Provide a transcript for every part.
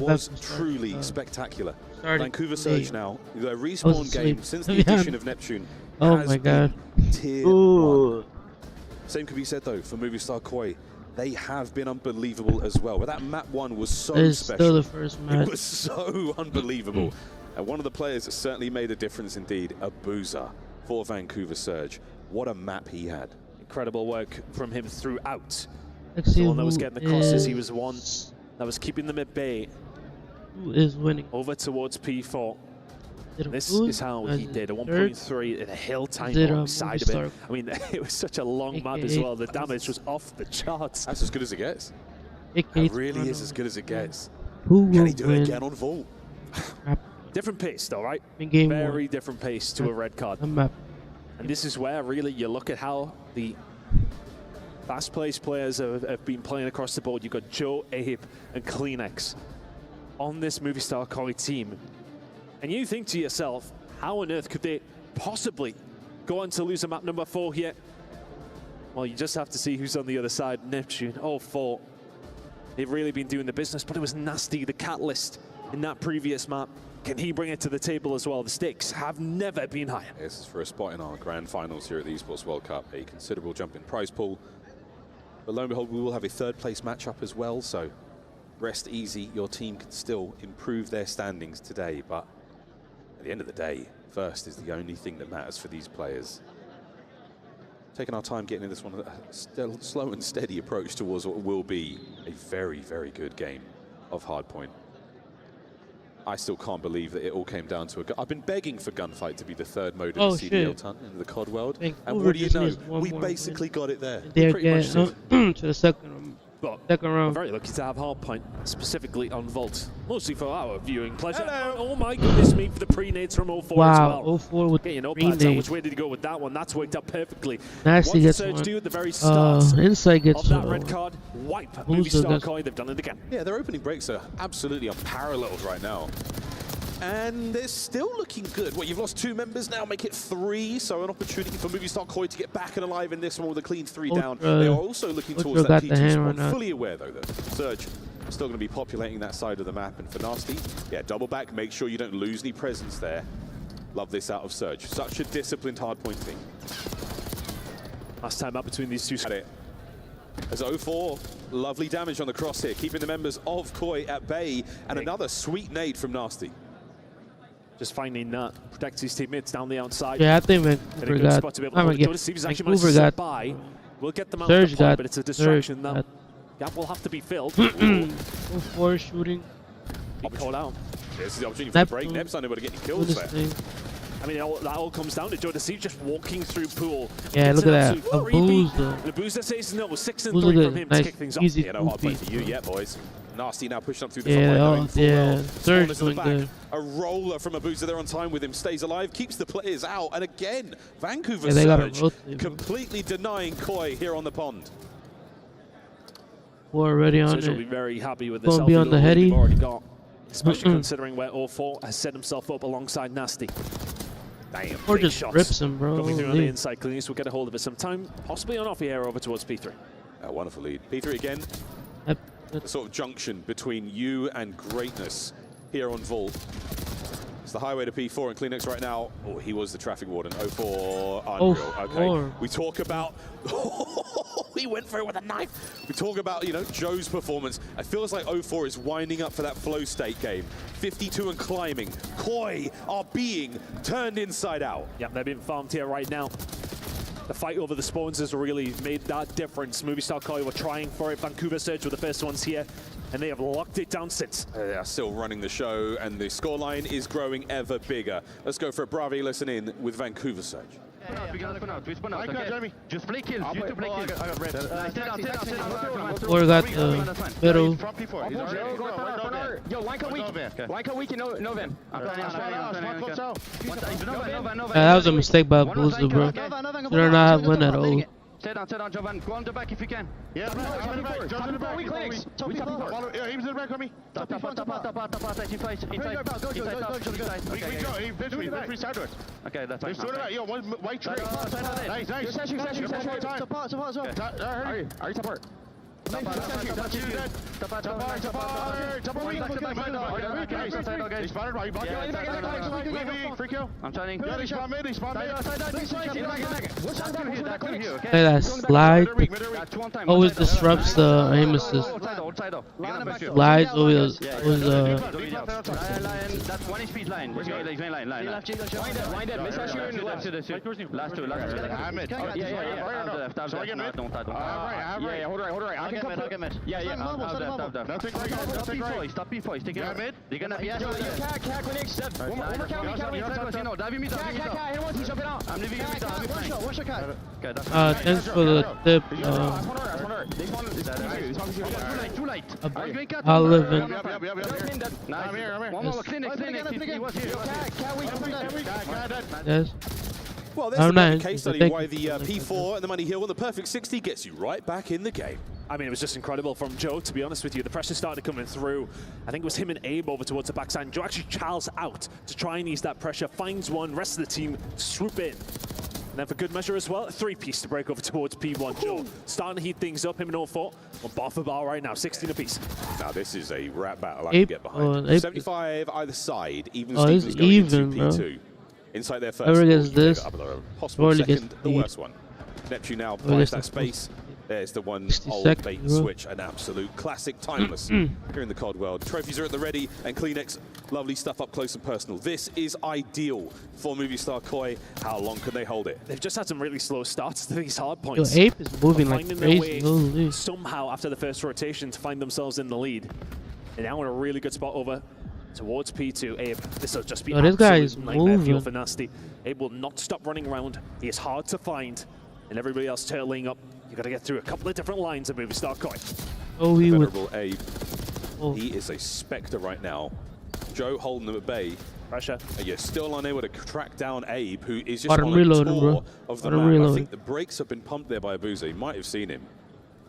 was truly spectacular. Vancouver Surge now, the respawn game since the addition of Neptune has been tier 1. Same could be said though for Movistar Koi. They have been unbelievable as well. But that map 1 was so special. Still the first match. It was so unbelievable. And one of the players that certainly made a difference indeed, Abuza for Vancouver Surge. What a map he had. Incredible work from him throughout. Let's see the one that was getting the crosses, he was one is- that was keeping them at bay. Who is winning? Over towards P4. This Gooo is how he as did a third? 1.3 in a hill time Is it, alongside of it. Movistar? I mean, it was such a long map as well. The damage was off the charts. That's as good as it gets. It It really is as good as it gets. Who will Can he do it win? again on Vault? Different pace though, right? In game Very 1. different pace to a red card. A map. And this is where really you look at how the fast-paced players have been playing across the board. You've got Joe, Abe, and Kleenex on this Movistar Koi team. And you think to yourself, how on earth could they possibly go on to lose a map number 4 here? Well, you just have to see who's on the other side. Neptune, 0-4. They've really been doing the business, but it was Nasty, the catalyst in that previous map. Can he bring it to the table as well? The stakes have never been higher. This is for a spot in our grand finals here at the Esports World Cup. A considerable jump in prize pool. But lo and behold, we will have a third place matchup as well. So rest easy. Your team can still improve their standings today. But at the end of the day, first is the only thing that matters for these players. Taking our time getting in this one, a slow and steady approach towards what will be a very, very good game of Hardpoint. I still can't believe that it all came down to I've been begging for Gunfight to be the third mode in the CDL ton in the COD world. And what do you know? We basically got it there. They Pretty much get to the second But round. I'm very lucky to have Hardpoint specifically on Vault, mostly for our viewing pleasure. Hello. Oh my goodness me, for the pre-nades from 0-4 Wow, as well. 0-4 with Getting green notepads out. nade. Which way did he go with that one? That's worked out perfectly. Nasty What did gets Surge one. do at the very start Insight gets of that red card? Wipe Movistar gets- Koi. They've done it again. Yeah, their opening breaks are absolutely unparalleled right now. And they're still looking good. What, you've lost 2 members now, make it 3. So an opportunity for Movistar Koi to get back and alive in this one with a clean 3 down. They are also looking towards that got the P2 hammer spot. now. Fully aware, though, that Surge is still going to be populating that side of the map. And for Nasty, yeah, double back, make sure you don't lose any presence there. Love this out of Surge. Such a disciplined hardpoint team. Last time up between these two. At it. As 0-4, lovely damage on the cross here, keeping the members of Koi at bay. And another sweet nade from Nasty. Just finding protects his teammates down the outside. Yeah, I think In a Vancouver good got. spot to be able to hold it. Jonas Stevens actually managed to Vancouver sit got. by. We'll get them out Surge of the point, got. but it's a distraction. Surge That got. gap will have to be filled. 0-4 shooting. Oh, Be called out. This is the opportunity for the break. Neb's not able to get any kills there. I mean, that all comes down to Jonas Stevens just walking through pool. Yeah, It's look at an that. absolute freebie. Abuza. Abuza says no. 6 and Abuza 3 good. from him to Nice, kick things off. easy. Yeah, no hard play Goofy. for you yet, boys. Nasty now pushing up through the Yeah, front line. oh, knowing full yeah. well. Surge Corners to the doing back. good. A roller from Abuza there on time with him. Stays alive, keeps the players out. And again, Vancouver Yeah, they gotta Surge rotate. completely denying Koi here on the pond. We're already on Surge will be it. very happy with this Gonna be on healthy the little lead heady. they've already got. Especially considering where 0-4 has set himself up alongside Nasty. Damn, Or big just shots. rips him, bro. Coming through on the Holy. inside. Cleanest will get a hold of it sometime. Possibly on off here over towards P3. A wonderful lead. P3 again, Yep. the sort of junction between you and greatness here on Vault. It's the highway to P4 and Kleenex right now. Oh, he was the traffic warden. 0-4, unreal. Okay, we talk about... he went for it with a knife. We talk about, you know, Joe's performance. It feels like 0-4 is winding up for that flow state game. 52 and climbing. Koi are being turned inside out. Yep, they're being farmed here right now. The fight over the spawns has really made that difference. Movistar Koi were trying for it. Vancouver Surge were the first ones here, and they have locked it down since. They are still running the show, and the scoreline is growing ever bigger. Let's go for a Bravi listen in with Vancouver Surge. We spawn out, okay? Jeremy. Just play kills, you two play kills. I got red. Stay down. Or got the middle. Yo, one can weak, no van. That was a mistake by Abuza, bro. Should not have won at all. Stay down, Jovan. Go on the back if you can. Yeah, jump in the back. We Clinics. Yeah, he was in the back on me. Tap, inside. We go, he literally sideways. Okay, that's fine. He's doing it. Yo, one white tree. Nice. You're sashing. Support. Are you support? I'm turning. Play that slide. Always disrupts the aim assist. Slides always That's 1 speed line. He's going line. Last two. Hold right. I'll get mid. Stop P4. He's taking out mid. They're gonna be. I'm leaving you. Thanks for the tip. Too late. I'll live in. Yes. Well, there's a case study why the P4 and the Money Hill and the perfect 60 gets you right back in the game. I mean, it was just incredible from Joe, to be honest with you. The pressure started coming through. I think it was him and Abe over towards the backside. Joe actually charles out to try and ease that pressure, finds one, rest of the team swoop in. And then for good measure as well, a 3-piece to break over towards P1. Joe starting to heat things up, him and 04. On bar for bar right now, 16 apiece. Now this is a rap battle I can get behind. 75 either side, even Stevens going into P2. Inside their first. Whoever gets this, possible second, the worst one. Neptune now buys that space. There's the one old bait and switch, an absolute classic, timeless here in the COD world. Trophies are at the ready, and Kleenex, lovely stuff up close and personal. This is ideal for Movie Star Koi. How long can they hold it? They've just had some really slow starts to these hard points. Yo, Ape is moving like crazy. Holy. Somehow, after the first rotation, to find themselves in the lead. And now in a really good spot over towards P2. Abe, this will just be this guy is nightmare moving for Nasty. Abe will not stop running around. He is hard to find, and everybody else turtling up. You got to get through a couple of different lines of Movie Star Koi. Oh, he would. Abe. Oh. He is a spectre right now. Joe holding them at bay. Pressure. And you're still unable to track down Abe, who is just on a tour of the map. I think the brakes have been pumped there by Abuza. You might have seen him.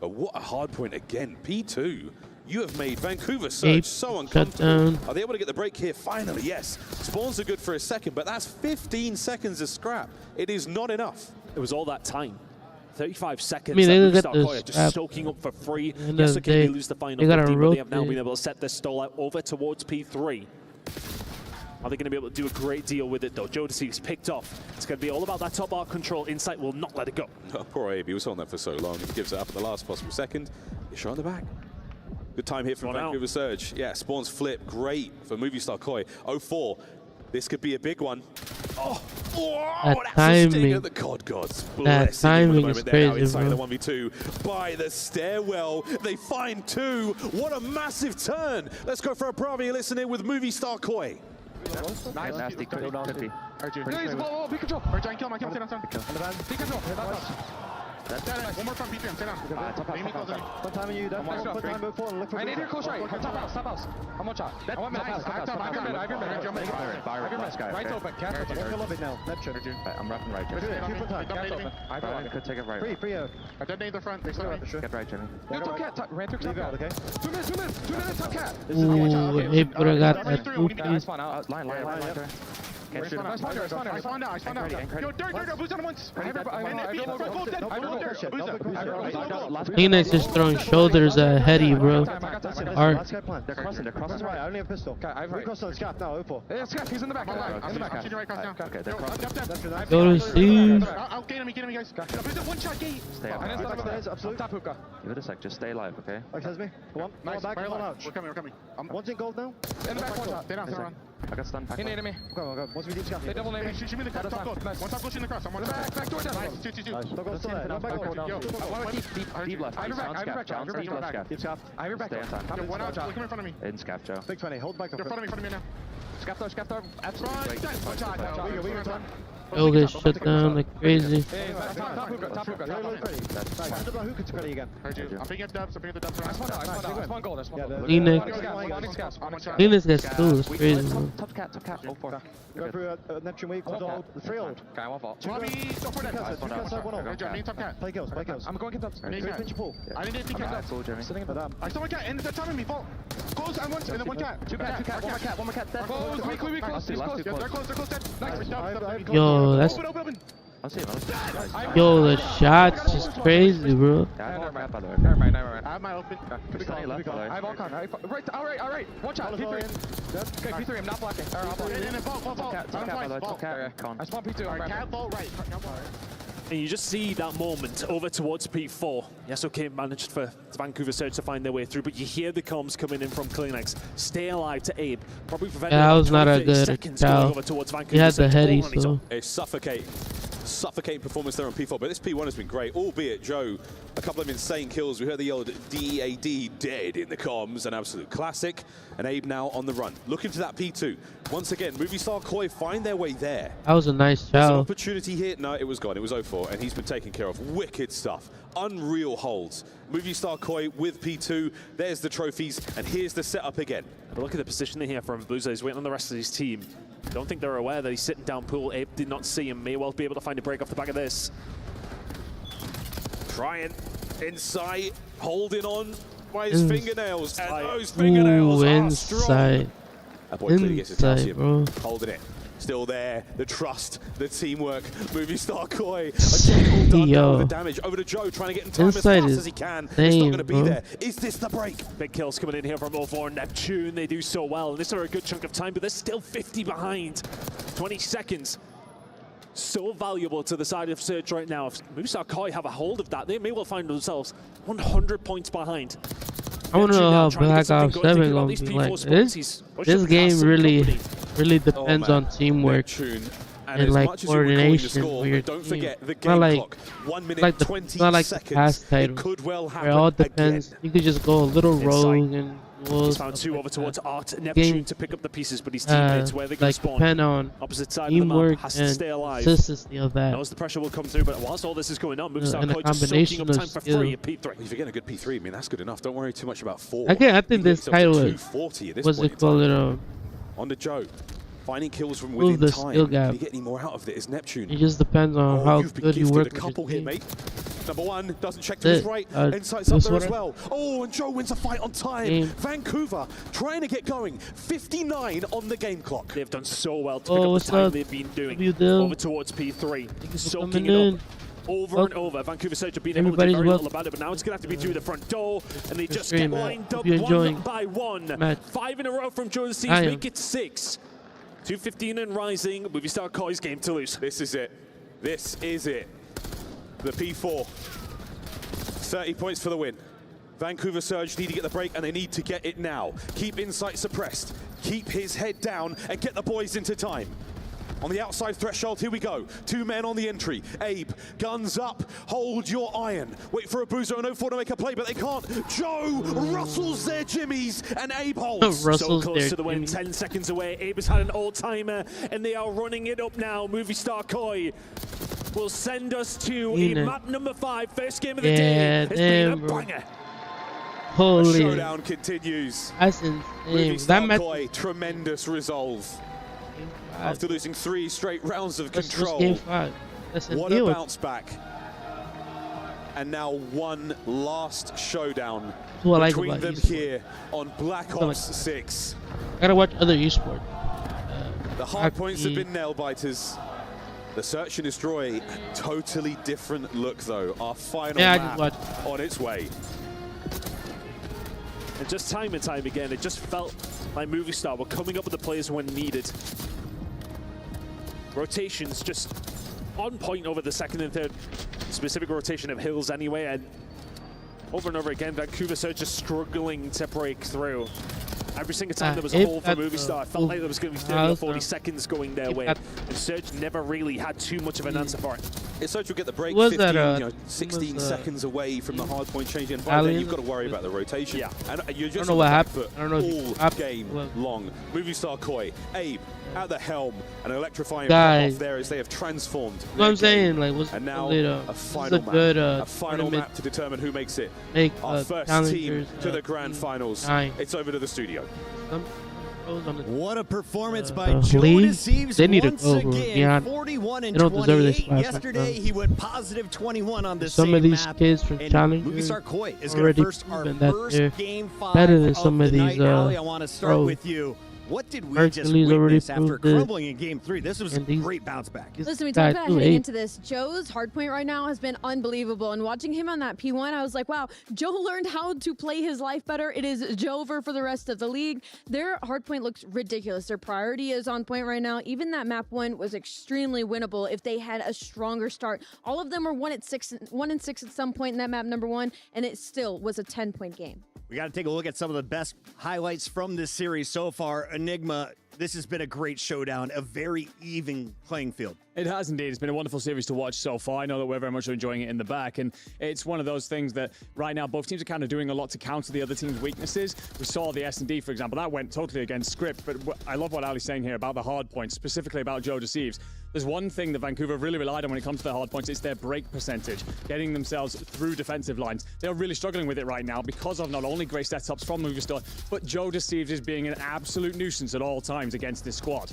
But what a hard point again. P2. You have made Vancouver Surge so uncomfortable. Are they able to get the break here? Finally, yes. Spawns are good for a second, but that's 15 seconds of scrap. It is not enough. It was all that time. 35 seconds. I mean, they get just soaking up for free. Yes, okay, they lose the final 15, but they have now been able to set this stall out over towards P3. Are they going to be able to do a great deal with it, though? Jodeci's picked off. It's going to be all about that top bar control. Insight will not let it go. Oh, poor Abe. He was on that for so long. He gives it up at the last possible second. He's shot in the back. Good time here from Vancouver Surge. Yeah, spawns flip. Great for Movie Star Koi. 04. This could be a big one. Oh, that timing. The COD gods. That timing is crazy, inside the 1v2 by the stairwell. They find two. What a massive turn. Let's go for a Bravi listen in with Movie Star Koi. Nice. Nasty. Could be. One more from P3, What time are you? What time move forward? Look for. I need your close right. Top house. I'm one shot. I want mid. I have your mid. Right open. Cat open. Walk a little bit now. Left shoot. I'm wrapping right. Cat open. I could take it right. Free. I detonate the front. They still have Get right, Jimmy. Top cat. Ran through top cat. Okay. 2 minutes. Top cat. Ooh, Ape would have got that. I spawn out. Line. I spawned out. Yo, dirt. Boost on once. Kleenex is throwing shoulders at Hetty, bro. Last guy plan. They're crossing right. I only have pistol. We cross on the scap now. Opo. Yeah, scap. He's in the back. I'm shooting right across now. Okay, they're crossing. Go to Steve. I'll get him, guys. One shot gate. Stay up. Absolute. Top hookah. Give it a sec. Just stay alive, okay? Excuse me. One. Nice. Back. One out. We're coming. One's in gold now. In the back, one shot. Stay down. I got stunned. He needed me. Go. Once we deep scap. They double name me. Shoot me in the cross. Top gold. One top gold in the cross. I'm on the back door down. Nice. Two. Don't go still there. No back door. I want to Deep left. I have your back. Deep scap. I have your back. One out. Look in front of me. In scaff, Joe. Big 20. Hold back. In front of me now. Scaff door. Absolutely. One shot. We go time. Yo, get shut down like crazy. Top hookah. Hookah to ready again. I'm picking up dubs. I spawned gold. Kleenex gets two. It's crazy, bro. Top cat. 04. Go through Neptune week. The 3 old. Okay, I want vault. Lobby, don't put that. Play kills. I'm going to top. Pinch pull. I didn't think That's all, Jimmy. Sitting in the dam. I saw one cat in the time in me. Vault. Close and one cat. Two cat. One more cat. Close. We close. They're close. Nice. Yo, that's. Open. Yo, the shot's just crazy, bro. Never mind. I have my open. Could be gone. I have all con. Right. All right. One shot. P3. Okay, P3. I'm not blocking. I'll block. I spawn P2. Cat vault right. And you just see that moment over towards P4. Yes, okay, managed for Vancouver Surge to find their way through, but you hear the comms coming in from Kleenex. Stay alive to Abe. Probably preventing that was not a good seconds going over towards Vancouver. He had the Surge heady, all on his own. so. A suffocating performance there on P4, but this P1 has been great, albeit Joe, a couple of insane kills. We heard the old DAD, dead in the comms, an absolute classic. And Abe now on the run, looking to that P2. Once again, Movie Star Koi find their way there. That was a nice There's an chow. opportunity here. No, it was gone. It was 0-4, and he's been taken care of. Wicked stuff. Unreal holds. Movie Star Koi with P2. There's the trophies, and here's the setup again. But look at the positioning here from Bluzo. He's waiting on the rest of his team. Don't think they're aware that he's sitting down pool. Abe did not see him. May well be able to find a break off the back of this. Trying inside, holding on by his fingernails. And those fingernails are strong. Inside. That boy clearly gets his calcium. Bro. Holding it. Still there. The trust, the teamwork. Movie Star Koi. All done now with the damage. Over to Joe, trying to get in time as fast as he can. It's not going to be there. Is this the break? Big kills coming in here from O4 and Neptune. They do so well. And this are a good chunk of time, but they're still 50 behind. 20 seconds. So valuable to the side of Surge right now. If Movie Star Koi have a hold of that, they may well find themselves 100 points behind. I want to know how Black Ops 7 gonna be like. This game really depends on teamwork and like coordination with your don't team. forget the Not game like clock. 1 minute, like 20 not like the seconds. past title, It could well where it all happen depends. again. You could just go a little rogue and He's found two over towards Art Neptune to pick up the pieces, but his teammates where they're going to spawn. Depend on Opposite side of the map teamwork has to and stay alive. consistency of that. Knows the pressure will come through, but whilst all this is going on, Movie Star and a Koi just soaking combination up of time for skill. free at P3. Well, if you're getting a good P3, I mean, that's good enough. Don't worry too much about 4. I think this title was what's it called on the Joe. Finding kills from Move within the time. skill Can gap. you get any more out of it? Is Neptune? It just depends on how you've been good you gifted work a with couple your here, team. mate. Number 1 doesn't check to his right. Insight's up there as well. Oh, and Joe wins a fight on time. Vancouver trying to get going. 59 on the game clock. They've done so well to pick up the time they've been doing over towards P3. Soaking it up. Over and over. Vancouver Surge have been able to do very little about it, but now it's going to have to be through the front door, and they just get lined up one by one. 5 in a row from Jones Seas, make it 6. 2:15 and rising. Movie Star Koi's game to lose. This is it. This is it. The P4. 30 points for the win. Vancouver Surge need to get the break, and they need to get it now. Keep Insight suppressed. Keep his head down and get the boys into time. On the outside threshold, here we go. 2 men on the entry. Abe, guns up, hold your iron. Wait for a Boozer and 0-4 to make a play, but they can't. Joe rustles their jimmies, and Abe holds. So close to the win, 10 seconds away. Abe has had an all-timer, and they are running it up now. Movie Star Koi will send us to map number 5. First game of the day. It's been a banger. Holy. The showdown continues. That's insane. Movie Star Koi, tremendous resolve. After losing 3 straight rounds of control, game 5. What a bounce back. And now one last showdown between them here on Black Ops 6. I gotta watch other esports. The hard points have been nail biters. The Search and Destroy, totally different look though. Our final map on its way. And just time and time again, it just felt like Movie Star were coming up with the players when needed. Rotations just on point over the second and third specific rotation of Hills anyway, and over and over again, Vancouver Surge just struggling to break through. Every single time there was a hole for Movie Star, it felt like there was going to be 30 or 40 seconds going their way, and Surge never really had too much of an answer for it. If Surge will get the break, 15, 16 seconds away from the hard point changing, and by then you've got to worry about the rotation. Yeah. And you're just I don't know what happened. I don't know all game long. Movie Star Koi, Abe at the helm, an electrifying guys off there as they have transformed. What I'm saying, like, what's and now a final map, good, a final map to determine who makes it. Our first team to the grand finals. It's over to the studio. What a performance by Joe Deceives they need once to go, again. 41 and 28. Yesterday he went positive 21 on this some of these map. kids from Challenge Movie Star Koi is going to first our first game 5 better than some of these night. Ali, I want to start with you. What did we Hercules just already witness after proved it. crumbling in Game 3? This was a great bounce back. Listen, we talked about heading into this. Joe's hardpoint right now has been unbelievable. And watching him on that P1, I was like, wow, Joe learned how to play his life better. It is Joe-over for the rest of the league. Their hardpoint looks ridiculous. Their priority is on point right now. Even that map 1 was extremely winnable if they had a stronger start. All of them were 1 and 6 at some point in that map number 1, and it still was a 10-point game. We got to take a look at some of the best highlights from this series so far. Enigma, this has been a great showdown, a very even playing field. It has indeed. It's been a wonderful series to watch so far. I know that we're very much enjoying it in the back, and it's one of those things that right now both teams are kind of doing a lot to counter the other team's weaknesses. We saw the S&D, for example, that went totally against script, but I love what Ali's saying here about the hard points, specifically about Joe Deceives. There's one thing that Vancouver have really relied on when it comes to their hard points. It's their break percentage, getting themselves through defensive lines. They're really struggling with it right now because of not only great setups from Movistar, but Joe Deceives is being an absolute nuisance at all times against this squad.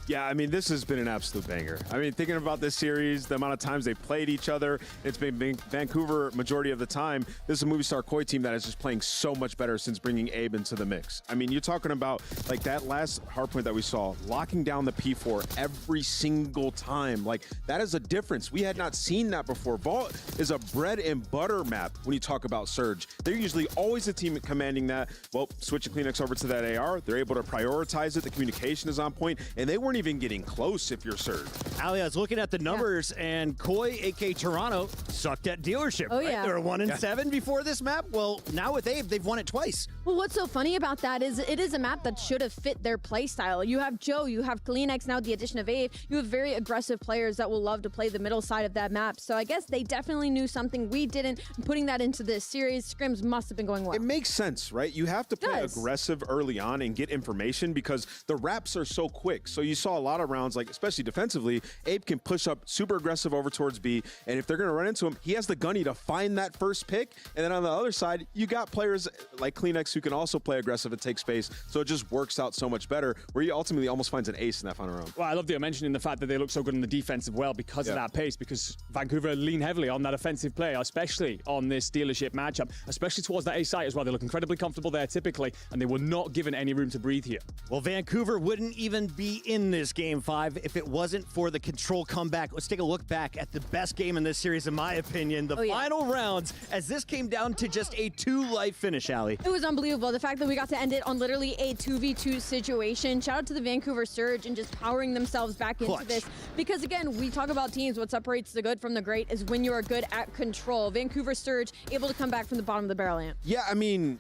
Yeah, I mean, this has been an absolute banger. I mean, thinking about this series, the amount of times they played each other, it's been Vancouver majority of the time. This is a Movistar Koi team that is just playing so much better since bringing Abe into the mix. I mean, you're talking about like that last hardpoint that we saw, locking down the P4 every single time. Like, that is a difference. We had not seen that before. Vault is a bread and butter map when you talk about Surge. They're usually always the team commanding that. Well, switching Kleenex over to that AR, they're able to prioritize it. The communication is on point, and they weren't even getting close if you're Surge. Ali, I was looking at the numbers, and Koi, a.k.a. Toronto, sucked at dealership. Oh, right? yeah. They were 1 and 7 before this map. Well, now with Abe, they've won it twice. Well, what's so funny about that is it is a map that should have fit their play style. You have Joe, you have Kleenex, now the addition of Abe. You have very aggressive players that will love to play the middle side of that map. So I guess they definitely knew something we didn't. Putting that into this series, scrims must have been going well. It makes sense, right? You have to play aggressive early on and get information because the wraps are so quick. So you saw a lot of rounds, like especially defensively, Abe can push up super aggressive over towards B, and if they're going to run into him, he has the gunny to find that first pick. And then on the other side, you got players like Kleenex who can also play aggressive and take space. So it just works out so much better, where he ultimately almost finds an ace in that final round. Well, I love that you're mentioning the fact that they look so good in the defensive well because of that pace, because Vancouver lean heavily on that offensive play, especially on this dealership matchup, especially towards that A site as well. They look incredibly comfortable there typically, and they were not given any room to breathe here. Well, Vancouver wouldn't even be in this Game 5 if it wasn't for the control comeback. Let's take a look back at the best game in this series, in my opinion, the final rounds, as this came down to just a 2-life finish, Ali. It was unbelievable. The fact that we got to end it on literally a 2v2 situation. Shout out to the Vancouver Surge and just powering themselves back into this. Because again, we talk about teams, what separates the good from the great is when you are good at control. Vancouver Surge able to come back from the bottom of the barrel amp. Yeah, I mean,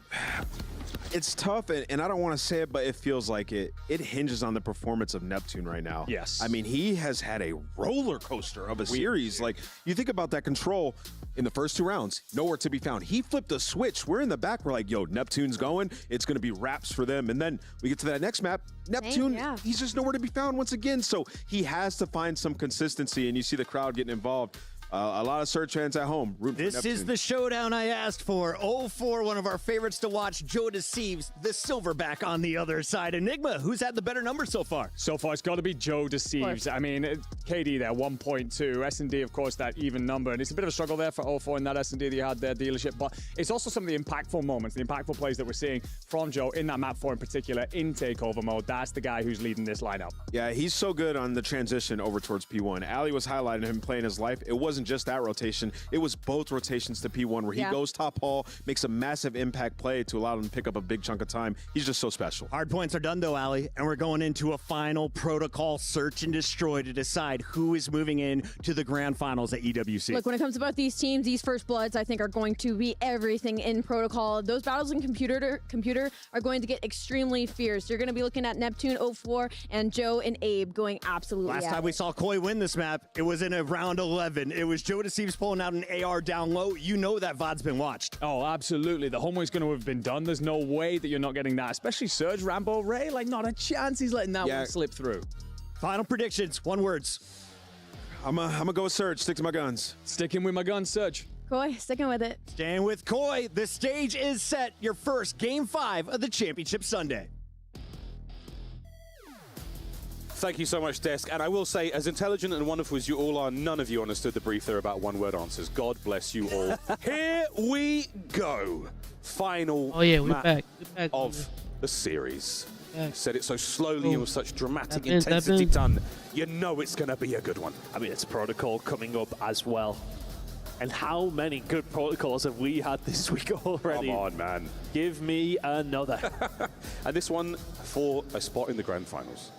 it's tough, and I don't want to say it, but it feels like it hinges on the performance of Neptune right now. Yes. I mean, he has had a roller coaster of a series. Like, you think about that control in the first 2 rounds, nowhere to be found. He flipped a switch. We're in the back. We're like, yo, Neptune's going. It's going to be wraps for them. And then we get to that next map. Neptune, he's just nowhere to be found once again. So he has to find some consistency, and you see the crowd getting involved. A lot of Surge fans at home. This is the showdown I asked for. 0-4, one of our favorites to watch. Joe Deceives, the silverback on the other side. Enigma, who's had the better number so far? So far, it's got to be Joe Deceives. I mean, KD there, 1.2. S&D, of course, that even number. And it's a bit of a struggle there for 0-4 in that S&D that you had there, dealership. But it's also some of the impactful moments, the impactful plays that we're seeing from Joe in that map 4 in particular, in takeover mode. That's the guy who's leading this lineup. Yeah, he's so good on the transition over towards P1. Ali was highlighting him playing his life. It wasn't just that rotation. It was both rotations to P1 where he goes top hall, makes a massive impact play to allow him to pick up a big chunk of time. He's just so special. Hard points are done though, Ali, and we're going into a final protocol search and destroy to decide who is moving in to the grand finals at EWC. Look, when it comes to both these teams, these first bloods, I think, are going to be everything in protocol. Those battles in computer are going to get extremely fierce. You're going to be looking at Neptune 0-4 and Joe and Abe going absolutely Last time we saw Koi win this map, it was in a round 11. It was Joe Deceives pulling out an AR down low. You know that VOD's been watched. Oh, absolutely. The homework's going to have been done. There's no way that you're not getting that, especially Surge, Rambo, Ray. Like, not a chance he's letting that one slip through. Final predictions, 1 word. I'm gonna go with Surge. Stick to my guns. Sticking with my guns, Surge. Koi, sticking with it. Staying with Koi. The stage is set. Your first Game 5 of the Championship Sunday. Thank you so much, Desk. And I will say, as intelligent and wonderful as you all are, none of you understood the brief there about 1-word answers. God bless you all. Here we go. Final we're map back. of the series. Said it so slowly and with such dramatic intensity done. You know it's going to be a good one. I mean, it's protocol coming up as well. And how many good protocols have we had this week already? Come on, man. Give me another. And this one for a spot in the grand finals.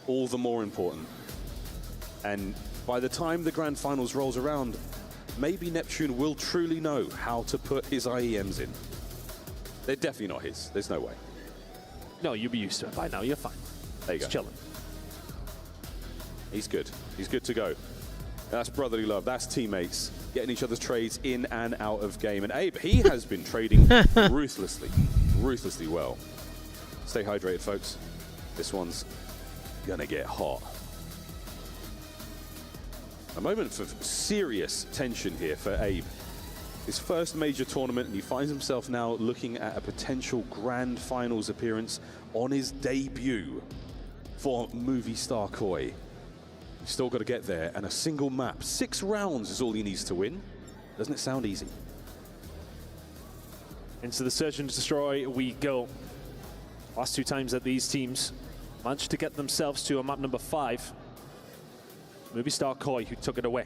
All the more important. And by the time the grand finals rolls around, maybe Neptune will truly know how to put his IEMs in. They're definitely not his. There's no way. No, you'll be used to it by now. You're fine. There you go. He's chilling. He's good. He's good to go. That's brotherly love. That's teammates getting each other's trades in and out of game. And Abe, he has been trading ruthlessly well. Stay hydrated, folks. This one's gonna get hot. A moment of serious tension here for Abe. His first major tournament, and he finds himself now looking at a potential grand finals appearance on his debut for Movie Star Koi. He's still got to get there, and a single map. 6 rounds is all he needs to win. Doesn't it sound easy? Into the Search and Destroy we go. Last 2 times that these teams managed to get themselves to a map number 5. Movie Star Koi, who took it away.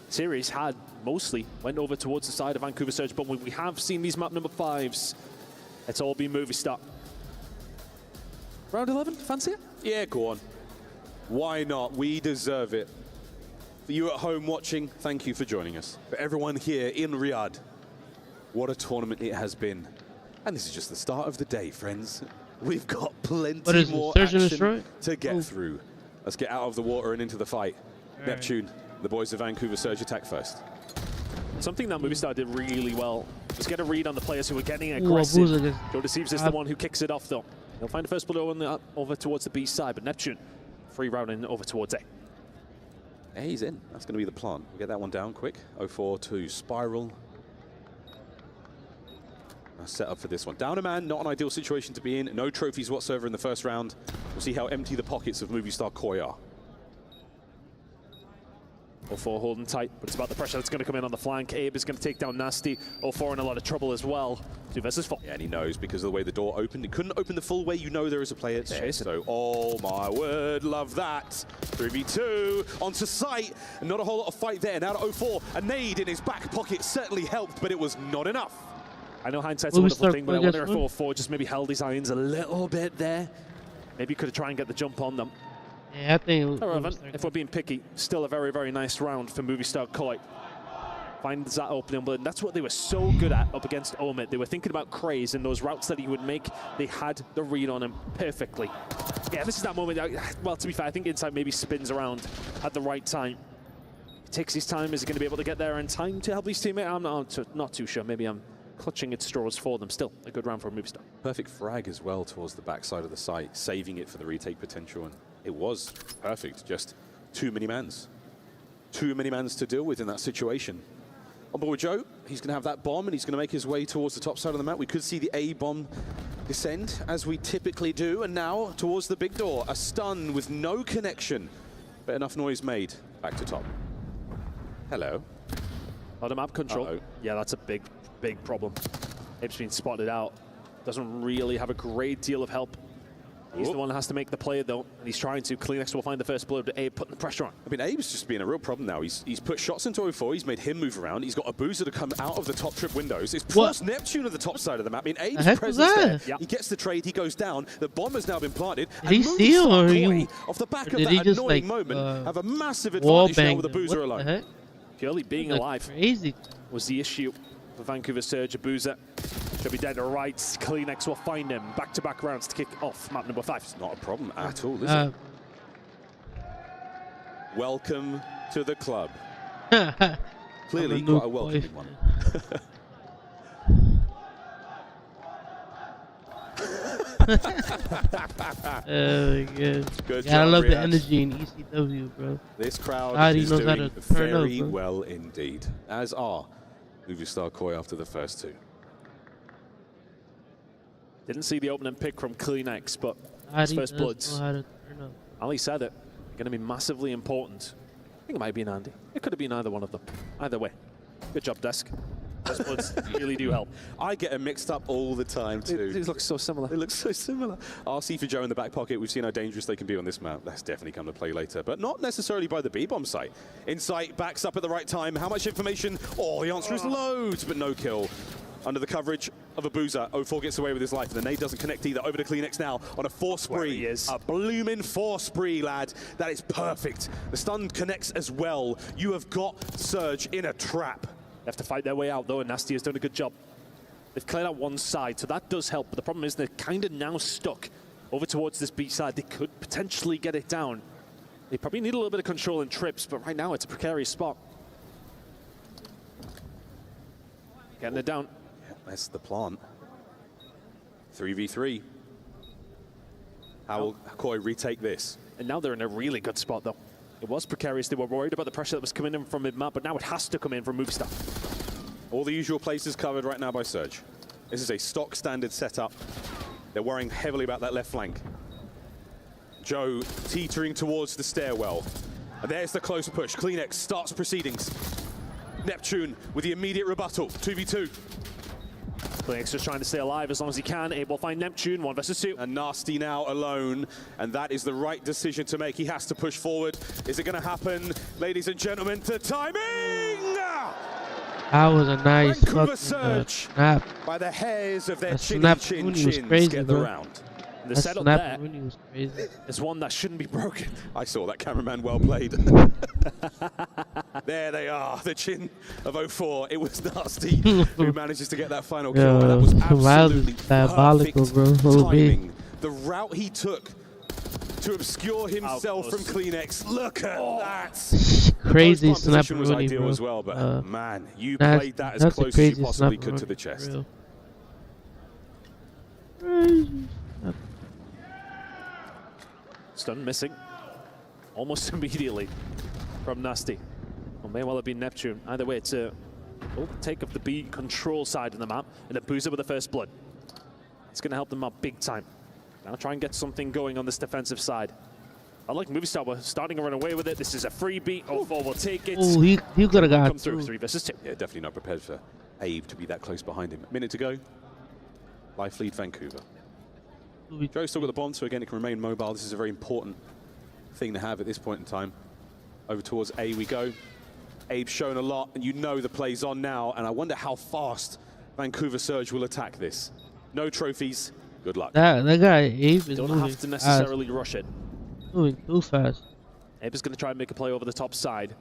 Series had mostly went over towards the side of Vancouver Surge, but when we have seen these map number 5s, it's all been Movie Star. Round 11, fancy it? Yeah, go on. Why not? We deserve it. For you at home watching, thank you for joining us. For everyone here in Riyadh, what a tournament it has been. And this is just the start of the day, friends. We've got plenty more action to get through. Let's get out of the water and into the fight. Neptune, the boys of Vancouver Surge attack first. Something that Movie Star did really well was get a read on the players who were getting aggressive. Joe Deceives is the one who kicks it off, though. He'll find the first bullet over towards the B side, but Neptune free rounding over towards A. Hey, he's in. That's going to be the plan. We'll get that one down quick. 0-4 to Spiral. Set up for this one. Down a man, not an ideal situation to be in. No trophies whatsoever in the first round. We'll see how empty the pockets of Movie Star Koi are. 0-4 holding tight, but it's about the pressure that's going to come in on the flank. Abe is going to take down Nasty. 0-4 in a lot of trouble as well. 2 versus 4. Yeah, and he knows because of the way the door opened. It couldn't open the full way. You know there is a player there. So, oh my word, love that. 3v2 onto site. Not a whole lot of fight there. Now to 0-4. A nade in his back pocket certainly helped, but it was not enough. I know hindsight's a wonderful thing, but I wonder if 0-4 just maybe held his irons a little bit there. Maybe he could have tried and get the jump on them. Yeah, I think if we're being picky, still a very, very nice round for Movie Star Koi. Finds that opening, but that's what they were so good at up against Omid. They were thinking about Craze and those routes that he would make. They had the read on him perfectly. Yeah, this is that moment. Well, to be fair, I think Inside maybe spins around at the right time. He takes his time. Is he going to be able to get there in time to help his teammate? I'm not too sure. Maybe I'm clutching at straws for them. Still a good round for a Movie Star. Perfect frag as well towards the backside of the site, saving it for the retake potential, and it was perfect. Just too many mans. Too many mans to deal with in that situation. On board with Joe, he's going to have that bomb, and he's going to make his way towards the top side of the map. We could see the A bomb descend, as we typically do, and now towards the big door. A stun with no connection, but enough noise made. Back to top. Hello. Out of map control. Yeah, that's a big problem. Abe's been spotted out. Doesn't really have a great deal of help. He's the one that has to make the play, though, and he's trying to. Kleenex will find the first blow, but Abe putting the pressure on. I mean, Abe's just being a real problem now. He's put shots into 0-4. He's made him move around. He's got a boozer to come out of the top trip windows. It's plus Neptune on the top side of the map. I mean, Abe's presence there. Yep. He gets the trade. He goes down. The bomb has now been planted. Did he steal, or you? Off the back of that annoying moment, have a massive advantage now with the boozer alone. Purely being alive was the issue for Vancouver Surge. A boozer should be dead or right. Kleenex will find him. Back-to-back rounds to kick off map number 5. It's not a problem at all, is it? Welcome to the club. Clearly quite a welcoming one. Good job, I love the energy in ECW, bro. This crowd is doing very well indeed, as are Movie Star Koi after the first 2. Didn't see the opening pick from Kleenex, but his first bloods. Ali said it. Going to be massively important. I think it might be an Andy. It could have been either one of them. Either way. Good job, Desk. Those bloods really do help. I get them mixed up all the time too. It looks so similar. It looks so similar. RC for Joe in the back pocket. We've seen how dangerous they can be on this map. That's definitely come to play later, but not necessarily by the B-bomb site. Insight backs up at the right time. How much information? Oh, the answer is loads, but no kill. Under the coverage of a Boozer, 04 gets away with his life, and the nade doesn't connect either. Over to CleanX now on a 4 spree. A blooming 4 spree, lad. That is perfect. The stun connects as well. You have got Surge in a trap. They have to fight their way out, though, and Nasty has done a good job. They've cleared out one side, so that does help, but the problem is they're kind of now stuck over towards this B side. They could potentially get it down. They probably need a little bit of control in trips, but right now it's a precarious spot. Getting it down. That's the plant. 3v3. How will Koi retake this? And now they're in a really good spot, though. It was precarious. They were worried about the pressure that was coming in from mid-map, but now it has to come in from Movistar. All the usual places covered right now by Surge. This is a stock standard setup. They're worrying heavily about that left flank. Joe teetering towards the stairwell. And there's the close push. CleanX starts proceedings. Neptune with the immediate rebuttal. 2v2. CleanX just trying to stay alive as long as he can. Abe will find Neptune, 1 versus 2. And Nasty now alone, and that is the right decision to make. He has to push forward. Is it going to happen? Ladies and gentlemen, the timing! That was a nice Vancouver Surge snap. by the hairs of their Snap chins was crazy, get the bro. round. The setup there was crazy. is one that shouldn't be broken. I saw that, cameraman, well played. There they are, the chin of 04. It was Nasty who manages to get that final kill. And that was absolutely diabolical, perfect bro. timing. The route he took to obscure himself from CleanX. Look at that. Crazy The snap position was Rooney, ideal bro. as well, but man, you played that as close as you possibly could to the chest. Stun missing almost immediately from Nasty. Well, may well have been Neptune. Either way, it's a take of the B control side of the map, and a Boozer with the first blood. It's going to help them out big time. Now try and get something going on this defensive side. Unlike Movistar, we're starting to run away with it. This is a freebie. 04 will take it. Oh, he could have got come through 3 versus 2. Yeah, definitely not prepared for Abe to be that close behind him. A minute to go. Life lead Vancouver. Joe's still got the bomb, so again, it can remain mobile. This is a very important thing to have at this point in time. Over towards A we go. Abe's shown a lot, and you know the play's on now, and I wonder how fast Vancouver Surge will attack this. No trophies. Good luck. That guy Abe is Don't moving have to necessarily rush it. Moving too fast. Abe is going to try and make a play over the top side.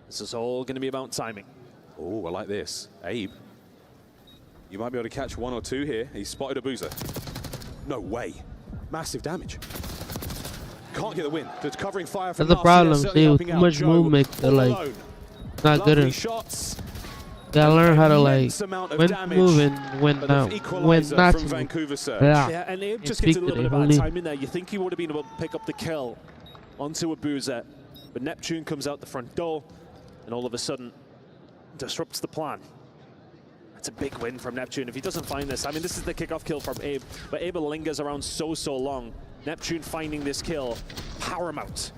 This is all going to be about timing. Oh, I like this. Abe, you might be able to catch 1 or 2 here. He's spotted a Boozer. No way. Massive damage. Can't get the win. Just covering fire from That's the problem. See, with too much movement, they're like not good enough. Shots. Gotta learn how to like when to move and when not. When not to Vancouver Surge. Yeah, and Abe just gets a little bit of bad timing there. You think he would have been able to pick up the kill onto a Boozer, but Neptune comes out the front door and all of a sudden disrupts the plan. That's a big win from Neptune. If he doesn't find this, I mean, this is the kickoff kill from Abe, but Abe lingers around so long. Neptune finding this kill, paramount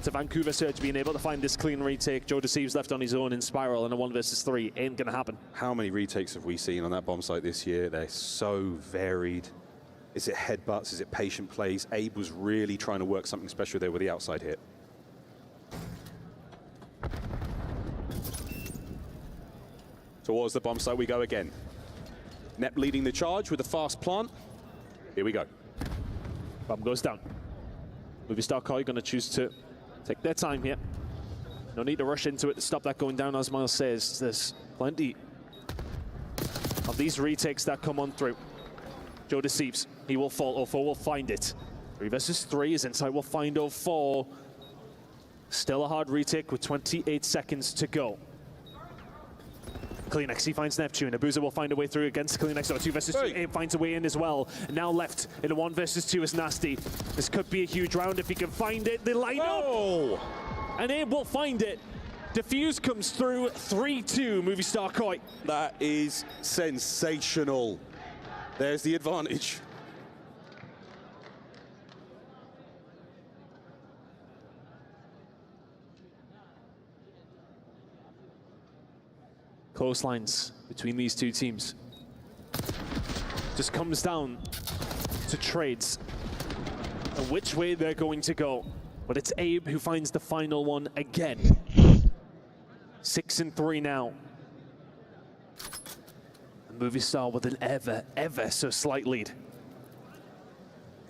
to Vancouver Surge being able to find this clean retake. Joe Deceives left on his own in Spiral in a 1 versus 3. Ain't gonna happen. How many retakes have we seen on that bomb site this year? They're so varied. Is it headbutts? Is it patient plays? Abe was really trying to work something special there with the outside hit. Towards the bomb site we go again. Nep leading the charge with a fast plant. Here we go. Bomb goes down. Movistar Koi going to choose to take their time here. No need to rush into it to stop that going down, as Miles says. There's plenty of these retakes that come on through. Joe Deceives. He will fall. 04 will find it. 3 versus 3 is inside. Will find 04. Still a hard retake with 28 seconds to go. CleanX, he finds Neptune. Abuza will find a way through against CleanX. 2 versus 2. Abe finds a way in as well. Now left in a 1 versus 2 is Nasty. This could be a huge round if he can find it. They line up. And Abe will find it. Defuse comes through. 3-2 Movistar Koi. That is sensational. There's the advantage. close lines between these two teams. Just comes down to trades and which way they're going to go. But it's Abe who finds the final one again. 6-3 now. And Movistar with an ever so slight lead.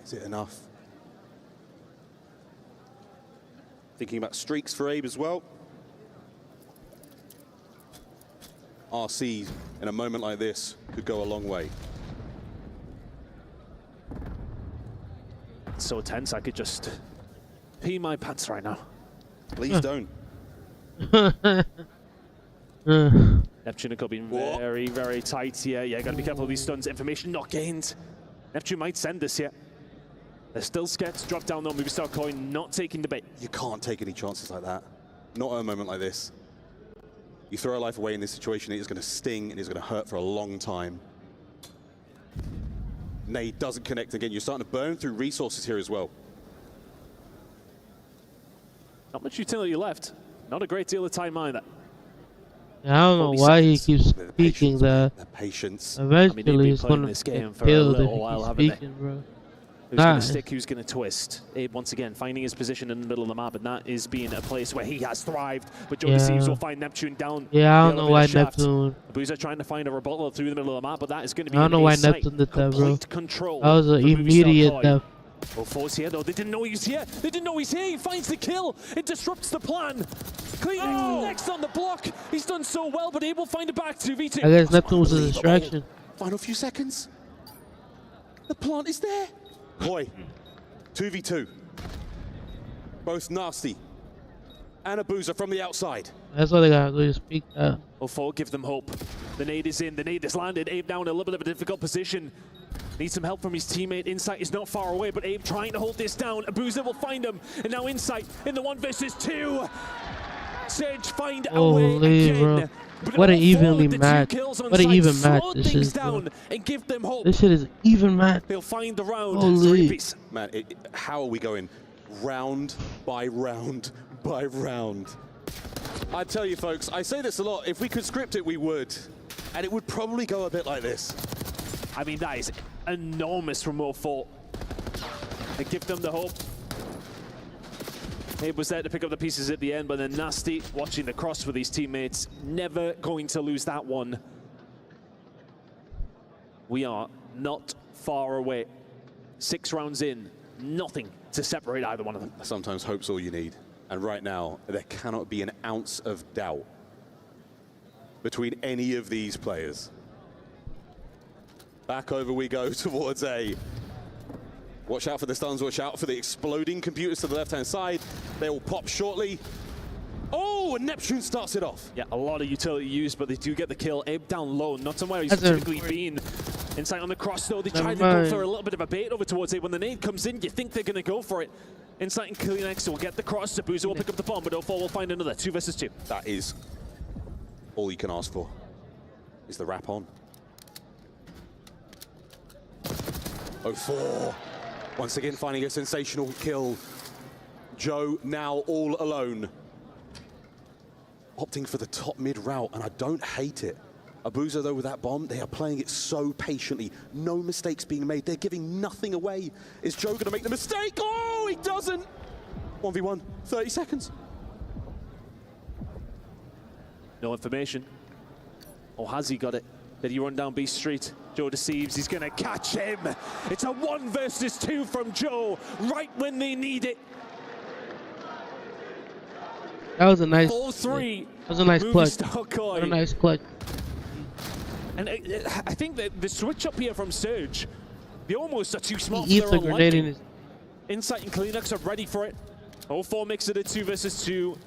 Is it enough? Thinking about streaks for Abe as well. RC, in a moment like this, could go a long way. It's so tense, I could just pee my pants right now. Please don't. Neptune being very tight here. Yeah, gotta be careful of these stuns. Information not gained. Neptune might send this here. They're still scared to drop down though. Movistar coin not taking the bait. You can't take any chances like that. Not at a moment like this. You throw a life away in this situation, it is going to sting and it's going to hurt for a long time. Nade doesn't connect again. You're starting to burn through resources here as well. Not much utility left. Not a great deal of time either. Yeah, I don't know why he keeps speaking that. The patience. Eventually, he's going this to game get for a killed if little he while, keeps haven't speaking, bro. Who's going to stick, who's going to twist? Abe, once again, finding his position in the middle of the map, and that is being a place where he has thrived. But Joe Deceives will find Neptune down. Yeah, I don't know why Neptune. Boozer trying to find a rebuttal through the middle of the map, but that is going to be I don't know why Neptune did that, bro. Control. That was an immediate death. Well, Force here, though. They didn't know he was here. They didn't know he's here. He finds the kill. It disrupts the plan. Clean next on the block. He's done so well, but Abe will find it back to V2. I guess Neptune was a distraction. Final few seconds. The plant is there. Boy. 2v2. Both nasty. And a boozer from the outside. That's what they got to do, speak that. Well, give them hope. The nade is in. The nade is landed. Abe now in a little bit of a difficult position. Needs some help from his teammate. Insight is not far away, but Abe trying to hold this down. A boozer will find him. And now Insight in the 1 versus 2. Surge find a way again. Bro. What an evenly match. What an even match this is, bro. And give them hope. This shit is even match. They'll find the round. Holy. Man, how are we going? Round by round by round. I tell you, folks, I say this a lot. If we could script it, we would. And it would probably go a bit like this. I mean, that is enormous from Will Fort. They give them the hope. Abe was there to pick up the pieces at the end, but then Nasty watching the cross with his teammates. Never going to lose that one. We are not far away. 6 rounds in, nothing to separate either one of them. Sometimes hope's all you need. And right now, there cannot be an ounce of doubt between any of these players. Back over we go towards A. Watch out for the stuns, watch out for the exploding computers to the left-hand side. They will pop shortly. Oh, and Neptune starts it off. Yeah, a lot of utility used, but they do get the kill. Abe down low, not somewhere he's typically been. Insight on the cross, though. They tried to go for a little bit of a bait over towards Abe. When the nade comes in, you think they're going to go for it. Insight and Kleenex will get the cross. Sabuza will pick up the bomb, but 04 will find another. 2 versus 2. That is all you can ask for, is the wrap on. 04. Once again, finding a sensational kill. Joe now all alone. Opting for the top mid route, and I don't hate it. Abuza, though, with that bomb, they are playing it so patiently. No mistakes being made. They're giving nothing away. Is Joe going to make the mistake? Oh, he doesn't. 1v1, 30 seconds. No information. Or has he got it? Did he run down B Street? Joe Deceives, he's going to catch him. It's a 1 versus 2 from Joe, right when they need it. That was a nice 4-3. That was a nice clutch. What a nice clutch. And I think that the switch up here from Surge, they almost are too smart for their own liking. His... Insight and Kleenex are ready for it. 04 makes it a 2 versus 2.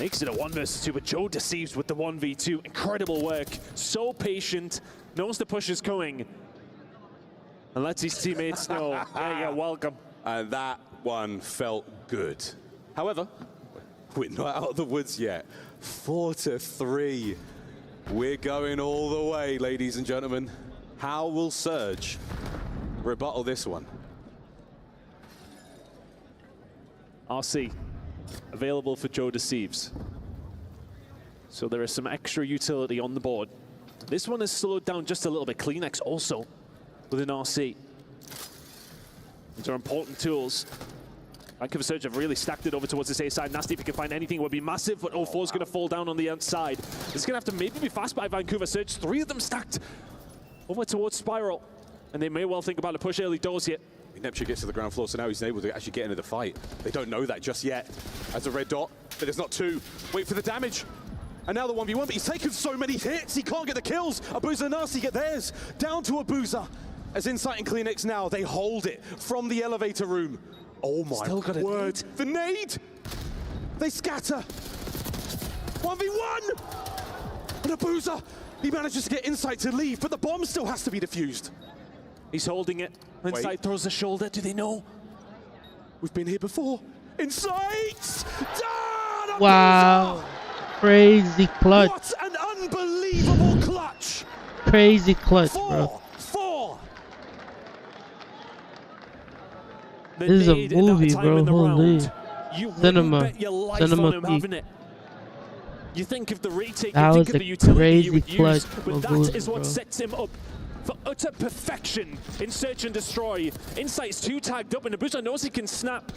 Makes it a 1 versus 2, but Joe Deceives with the 1v2. Incredible work. So patient. Knows the push is coming. And lets his teammates know, yeah, you're welcome. And that one felt good. However, we're not out of the woods yet. 4-3. We're going all the way, ladies and gentlemen. How will Surge rebuttal this one? RC, available for Joe Deceives. So there is some extra utility on the board. This one is slowed down just a little bit. Kleenex also with an RC. These are important tools. Vancouver Surge have really stacked it over towards this A side. Nasty, if he can find anything, it would be massive, but 04 is going to fall down on the outside. It's going to have to maybe be fast by Vancouver Surge. 3 of them stacked over towards Spiral. And they may well think about a push early doors here. Neptune gets to the ground floor, so now he's able to actually get into the fight. They don't know that just yet. As a red dot, but there's not 2. Wait for the damage. And now the 1v1, but he's taken so many hits, he can't get the kills. Abuza and Nasty get theirs. Down to Abuza. As Insight and Kleenex now, they hold it from the elevator room. Oh my word. The nade! They scatter. 1v1! And Abuza, he manages to get Insight to leave, but the bomb still has to be defused. He's holding it. Insight throws the shoulder. Do they know? We've been here before. Insight! Down! Wow. Crazy clutch. What an unbelievable clutch! Crazy clutch, bro. 4. This is a movie, bro. Holy. Cinema. Cinema. You think of the retake, that you think of the utility you would use, but that is bro. what sets him up for utter perfection in Search and Destroy. Insight's 2 tagged up, and Abuza knows he can snap.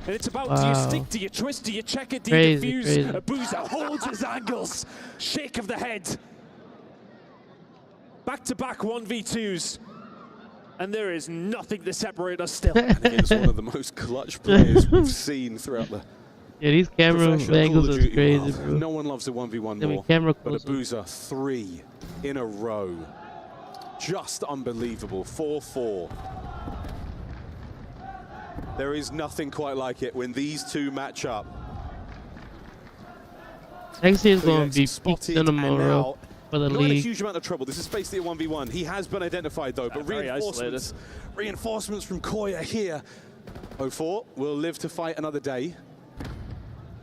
And it's about, do you stick, do you twist, do you check it, do you defuse? Abuza holds his angles. Shake of the head. Back-to-back 1v2s. And there is nothing to separate us still. And against one of the most clutch players we've seen throughout the these camera angles are crazy, bro. No one loves a 1v1 more. But Abuza 3 in a row. Just unbelievable. 4-4. There is nothing quite like it when these 2 match up. Next year is going to be peak cinema, bro, for the league. Not in a huge amount of trouble. This is basically a 1v1. He has been identified, though, but reinforcements from Koya here. 04 will live to fight another day.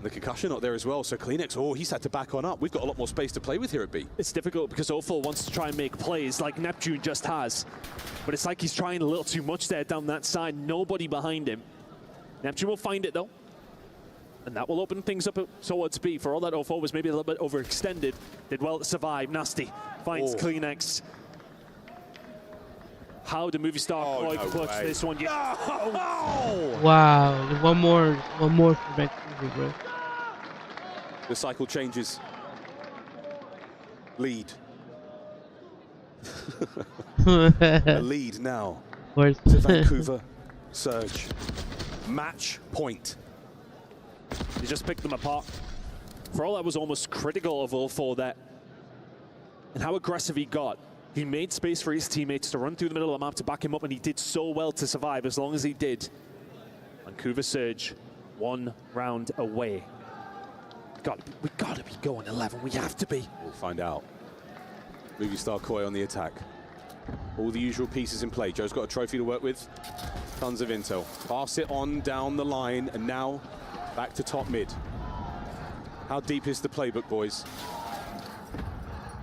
The concussion not there as well, so Kleenex, he's had to back on up. We've got a lot more space to play with here at B. It's difficult because 04 wants to try and make plays like Neptune just has. But it's like he's trying a little too much there down that side. Nobody behind him. Neptune will find it, though. And that will open things up towards B. For all that 04 was maybe a little bit overextended. Did well to survive. Nasty finds Kleenex. How the movie star clutch this one? Wow, one more for Vancouver, bro. The cycle changes. Lead. A lead now to Vancouver Surge. Match point. He just picked them apart. For all that was almost critical of 04 there. And how aggressive he got. He made space for his teammates to run through the middle of the map to back him up, and he did so well to survive as long as he did. Vancouver Surge, 1 round away. We gotta be going 11. We have to be. We'll find out. Movie star Koi on the attack. All the usual pieces in play. Joe's got a trophy to work with. Tons of intel. Pass it on down the line, and now back to top mid. How deep is the playbook, boys?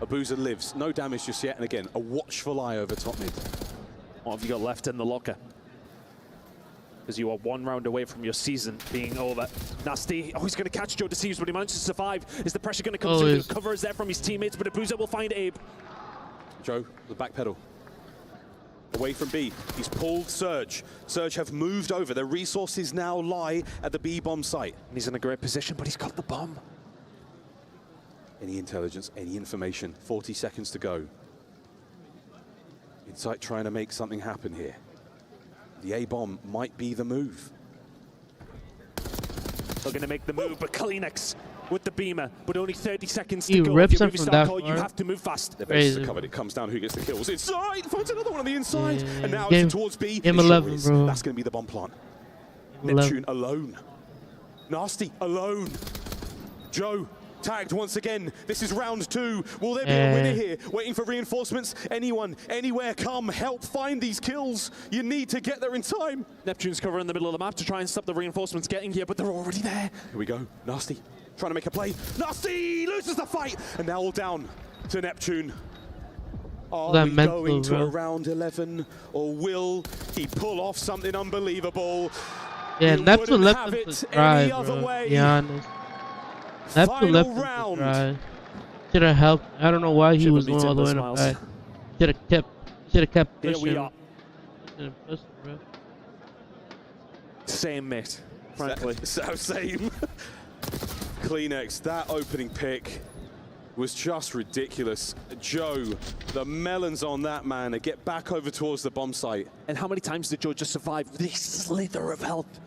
Abuza lives. No damage just yet, and again, a watchful eye over top mid. What have you got left in the locker? Because you are 1 round away from your season being over. Nasty, he's going to catch Joe Deceives, but he managed to survive. Is the pressure going to come through? The cover is there from his teammates, but Abuza will find Abe. Joe, the back pedal. Away from B. He's pulled Surge. Surge have moved over. Their resources now lie at the B bomb site. And he's in a great position, but he's got the bomb. Any intelligence, any information. 40 seconds to go. Insight trying to make something happen here. The A-bomb might be the move. They're going to make the move, but Kleenex with the beamer, but only 30 seconds to he go. Rips him from that you have to move fast. Their bases are covered. It comes down who gets the kills. Inside! Finds another one on the inside. Yeah. And now it's towards B. Game 11, bro. That's going to be the bomb plant. Neptune alone. Nasty alone. Joe tagged once again. This is round 2. Will there be a winner here? Waiting for reinforcements. Anyone, anywhere, come help find these kills. You need to get there in time. Neptune's covering the middle of the map to try and stop the reinforcements getting here, but they're already there. Here we go. Nasty trying to make a play. Nasty loses the fight. And now all down to Neptune. Are we going to a round 11, or will he pull off something unbelievable? Yeah, Neptune left him to dry, bro. Be honest. Neptune left him to dry. Should have helped. I don't know why he was going all the way in the back. Should have kept pushing. Here we are. Push, bro. Same, mate. Frankly. Same. Kleenex, that opening pick was just ridiculous. Joe, the melons on that, man. To get back over towards the bomb site. And how many times did Joe just survive this slither of health?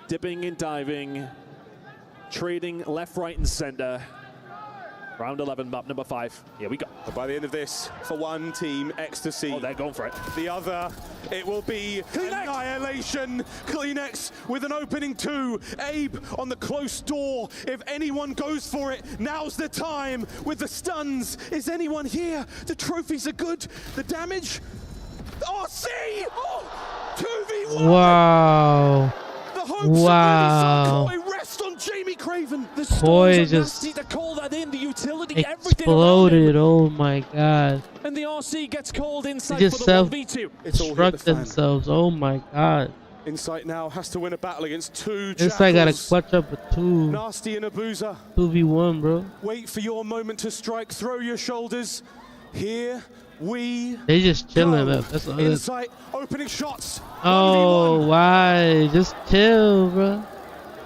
Dipping and diving, trading left, right, and center. Round 11, map number 5. Here we go. But by the end of this, for one team, ecstasy. Oh, they're going for it. The other, it will be annihilation. Kleenex with an opening 2. Abe on the close door. If anyone goes for it, now's the time. With the stuns, is anyone here? The trophies are good. The damage, RC! Oh, 2v1! Wow. The hopes wow. of rest on Jamie Craven. The Boy just just to call that in, the utility, exploded. Oh my god. And the RC gets called inside They just for the 1v2. self-destruct themselves. Oh my god. Insight now has to win a battle against 2 Insight gotta Jackals. clutch up with 2. Nasty and Abuza. 2v1, bro. Wait for your moment to strike. Throw your shoulders. Here we They just chilling go. up. That's all. Insight opening shots. Oh, 1v1. why? Just chill, bro.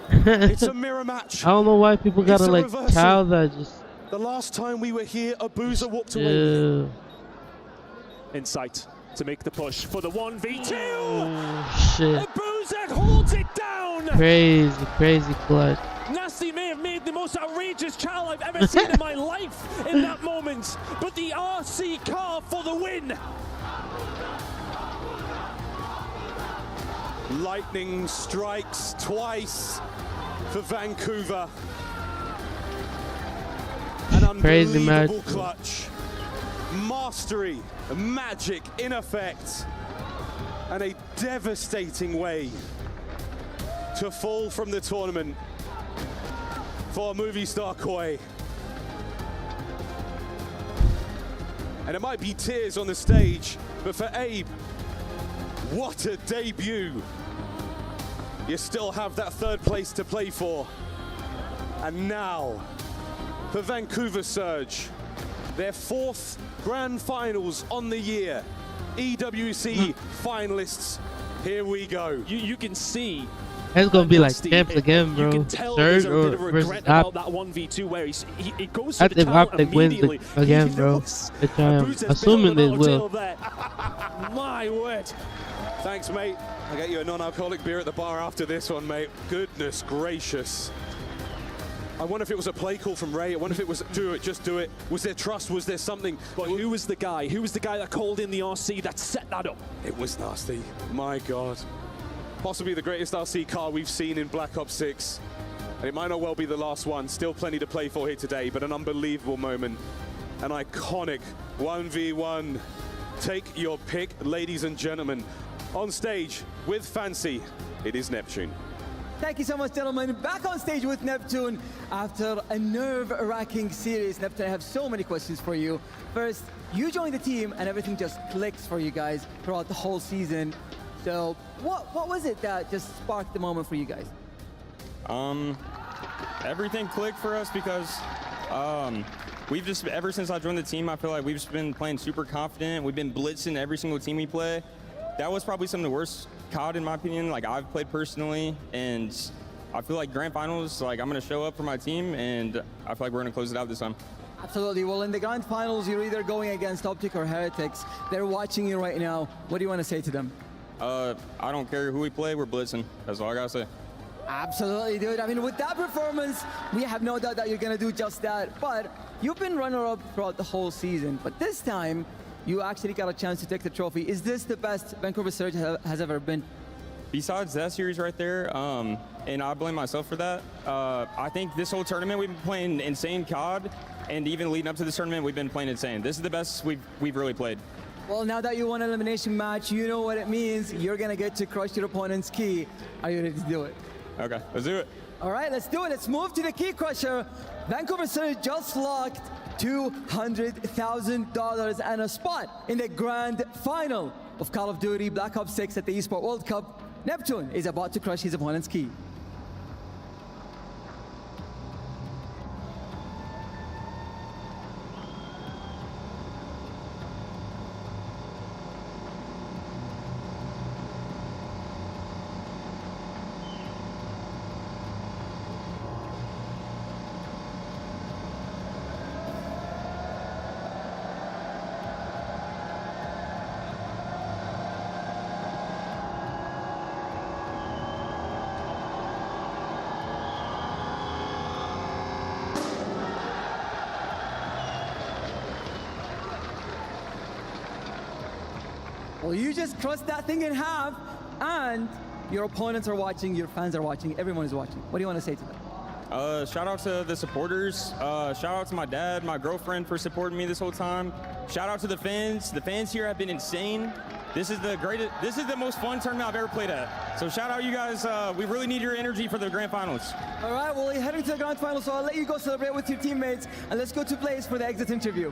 It's a mirror match. I don't know why people gotta It's a like reversal. cow that. Just The last time we were here, Abuza walked away. chill. Insight to make the push for the 1v2. Oh, shit. Abuza holds it down. Crazy clutch. Nasty may have made the most outrageous child I've ever seen in my life in that moment, but the RC car for the win. Lightning strikes twice for Vancouver. An Crazy match. unbelievable clutch. Mastery, magic in effect, and a devastating way to fall from the tournament for movie star Koi. And it might be tears on the stage, but for Abe, what a debut. You still have that 3rd place to play for. And now, for Vancouver Surge, their 4th grand finals on the year. EWC finalists, here we go. You can see It's gonna be like champs again, bro. You can tell there's Surge a bit or of versus regret about Optic. that 1v2 where he goes I for the think talent Optic wins immediately. again, He bro. knows Which I am Abuza's assuming they building will. out there. My word. Thanks, mate. I'll get you a non-alcoholic beer at the bar after this one, mate. Goodness gracious. I wonder if it was a play call from Ray. I wonder if it was do it, just do it. Was there trust? Was there something? But who was the guy? Who was the guy that called in the RC that set that up? It was nasty. My God. Possibly the greatest RC car we've seen in Black Ops 6. And it might not well be the last one. Still plenty to play for here today, but an unbelievable moment. An iconic 1v1. Take your pick, ladies and gentlemen. On stage with Fancy, it is Neptune. Thank you so much, gentlemen. Back on stage with Neptune after a nerve-wracking series. Neptune, I have so many questions for you. First, you joined the team and everything just clicks for you guys throughout the whole season. So what was it that just sparked the moment for you guys? Everything clicked for us because we've just, ever since I joined the team, I feel like we've just been playing super confident. We've been blitzing every single team we play. That was probably some of the worst COD, in my opinion, like I've played personally. And I feel like grand finals, like I'm going to show up for my team, and I feel like we're going to close it out this time. Absolutely. Well, in the grand finals, you're either going against Optic or Heretics. They're watching you right now. What do you want to say to them? I don't care who we play, we're blitzing. That's all I got to say. Absolutely, dude. I mean, with that performance, we have no doubt that you're going to do just that. But you've been runner-up throughout the whole season. But this time, you actually got a chance to take the trophy. Is this the best Vancouver Surge has ever been? Besides that series right there, and I blame myself for that, I think this whole tournament we've been playing insane COD, and even leading up to this tournament, we've been playing insane. This is the best we've really played. Well, now that you won an elimination match, you know what it means. You're going to get to crush your opponent's key. Are you ready to do it? Okay, let's do it. All right, let's do it. Let's move to the key crusher. Vancouver Surge just locked $200,000 and a spot in the grand final of Call of Duty Black Ops 6 at the Esports World Cup. Neptune is about to crush his opponent's key. you just crushed that thing in half, and your opponents are watching, your fans are watching, everyone is watching. What do you want to say to them? Shout out to the supporters. Shout out to my dad, my girlfriend for supporting me this whole time. Shout out to the fans. The fans here have been insane. This is the greatest. This is the most fun tournament I've ever played at. So shout out you guys. We really need your energy for the grand finals. All right, well, you're heading to the grand finals, so I'll let you go celebrate with your teammates, and let's go to Blaze for the exit interview.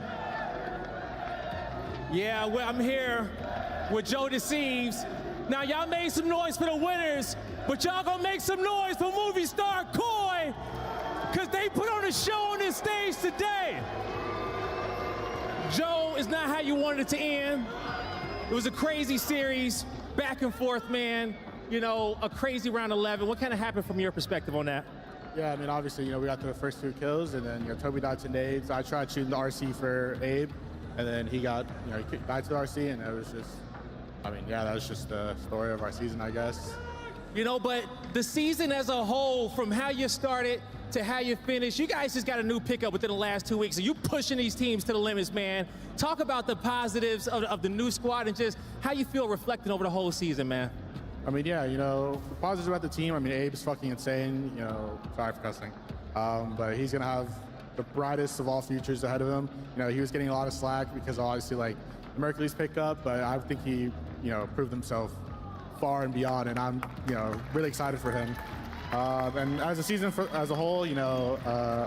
Yeah, well, I'm here with Joe Deceives. Now, y'all made some noise for the winners, but y'all gonna make some noise for movie star Koi, because they put on a show on this stage today. Joe, is not how you wanted it to end. It was a crazy series, back and forth, man. You know, a crazy round 11. What kind of happened from your perspective on that? Yeah, I mean, obviously, you know, we got the first 2 kills, and then, you know, Toby died to nades. I tried shooting the RC for Abe, and then he got, you know, he died to the RC, and it was just, I mean, yeah, that was just the story of our season, I guess. You know, but the season as a whole, from how you started to how you finished, you guys just got a new pickup within the last 2 weeks, and you pushing these teams to the limits, man. Talk about the positives of the new squad and just how you feel reflecting over the whole season, man. I mean, yeah, you know, the positives about the team, I mean, Abe's fucking insane, you know, sorry for cussing, but he's gonna have the brightest of all futures ahead of him. You know, he was getting a lot of slack because obviously, like, the Mercury's pick up, but I think he, you know, proved himself far and beyond, and I'm, you know, really excited for him. And as a season as a whole, you know,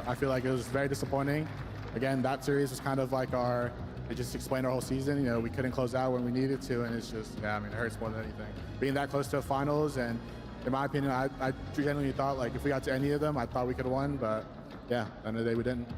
I feel like it was very disappointing. Again, that series was kind of like it just explained our whole season. You know, we couldn't close out when we needed to, and it's just, yeah, I mean, it hurts more than anything. Being that close to a finals, and in my opinion, I genuinely thought, like, if we got to any of them, I thought we could have won, but yeah, at the end of the day, we didn't.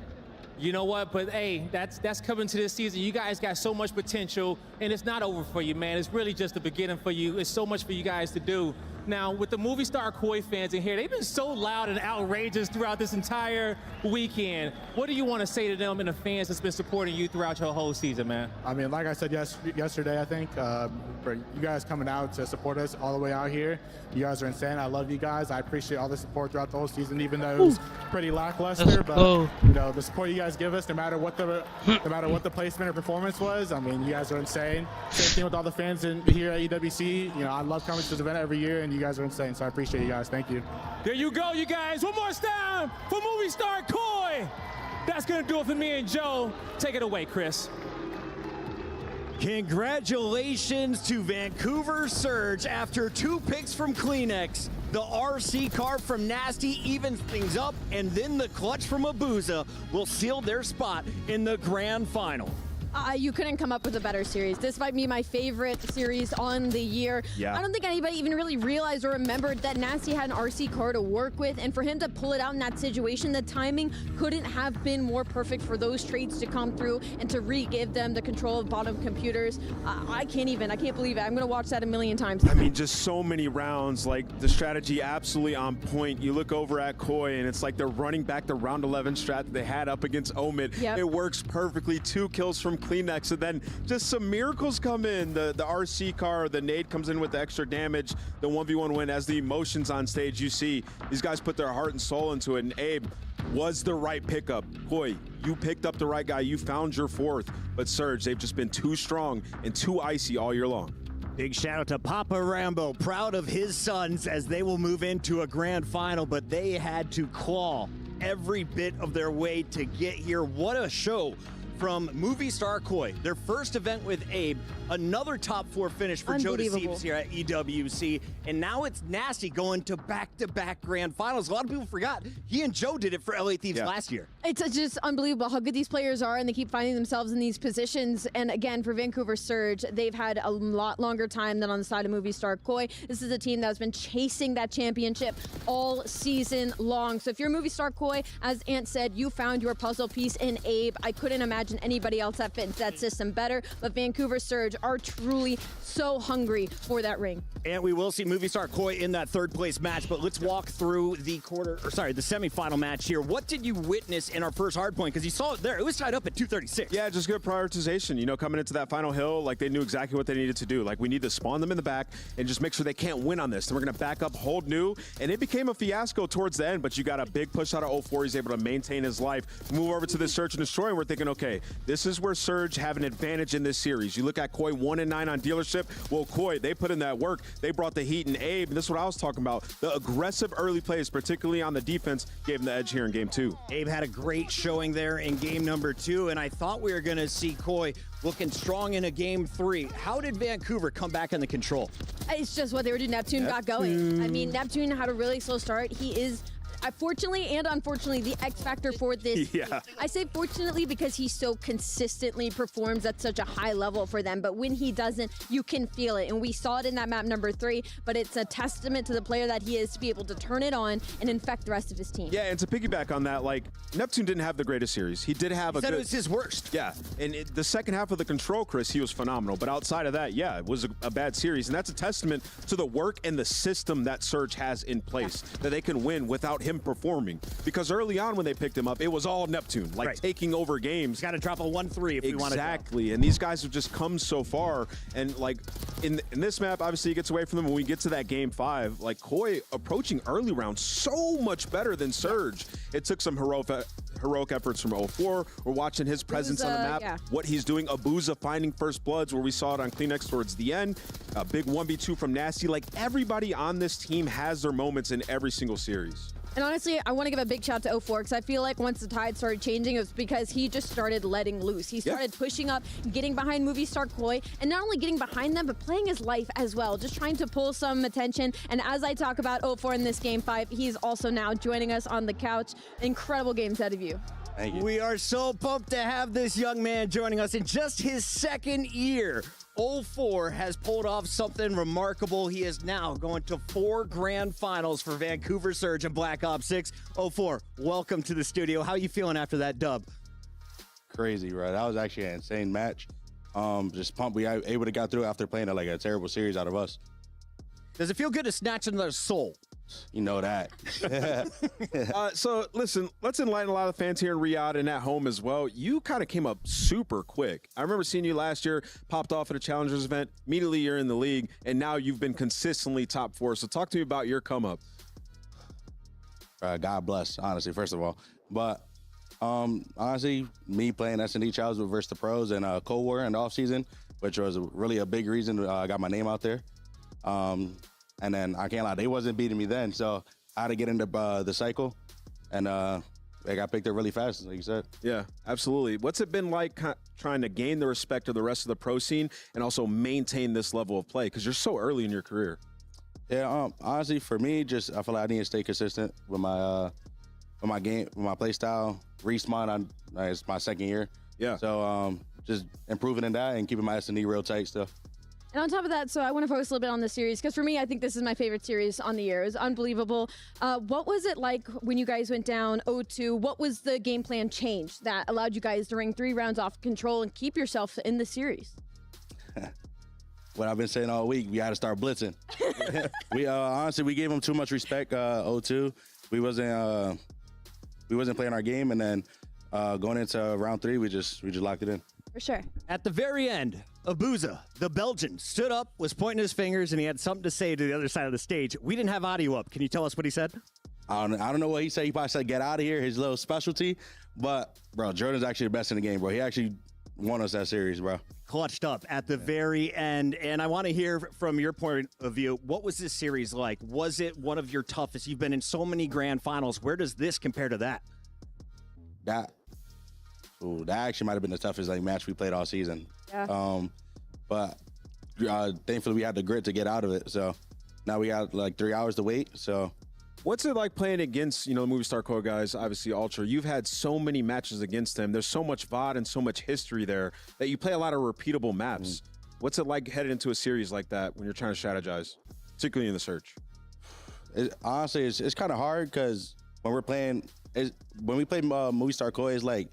You know what, but hey, that's coming to this season. You guys got so much potential, and it's not over for you, man. It's really just the beginning for you. It's so much for you guys to do. Now, with the movie star Koi fans in here, they've been so loud and outrageous throughout this entire weekend. What do you want to say to them and the fans that's been supporting you throughout your whole season, man? I mean, like I said yesterday, I think, for you guys coming out to support us all the way out here, you guys are insane. I love you guys. I appreciate all the support throughout the whole season, even though it was pretty lackluster. But you know, the support you guys give us, no matter what the placement or performance was, I mean, you guys are insane. Same thing with all the fans here at EWC. You know, I love coming to this event every year, and you guys are insane, so I appreciate you guys. Thank you. There you go, you guys. One more time for movie star Koi. That's gonna do it for me and Joe. Take it away, Chris. Congratulations to Vancouver Surge after 2 picks from Kleenex. The RC car from Nasty evens things up, and then the clutch from Abuza will seal their spot in the grand final. You couldn't come up with a better series. This might be my favorite series on the year. Yeah. I don't think anybody even really realized or remembered that Nasty had an RC car to work with, and for him to pull it out in that situation, the timing couldn't have been more perfect for those trades to come through and to re-give them the control of bottom computers. I can't believe it. I'm gonna watch that a million times tonight. I mean, just so many rounds, like the strategy absolutely on point. You look over at Koi and it's like they're running back the round 11 strat that they had up against Omid. Yep. It works perfectly. 2 kills from Kleenex, and then just some miracles come in. The RC car, the nade comes in with the extra damage, the 1v1 win. As the emotions on stage, you see these guys put their heart and soul into it, and Abe was the right pickup. Koi, you picked up the right guy. You found your 4th, but Surge, they've just been too strong and too icy all year long. Big shout out to Papa Rambo, proud of his sons as they will move into a grand final, but they had to claw every bit of their way to get here. What a show from movie star Koi. Their first event with Abe, another top 4 finish for Joe Deceives here at EWC, and now it's Nasty going to back-to-back grand finals. A lot of people forgot he and Joe did it for LA Thieves last year. It's just unbelievable how good these players are, and they keep finding themselves in these positions. And again, for Vancouver Surge, they've had a lot longer time than on the side of movie star Koi. This is a team that's been chasing that championship all season long. So if you're movie star Koi, as Ant said, you found your puzzle piece in Abe. I couldn't imagine anybody else that fits that system better, but Vancouver Surge are truly so hungry for that ring. And we will see Movie Star Koi in that third place match, but let's walk through the the semifinal match here. What did you witness in our first hardpoint? Because you saw it there. It was tied up at 236. Yeah, just good prioritization. You know, coming into that final hill, like they knew exactly what they needed to do. Like we need to spawn them in the back and just make sure they can't win on this. Then we're going to back up, hold new. And it became a fiasco towards the end, but you got a big push out of 04. He's able to maintain his life, move over to this Search and Destroy, and we're thinking, okay, this is where Surge have an advantage in this series. You look at Koi 1-9 on dealership. Well, Koi, they put in that work. They brought the heat, and Abe, and this is what I was talking about. The aggressive early plays, particularly on the defense, gave him the edge here in game 2. Abe had a great showing there in game number 2, and I thought we were going to see Koi looking strong in a game 3. How did Vancouver come back in the control? It's just what they were doing. Neptune got going. I mean, Neptune had a really slow start. He is fortunately and unfortunately the X factor for this. Yeah. I say fortunately because he so consistently performs at such a high level for them, but when he doesn't, you can feel it, and we saw it in that map number 3, but it's a testament to the player that he is to be able to turn it on and infect the rest of his team. Yeah, and to piggyback on that, like, Neptune didn't have the greatest series. He did have he said it was his worst. Yeah, and the second half of the control, Chris, he was phenomenal, but outside of that, yeah, it was a bad series, and that's a testament to the work and the system that Surge has in place, that they can win without him performing. Because early on when they picked him up, it was all Neptune, like taking over games. Got to drop a 1-3 if we want to. Exactly, and these guys have just come so far, and like in this map, obviously he gets away from them. When we get to that game 5, like Koi approaching early rounds so much better than Surge. It took some heroic efforts from 04. We're watching his presence on the map, what he's doing. Abuza finding first bloods, where we saw it on Kleenex towards the end. A big 1v2 from Nasty. Like, everybody on this team has their moments in every single series. And honestly, I want to give a big shout to 04 because I feel like once the tide started changing, it was because he just started letting loose. He started pushing up, getting behind Movie Star Koi, and not only getting behind them, but playing his life as well, just trying to pull some attention. And as I talk about 04 in this game 5, he's also now joining us on the couch. Incredible games out of you. Thank you. We are so pumped to have this young man joining us in just his second year. 04 has pulled off something remarkable. He is now going to 4 grand finals for Vancouver Surge and Black Ops 6. 04, welcome to the studio. How are you feeling after that dub? Crazy, right? That was actually an insane match. Just pumped. We able to get through after playing like a terrible series out of us. Does it feel good to snatch another soul? You know that. So listen, let's enlighten a lot of fans here in Riyadh and at home as well. You kind of came up super quick. I remember seeing you last year, popped off at a Challengers event. Immediately you're in the league, and now you've been consistently top 4. So talk to me about your come up. God bless, honestly, first of all. But honestly, me playing S&D Challenge versus the pros and Cold War in the offseason, which was really a big reason I got my name out there. And then I can't lie, they wasn't beating me then, so I had to get into the cycle, and I got picked up really fast, like you said. Yeah, absolutely. What's it been like trying to gain the respect of the rest of the pro scene and also maintain this level of play? Because you're so early in your career. Yeah, honestly, for me, I feel like I need to stay consistent with my game, with my play style. Respawn, it's my second year. Yeah. So just improving in that and keeping my S&D real tight still. And on top of that, so I want to focus a little bit on this series, because for me, I think this is my favorite series on the year. It was unbelievable. What was it like when you guys went down 0-2? What was the game plan change that allowed you guys to ring 3 rounds off control and keep yourself in the series? What I've been saying all week, we got to start blitzing. We honestly, we gave them too much respect. 0-2, we wasn't playing our game, and then going into round 3, we just locked it in. For sure. At the very end, Abuza, the Belgian, stood up, was pointing his fingers, and he had something to say to the other side of the stage. We didn't have audio up. Can you tell us what he said? I don't know what he said. He probably said, get out of here, his little specialty. But, bro, Jordan's actually the best in the game, bro. He actually won us that series, bro. Clutched up at the very end. And I want to hear from your point of view, what was this series like? Was it one of your toughest? You've been in so many grand finals. Where does this compare to that? That actually might have been the toughest match we played all season. Yeah. But thankfully we had the grit to get out of it. So now we got 3 hours to wait. So what's it like playing against, the Movie Star Core guys, obviously Ultra? You've had so many matches against them. There's so much VOD and so much history there that you play a lot of repeatable maps. What's it like headed into a series like that when you're trying to strategize, particularly in the search? Honestly, it's kind of hard because when we play Movie Star Core, it's like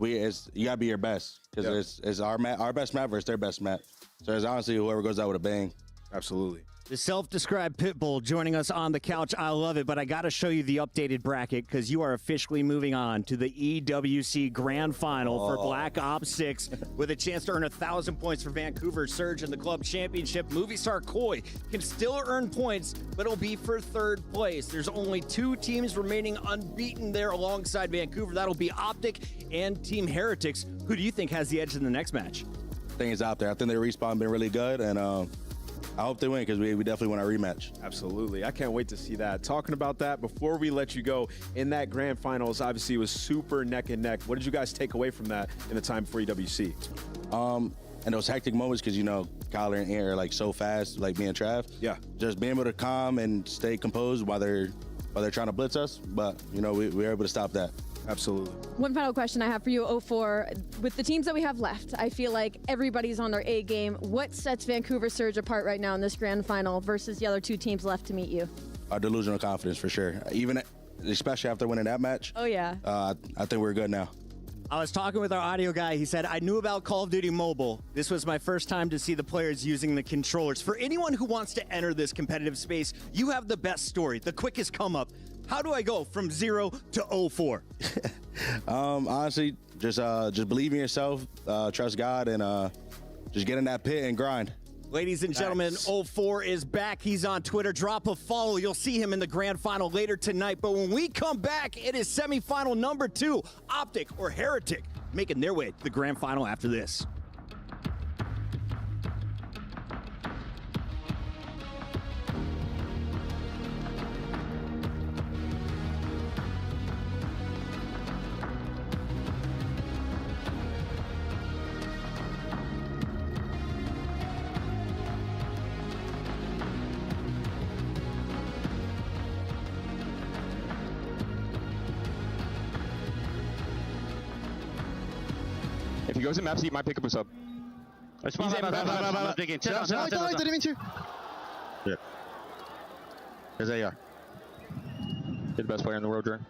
you gotta be your best because it's our best map versus their best map. So it's honestly whoever goes out with a bang. Absolutely. The self-described Pitbull joining us on the couch. I love it, but I got to show you the updated bracket because you are officially moving on to the EWC Grand Final for Black Ops 6 with a chance to earn 1,000 points for Vancouver Surge in the club championship. Movie star Koi can still earn points, but it'll be for third place. There's only 2 teams remaining unbeaten there alongside Vancouver. That'll be Optic and Team Heretics. Who do you think has the edge in the next match? I think it's out there. I think their respawn been really good, and I hope they win because we definitely want a rematch. Absolutely. I can't wait to see that. Talking about that, before we let you go, in that grand finals, obviously it was super neck and neck. What did you guys take away from that in the time for EWC? And those hectic moments, because, you know, Kyler and Aaron are like so fast, like me and Trav. Yeah. Just being able to calm and stay composed while they're trying to blitz us. But, you know, we were able to stop that. Absolutely. One final question I have for you, 04. With the teams that we have left, I feel like everybody's on their A game. What sets Vancouver Surge apart right now in this grand final versus the other 2 teams left to meet you? Our delusional confidence, for sure. Especially after winning that match. Oh, yeah. I think we're good now. I was talking with our audio guy. He said, I knew about Call of Duty Mobile. This was my first time to see the players using the controllers. For anyone who wants to enter this competitive space, you have the best story, the quickest come up. How do I go from 0 to 04? Honestly, just believe in yourself, trust God, and just get in that pit and grind. Ladies and gentlemen, 04 is back. He's on Twitter. Drop a follow. You'll see him in the grand final later tonight. But when we come back, it is semifinal number 2, Optic or Heretic, making their way to the grand final after this. If he goes in maps, he might pick up a sub. He's in map. Didn't mean to. Yeah. There's AR. You're the best player in the world, Jordan.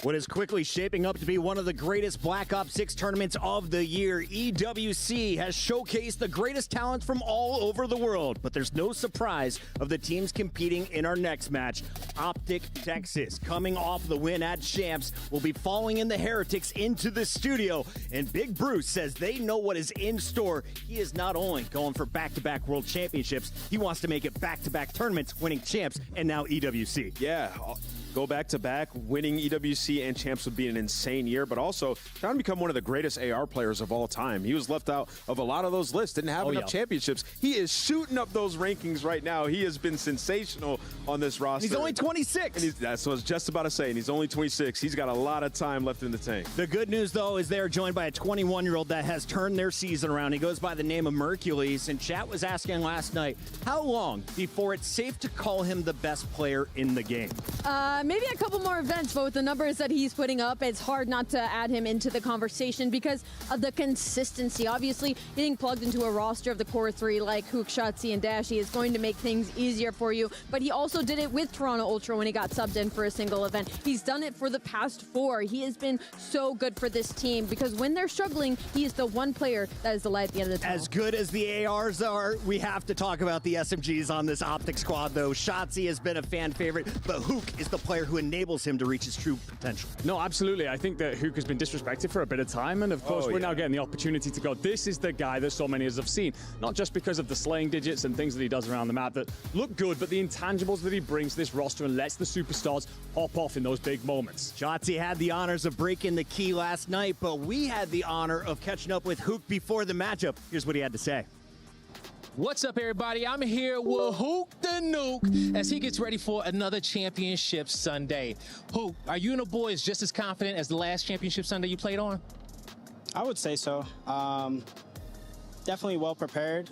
What is quickly shaping up to be one of the greatest Black Ops 6 tournaments of the year, EWC has showcased the greatest talent from all over the world. But there's no surprise of the teams competing in our next match. Optic, Texas, coming off the win at Champs, will be following in the Heretics into the studio. And Big Bruce says they know what is in store. He is not only going for back-to-back world championships, he wants to make it back-to-back tournaments, winning Champs and now EWC. Yeah. Go back-to-back, winning EWC and Champs would be an insane year, but also trying to become one of the greatest AR players of all time. He was left out of a lot of those lists, didn't have enough championships. He is shooting up those rankings right now. He has been sensational on this roster. He's only 26. And that's what I was just about to say, and he's only 26. He's got a lot of time left in the tank. The good news, though, is they're joined by a 21-year-old that has turned their season around. He goes by the name of Mercules, and chat was asking last night, how long before it's safe to call him the best player in the game? Maybe a couple more events, but with the numbers that he's putting up, it's hard not to add him into the conversation because of the consistency. Obviously, getting plugged into a roster of the core three like Hook, Shotzi, and Dashy is going to make things easier for you, but he also did it with Toronto Ultra when he got subbed in for a single event. He's done it for the past 4. He has been so good for this team because when they're struggling, he is the one player that is the light at the end of the tunnel. As good as the ARs are, we have to talk about the SMGs on this Optic squad, though. Shotzi has been a fan favorite, but Hook is the player who enables him to reach his true potential. No, absolutely. I think that Hook has been disrespected for a bit of time, and of course we're now getting the opportunity to go, this is the guy that so many of us have seen, not just because of the slaying digits and things that he does around the map that look good, but the intangibles that he brings to this roster and lets the superstars hop off in those big moments. Shotzi had the honors of breaking the key last night, but we had the honor of catching up with Hook before the matchup. Here's what he had to say. What's up, everybody? I'm here with Hook the Nuke as he gets ready for another championship Sunday. Hook, are you and the boys just as confident as the last championship Sunday you played on? I would say so. Definitely well prepared.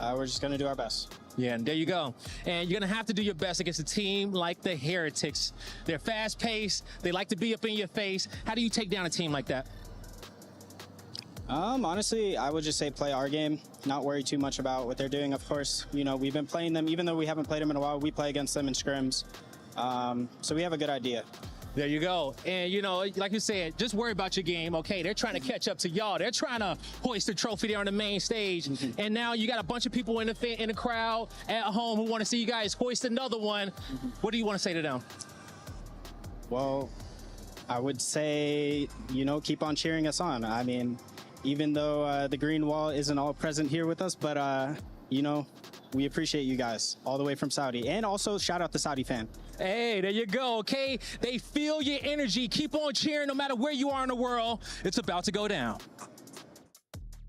We're just going to do our best. Yeah, and there you go. And you're going to have to do your best against a team like the Heretics. They're fast-paced. They like to be up in your face. How do you take down a team like that? Honestly, I would just say play our game, not worry too much about what they're doing. Of course, you know, we've been playing them, even though we haven't played them in a while, we play against them in scrims. So we have a good idea. There you go. And, you know, like you said, just worry about your game. Okay, they're trying to catch up to y'all. They're trying to hoist the trophy there on the main stage. And now you got a bunch of people in the crowd at home who want to see you guys hoist another one. What do you want to say to them? Well, I would say, you know, keep on cheering us on. I mean, even though the green wall isn't all present here with us, but, you know, we appreciate you guys all the way from Saudi. And also shout out the Saudi fan. Hey, there you go, okay? They feel your energy. Keep on cheering no matter where you are in the world. It's about to go down.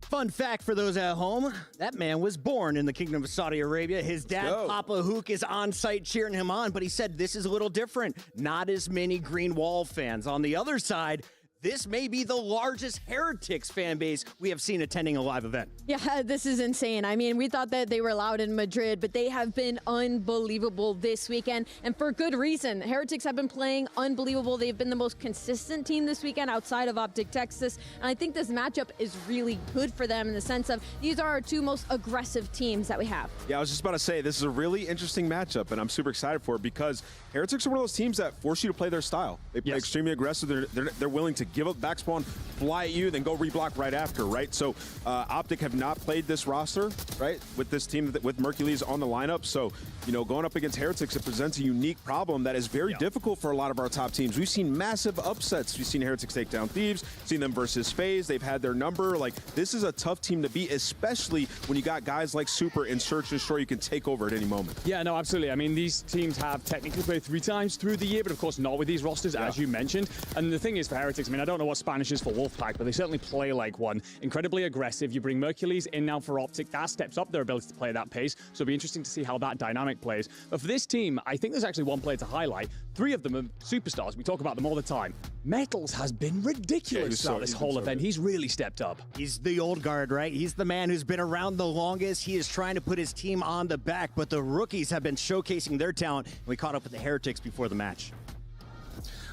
Fun fact for those at home, that man was born in the Kingdom of Saudi Arabia. His dad, Papa Hook, is on site cheering him on, but he said this is a little different. Not as many Green Wall fans. On the other side, this may be the largest Heretics fan base we have seen attending a live event. Yeah, this is insane. I mean, we thought that they were loud in Madrid, but they have been unbelievable this weekend, and for good reason. Heretics have been playing unbelievable. They've been the most consistent team this weekend outside of Optic Texas, and I think this matchup is really good for them in the sense of these are our two most aggressive teams that we have. Yeah, I was just about to say, this is a really interesting matchup, and I'm super excited for it because Heretics are one of those teams that force you to play their style. They play extremely aggressive. They're willing to give up backspawn, fly at you, then go reblock right after, right? So Optic have not played this roster, right, with this team, with Mercules on the lineup. So, you know, going up against Heretics, it presents a unique problem that is very difficult for a lot of our top teams. We've seen massive upsets. We've seen Heretics take down Thieves, seen them versus FaZe. They've had their number. Like, this is a tough team to beat, especially when you got guys like Super and Search and Destroy you can take over at any moment. Yeah, no, absolutely. I mean, these teams have technically played 3 times through the year, but of course not with these rosters, as you mentioned. And the thing is for Heretics, I mean, I don't know what Spanish is for Wolfpack, but they certainly play like one. Incredibly aggressive. You bring Mercules in now for Optic. That steps up their ability to play at that pace. So it'll be interesting to see how that dynamic plays. But for this team, I think there's actually one player to highlight. 3 of them are superstars. We talk about them all the time. Metals has been ridiculous throughout this whole event. He's really stepped up. He's the old guard, right? He's the man who's been around the longest. He is trying to put his team on the back, but the rookies have been showcasing their talent. We caught up with the Heretics before the match.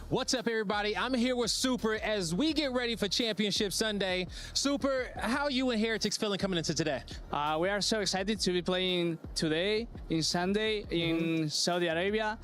What's up, everybody? I'm here with Super as we get ready for Championship Sunday. Super, how are you and Heretics feeling coming into today? We are so excited to be playing today, in Sunday, in Saudi Arabia.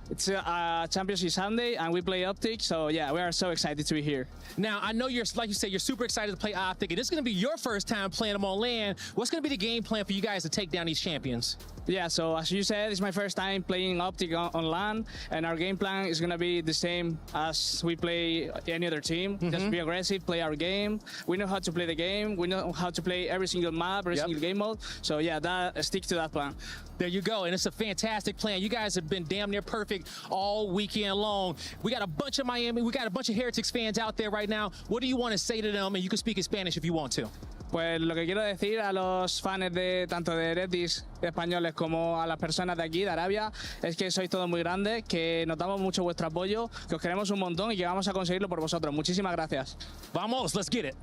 It's a Championship Sunday, and we play Optic, so yeah, we are so excited to be here. Now, I know you're, like you said, you're super excited to play Optic, and it's going to be your first time playing them on LAN. What's going to be the game plan for you guys to take down these champions? Yeah, so as you said, it's my first time playing Optic on LAN, and our game plan is going to be the same as we play any other team. Just be aggressive, play our game. We know how to play the game. We know how to play every single map, every single game mode. So yeah, stick to that plan. There you go, and it's a fantastic plan. You guys have been damn near perfect all weekend long. We got a bunch of Heretics fans out there right now. What do you want to say to them? And you can speak in Spanish if you want to. Pues lo que quiero decir a los fans de tanto de Heretics españoles como a las personas de aquí, de Arabia, es que sois todos muy grandes, que notamos mucho vuestro apoyo, que os queremos un montón y que vamos a conseguirlo por vosotros. Muchísimas gracias. Vamos, let's get it.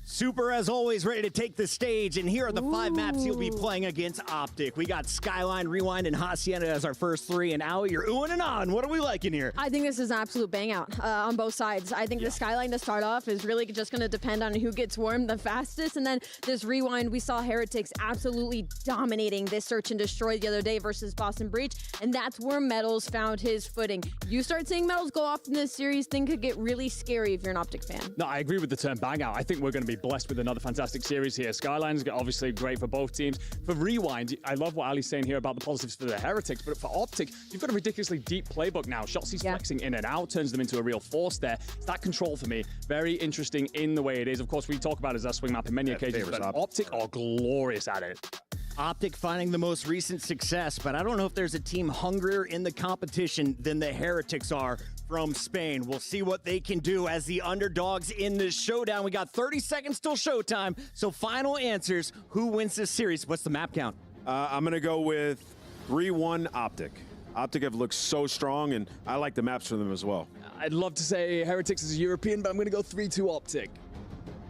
Super, as always, ready to take the stage, and here are the 5 maps he'll be playing against Optic. We got Skyline, Rewind, and Hacienda as our first 3, and Allie, you're oohing and ahhing. What are we liking here? I think this is an absolute bang out on both sides. I think the Skyline to start off is really just going to depend on who gets warm the fastest, and then this Rewind, we saw Heretics absolutely dominating this Search and Destroy the other day versus Boston Breach, and that's where Metals found his footing. You start seeing Metals go off in this series, things could get really scary if you're an Optic fan. No, I agree with the term bang out. I think we're going to be blessed with another fantastic series here. Skyline's obviously great for both teams. For Rewind, I love what Ali's saying here about the positives for the Heretics, but for Optic, you've got a ridiculously deep playbook now. Shotzi's flexing in and out, turns them into a real force there. It's that control for me. Very interesting in the way it is. Of course, we talk about it as our swing map in many occasions, but Optic are glorious at it. Optic finding the most recent success, but I don't know if there's a team hungrier in the competition than the Heretics are from Spain. We'll see what they can do as the underdogs in this showdown. We got 30 seconds till showtime, so final answers. Who wins this series? What's the map count? I'm going to go with 3-1 Optic. Optic have looked so strong, and I like the maps for them as well. I'd love to say Heretics is a European, but I'm going to go 3-2 Optic.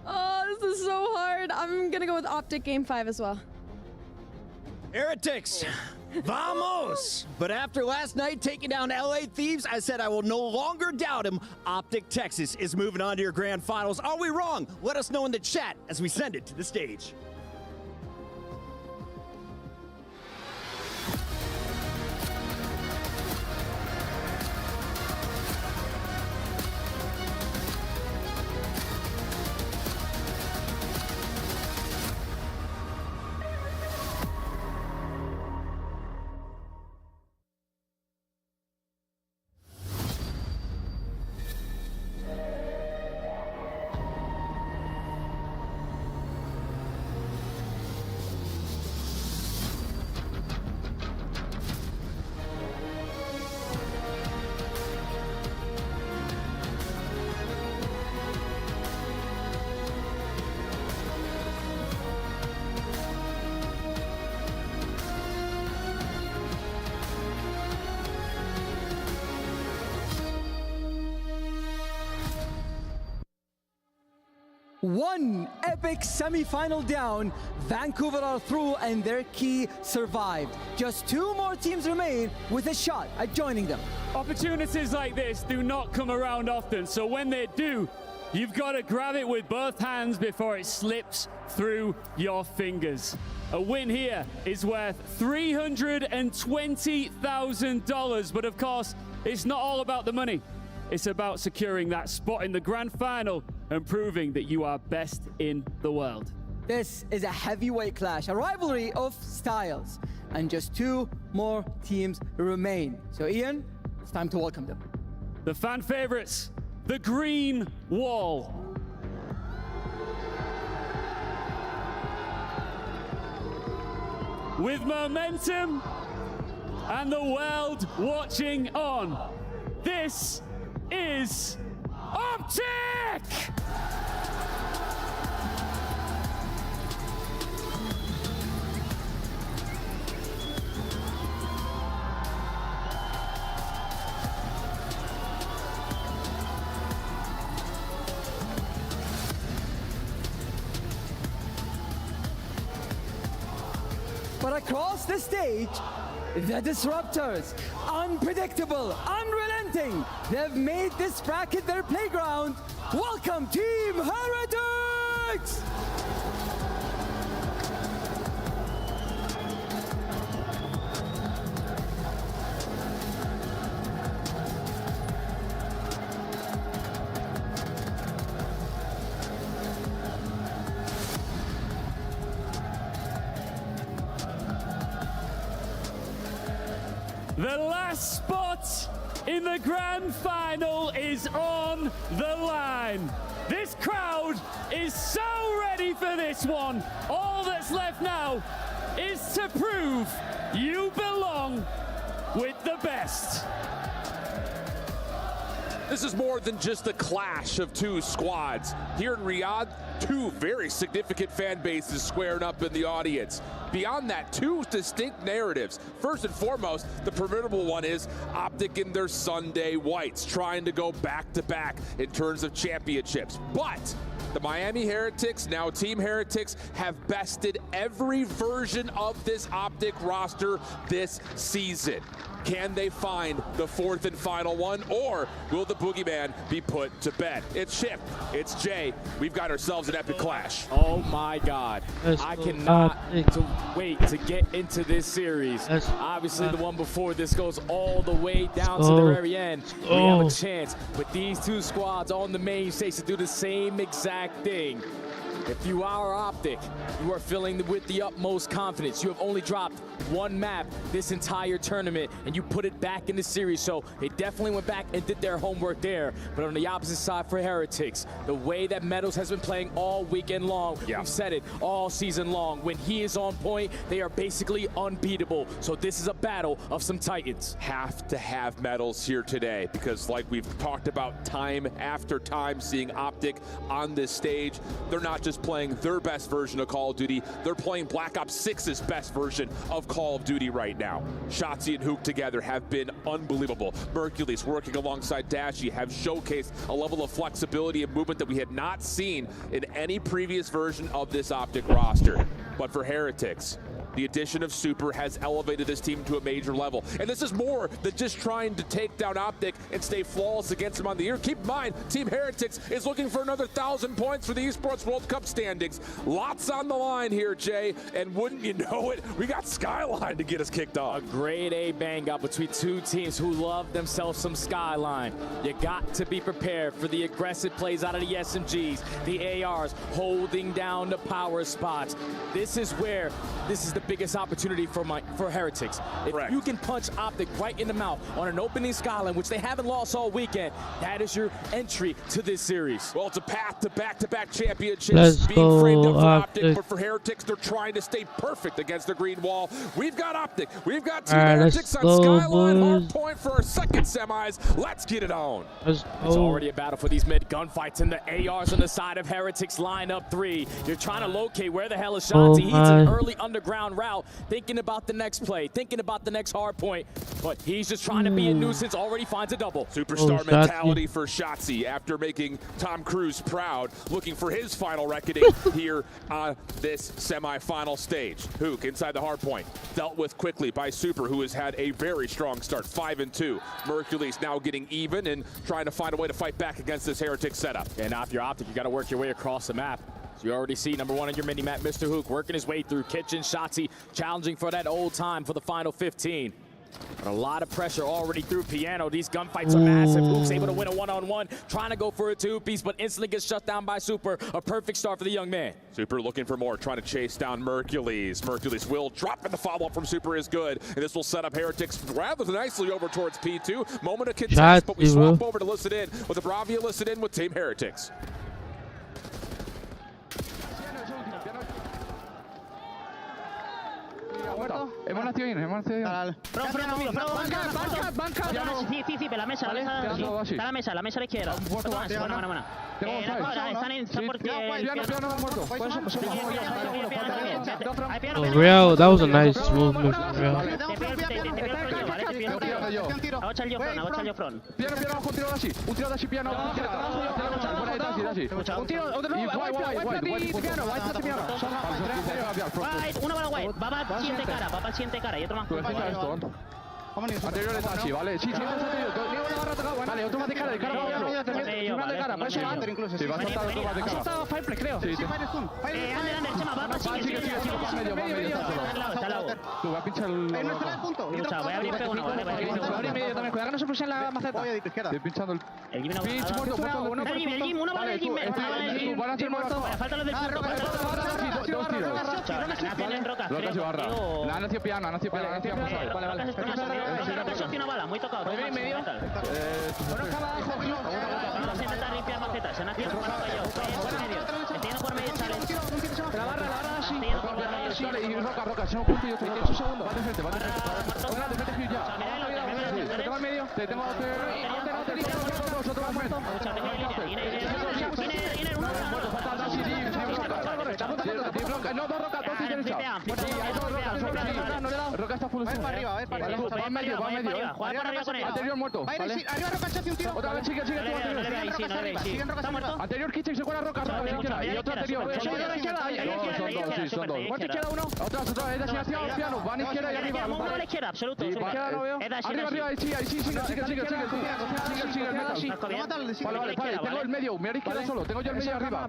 Oh, this is so hard. I'm going to go with Optic Game 5 as well. Heretics, vamos! But after last night taking down LA Thieves, I said I will no longer doubt him. Optic Texas is moving on to your grand finals. Are we wrong? Let us know in the chat as we send it to the stage. One epic semi-final down, Vancouver are through and their key survived. Just 2 more teams remain with a shot at joining them. Opportunities like this do not come around often, so when they do, you've got to grab it with both hands before it slips through your fingers. A win here is worth $320,000, but of course, it's not all about the money. it's about securing that spot in the grand final and proving that you are best in the world. This is a heavyweight clash, a rivalry of styles, and just 2 more teams remain. So Ian, it's time to welcome them. The fan favorites, the Green Wall. With momentum and the world watching on, this is Optic! But across the stage, the Disruptors, unpredictable, unrelenting, they've made this bracket their playground. Welcome, Team Heretics! The last spot in the grand final is on the line. This crowd is so ready for this one. All that's left now is to prove you belong with the best. This is more than just a clash of 2 squads. Here in Riyadh, 2 very significant fan bases squaring up in the audience. Beyond that, 2 distinct narratives. First and foremost, the formidable one is Optic in their Sunday whites, trying to go back-to-back in terms of championships. But the Miami Heretics, now Team Heretics, have bested every version of this Optic roster this season. Can they find the 4th and final one, or will the boogeyman be put to bed? It's Chip, it's Jay. We've got ourselves an epic clash. Oh my God. I cannot wait to get into this series. Obviously, the one before this goes all the way down to the very end. We have a chance with these 2 squads on the main stage to do the same exact thing. If you are Optic, you are filling with the utmost confidence. You have only dropped 1 map this entire tournament, and you put it back in the series. So they definitely went back and did their homework there. But on the opposite side for Heretics, the way that Metals has been playing all weekend long, we've said it all season long. When he is on point, they are basically unbeatable. So this is a battle of some titans. Have to have Metals here today, because like we've talked about time after time, seeing Optic on this stage, they're not just playing their best version of Call of Duty, they're playing Black Ops 6's best version of Call of Duty right now. Shotzzy and Hook together have been unbelievable. Mercules working alongside Dashy have showcased a level of flexibility and movement that we had not seen in any previous version of this Optic roster. But for Heretics, the addition of Super has elevated this team to a major level. And this is more than just trying to take down Optic and stay flawless against them on the year. Keep in mind, Team Heretics is looking for another 1,000 points for the Esports World Cup standings. Lots on the line here, Jay. And wouldn't you know it, we got Skyline to get us kicked off. A grade A bang up between 2 teams who love themselves some Skyline. You got to be prepared for the aggressive plays out of the SMGs, the ARs holding down the power spots. This is the biggest opportunity for Heretics. If you can punch Optic right in the mouth on an opening Skyline, which they haven't lost all weekend, that is your entry to this series. Well, it's a path to back-to-back championships being framed up for Optic, but for Heretics, they're trying to stay perfect against the green wall. We've got Optic, we've got Team Heretics on Skyline, hard point for our second semis. Let's get it on. It's already a battle for these mid gunfights, and the ARs on the side of Heretics line up 3. You're trying to locate where the hell is Shotzzy. He's an early underground route, thinking about the next play, thinking about the next hard point, but he's just trying to be a nuisance, already finds a double. Superstar mentality for Shotzzy after making Tom Cruise proud, looking for his final reckoning here on this semi-final stage. Hook inside the hard point, dealt with quickly by Super, who has had a very strong start, 5-2. Mercules now getting even and trying to find a way to fight back against this Heretic setup. And now if you're Optic, you got to work your way across the map. So you already see number 1 on your mini map, Mr. Hook, working his way through Kitchen. Shotzzy challenging for that old time for the final 15. But a lot of pressure already through Piano. These gunfights are massive. Goog's able to win a one-on-one, trying to go for a two-piece, but instantly gets shut down by Super. A perfect start for the young man. Super looking for more, trying to chase down Mercules. Mercules will drop, and the follow-up from Super is good. And this will set up Heretics rather nicely over towards P2. Moment of contest, but we swap over to listen in with the Bravia listed in with Team Heretics. Hemos nacido bien, hemos nacido bien. Banca. Sí, la mesa. Está la mesa a la izquierda. Buena. Real, that was a nice movement. Real. Hago el front. Piano, un tiro dashi. Un tiro dashi, piano. Un tiro, Uno para white. Va para el siguiente cara. Y otro más. Anterior de Dashi, ¿vale? Sí, vale, otro más de cara, más de cara, puede ser incluso. Sí, va a saltar otro más de cara. Ha Fireplay, creo. Sí. Ander, Chema, va para sigue. Está al lado. Tú, va a pinchar el... No está en punto. Voy a abrir P1, ¿vale? Voy a abrir P1. Cuidado que no se pushe en la maceta. Estoy pinchando el... El Jim, uno vale el Jim. Van a ser muertos. Falta los del curro. Dos tiros. Roca se barra. Ha nacido piano. Vale. Tiene una bala, muy tocado. Medio. Bueno, acaba abajo. Vamos a intentar limpiar macetas. Se nace por medio. Entiendo por medio challenge. La barra así. Y Roca, se me punto y otro. 18 segundos. Va de frente. Buena, de frente ya. Te tengo al medio. Te tengo otro más muerto. No, dos Roca, dos tiros. Roca está full. Va arriba. Va medio. Anterior muerto. Arriba Roca, echaste un tiro. Otra vez, sigue. Está muerto. Anterior Kitchen se cuela Roca. Y otro anterior. Son dos. Muerte izquierda uno. Otra es designación. Piano. Van izquierda y arriba. Uno a la izquierda, absoluto. Izquierda no veo. Arriba, ahí sigue. Vale. Tengo el medio. Mira izquierda solo. Tengo yo el medio arriba.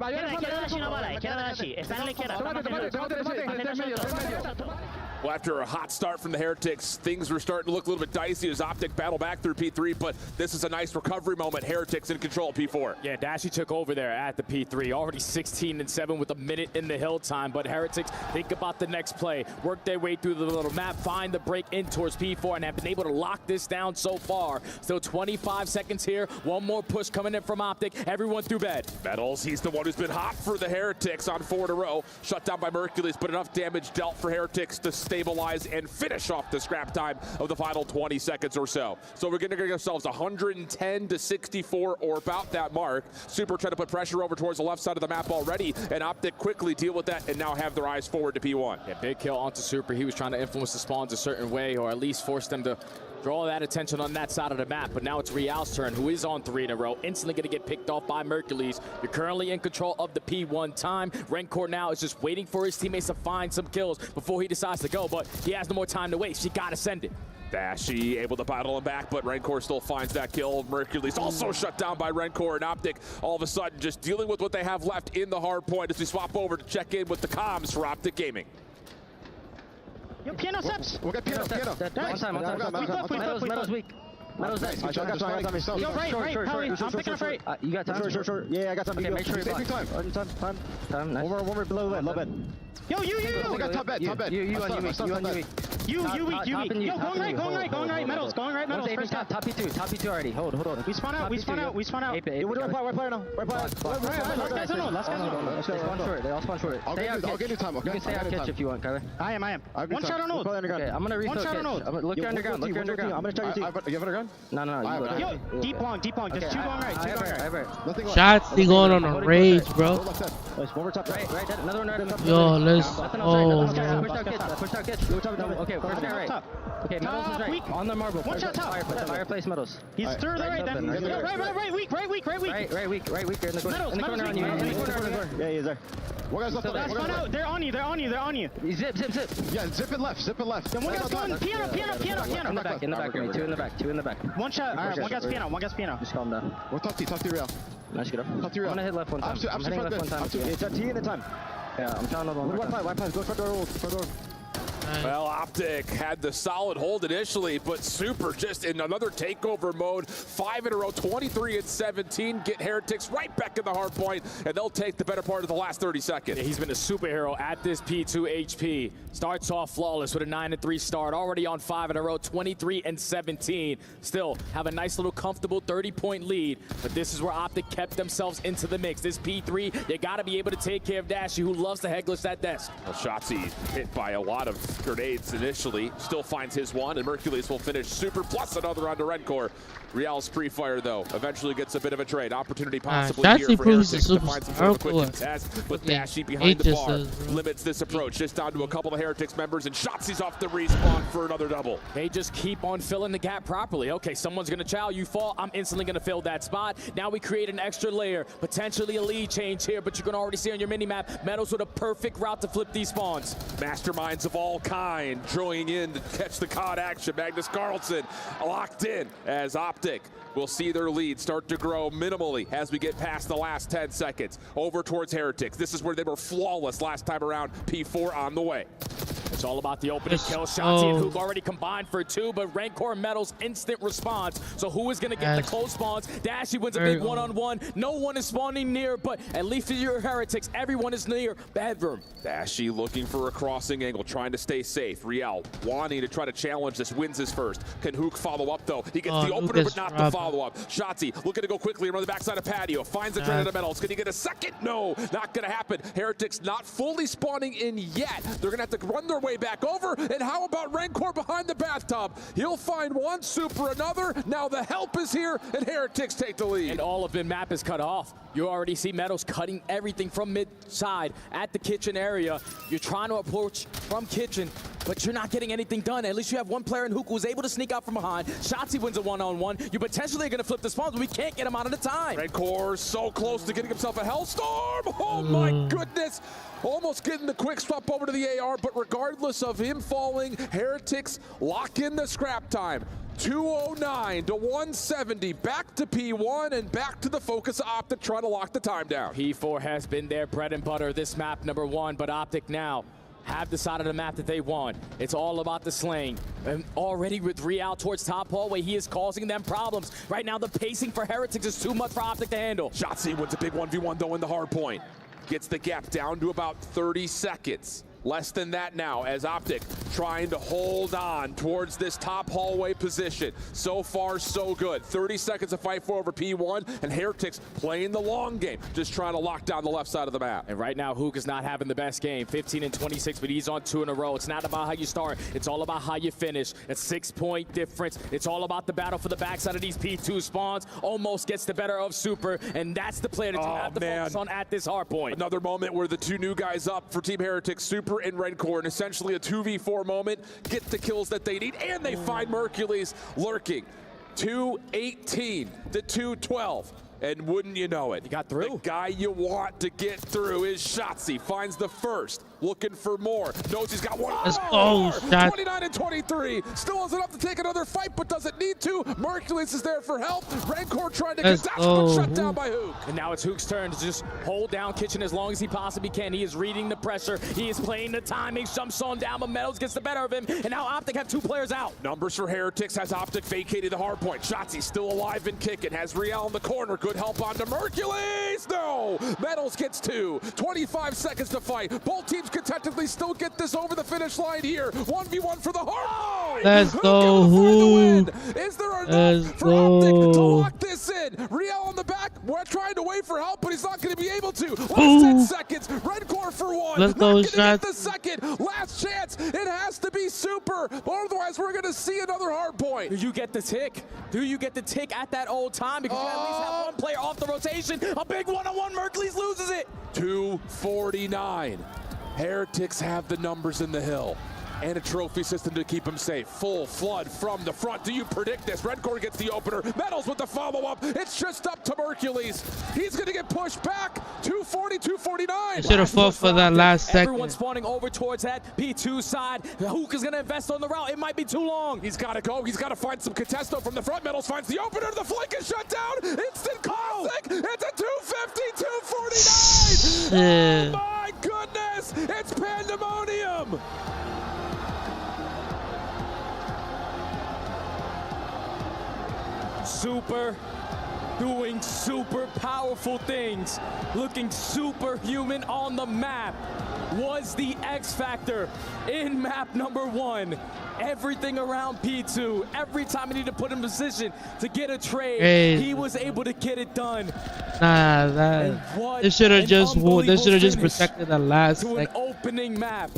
Izquierda Dashi. Está en la izquierda. Well, after a hot start from the Heretics, things were starting to look a little bit dicey as Optic battled back through P3, but this is a nice recovery moment. Heretics in control of P4. Yeah, Dashi took over there at the P3, already 16-7 with a minute in the hill time, but Heretics think about the next play, work their way through the little map, find the break in towards P4, and have been able to lock this down so far. Still 25 seconds here, one more push coming in from Optic, everyone through bed. Metals, he's the one who's been hot for the Heretics on 4 in a row. Shut down by Mercules, but enough damage dealt for Heretics to stabilize and finish off the scrap time of the final 20 seconds or so. So we're going to get ourselves 110-64 or about that mark. Super trying to put pressure over towards the left side of the map already, and Optic quickly deal with that and now have their eyes forward to P1. Yeah, big kill onto Super. He was trying to influence the spawns a certain way, or at least force them to draw that attention on that side of the map. But now it's Real's turn, who is on 3 in a row, instantly going to get picked off by Mercules. You're currently in control of the P1 time. Rencor now is just waiting for his teammates to find some kills before he decides to go, but he has no more time to waste. You got to send it. Dashi able to battle him back, but Rencor still finds that kill. Mercules also shut down by Rencor, and Optic all of a sudden just dealing with what they have left in the hard point as we swap over to check in with the comms for Optic Gaming. Yo, Piano steps. We'll get Piano. One time. Metal's weak. Metal's nice. I got time. Yo, right. I'm picking up right. You got time? Sure. Yeah, I got time. Okay, make sure you're Time. Nice. One more below the bed. Yo, you. I got top bed. You on you weak. Yo, going right. Metals. First top P2 already. Hold on. We spawn out. Hey, we're doing right player now. Last guys spawn short. They all spawn short. I'll get you time, okay? You can stay out catch if you want, Kyler. I am. One shot on ult. Okay, I'm gonna refill catch. Look underground. I'm gonna try your team. You have underground? No. Yo, deep long. Just 2 going right. Shots, he going on a rage, bro. One more top right. Another one right. Yo, let's. Oh, man. Push out catch. Okay, first guy right. Okay, Metals is right. On the marble. One shot top. Fireplace Metals. He's through the right then. Right, weak. Right, weak. In the corner on you. Yeah, he's there. One guy's left. Out. They're on you. Zip. Yeah, zip it left. Then one guy's going. Piano. In the back. Two in the back. One shot. Alright, one guy's piano. Just calm down. We're top T real. Nice, get up. I'm gonna hit left one time. I'm hitting left one time. It's a T in the time. Yeah, I'm trying another one. White pipe. Go front door. Well, Optic had the solid hold initially, but Super just in another takeover mode. 5 in a row, 23 and 17. Get Heretics right back in the hard point, and they'll take the better part of the last 30 seconds. Yeah, he's been a superhero at this P2 HP. Starts off flawless with a 9-3 start. Already on 5 in a row, 23 and 17. Still have a nice little comfortable 30-point lead, but this is where Optic kept themselves into the mix. This P3, you got to be able to take care of Dashy, who loves to headglitch that desk. Well, Shotzi hit by a lot of grenades initially, still finds his one, and Mercules will finish Super plus another onto Redcore. Real's pre-fire, though, eventually gets a bit of a trade. Opportunity possibly here for Heretics to find some sort of a quick contest, but Dashy behind the bar limits this approach. Just down to a couple of Heretics members, and Shotzi's off the respawn for another double. They just keep on filling the gap properly. Okay, someone's going to chow, you fall, I'm instantly going to fill that spot. Now we create an extra layer, potentially a lead change here, but you can already see on your mini-map, Metals with a perfect route to flip these spawns. Masterminds of all kind joining in to catch the COD action. Magnus Carlson locked in as Optic will see their lead start to grow minimally as we get past the last 10 seconds. Over towards Heretics. This is where they were flawless last time around. P4 on the way. It's all about the opening kill. Shotzi and Hook already combined for 2, but Rancor and Metals instant response. So who is going to get the close spawns? Dashy wins a big one-on-one. No one is spawning near, but at least for your Heretics, everyone is near bedroom. Dashy looking for a crossing angle, trying to stay safe. Real wanting to try to challenge this, wins his first. Can Hook follow up though? He gets the opener, but not the follow-up. Shotzi looking to go quickly around the backside of Patio. Finds the trend of the Metals. Can he get a second? No, not going to happen. Heretics not fully spawning in yet. They're going to have to run their way back over. And how about Rancor behind the bathtub? He'll find one, Super another. Now the help is here, and Heretics take the lead. And all of the map is cut off. You already see Metals cutting everything from mid-side at the kitchen area. You're trying to approach from kitchen, but you're not getting anything done. At least you have one player in Hook who was able to sneak out from behind. Shotzi wins a one-on-one. You potentially are going to flip the spawns, but we can't get him out of the time. Rancor so close to getting himself a Hellstorm. Oh my goodness. Almost getting the quick swap over to the AR, but regardless of him falling, Heretics lock in the scrap time. 209 to 170, back to P1 and back to the focus of Optic trying to lock the time down. P4 has been their bread and butter this map, #1, but Optic now have the side of the map that they want. It's all about the slaying. And already with Real towards top hallway, he is causing them problems. Right now, the pacing for Heretics is too much for Optic to handle. Shotzi wins a big 1v1 though in the hard point. Gets the gap down to about 30 seconds. Less than that now as Optic trying to hold on towards this top hallway position. So far, so good. 30 seconds to fight for over P1, and Heretics playing the long game, just trying to lock down the left side of the map. And right now, Hook is not having the best game. 15 and 26, but he's on 2 in a row. It's not about how you start. It's all about how you finish. A 6-point difference. It's all about the battle for the backside of these P2 spawns. Almost gets the better of Super, and that's the player that you have to focus on at this hard point. Another moment where the two new guys up for Team Heretics, Super and Redcore, and essentially a 2v4 moment, get the kills that they need, and they find Mercules lurking. 218 to 212. And wouldn't you know it, he got through. The guy you want to get through is Shotzi. Finds the first, looking for more. Knows he's got one more. 29 and 23. Still has enough to take another fight, but doesn't need to. Mercules is there for help. Rancor trying to get that but shut down by Hook. And now it's Hook's turn to just hold down Kitchen as long as he possibly can. He is reading the pressure. He is playing the timing. Jumps on down, but Metals gets the better of him. And now Optic have 2 players out. Numbers for Heretics has Optic vacated the hard point. Shotzi still alive and kicking. Has Real in the corner. Good help onto Mercules. No! Metals gets 2. 25 seconds to fight. Both teams can technically still get this over the finish line here. 1v1 for the hard point. Let's go, Hook. Is there enough for Optic to lock this in? Real on the back. We're trying to wait for help, but he's not going to be able to. Last 10 seconds. Redcore for 1. Let's go, get the second. Last chance. It has to be Super. Or otherwise, we're going to see another hard point. Do you get the tick? Do you get the tick at that old time? Because you at least have one player off the rotation. A big one-on-one. Mercules loses it. 249. Heretics have the numbers in the hill. And a trophy system to keep him safe. Full flood from the front. Do you predict this? Redcore gets the opener. Metals with the follow-up. It's just up to Mercules. He's going to get pushed back. 240, 249. Should have fought for that last second. Everyone's spawning over towards that P2 side. Hook is going to invest on the route. It might be too long. He's got to go. He's got to find some contesto from the front. Metals finds the opener. The flank is shut down. Instant classic. It's a 250, 249. Oh my goodness. It's pandemonium. Super doing super powerful things, looking superhuman on the map, was the X factor in map number 1. Everything around P2, every time he needed to put in position to get a trade, he was able to get it done. Nah, they should have just protected the last to an opening map.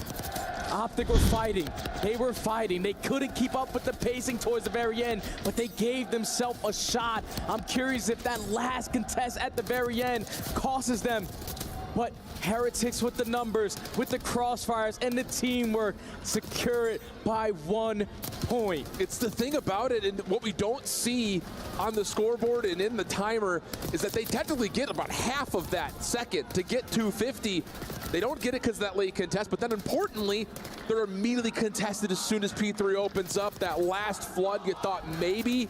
Optic were fighting. They were fighting. They couldn't keep up with the pacing towards the very end, but they gave themselves a shot. I'm curious if that last contest at the very end causes them. But Heretics with the numbers, with the crossfires, and the teamwork secure it by 1 point. It's the thing about it, and what we don't see on the scoreboard and in the timer is that they technically get about half of that second to get 250. They don't get it because of that late contest, but then importantly, they're immediately contested as soon as P3 opens up. That last flood, you thought maybe?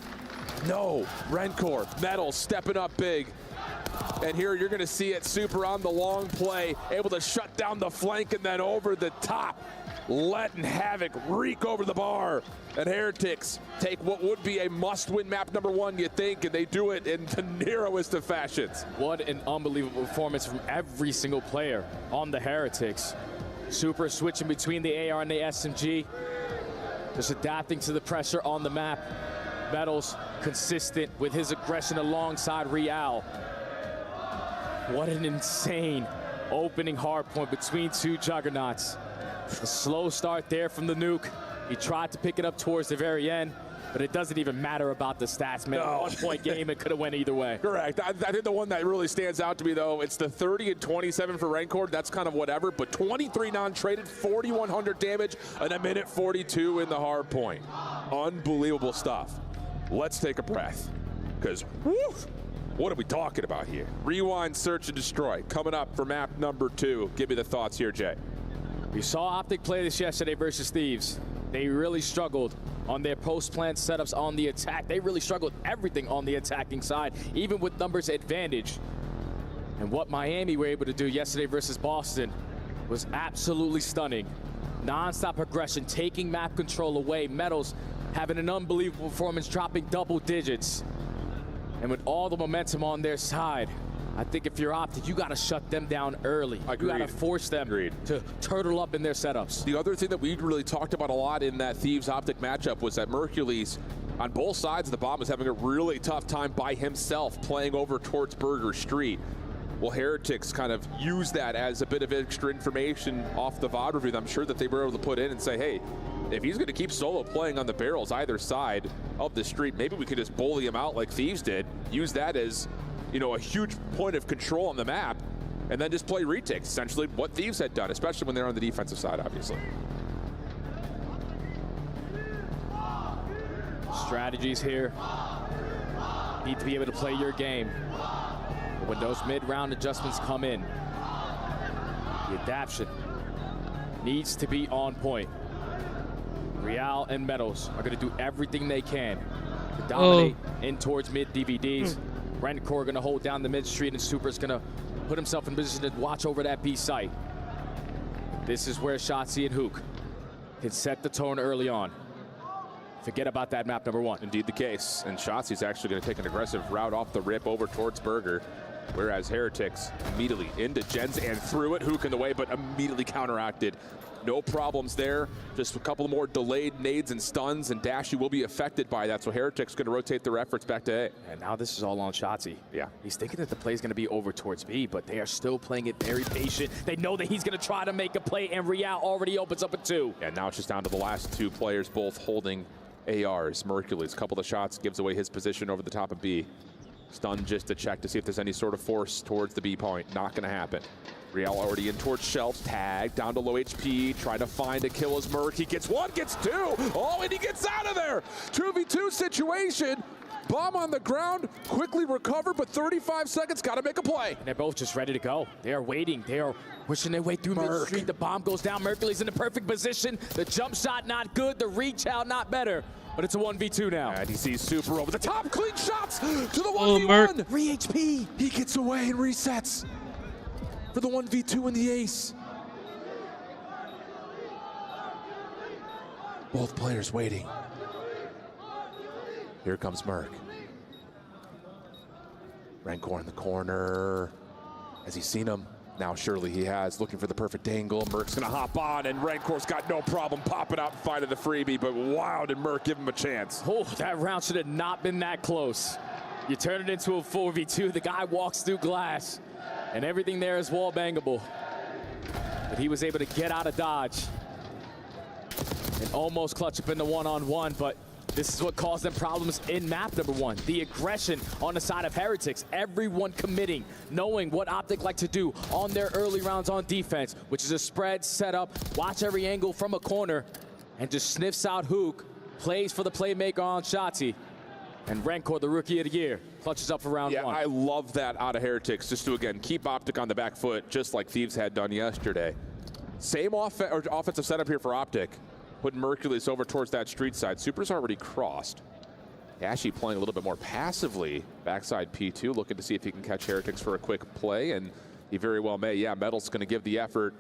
No, Rencor, Metals stepping up big. And here you're going to see it, Super on the long play, able to shut down the flank and then over the top, letting Havoc reek over the bar. And Heretics take what would be a must-win map number 1, you think, and they do it in the narrowest of fashions. What an unbelievable performance from every single player on the Heretics. Super switching between the AR and the SMG, just adapting to the pressure on the map. Metals consistent with his aggression alongside Real. What an insane opening hardpoint between two juggernauts. A slow start there from the nuke. He tried to pick it up towards the very end, but it doesn't even matter about the stats, man. No. 1 point game, it could have went either way. Correct. I think the one that really stands out to me, though, it's the 30 and 27 for Rencor. That's kind of whatever, but 23 non-traded, 4,100 damage, and 1:42 in the hard point. Unbelievable stuff. Let's take a breath, because what are we talking about here? Rewind, search, and destroy. Coming up for map number 2. Give me the thoughts here, Jay. We saw Optic play this yesterday versus Thieves. They really struggled on their post-plant setups on the attack. They really struggled everything on the attacking side, even with numbers advantage. And what Miami were able to do yesterday versus Boston was absolutely stunning. Non-stop aggression, taking map control away. Metals having an unbelievable performance, dropping double digits. And with all the momentum on their side, I think if you're Optic, you got to shut them down early. Agreed. You got to force them to turtle up in their setups. The other thing that we really talked about a lot in that Thieves-Optic matchup was that Mercules, on both sides of the bomb, is having a really tough time by himself playing over towards Burger Street. Well, Heretics kind of used that as a bit of extra information off the VOD review that I'm sure that they were able to put in and say, hey, if he's going to keep solo playing on the barrels either side of the street, maybe we could just bully him out like Thieves did, use that as, you know, a huge point of control on the map, and then just play retakes, essentially what Thieves had done, especially when they're on the defensive side, obviously. Strategies here. Need to be able to play your game. But when those mid-round adjustments come in, the adaptation needs to be on point. Real and Metals are going to do everything they can to dominate in towards mid DVDs. Rencor going to hold down the mid street, and Super's going to put himself in position to watch over that B site. This is where Shotzi and Hook can set the tone early on. Forget about that map number 1. Indeed the case, and Shotzi's actually going to take an aggressive route off the rip over towards Burger, whereas Heretics immediately into Gens and through it. Hook in the way, but immediately counteracted. No problems there. Just a couple more delayed nades and stuns, and Dashy will be affected by that. So Heretics going to rotate their efforts back to A. And now this is all on Shotzi. Yeah. He's thinking that the play is going to be over towards B, but they are still playing it very patient. They know that he's going to try to make a play, and Real already opens up a 2. And now it's just down to the last 2 players, both holding ARs. Mercules, a couple of shots, gives away his position over the top of B. Stun just to check to see if there's any sort of force towards the B point. Not going to happen. Real already in towards Shelf, tag, down to low HP, trying to find a kill as Merc. He gets 1, gets 2, oh, and he gets out of there. 2v2 situation, bomb on the ground, quickly recover, but 35 seconds, gotta make a play. And they're both just ready to go. They are waiting, they are pushing their way through mid street. The bomb goes down, Mercury's in the perfect position. The jump shot not good, the reach out not better. But it's a 1v2 now. And he sees Super over the top, clean shots to the 1v1. Free HP. He gets away and resets for the 1v2 and the ace. Both players waiting. Here comes Merc. Rancor in the corner. Has he seen him? Now surely he has, looking for the perfect angle. Merc's gonna hop on, and Rancor's got no problem popping out and finding the freebie, but wow, did Merc give him a chance. Oh, that round should have not been that close. You turn it into a 4v2, the guy walks through glass, and everything there is wall bangable. But he was able to get out of dodge and almost clutch up in the one-on-one, but this is what caused them problems in map number 1. The aggression on the side of Heretics. Everyone committing, knowing what Optic like to do on their early rounds on defense, which is a spread, set up, watch every angle from a corner, and just sniffs out Hook, plays for the playmaker on Shotzi. And Rancor, the Rookie of the Year, clutches up for round 1. I love that out of Heretics, just to, again, keep Optic on the back foot, just like Thieves had done yesterday. Same offensive setup here for Optic. Putting Mercules over towards that street side. Super's already crossed. Ashy playing a little bit more passively. Backside P2, looking to see if he can catch Heretics for a quick play, and he very well may. Yeah, Metal's going to give the effort.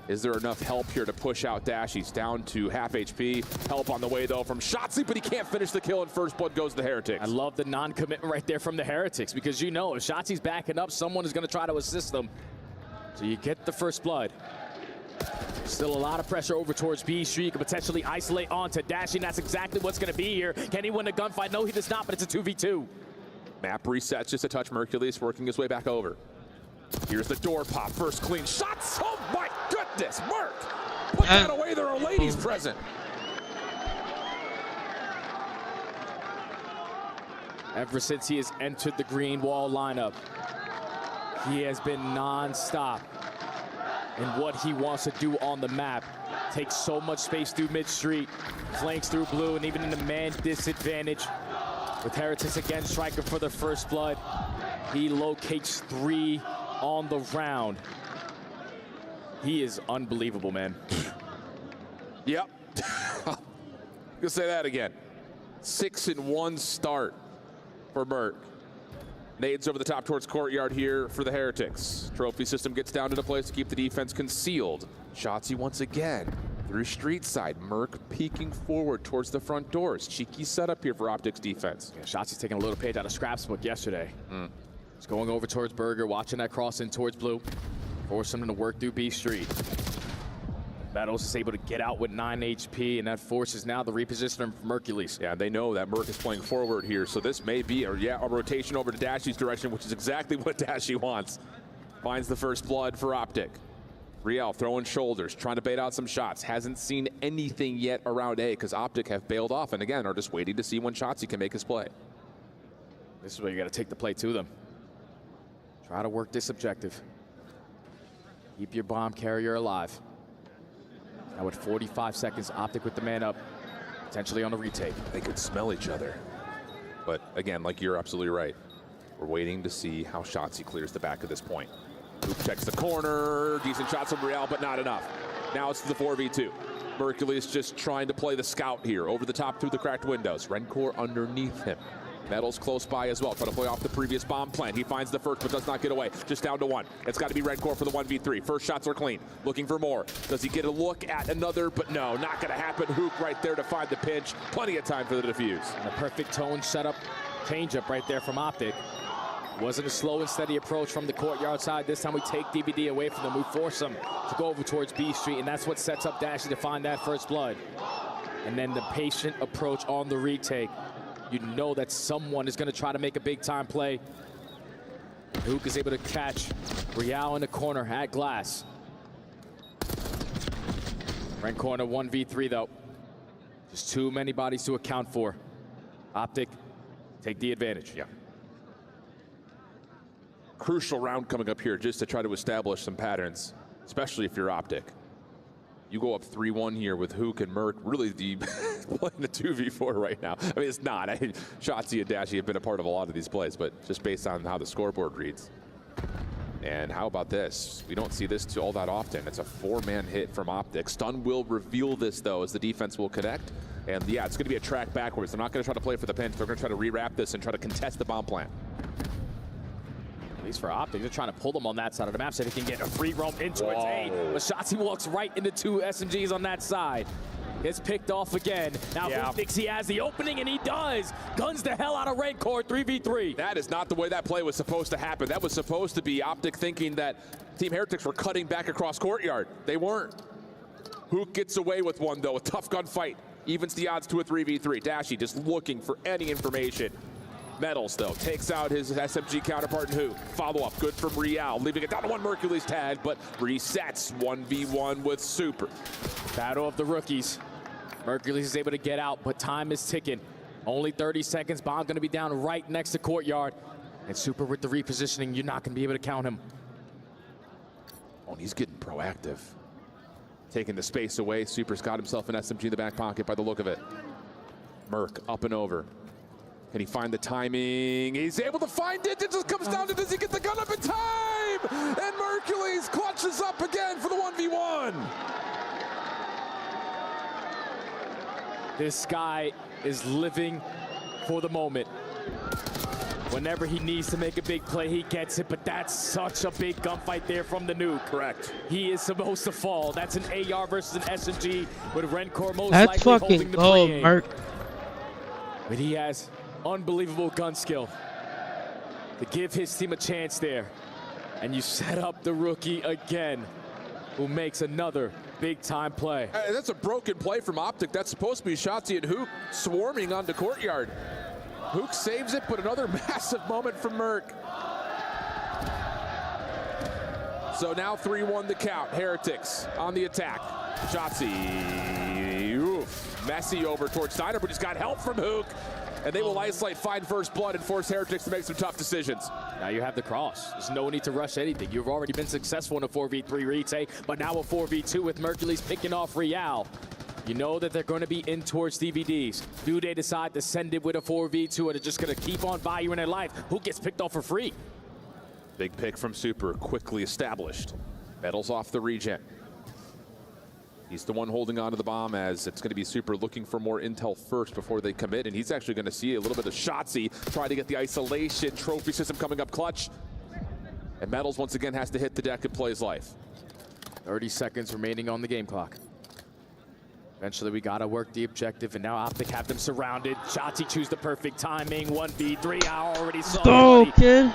Is there enough help here to push out Dash? He's down to half HP. Help on the way, though, from Shotzi, but he can't finish the kill, and first blood goes to Heretics. I love the non-commitment right there from the Heretics, because you know if Shotzi's backing up, someone is going to try to assist them. So you get the first blood. Still a lot of pressure over towards B Street. You can potentially isolate onto Dashing. That's exactly what's going to be here. Can he win a gunfight? No, he does not, but it's a 2v2. Map resets just a touch. Mercules working his way back over. Here's the door pop. First clean shots. Oh my goodness, Merc! Put that away. There are ladies present. Ever since he has entered the green wall lineup, he has been non-stop. And what he wants to do on the map. Takes so much space through mid-street, flanks through blue, and even in the man disadvantage. With Heretics again striker for the first blood. He locates 3 on the round. He is unbelievable, man. Yep. Gonna say that again. 6-1 start for Merc. Nades over the top towards courtyard here for the Heretics. Trophy system gets down to the place to keep the defense concealed. Shotzi once again through street side. Merc peeking forward towards the front doors. Cheeky setup here for Optic's defense. Yeah, Shotzi's taking a little page out of Scrap's book yesterday. He's going over towards Burger, watching that cross in towards blue. Force him to work through B Street. Battles is able to get out with 9 HP, and that forces now the repositioner from Mercules. Yeah, they know that Merc is playing forward here, so this may be a rotation over to Dashy's direction, which is exactly what Dashy wants. Finds the first blood for Optic. Riel throwing shoulders, trying to bait out some shots. Hasn't seen anything yet around A, because Optic have bailed off, and again, are just waiting to see when Shotzi can make his play. This is where you got to take the play to them. Try to work this objective. Keep your bomb carrier alive. Now with 45 seconds, Optic with the man up, potentially on the retake. They could smell each other. But again, like you're absolutely right. We're waiting to see how Shotzi clears the back of this point. Hoop checks the corner, decent shots from Riel, but not enough. Now it's the 4v2. Mercules just trying to play the scout here, over the top through the cracked windows. Rancor underneath him. Metal's close by as well, trying to play off the previous bomb plant. He finds the first, but does not get away. Just down to 1. It's got to be Rancor for the 1v3. First shots are clean. Looking for more. Does he get a look at another? But no, not going to happen. Hook right there to find the pinch. Plenty of time for the defuse. And a perfect tone setup, change-up right there from Optic. Wasn't a slow and steady approach from the courtyard side. This time we take DVD away from them. We force them to go over towards B Street, and that's what sets up Dashy to find that first blood. And then the patient approach on the retake. You know that someone is going to try to make a big-time play. Hook is able to catch Riel in the corner at glass. Right corner 1v3 though. Just too many bodies to account for. Optic take the advantage. Yeah. Crucial round coming up here just to try to establish some patterns, especially if you're Optic. You go up 3-1 here with Hook and Merc, really playing the 2v4 right now. I mean, it's not. Shotzi and Dashy have been a part of a lot of these plays, but just based on how the scoreboard reads. And how about this? We don't see this all that often. It's a 4-man hit from Optic. Stun will reveal this, though, as the defense will connect. And yeah, it's going to be a track backwards. They're not going to try to play for the pinch. They're going to try to rewrap this and try to contest the bomb plant. At least for Optic, they're trying to pull them on that side of the map so they can get a free roam in towards A. But Shotzi walks right into 2 SMGs on that side. Gets picked off again. Now Hook thinks he has the opening, and he does. Guns the hell out of Rancor, 3v3. That is not the way that play was supposed to happen. That was supposed to be Optic thinking that Team Heretics were cutting back across courtyard. They weren't. Hook gets away with one, though. A tough gunfight evens the odds to a 3v3. Dashy just looking for any information. Metals, though, takes out his SMG counterpart in Hook. Follow-up, good from Real, leaving it down to one Mercury's tag, but resets 1v1 with Super. Battle of the rookies. Mercury's is able to get out, but time is ticking. Only 30 seconds. Bomb going to be down right next to courtyard. And Super with the repositioning, you're not going to be able to count him. Oh, and he's getting proactive. Taking the space away. Super's got himself an SMG in the back pocket by the look of it. Merc up and over. Can he find the timing? He's able to find it. It just comes down to, does he get the gun up in time? And Mercury's clutches up again for the 1v1. This guy is living for the moment. Whenever he needs to make a big play, he gets it, but that's such a big gunfight there from the nuke. Correct. He is supposed to fall. That's an AR versus an SMG, with Rancor most That's likely fucking holding the gold, pre-aim. Mark. But he has unbelievable gun skill to give his team a chance there. And you set up the rookie again, who makes another big-time play. Hey, that's a broken play from Optic. That's supposed to be Shotzi and Hook swarming onto courtyard. Hook saves it, but another massive moment from Merc. So now 3-1 the count. Heretics on the attack. Shotzi, oof, messy over towards Steiner, but he's got help from Hook. And they will isolate, find first blood, and force Heretics to make some tough decisions. Now you have the cross. There's no need to rush anything. You've already been successful in a 4v3 retake, but now a 4v2 with Mercury's picking off Real. You know that they're going to be in towards DVDs. Do they decide to send it with a 4v2, or they're just going to keep on valuing their life? Who gets picked off for free? Big pick from Super, quickly established. Metals off the regen. He's the one holding on to the bomb, as it's going to be Super looking for more intel first before they commit, and he's actually going to see a little bit of Shotzi try to get the isolation. Trophy system coming up clutch. And Metals once again has to hit the deck and play his life. 30 seconds remaining on the game clock. Eventually, we got to work the objective, and now Optic have them surrounded. Shotzi choose the perfect timing. 1v3, I already saw Go, kid.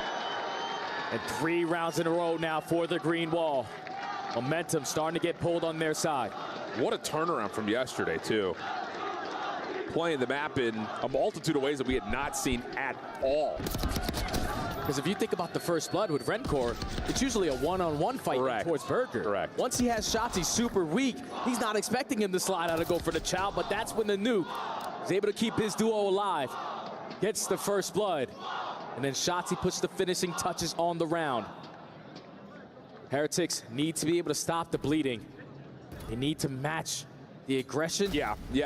And 3 rounds in a row now for the green wall. Momentum starting to get pulled on their side. What a turnaround from yesterday, too. Playing the map in a multitude of ways that we had not seen at all. Because if you think about the first blood with Rancor, it's usually a one-on-one fight towards Burger. Correct. Once he has shots, he's super weak. He's not expecting him to slide out and go for the chow, but that's when the nuke is able to keep his duo alive. Gets the first blood, and then Shotzi puts the finishing touches on the round. Heretics need to be able to stop the bleeding. They need to match the aggression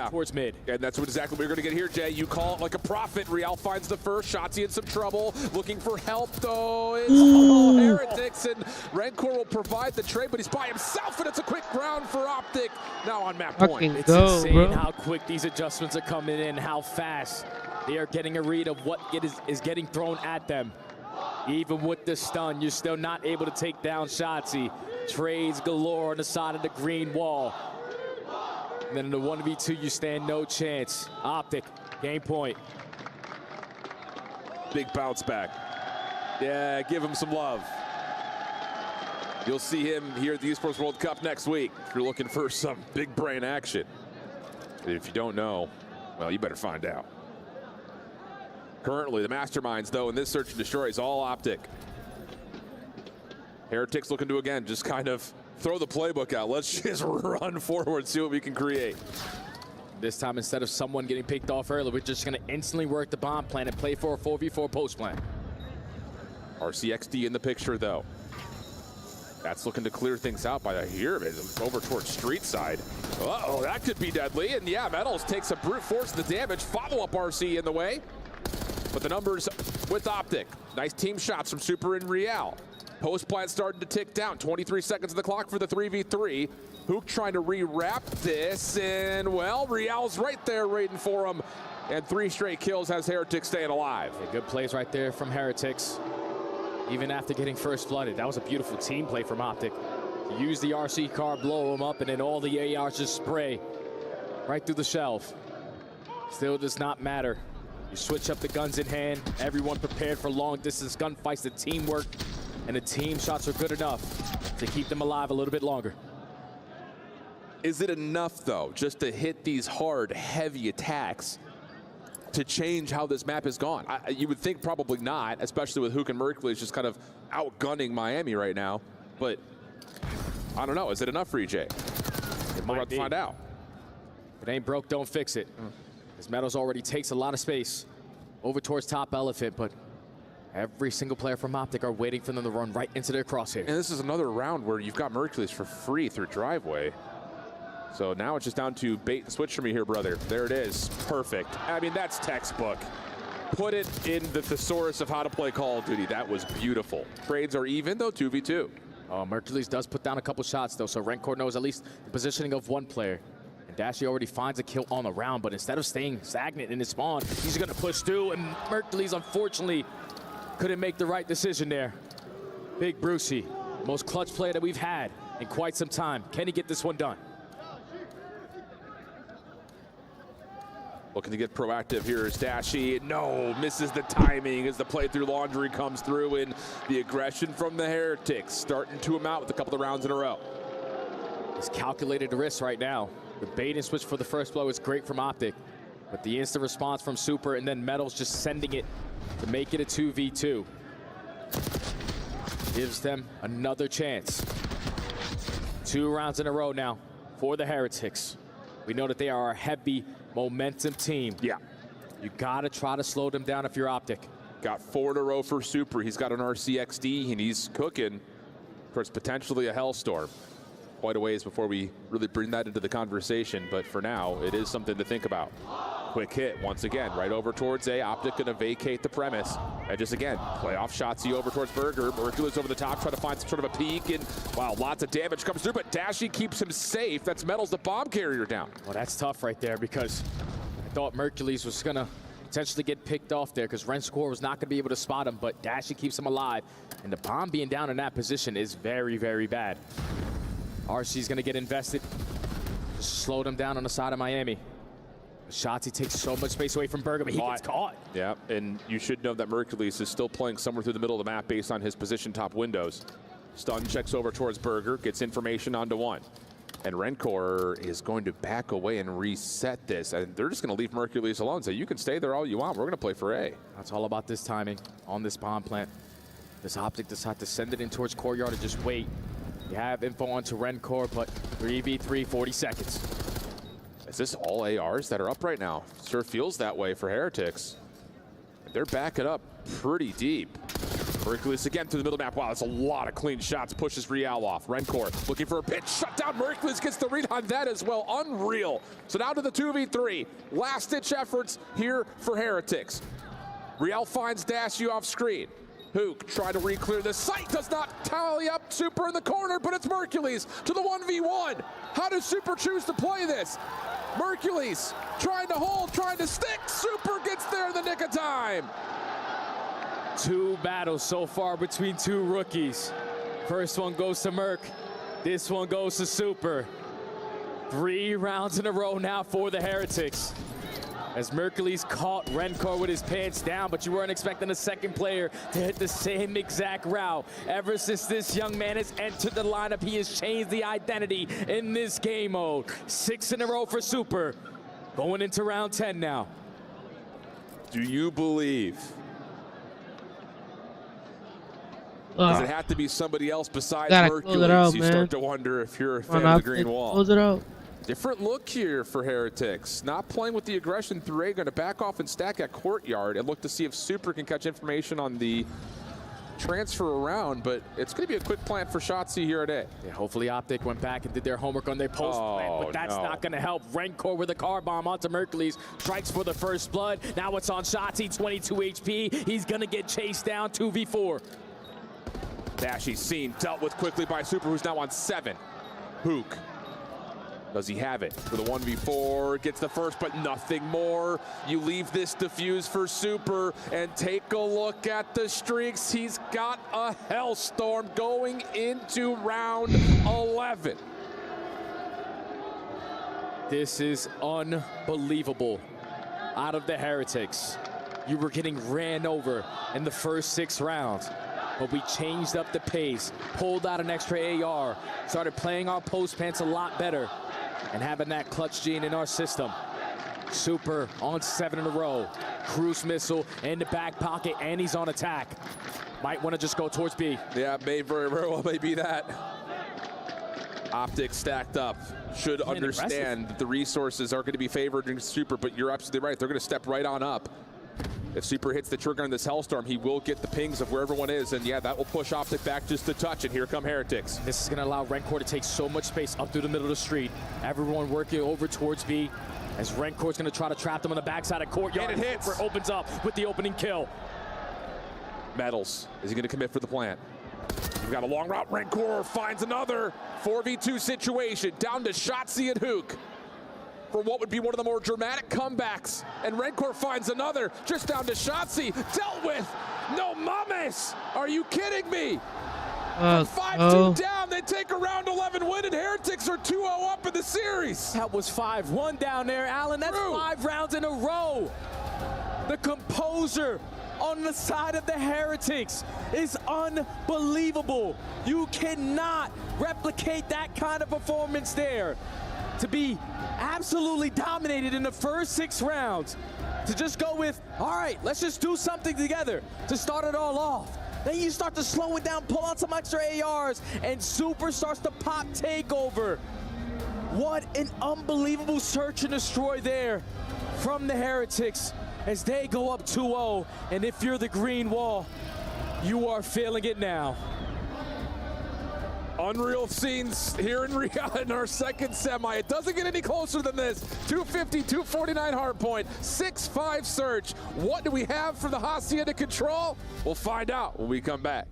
towards mid. And that's exactly what we're going to get here, Jay. You call it like a prophet. Real finds the first. Shotzi in some trouble. Looking for help, though. It's all Heretics, and Rancor will provide the trade, but he's by himself, and it's a quick round for Optic. Now on map point. It's insane how quick these adjustments are coming in, how fast they are getting a read of what is getting thrown at them. Even with the stun, you're still not able to take down Shotzi. Trades galore on the side of the green wall. And then in the 1v2, you stand no chance. Optic, game point. Big bounce back. Yeah, give him some love. You'll see him here at the Esports World Cup next week if you're looking for some big brain action. And if you don't know, well, you better find out. Currently, the masterminds, though, in this search and destroy is all Optic. Heretics looking to, again, just kind of throw the playbook out. Let's just run forward, see what we can create. This time, instead of someone getting picked off early, we're just going to instantly work the bomb plan and play for a 4v4 post plan. RCXD in the picture, though. That's looking to clear things out by here. Over towards street side. Uh-oh, that could be deadly. And yeah, Metals takes a brute force of the damage. Follow-up RC in the way. But the numbers with Optic. Nice team shots from Super and Real. Post plant starting to tick down. 23 seconds on the clock for the 3v3. Hook trying to re-wrap this, and well, Real's right there waiting for him. And 3 straight kills has Heretics staying alive. Yeah, good plays right there from Heretics. Even after getting first blooded, that was a beautiful team play from Optic. Use the RC car, blow him up, and then all the ARs just spray. right through the shelf. Still does not matter. You switch up the guns in hand. Everyone prepared for long distance gunfights. The teamwork and the team shots are good enough to keep them alive a little bit longer. Is it enough, though, just to hit these hard, heavy attacks to change how this map has gone? You would think probably not, especially with Hook and Mercules just kind of outgunning Miami right now. But I don't know. Is it enough for EJ? We're about to find out. If it ain't broke, don't fix it. As Metals already takes a lot of space over towards top elephant, but every single player from Optic are waiting for them to run right into their crosshair. And this is another round where you've got Mercules for free through driveway. So now it's just down to bait and switch for me here, brother. There it is. Perfect. I mean, that's textbook. Put it in the thesaurus of how to play Call of Duty. That was beautiful. Trades are even, though, 2v2. Mercules does put down a couple shots, though, so Rencor knows at least the positioning of one player. And Dashy already finds a kill on the round, but instead of staying stagnant in his spawn, he's going to push through, and Mercules, unfortunately, couldn't make the right decision there. Big Brucey, most clutch player that we've had in quite some time. Can he get this one done? Looking to get proactive here is Dashy. No, misses the timing as the playthrough laundry comes through, and the aggression from the Heretics starting to amount with a couple of rounds in a row. It's calculated risk right now. The bait and switch for the first blow is great from Optic, but the instant response from Super and then Metals just sending it to make it a 2v2 gives them another chance. 2 rounds in a row now for the Heretics. We know that they are a heavy momentum team. Yeah. You gotta try to slow them down if you're Optic. Got 4 in a row for Super. He's got an RCXD and he's cooking towards potentially a Hellstorm. Quite a ways before we really bring that into the conversation, but for now, it is something to think about. Quick hit, once again, right over towards A. Optic gonna vacate the premise. And just again, play off Shotzzy over towards Burger. Mercules over the top, trying to find some sort of a peek, and wow, lots of damage comes through, but Dashy keeps him safe. That's Metals, the bomb carrier, down. Well, that's tough right there, because I thought Mercules was gonna potentially get picked off there, because Renskor was not gonna be able to spot him, but Dashy keeps him alive, and the bomb being down in that position is very, very bad. RC's gonna get invested. Just slow them down on the side of Miami. Shotzzy takes so much space away from Burger, but he gets caught. Yeah, and you should know that Mercules is still playing somewhere through the middle of the map based on his position top windows. Stun checks over towards Burger, gets information onto 1. And Rencor is going to back away and reset this. And they're just going to leave Mercules alone. So you can stay there all you want. We're going to play for A. That's all about this timing on this bomb plant. This Optic decides to send it in towards Courtyard and just wait. You have info onto Rencor, but 3v3, 40 seconds. Is this all ARs that are up right now? Sure feels that way for Heretics. They're backing up pretty deep. Mercules again through the middle map. Wow, that's a lot of clean shots. Pushes Real off. Rencor looking for a pitch. Shut down. Mercules gets the read on that as well. Unreal. So now to the 2v3. Last-ditch efforts here for Heretics. Real finds Dashy off screen. Hook trying to re-clear the site, does not tally up. Super in the corner, but it's Mercules to the 1v1. How does Super choose to play this? Mercules trying to hold, trying to stick. Super gets there in the nick of time. 2 battles so far between 2 rookies. First one goes to Merc. This one goes to Super. 3 rounds in a row now for the Heretics. As Mercules caught Rencor with his pants down, but you weren't expecting a second player to hit the same exact route. Ever since this young man has entered the lineup, he has changed the identity in this game mode. 6 in a row for Super, going into round 10 now. Do you believe? Does it have to be somebody else besides Mercules? You start to wonder if you're a fan of the green wall. Close it out. Different look here for Heretics. Not playing with the aggression through A, going to back off and stack at Courtyard and look to see if Super can catch information on the transfer around, but it's going to be a quick plant for Shotzzy here at A. Yeah, hopefully Optic went back and did their homework on their post plant, but that's not going to help. Rencor with a car bomb onto Mercules, strikes for the first blood. Now it's on Shotzzy, 22 HP. He's going to get chased down, 2v4. Dashy's seen, dealt with quickly by Super, who's now on 7. Hook. Does he have it for the 1v4? Gets the first, but nothing more. You leave this diffuse for Super and take a look at the streaks. He's got a Hellstorm going into round 11. This is unbelievable. Out of the Heretics, you were getting ran over in the first 6 rounds, but we changed up the pace, pulled out an extra AR, started playing our post pants a lot better, and having that clutch gene in our system. Super on 7 in a row. Cruise missile in the back pocket, and he's on attack. Might want to just go towards B. Yeah, may very well may be that. Optic stacked up. Should understand that the resources are going to be favored in Super, but you're absolutely right. They're going to step right on up. If Super hits the trigger on this Hellstorm, he will get the pings of where everyone is, and yeah, that will push Optic back just a touch, and here come Heretics. This is going to allow Rencore to take so much space up through the middle of the street. Everyone working over towards B, as Rencore's going to try to trap them on the backside of courtyard. And it hits. Super opens up with the opening kill. Metals, is he going to commit for the plant? We've got a long route. Rencore finds another 4v2 situation, down to Shotzi and Hook for what would be one of the more dramatic comebacks. And Rencore finds another, just down to Shotzi, dealt with. No mames! Are you kidding me? 5-2 down, they take a round 11 win, and Heretics are 2-0 up in the series. That was 5-1 down there, Alan. That's 5 rounds in a row. The composure on the side of the Heretics is unbelievable. You cannot replicate that kind of performance there. To be absolutely dominated in the first 6 rounds, to just go with, all right, let's just do something together to start it all off. Then you start to slow it down, pull out some extra ARs, and Super starts to pop takeover. What an unbelievable search and destroy there from the Heretics as they go up 2-0. And if you're the green wall, you are feeling it now. Unreal scenes here in Riyadh in our second semi. It doesn't get any closer than this. 250, 249 hardpoint, 6-5 search. What do we have for the Hacienda control? We'll find out when we come back.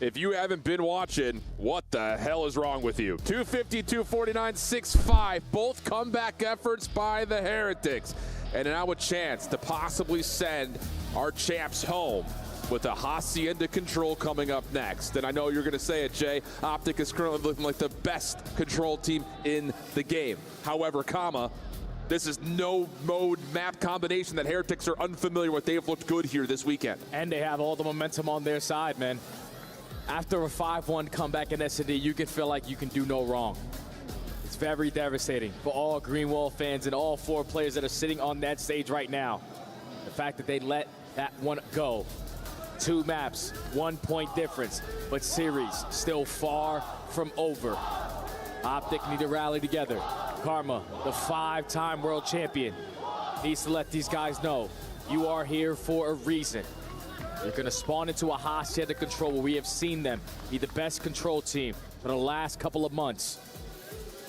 If you haven't been watching, what the hell is wrong with you? 250, 249, 6-5. Both comeback efforts by the Heretics. And now a chance to possibly send our champs home with a Hacienda Control coming up next. And I know you're going to say it, Jay. Optic is currently looking like the best control team in the game. However, this is no mode map combination that Heretics are unfamiliar with. They've looked good here this weekend. And they have all the momentum on their side, man. After a 5-1 comeback in S&D, you can feel like you can do no wrong. It's very devastating for all Greenwall fans and all 4 players that are sitting on that stage right now. The fact that they let that one go. 2 maps, 1 point difference, but series still far from over. Optic need to rally together. Karma, the 5-time world champion, needs to let these guys know you are here for a reason. You're going to spawn into a Hacienda Control where we have seen them be the best control team for the last couple of months.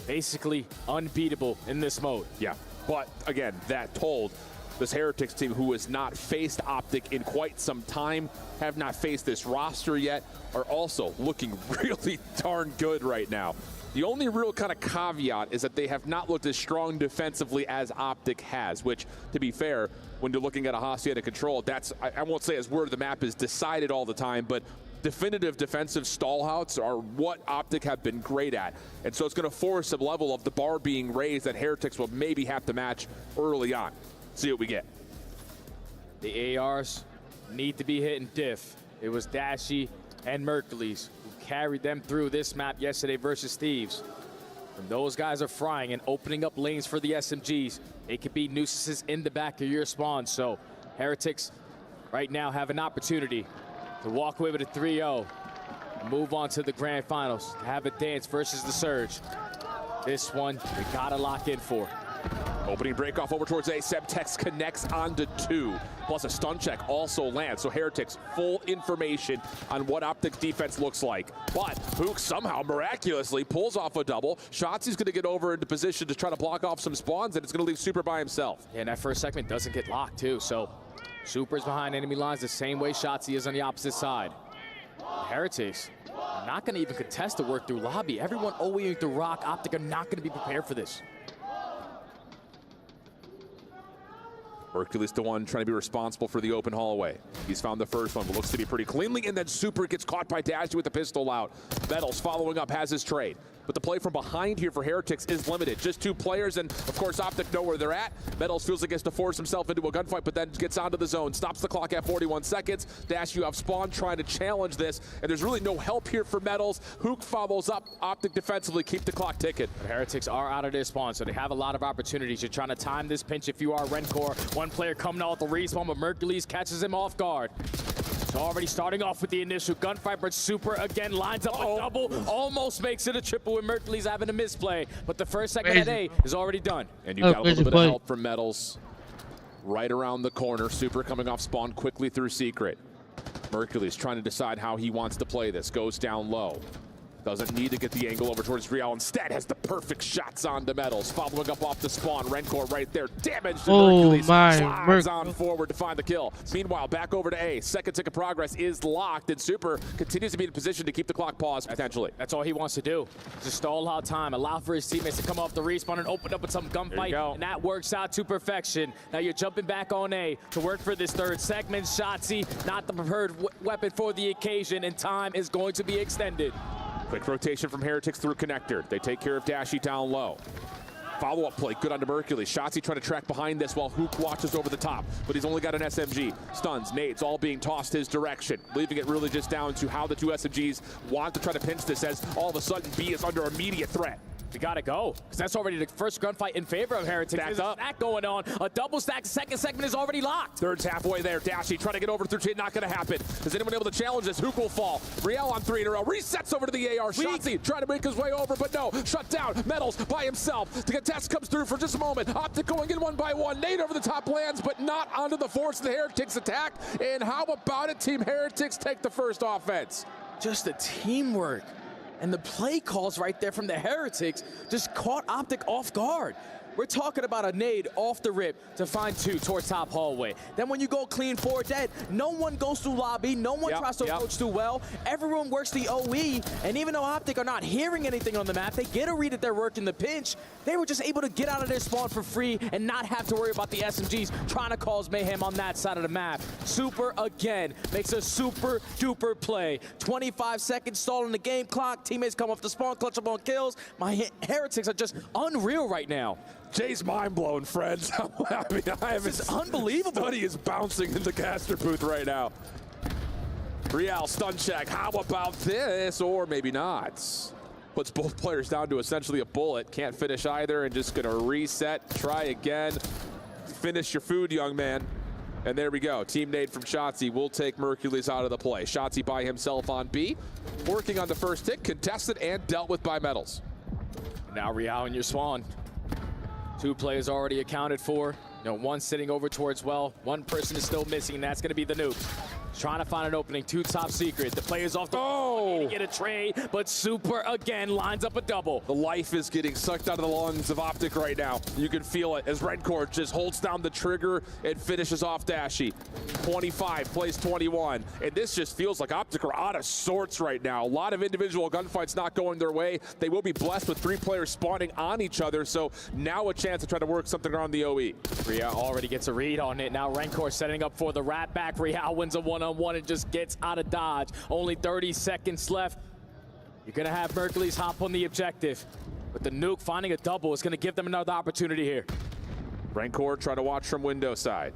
Basically unbeatable in this mode. Yeah, but again, that told, this Heretics team, who has not faced Optic in quite some time, have not faced this roster yet, are also looking really darn good right now. The only real kind of caveat is that they have not looked as strong defensively as Optic has, which, to be fair, when you're looking at a Hacienda Control, that's, I won't say as where the map is decided all the time, but definitive defensive stallouts are what Optic have been great at. And so it's going to force a level of the bar being raised that Heretics will maybe have to match early on. See what we get. The ARs need to be hitting diff. It was Dashy and Mercules who carried them through this map yesterday versus Thieves. When those guys are frying and opening up lanes for the SMGs, it could be nuisances in the back of your spawn. So Heretics right now have an opportunity to walk away with a 3-0, move on to the grand finals, have a dance versus the Surge. This one, we gotta lock in for. Opening break off over towards A. Sebtex connects onto 2, plus a stun check also lands. So Heretics, full information on what Optic's defense looks like. But Hook somehow miraculously pulls off a double. Shotzi's going to get over into position to try to block off some spawns, and it's going to leave Super by himself. Yeah, and that first segment doesn't get locked too. So Super's behind enemy lines the same way Shotzi is on the opposite side. Heretics are not going to even contest the work through lobby. Everyone owing to rock. Optic are not going to be prepared for this. Hercules the one trying to be responsible for the open hallway. He's found the first one, but looks to be pretty cleanly, and then Super gets caught by Dashy with the pistol out. Metals following up, has his trade. But the play from behind here for Heretics is limited. Just 2 players, and of course Optic know where they're at. Metals feels like he has to force himself into a gunfight, but then gets onto the zone. Stops the clock at 41 seconds. Dash, you have Spawn trying to challenge this, and there's really no help here for Metals. Hook follows up Optic defensively, keep the clock ticking. But Heretics are out of their spawn, so they have a lot of opportunities. You're trying to time this pinch if you are Rencor. One player coming out the respawn, but Mercules catches him off guard. So already starting off with the initial gunfight, but Super again lines up a double, almost makes it a triple with Mercules having a misplay, but the first segment at A is already done. And you got a little bit of help from Metals right around the corner. Super coming off spawn quickly through Secret. Mercules trying to decide how he wants to play this, goes down low. Doesn't need to get the angle over towards Real. Instead, has the perfect shots on the Metals. Following up off the spawn. Rencor right there. Damage to Mercules. Slides on forward to find the kill. Meanwhile, back over to A. Second tick of progress is locked, and Super continues to be in position to keep the clock paused, potentially. That's all he wants to do. Just stall out time. Allow for his teammates to come off the respawn and open up with some gunfight. And that works out to perfection. Now you're jumping back on A to work for this third segment. Shotzi, not the preferred weapon for the occasion, and time is going to be extended. Quick rotation from Heretics through connector. They take care of Dashy down low. Follow-up play, good on to Mercules. Shotzi trying to track behind this while Hook watches over the top, but he's only got an SMG. Stuns, nades, all being tossed his direction, leaving it really just down to how the 2 SMGs want to try to pinch this as all of a sudden B is under immediate threat. We gotta go, because that's already the first gunfight in favor of Heretics. There's a stack going on. A double stack. Second segment is already locked. Third's halfway there. Dashy trying to get over through T. Not going to happen. Is anyone able to challenge this? Hook will fall. Riel on 3 in a row. Resets over to the AR. Shotzi trying to make his way over, but no. Shut down. Metals by himself. The contest comes through for just a moment. Optic going in 1 by 1. Nade over the top lands, but not onto the force of the Heretics attack. And how about it? Team Heretics take the first offense. Just the teamwork. And the play calls right there from the Heretics just caught Optic off guard. we're talking about a nade off the rip to find 2 towards top hallway. Then when you go clean 4 dead, no one goes through lobby, no one tries to approach too well. Everyone works the OE, and even though Optic are not hearing anything on the map, they get a read that they're working the pinch. They were just able to get out of their spawn for free and not have to worry about the SMGs trying to cause mayhem on that side of the map. Super, again, makes a super duper play. 25 seconds stall on the game clock. Teammates come off the spawn, clutch up on kills. My Heretics are just unreal right now. Jay's mind blown, friends. I mean, it's unbelievable. Study is bouncing in the caster booth right now. Real stun check. How about this? Or maybe not. Puts both players down to essentially a bullet. Can't finish either, and just gonna reset. Try again. Finish your food, young man. And there we go. Team nade from Shotzzy will take Mercules out of the play. Shotzzy by himself on B. Working on the first hit, contested and dealt with by Metals. Now Real in your spawn. 2 players already accounted for. You know, one sitting over towards well. One person is still missing, and that's going to be the nuke. Trying to find an opening, 2 top secret. The player's off the to get a trade, but Super again lines up a double. The life is getting sucked out of the lungs of Optic right now. You can feel it as Redcore just holds down the trigger and finishes off Dashy. 25 plays 21, and this just feels like Optic are out of sorts right now. A lot of individual gunfights not going their way. They will be blessed with 3 players spawning on each other, so now a chance to try to work something around the OE. Real already gets a read on it. Now Redcore setting up for the rat back. Real wins a one-on-one and just gets out of dodge. Only 30 seconds left. You're gonna have Mercules hop on the objective, but the nuke finding a double is gonna give them another opportunity here. Redcore try to watch from window side.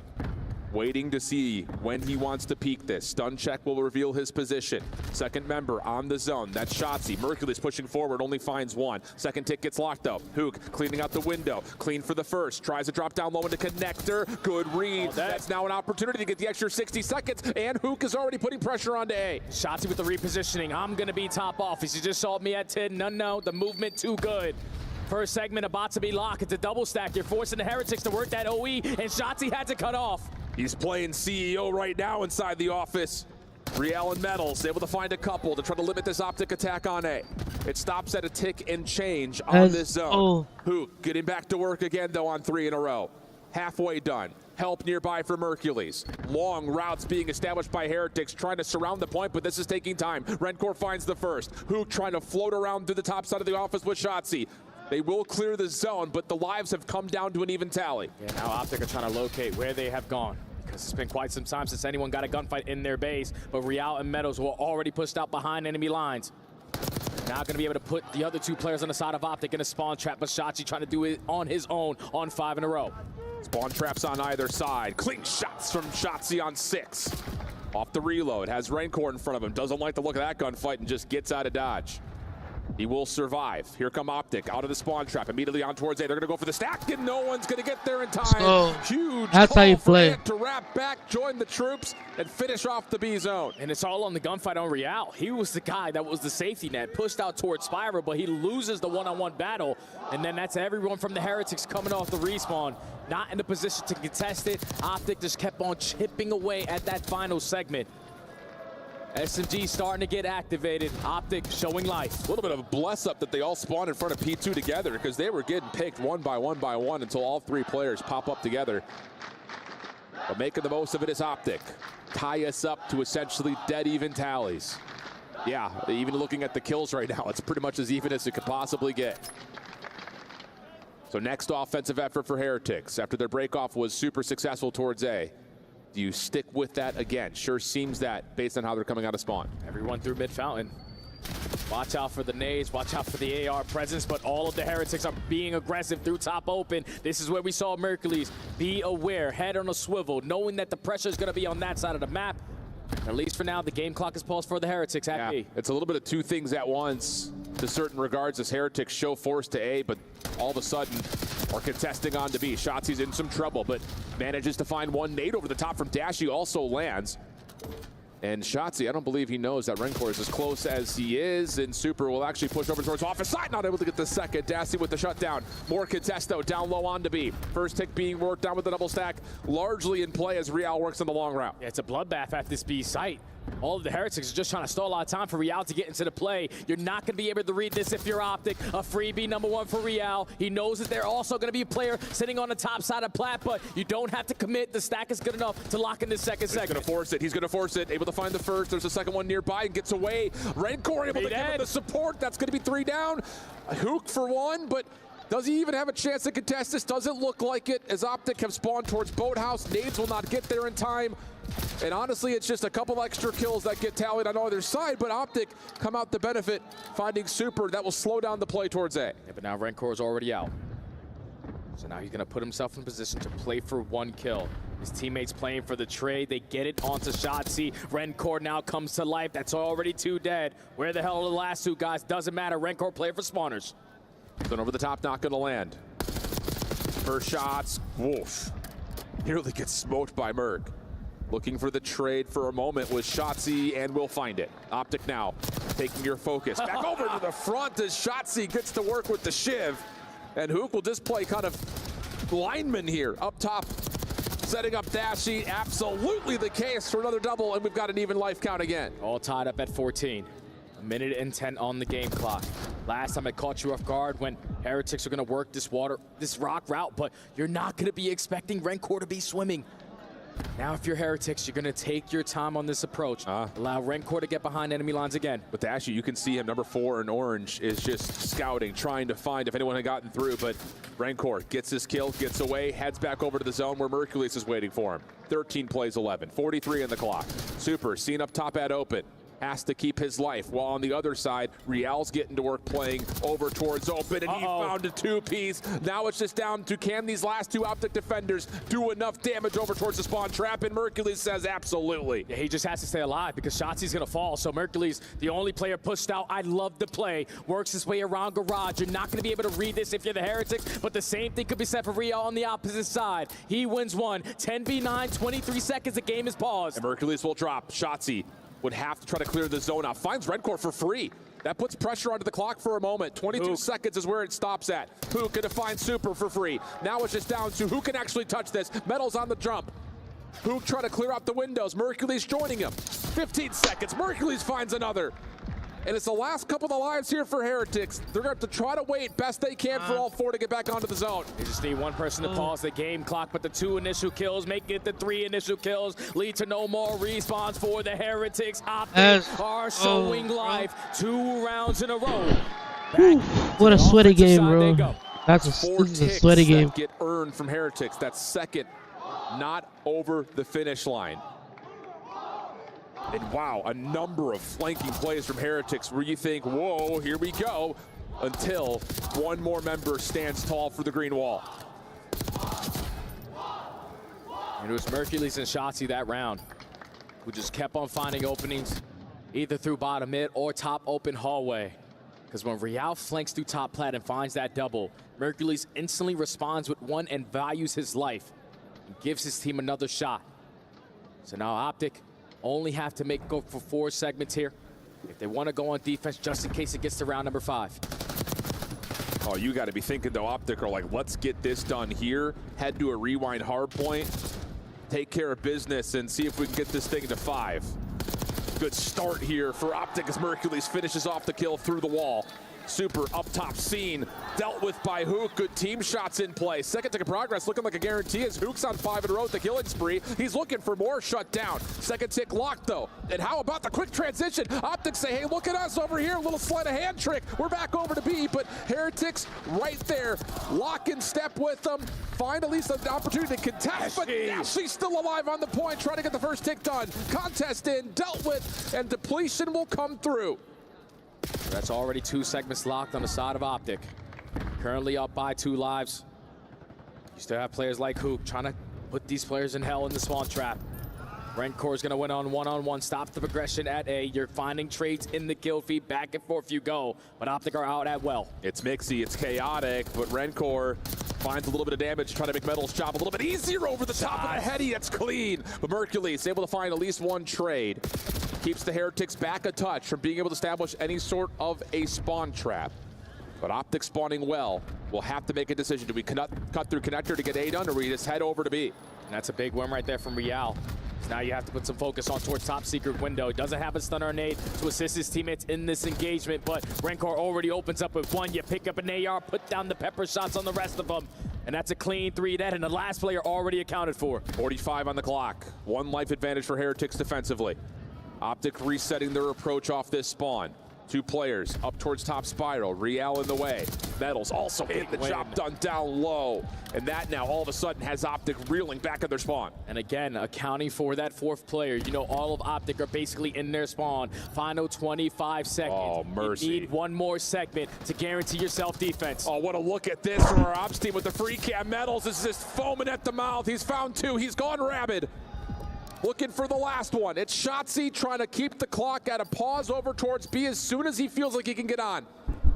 Waiting to see when he wants to peek this. Stun check will reveal his position. Second member on the zone. That's Shotzzy. Mercules pushing forward, only finds 1. Second tick gets locked up. Hook cleaning out the window. Clean for the first. Tries to drop down low into connector. Good read. That's now an opportunity to get the extra 60 seconds, and Hook is already putting pressure onto A. Shotzzy with the repositioning. I'm gonna be top office. He just saw me at 10. No, the movement too good. First segment about to be locked. It's a double stack. You're forcing the Heretics to work that OE, and Shotzzy had to cut off. He's playing CEO right now inside the office. Real and Metals able to find a couple to try to limit this Optic attack on A. It stops at a tick and change on this zone. Hook getting back to work again, though, on 3 in a row. Halfway done. Help nearby for Mercules. Long routes being established by Heretics, trying to surround the point, but this is taking time. Redcore finds the first. Hook trying to float around through the top side of the office with Shotzzy. They will clear the zone, but the lives have come down to an even tally. Yeah, now Optic are trying to locate where they have gone, because it's been quite some time since anyone got a gunfight in their base, but Real and Metals were already pushed out behind enemy lines. Now going to be able to put the other 2 players on the side of Optic in a spawn trap, but Shotzzy trying to do it on his own on 5 in a row. Spawn traps on either side. Clean shots from Shotzzy on 6. Off the reload, has Redcore in front of him. Doesn't like the look of that gunfight and just gets out of dodge. He will survive. Here come Optic out of the spawn trap. Immediately on towards A. They're going to go for the stack, and no one's going to get there in time. Huge That's how you play. To wrap back, join the troops, and finish off the B zone. And it's all on the gunfight on Real. He was the guy that was the safety net, pushed out towards Spyro, but he loses the one-on-one battle. And then that's everyone from the Heretics coming off the respawn, not in the position to contest it. Optic just kept on chipping away at that final segment. SMG starting to get activated. Optic showing life. A little bit of a bless up that they all spawned in front of P2 together, because they were getting picked one by one until all 3 players pop up together. But making the most of it is Optic. Tie us up to essentially dead even tallies. Yeah, even looking at the kills right now, it's pretty much as even as it could possibly get. So next offensive effort for Heretics after their breakoff was super successful towards A. Do you stick with that again? Sure seems that based on how they're coming out of spawn. Everyone through mid fountain. Watch out for the nades, watch out for the AR presence, but all of the Heretics are being aggressive through top open. This is where we saw Mercules be aware, head on a swivel, knowing that the pressure is going to be on that side of the map. At least for now, the game clock is paused for the Heretics at B. It's a little bit of 2 things at once to certain regards as Heretics show force to A, but all of a sudden are contesting on to B. Shotzzy's in some trouble, but manages to find 1 nade over the top from Dashy, also lands. And Shotzzy, I don't believe he knows that Redcore is as close as he is, and Super will actually push over towards office side, not able to get the second. Dashy with the shutdown. More contest though, down low on to B. First tick being worked down with the double stack, largely in play as Real works on the long route. Yeah, it's a bloodbath at this B site. All of the Heretics are just trying to stall a lot of time for Real to get into the play. You're not going to be able to read this if you're Optic. A freebie #1 for Real. He knows that they're also going to be a player sitting on the top side of Plat, but you don't have to commit. The stack is good enough to lock in this second segment. He's going to force it. He's going to force it. Able to find the first. There's a second one nearby and gets away. Rencor able to give him the support. That's going to be 3 down. Hook for 1, but does he even have a chance to contest this? Doesn't look like it, as Optic have spawned towards Boathouse. Nades will not get there in time. And honestly, it's just a couple extra kills that get tallied on either side, but Optic come out the benefit, finding Super. That will slow down the play towards A. Yeah, but now Rencor is already out. So now he's going to put himself in position to play for 1 kill. His teammates playing for the trade. They get it onto Shotzi. Rencor now comes to life. That's already 2 dead. Where the hell are the last 2 guys? Doesn't matter. Rencor playing for spawners. Then over the top, not going to land. First shots, woof. Nearly gets smoked by Merc. Looking for the trade for a moment with Shotzi, and will find it. Optic now taking your focus. Back over to the front as Shotzi gets to work with the Shiv. And Hook will just play kind of lineman here up top, setting up Dashy. Absolutely the case for another double, and we've got an even life count again. All tied up at 14. 1:10 on the game clock. Last time I caught you off guard when Heretics are going to work this rock route, but you're not going to be expecting Rencor to be swimming. Now, if you're Heretics, you're going to take your time on this approach. Allow Rencor to get behind enemy lines again. With Dashy, you can see him, #4 in orange, is just scouting, trying to find if anyone had gotten through, but Rencor gets his kill, gets away, heads back over to the zone where Mercules is waiting for him. 13 plays 11, 43 in the clock. Super, seen up top at open. Has to keep his life, while on the other side, Real's getting to work playing over towards open, and he found a 2-piece. Now it's just down to, can these last 2 Optic defenders do enough damage over towards the spawn trap? And Mercules says absolutely. Yeah, he just has to stay alive because Shotzi's gonna fall. So Mercules, the only player pushed out. I love the play. Works his way around Garage. You're not gonna be able to read this if you're the Heretics, but the same thing could be said for Real on the opposite side. He wins 1, 10v9, 23 seconds, the game is paused. And Mercules will drop. Shotzi would have to try to clear the zone out. Finds Rencor for free. That puts pressure onto the clock for a moment. 22 seconds is where it stops at. Who can find Super for free? Now it's just down to who can actually touch this. Metal's on the jump. Who try to clear out the windows. Mercules joining him. 15 seconds. Mercules finds another. And it's the last couple of lives here for Heretics. They're going to have to try to wait best they can for all 4 to get back onto the zone. They just need 1 person to pause the game clock, but the 2 initial kills, making it the 3 initial kills, lead to no more respawns for the Heretics. Optic are showing life 2 rounds in a row. What a sweaty game, bro. This is a sweaty game. That get earned from Heretics. That's second, not over the finish line. And wow, a number of flanking plays from Heretics where you think, whoa, here we go, until 1 more member stands tall for the green wall. And it was Mercules and Shotzi that round, who just kept on finding openings, either through bottom mid or top open hallway. Because when Real flanks through top plat and finds that double, Mercules instantly responds with 1 and values his life, and gives his team another shot. So now Optic only have to go for 4 segments here if they want to go on defense, just in case it gets to round number 5. Oh, you got to be thinking, though, Optic are like, let's get this done here, head to a rewind hard point, take care of business, and see if we can get this thing to 5. Good start here for Optic as Mercules finishes off the kill through the wall. Super up top scene, dealt with by Hook. Good team shots in play. Second tick of progress looking like a guarantee as Hook's on 5 in a row with the killing spree. He's looking for more shut down. Second tick locked though. And how about the quick transition? Optics say, hey, look at us over here. A little sleight of hand trick. We're back over to B, but Heretics right there. Lock in step with them. Find at least an opportunity to contest, but she's still alive on the point, trying to get the first tick done. Contest in, dealt with, and depletion will come through. That's already 2 segments locked on the side of Optic. Currently up by 2 lives. You still have players like Hook trying to put these players in hell in the spawn trap. Rencor is going to win on 1-on-1, stop the progression at A. You're finding trades in the kill feed, back and forth you go, but Optic are out at well. It's mixy, it's chaotic, but Rencor finds a little bit of damage, trying to make Metal's job a little bit easier over the top of the heady. That's clean, but Mercules able to find at least 1 trade. Keeps the Heretics back a touch from being able to establish any sort of a spawn trap. But Optic spawning well, will have to make a decision. Do we cut through connector to get A done, or we just head over to B? And that's a big win right there from Real. Now you have to put some focus on towards top secret window. He doesn't have a stunner or nade to assist his teammates in this engagement, but Rencor already opens up with one. You pick up an AR, put down the pepper shots on the rest of them. And that's a clean 3 dead, and the last player already accounted for. 45 on the clock. 1 life advantage for Heretics defensively. Optic resetting their approach off this spawn. 2 players up towards top spiral. Riel in the way. Metals also getting the job done down low. And that now all of a sudden has Optic reeling back at their spawn. And again, accounting for that 4th player. You know, all of Optic are basically in their spawn. Final 25 seconds. Oh, mercy. You need 1 more segment to guarantee yourself defense. Oh, what a look at this from our ops team with the free cam. Metals is just foaming at the mouth. He's found 2. He's gone rabid. Looking for the last one. It's Shotzzy trying to keep the clock at a pause over towards B as soon as he feels like he can get on.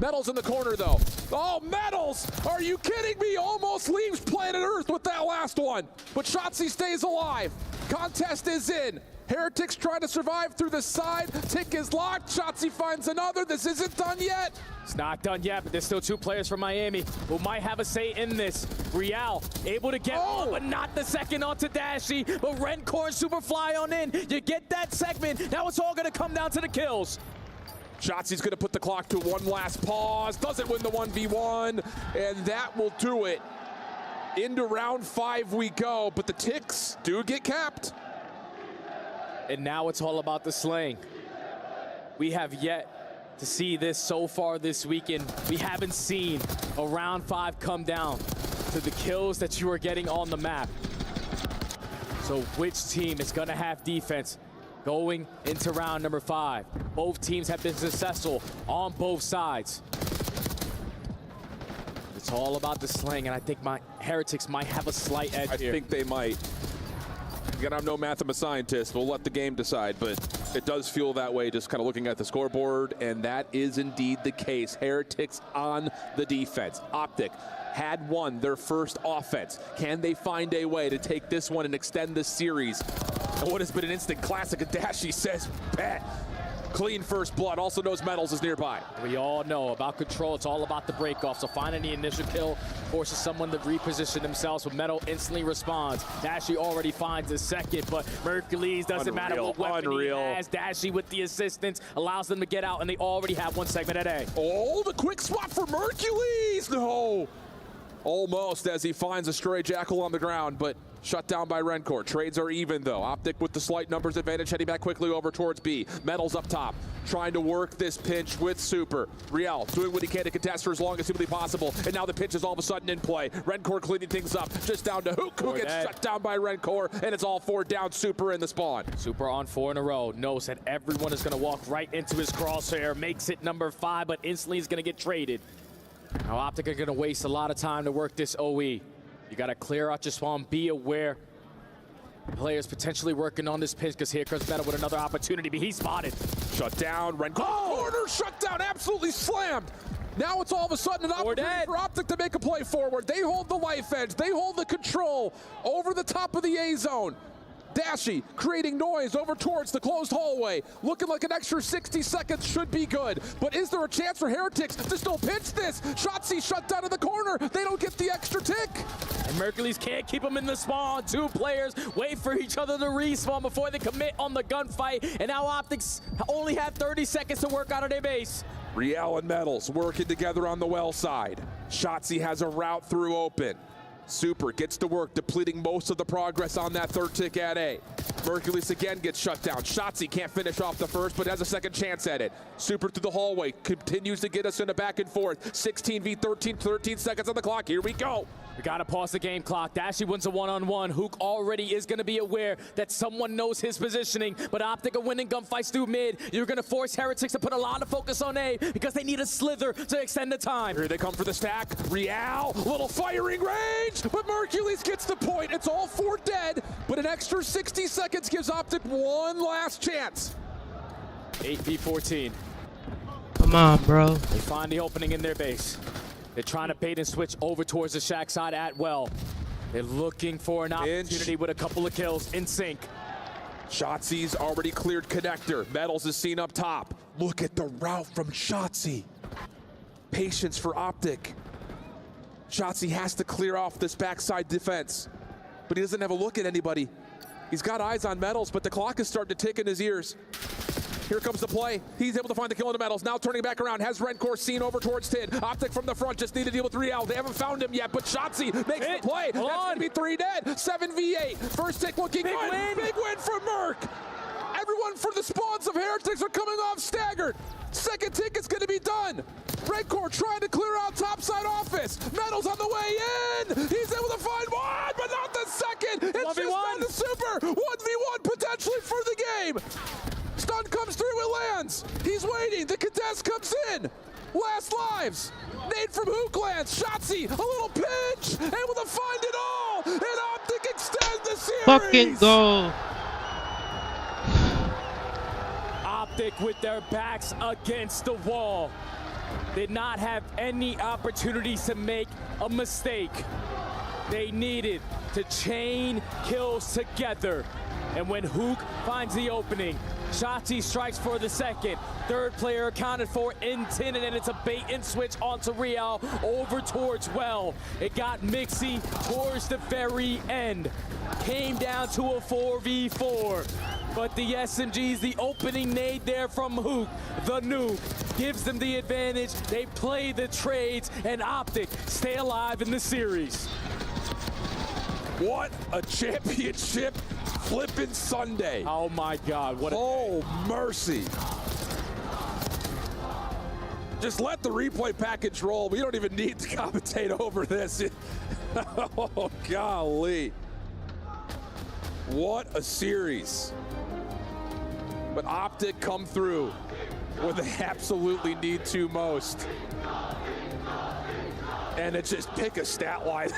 Metals in the corner, though. Oh, Metals! Are you kidding me? Almost leaves planet Earth with that last one. But Shotzzy stays alive. Contest is in. Heretics trying to survive through the side. Tick is locked. Shotzzy finds another. This isn't done yet. It's not done yet, but there's still 2 players from Miami who might have a say in this. Riel able to get one, but not the second onto Dashy. But Rencor and Superfly on in. You get that segment. Now it's all going to come down to the kills. Shotzi's going to put the clock to 1 last pause. Doesn't win the 1v1, and that will do it. Into round 5 we go, but the Ticks do get capped. And now it's all about the slaying. We have yet to see this so far this weekend. We haven't seen a round 5 come down to the kills that you are getting on the map. So which team is going to have defense going into round number 5? Both teams have been successful on both sides. It's all about the slaying, and I think my Heretics might have a slight edge here. I think they might. Again, I'm no mathematical scientist. We'll let the game decide, but it does feel that way just kind of looking at the scoreboard, and that is indeed the case. Heretics on the defense. Optic had won their first offense. Can they find a way to take this one and extend this series? And what has been an instant classic, Adachi says, bet. Clean first blood, also knows Metals is nearby. We all know about control, it's all about the break-off, so finding the initial kill forces someone to reposition themselves, but Metal instantly responds. Dashy already finds a second, but Mercules doesn't matter what weapon he has. Dashy with the assistance allows them to get out, and they already have 1 segment at A. Oh, the quick spot for Mercules! No! Almost as he finds a stray Jackal on the ground, but shut down by Rencor. Trades are even, though. Optic with the slight numbers advantage, heading back quickly over towards B. Metals up top, trying to work this pinch with Super. Riel doing what he can to contest for as long as humanly possible, and now the pinch is all of a sudden in play. Rencor cleaning things up, just down to Hook, who gets shut down by Rencor, and it's all 4 down. Super in the spawn. Super on 4 in a row, knows that everyone is going to walk right into his crosshair, makes it number 5, but instantly is going to get traded. Now Optic are going to waste a lot of time to work this OE. You got to clear out your spawn, be aware. Players potentially working on this pinch, because here comes Metal with another opportunity, but he's spotted. Shut down, Rencor corner, shut down, absolutely slammed. Now it's all of a sudden an opportunity for Optic to make a play forward. They hold the life edge, they hold the control over the top of the A zone. Dashy creating noise over towards the closed hallway. Looking like an extra 60 seconds should be good. But is there a chance for Heretics to still pinch this? Shotzzy shut down in the corner. They don't get the extra tick. And Mercules can't keep them in the spawn. 2 players wait for each other to respawn before they commit on the gunfight. And now Optics only have 30 seconds to work out of their base. Riel and Metals working together on the well side. Shotzzy has a route through open. Super gets to work, depleting most of the progress on that 3rd tick at A. Mercules again gets shut down. Shotzzy can't finish off the first, but has a second chance at it. Super through the hallway, continues to get us in a back and forth. 16 v 13, 13 seconds on the clock. Here we go. We gotta pause the game clock. Dashy wins a one-on-one. Hook already is gonna be aware that someone knows his positioning, but Optic are winning gunfights through mid. You're gonna force Heretics to put a lot of focus on A because they need a slither to extend the time. Here they come for the stack. Riel, little firing range, but Mercules gets the point. It's all 4 dead, but an extra 60 seconds gives Optic one last chance. 8 v 14. Come on, bro. They find the opening in their base. They're trying to bait and switch over towards the shack side at well. They're looking for an opportunity with a couple of kills in sync. Shotzi's already cleared connector. Metals is seen up top. Look at the route from Shotzzy. Patience for Optic. Shotzzy has to clear off this backside defense, but he doesn't have a look at anybody. He's got eyes on Metals, but the clock is starting to tick in his ears. Here comes the play. He's able to find the kill into Metals. Now turning back around, has Rencore seen over towards Tid. Optic from the front, just need to deal with Real. They haven't found him yet, but Shotzzy makes the play. That's going to be 3 dead. 7v8. First tick looking good. Big win for Merc. Everyone for the spawns of Heretics are coming off staggered. Second tick is going to be done. Rencore trying to clear out topside office. Metals on the way in. He's able to find one, but not the second. It's 1v1. Just not the super. 1v1 potentially for the game. Stun comes through, it lands. He's waiting, the contest comes in. Last lives. Nade from Hook lands. Shotzzy, a little pinch, able to find it all. And Optic extend the series. Fucking go. Optic with their backs against the wall. Did not have any opportunities to make a mistake. They needed to chain kills together. And when Hook finds the opening, Shotzzy strikes for the second. Third player accounted for in 10, and then it's a bait and switch onto Real over towards Well. It got mixy towards the very end. Came down to a 4v4. But the SMGs, the opening nade there from Hook, the nuke, gives them the advantage. They play the trades, and Optic stay alive in the series. What a championship flipping Sunday. Oh my God, what a Oh, mercy. Just let the replay package roll. We don't even need to commentate over this. Oh, golly. What a series. But Optic come through when they absolutely need to most. And it's just pick a stat line.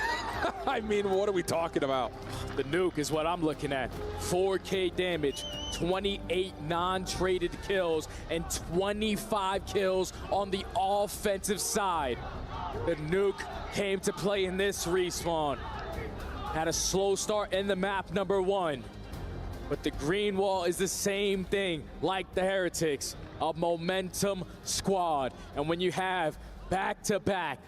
I mean, what are we talking about? The nuke is what I'm looking at. 4K damage, 28 non-traded kills, and 25 kills on the offensive side. The nuke came to play in this respawn. Had a slow start in the map number 1. But the green wall is the same thing like the Heretics, a momentum squad. And when you have back-to-back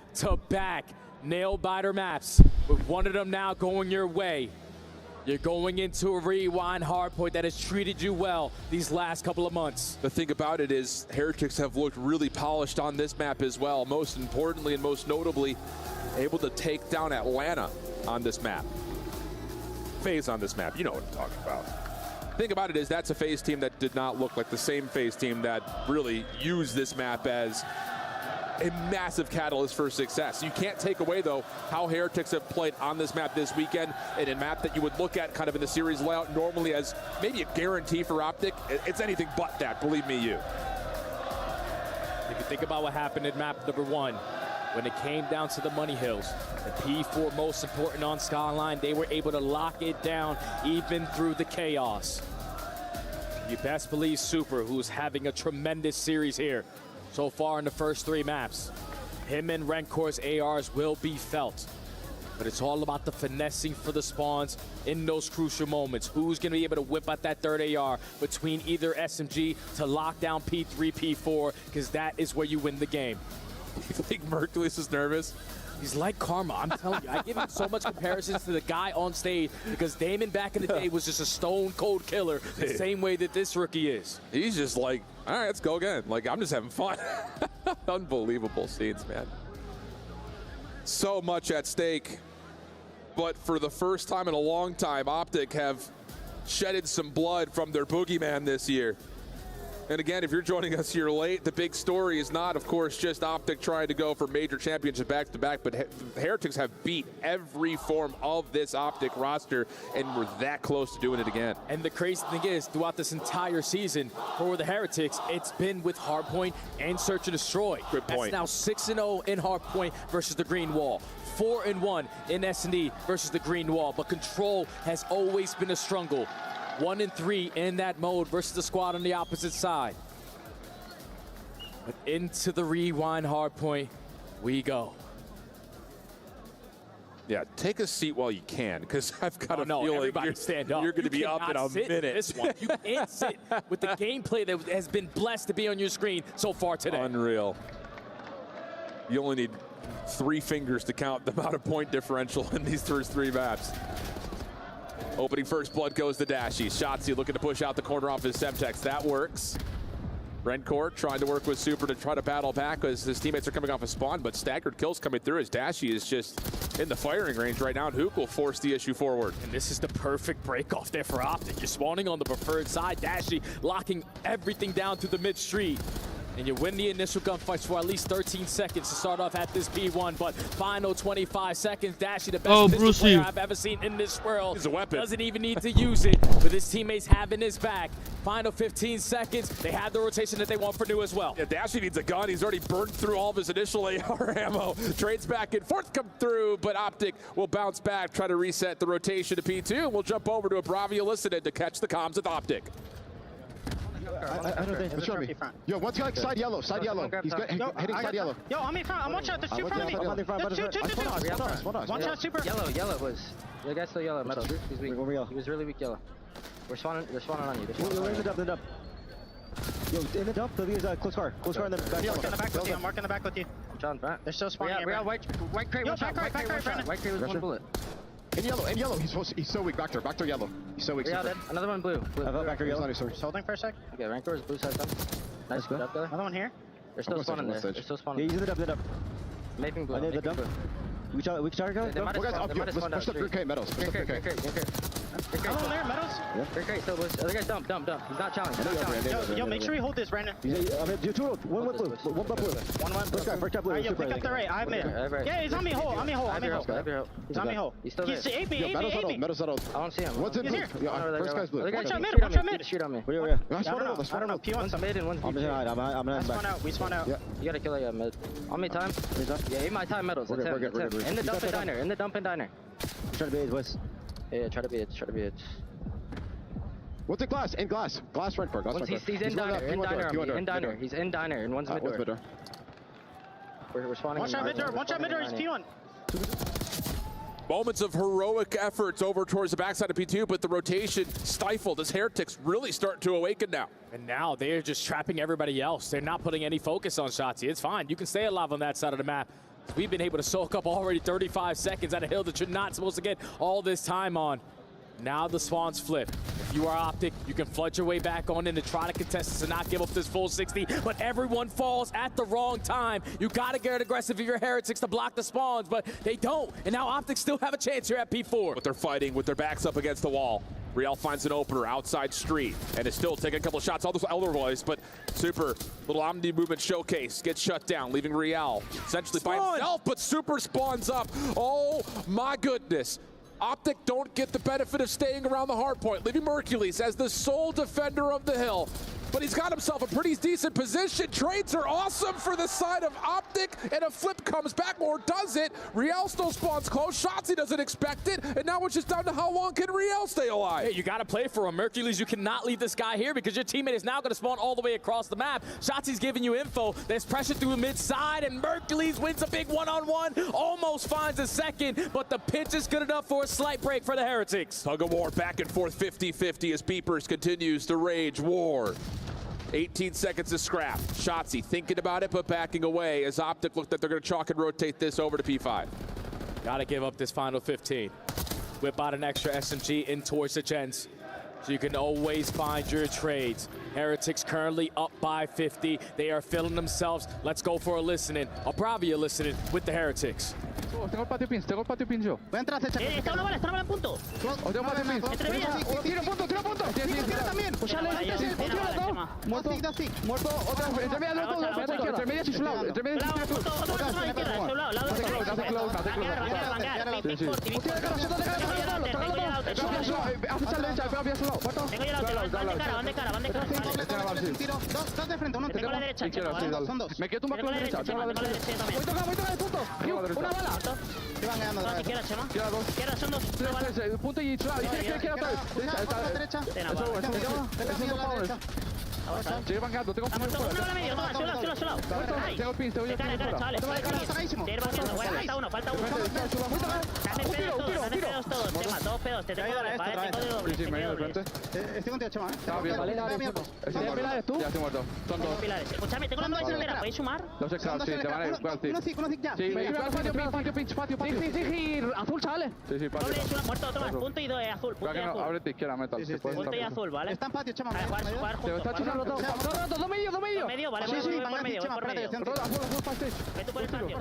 nail-biter maps, with one of them now going your way, you're going into a rewind hardpoint that has treated you well these last couple of months. The thing about it is Heretics have looked really polished on this map as well. Most importantly and most notably, able to take down Atlanta on this map. FaZe on this map, you know what I'm talking about. The thing about it is that's a FaZe team that did not look like the same FaZe team that really used this map as a massive catalyst for success. You can't take away, though, how Heretics have played on this map this weekend, and a map that you would look at kind of in the series layout normally as maybe a guarantee for Optic. It's anything but that, believe me, you. If you think about what happened in map number 1, when it came down to the Money Hills, the P4 most important on Skyline, they were able to lock it down even through the chaos. You best believe Super, who's having a tremendous series here so far in the first 3 maps. Him and Rencore's ARs will be felt. But it's all about the finessing for the spawns in those crucial moments. Who's going to be able to whip out that third AR between either SMG to lock down P3, P4, because that is where you win the game. You think Mercules is nervous? He's like Karma, I'm telling you. I give him so much comparisons to the guy on stage because Damon back in the day was just a stone cold killer the same way that this rookie is. He's just like, all right, let's go again. Like, I'm just having fun. Unbelievable scenes, man. So much at stake. But for the first time in a long time, Optic have shedded some blood from their boogeyman this year. And again, if you're joining us here late, the big story is not, of course, just Optic trying to go for major championship back-to-back, but Heretics have beat every form of this Optic roster, and we're that close to doing it again. And the crazy thing is, throughout this entire season, for the Heretics, it's been with Hardpoint and Search and Destroy. Good point. That's now 6-0 in Hardpoint versus the Green Wall. 4-1 in S&D versus the Green Wall, but Control has always been a struggle. 1-3 in that mode versus the squad on the opposite side. But into the rewind hardpoint we go. Yeah, take a seat while you can, because I've got a feeling everybody stand up. You're going to be up in a minute. This one. You can't sit with the gameplay that has been blessed to be on your screen so far today. Unreal. You only need 3 fingers to count the amount of point differential in these first 3 maps. Opening first blood goes to Dashy. Shotzzy looking to push out the corner off his Semtex. That works. Rencourt trying to work with Super to try to battle back as his teammates are coming off a spawn, but staggered kills coming through as Dashy is just in the firing range right now, and Hook will force the issue forward. And this is the perfect break off there for Optic. You're spawning on the preferred side. Dashy locking everything down through the mid-street. And you win the initial gunfights for at least 13 seconds to start off at this P1, but final 25 seconds, Dashy, the best pistol player I've ever seen in this world. He's a weapon. Doesn't even need to use it, with his teammates having his back. Final 15 seconds, they have the rotation that they want for new as well. Yeah, Dashy needs a gun. He's already burned through all of his initial AR ammo. Trades back and forth come through, but Optic will bounce back, try to reset the rotation to P2, and we'll jump over to a Bravia Listening to catch the comms with Optic. I don't think. Show me. Yo, one's got side yellow. Side yellow. He's hitting side yellow. Yo, I'm in front. I'm one shot. There's two in front of me. There's two. One shot super. Yellow was. The guy's still yellow. Metal. He's weak. He was really weak yellow. They're spawning on you. We're in the dump. Yo, in the dump. There's a close car. Close car in the back. Mark in the back with you. I'm marking the back with you. John, they're still spawning. We got white crate. Yo, back right. White crate with one bullet. In yellow. He's so weak. Back there yellow. He's so weak. Dead. Another one blue. Back there yellow. Just holding for a sec. Okay, Rancor is blue side done. Nice. Good up there. Another one here. They're still spawning there. Yeah, he's in the dump. Making blue. I need the dump. We start going. Guys, up here. Let's push the 3K metals. Push the 3K. Another there, metals. Three crate still blue. Other guy's dump. He's not challenged. Yo, make sure you hold this, Brandon. Do two. One blue. One blue. One blue. First guy blue. Yo, pick up the right. I'm mid. Yeah, he's on me hole. He's on me hole. He's ate me. Metals not old. I don't see him. What's in blue? First guy's blue. Watch out mid. Shoot on me. Where? I don't know. P1's mid and one's P2. We spawn out. You gotta kill it mid. On me time. Yeah, eat my time metals. That's him. In the dump and diner. Try to be his voice. Yeah, try to be it. What's in glass? Glass rent for. He's in diner. He's in diner. And one's mid door. We're spawning. Watch out mid door. He's P1. Moments of heroic efforts over towards the backside of P2, but the rotation stifled as Heretics really start to awaken now. And now they're just trapping everybody else. They're not putting any focus on Shotzzy. It's fine. You can stay alive on that side of the map. We've been able to soak up already 35 seconds at a hill that you're not supposed to get all this time on. Now the spawns flip. If you are Optic, you can flood your way back on in to try to contest this and not give up this full 60, but everyone falls at the wrong time. You gotta get aggressive if you're Heretics to block the spawns, but they don't. And now Optic still have a chance here at P4. But they're fighting with their backs up against the wall. Riel finds an opener outside street and is still taking a couple of shots all those elder boys, but Super, little Omni movement showcase, gets shut down, leaving Riel essentially by himself, but Super spawns up. Oh my goodness. Optic don't get the benefit of staying around the hard point, leaving Mercules as the sole defender of the hill. But he's got himself a pretty decent position. Trades are awesome for the side of Optic, and a flip comes back, or does it? Riel still spawns close. Shotzzy doesn't expect it, and now it's just down to how long can Riel stay alive. Hey, you got to play for him. Mercules, you cannot leave this guy here because your teammate is now going to spawn all the way across the map. Shotzzy's giving you info. There's pressure through the mid side, and Mercules wins a big one-on-one. Almost finds a second, but the pitch is good enough for a slight break for the Heretics. Tug of war back and forth 50-50 as Beepers continues to rage war. 18 seconds to scrap. Shotzzy thinking about it, but backing away as Optic looked like they're going to chalk and rotate this over to P5. Got to give up this final 15. Whip out an extra SMG in towards the gens, so you can always find your trades. Heretics currently up by 50. They are filling themselves. Let's go for a listening. A Bravia listening with the Heretics. Tengo el patio pins yo. Voy a entrar, está una bala en punto. Tengo patio pins. Tiro punto. Tira también. Muerto, otra vez. Entre medias y su lado. Dos de frente, uno te la derecha. Son dos. Me quedo tumba con la derecha. Voy tocar, punto. Una bala. Te van ganando la izquierda, Chema. Izquierda, son dos. Punto y su lado. Izquierda otra vez. Derecha. Sigue bancando, tengo pin fuera. Tengo pin, tengo pin fuera. Falta uno. Sí, me viene de frente. Estoy contigo, Chema. Está bien. ¿Estás pilares tú? Ya estoy muerto. Son dos. Escúchame, tengo la nueva delantera, ¿podéis sumar? Los extras, sí, te van a ir. Uno sí ya. Sí, patio. Sí, azul, chavales. Sí, patio. Doble, muerto, otro más. Punto y dos, azul. Punto y azul. Ábrete izquierda, metal. Punto y azul, ¿vale? Está en patio, Chema. Te está chuzando todo. Dos medio. Dos medio, vale, voy por medio. Ve tú por el patio,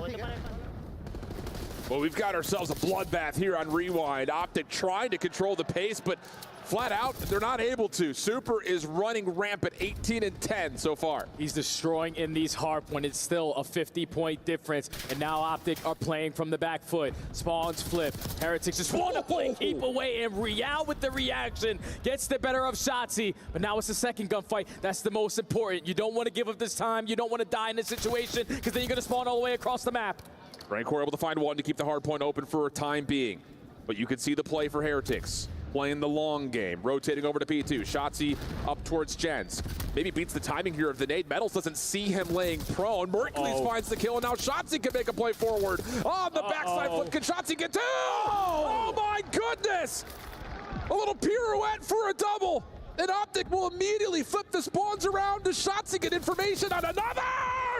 Well, we've got ourselves a bloodbath here on Rewind. Optic trying to control the pace, but flat out, they're not able to. Super is running rampant, 18 and 10 so far. He's destroying in these hard when it's still a 50-point difference. And now Optic are playing from the back foot. Spawns flip. Heretics just want to play keep away, and Real with the reaction gets the better of Shotzi. But now it's the second gunfight. That's the most important. You don't want to give up this time. You don't want to die in this situation, because then you're going to spawn all the way across the map. Rancor able to find one to keep the hard point open for a time being. But you can see the play for Heretics. Playing the long game, rotating over to P2. Shotzi up towards Jens. Maybe beats the timing here of the nade. Metals doesn't see him laying prone. Mercules finds the kill, and now Shotzi can make a play forward. On the backside flip, can Shotzi get two? Oh my goodness! A little pirouette for a double. And Optic will immediately flip the spawns around to Shotzi, get information on another!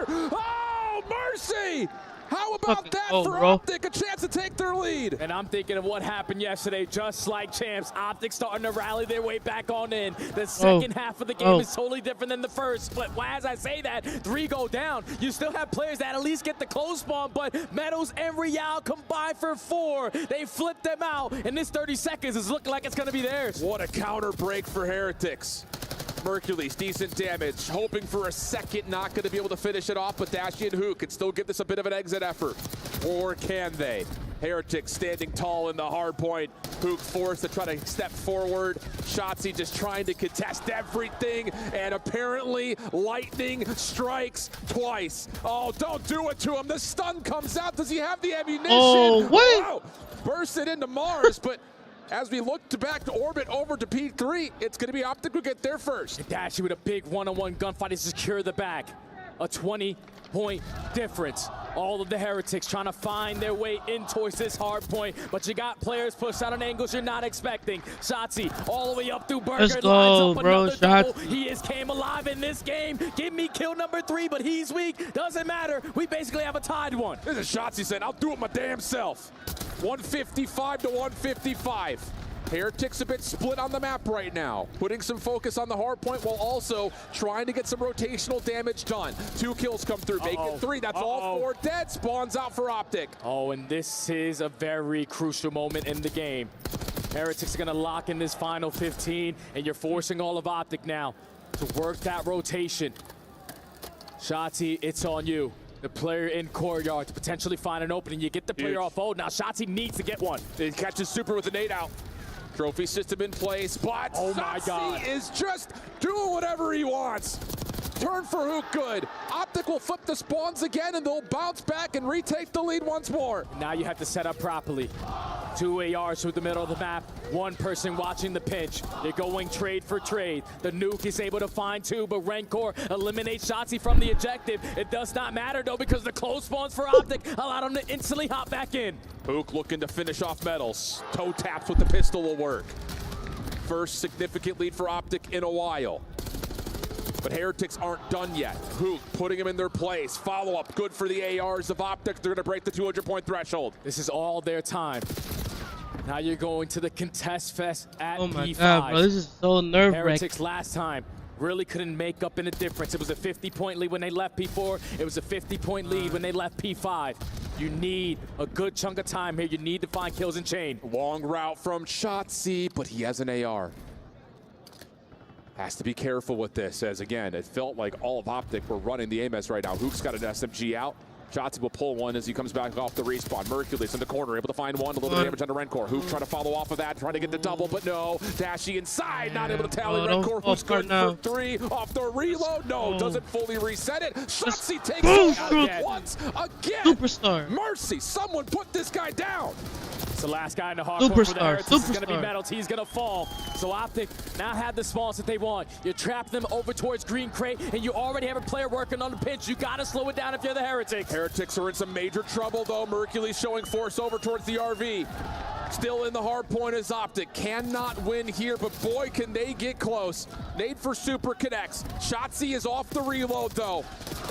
Oh, mercy! How about that for Optic? A chance to take their lead. And I'm thinking of what happened yesterday, just like champs. Optic starting to rally their way back on in. The second half of the game is totally different than the first. But as I say that, 3 go down. You still have players that at least get the close spawn, but Metals and Real combine for 4. They flip them out, and this 30 seconds is looking like it's going to be theirs. What a counter break for Heretics. Mercules, decent damage, hoping for a second, not going to be able to finish it off, but Dashy and Who can still give this a bit of an exit effort. Or can they? Heretics standing tall in the hard point. Hook forced to try to step forward. Shotzi just trying to contest everything, and apparently lightning strikes twice. Oh, don't do it to him. The stun comes out. Does he have the ammunition? Oh, what? Wow. Burst it into Mars, but as we look to back to orbit over to P3, it's going to be Optic who get there first. Dashy with a big one-on-one gunfight to secure the back. A 20-point difference. All of the Heretics trying to find their way in towards this hard point, but you got players pushed out on angles you're not expecting. Shotzi all the way up through Burger. Let's go, bro. Shotzi. He is came alive in this game. Give me kill number 3, but he's weak. Doesn't matter. We basically have a tied one. This is Shotzi saying, I'll do it my damn self. 155 to 155. Heretics a bit split on the map right now, putting some focus on the hard point while also trying to get some rotational damage done. 2 kills come through, make it 3. That's all 4 dead. Spawns out for Optic. Oh, and this is a very crucial moment in the game. Heretics are going to lock in this final 15, and you're forcing all of Optic now to work that rotation. Shotzi, it's on you. The player in courtyard to potentially find an opening. You get the player off hold. Now Shotzi needs to get one. He catches Super with a nade out. Trophy system in place, but Shotzi is just doing whatever he wants. Turn for Hook good. Optic will flip the spawns again, and they'll bounce back and retake the lead once more. Now you have to set up properly. 2 ARs through the middle of the map. 1 person watching the pinch. They're going trade for trade. The nuke is able to find 2, but Rancor eliminates Shotzi from the objective. It does not matter, though, because the close spawns for Optic allowed him to instantly hop back in. Hook looking to finish off Metals. Toe taps with the pistol will work. First significant lead for Optic in a while. But Heretics aren't done yet. Hook putting them in their place. Follow-up, good for the ARs of Optic. They're going to break the 200-point threshold. This is all their time. Now you're going to the contest fest at P5. Oh my God, bro, this is so nerve-wracking. Heretics last time really couldn't make up in a difference. It was a 50-point lead when they left P4. It was a 50-point lead when they left P5. You need a good chunk of time here. You need to find kills in chain. Long route from Shotzi, but he has an AR. Has to be careful with this, as again, it felt like all of Optic were running the AMS right now. Hook's got an SMG out. Shotzi will pull one as he comes back off the respawn. Mercules in the corner, able to find one. A little damage under Rencor. Hook trying to follow off of that, trying to get the double, but no. Dashy inside, not able to tally Rencor. Hook's good for 3 off the reload. No, doesn't fully reset it. Shotzi takes it out once again. Superstar. Mercy, someone put this guy down. It's the last guy in the hard point for the Superstar, Heretics. It's going to be superstar. Metals. He's going to fall. So Optic now have the spawns that they want. You trap them over towards Green Crate, and you already have a player working on the pinch. You got to slow it down if you're the Heretics. Heretics are in some major trouble, though. Mercury's showing force over towards the RV. Still in the hard point is Optic. Cannot win here, but boy, can they get close. Nade for Super connects. Shotzi is off the reload, though.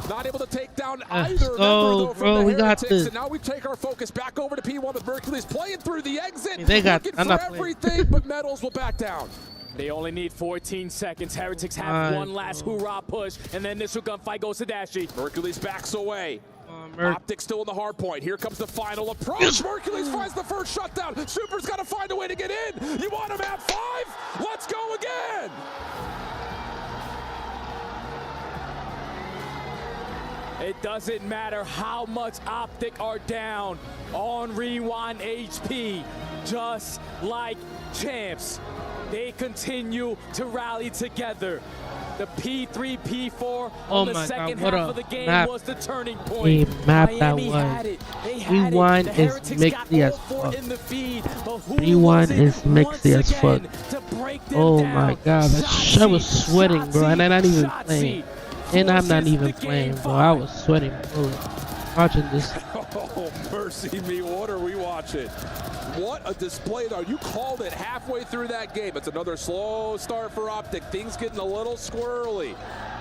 Not able to take down either member, though, from the we got Heretics. this. And now we take our focus back over to P1, but Mercury's playing through the exit. They got looking for everything, but Metals will back down. They only need 14 seconds. Heretics have one last hoorah push, and then initial gunfight goes to Dashy. Mercury's backs away. Optic still in the hard point. Here comes the final approach. Mercury's finds the first shutdown. Super's got to find a way to get in. You want him at 5? Let's go again. It doesn't matter how much Optic are down on Rewind HP, just like champs. They continue to rally together. The P3, P4 on the second half of the game was the turning point. Miami had it. They had Rewind it. The is Heretics mixy got as all 4 fuck. in the feed, but who Rewind was it is mixy as fuck. to break them Oh down? my god, I was sweating, bro, and I'm not even playing. And I'm not even playing, bro. I was sweating, bro. Watching this. Oh, mercy me. What are we watching? What a display, though. You called it halfway through that game. It's another slow start for Optic. Things getting a little squirrely.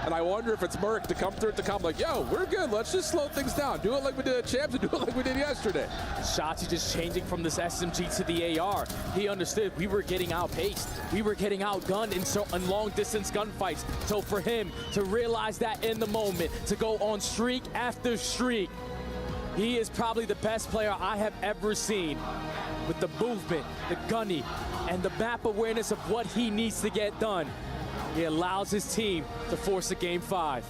And I wonder if it's Merc to come through at the come like, yo, we're good. Let's just slow things down. Do it like we did at Champs and do it like we did yesterday. Shotzi just changing from this SMG to the AR. He understood we were getting outpaced. We were getting outgunned in long-distance gunfights. So for him to realize that in the moment, to go on streak after streak, he is probably the best player I have ever seen. With the movement, the gunny, and the map awareness of what he needs to get done, he allows his team to force a Game 5.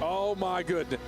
Oh, my goodness.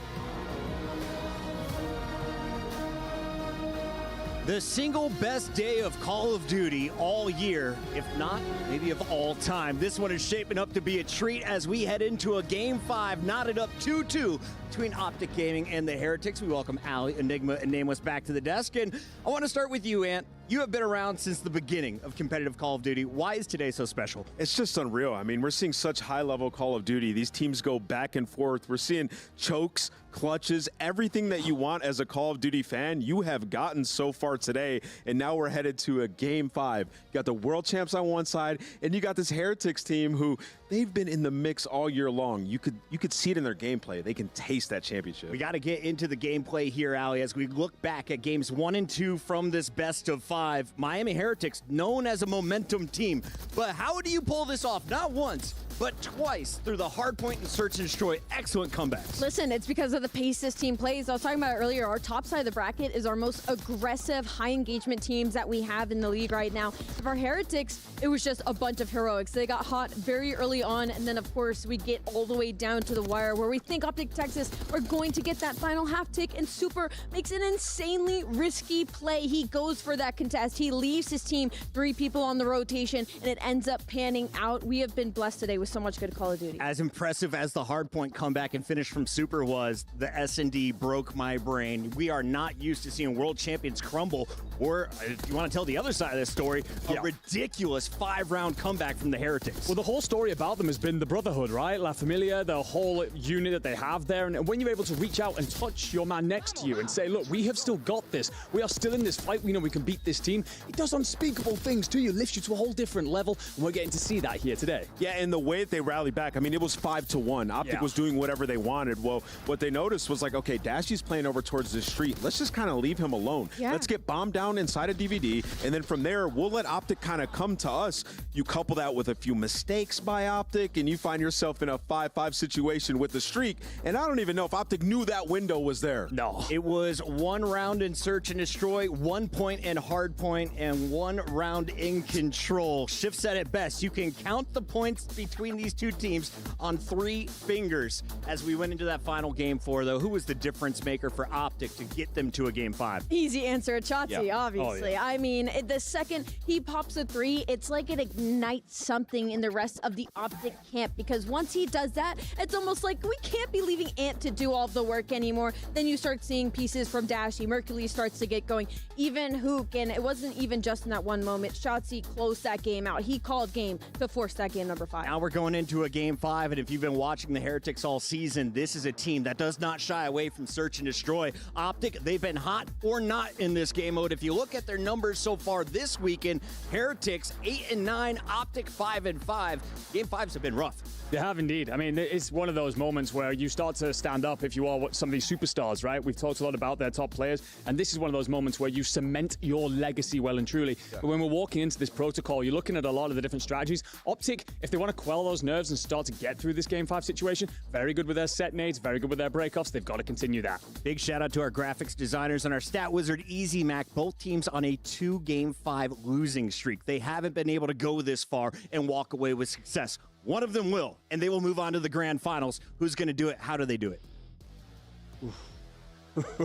The single best day of Call of Duty all year, if not, maybe of all time. This one is shaping up to be a treat as we head into a Game 5, knotted up 2-2 between Optic Gaming and the Heretics. We welcome Ali, Enigma, and Nameless back to the desk. And I want to start with you, Ant. You have been around since the beginning of competitive Call of Duty. Why is today so special? It's just unreal. I mean, we're seeing such high-level Call of Duty. These teams go back and forth. We're seeing chokes, clutches, everything that you want as a Call of Duty fan, you have gotten so far today, and now we're headed to a Game 5. You got the world champs on one side, and you got this Heretics team who they've been in the mix all year long. You could see it in their gameplay. They can taste that championship. We got to get into the gameplay here, Ali, as we look back at games 1 and 2 from this best of 5. Miami Heretics, known as a momentum team. But how do you pull this off? Not once, but twice through the hardpoint and search and destroy. Excellent comebacks. Listen, it's because of the pace this team plays. I was talking about it earlier. Our top side of the bracket is our most aggressive, high engagement teams that we have in the league right now. For our Heretics, it was just a bunch of heroics. They got hot very early on, and then of course we get all the way down to the wire where we think Optic Texas are going to get that final half tick, and Super makes an insanely risky play. He goes for that contest. He leaves his team 3 people on the rotation, and it ends up panning out. We have been blessed today with so much good Call of Duty. As impressive as the hardpoint comeback and finish from Super was, the S&D broke my brain. We are not used to seeing world champions crumble, or if you want to tell the other side of this story, a ridiculous 5-round comeback from the Heretics. Well, the whole story about them has been the brotherhood, right? La Familia, the whole unit that they have there. And when you're able to reach out and touch your man next to you and say, look, we have still got this. We are still in this fight. We know we can beat this team. It does unspeakable things to you, lifts you to a whole different level. And we're getting to see that here today. Yeah, and the way that they rallied back, I mean, it was 5-1. Optic was doing whatever they wanted. Well, what they noticed was like, okay, Dashy's playing over towards the street. Let's just kind of leave him alone. Let's get bombed down inside a DVD, and then from there, we'll let Optic kind of come to us. You couple that with a few mistakes by Optic, and you find yourself in a 5-5 situation with the streak, and I don't even know if Optic knew that window was there. No. It was 1 round in search and destroy, 1 point in hard point, and 1 round in control. Shift said it best. You can count the points between these two teams on 3 fingers. As we went into that final game 4, though, who was the difference maker for Optic to get them to a game 5? Easy answer, Shotzi. obviously. yeah. I mean, the second he pops a 3, it's like it ignites something in the rest of the Optic camp, because once he does that, it's almost like we can't be leaving Ant to do all of the work anymore. Then you start seeing pieces from Dashy. Mercury starts to get going. Even Hook, and it wasn't even just in that one moment. Shotzi closed that game out. He called game to force that game number 5. Now we're going into a game 5, and if you've been watching the Heretics all season, this is a team that does not shy away from search and destroy. Optic, they've been hot or not in this game mode. If you look at their numbers so far this weekend, Heretics 8-9, Optic 5-5. Game 5s have been rough. They have indeed. I mean, it's one of those moments where you start to stand up if you are some of these superstars, right? We've talked a lot about their top players, and this is one of those moments where you cement your legacy well and truly. Yeah. But when we're walking into this protocol, you're looking at a lot of the different strategies. Optic, if they want to quell those nerves and start to get through this Game 5 situation, very good with their set nades, very good with their breakoffs. They've got to continue that. Big shout out to our graphics designers and our stat wizard, Easy Mac. Both teams on a 2 Game 5 losing streak. They haven't been able to go this far and walk away with success. One of them will, and they will move on to the grand finals. Who's going to do it? How do they do it?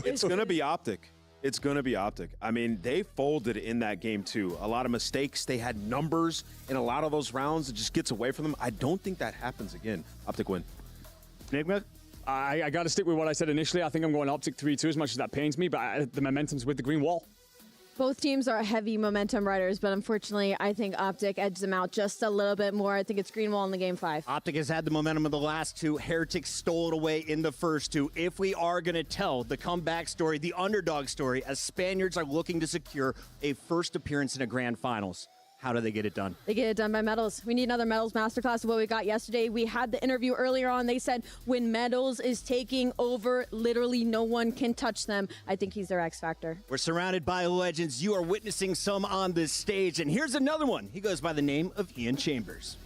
It's going to be Optic. It's going to be Optic. I mean, they folded in that game, too. A lot of mistakes. They had numbers in a lot of those rounds. It just gets away from them. I don't think that happens again. Optic win. Enigma? I got to stick with what I said initially. I think I'm going Optic 3-2, as much as that pains me, but the momentum's with the green wall. Both teams are heavy momentum riders, but unfortunately, I think Optic edged them out just a little bit more. I think it's green wall in the game 5. Optic has had the momentum of the last 2. Heretics stole it away in the first 2. If we are going to tell the comeback story, the underdog story, as Spaniards are looking to secure a first appearance in a grand finals, how do they get it done? They get it done by Metals. We need another Metals masterclass of what we got yesterday. We had the interview earlier on. They said when Metals is taking over, literally no one can touch them. I think he's their X factor. We're surrounded by legends. You are witnessing some on this stage. And here's another one. He goes by the name of Ian Chambers.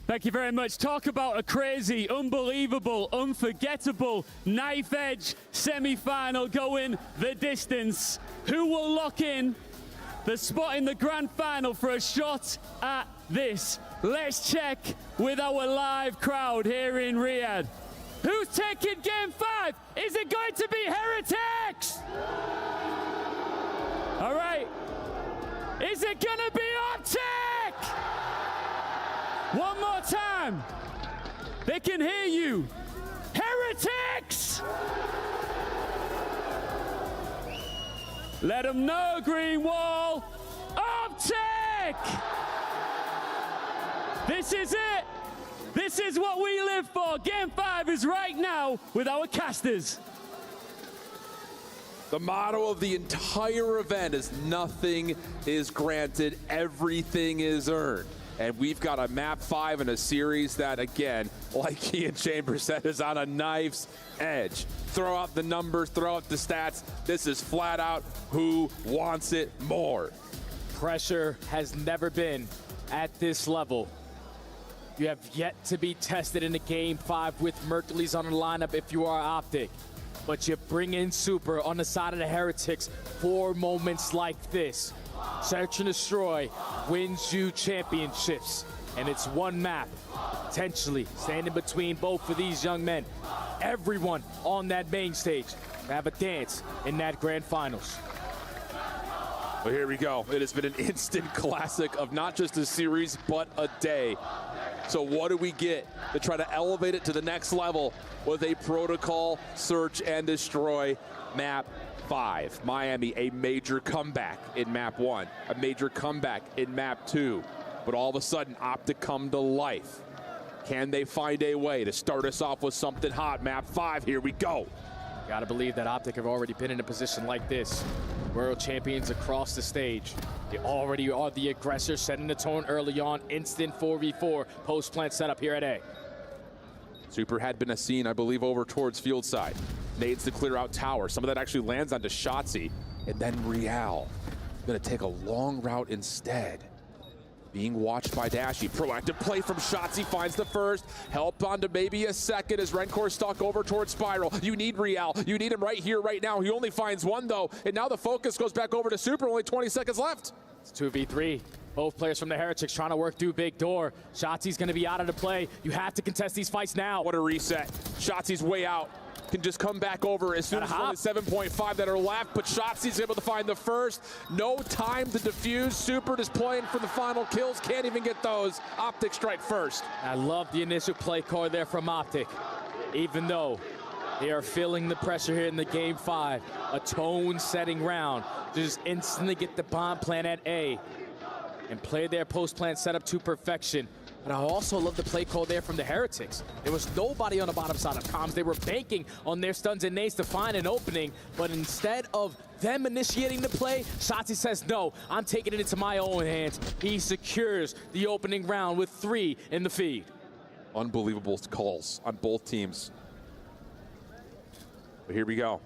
Thank you very much. Talk about a crazy, unbelievable, unforgettable knife edge semi-final going the distance. Who will lock in the spot in the grand final for a shot at this? Let's check with our live crowd here in Riyadh. Who's taking game 5? Is it going to be Heretics? All right. Is it going to be Optic? One more time. They can hear you. Heretics! Let them know, green wall. Optic! This is it. This is what we live for. Game 5 is right now with our casters. The motto of the entire event is nothing is granted, everything is earned. And we've got a map 5 in a series that, again, like Ian Chambers said, is on a knife's edge. Throw out the numbers, throw out the stats. This is flat out who wants it more. Pressure has never been at this level. You have yet to be tested in a game 5 with Mercury's on the lineup if you are Optic. But you bring in Super on the side of the Heretics for moments like this. Search and Destroy wins you championships, and it's one map, potentially standing between both of these young men. Everyone on that main stage have a dance in that grand finals. Well, here we go. It has been an instant classic of not just a series, but a day. So what do we get to try to elevate it to the next level with a protocol search and destroy map 5? Miami, a major comeback in map 1, a major comeback in map 2, but all of a sudden Optic come to life. Can they find a way to start us off with something hot? Map 5, here we go. Gotta believe that Optic have already been in a position like this. World champions across the stage. They already are the aggressor, setting the tone early on. Instant 4v4 post-plant setup here at A. Super had been a scene, I believe, over towards field side. Nades to clear out tower. Some of that actually lands onto Shotzi. And then Real gonna take a long route instead. Being watched by Dashy. Proactive play from Shotzi, finds the first. Help onto maybe a second as Rencor stuck over towards Spiral. You need Real. You need him right here, right now. He only finds one though. And now the focus goes back over to Super. Only 20 seconds left. It's 2v3. Both players from the Heretics trying to work through big door. Shotzi's gonna be out of the play. You have to contest these fights now. What a reset. Shotzi's way out. can just come back over as soon as only 7.5 that are left, but Shotzi's able to find the first. No time to defuse. Super just playing for the final kills. Can't even get those. Optic strike first. I love the initial play call there from Optic. Even though they are feeling the pressure here in the game 5. A tone-setting round to just instantly get the bomb plant at A and play their post-plant setup to perfection. But I also love the play call there from the Heretics. There was nobody on the bottom side of comms. They were banking on their stuns and nades to find an opening, but instead of them initiating the play, Shotzi says, no, I'm taking it into my own hands. He secures the opening round with 3 in the feed. Unbelievable calls on both teams. But here we go.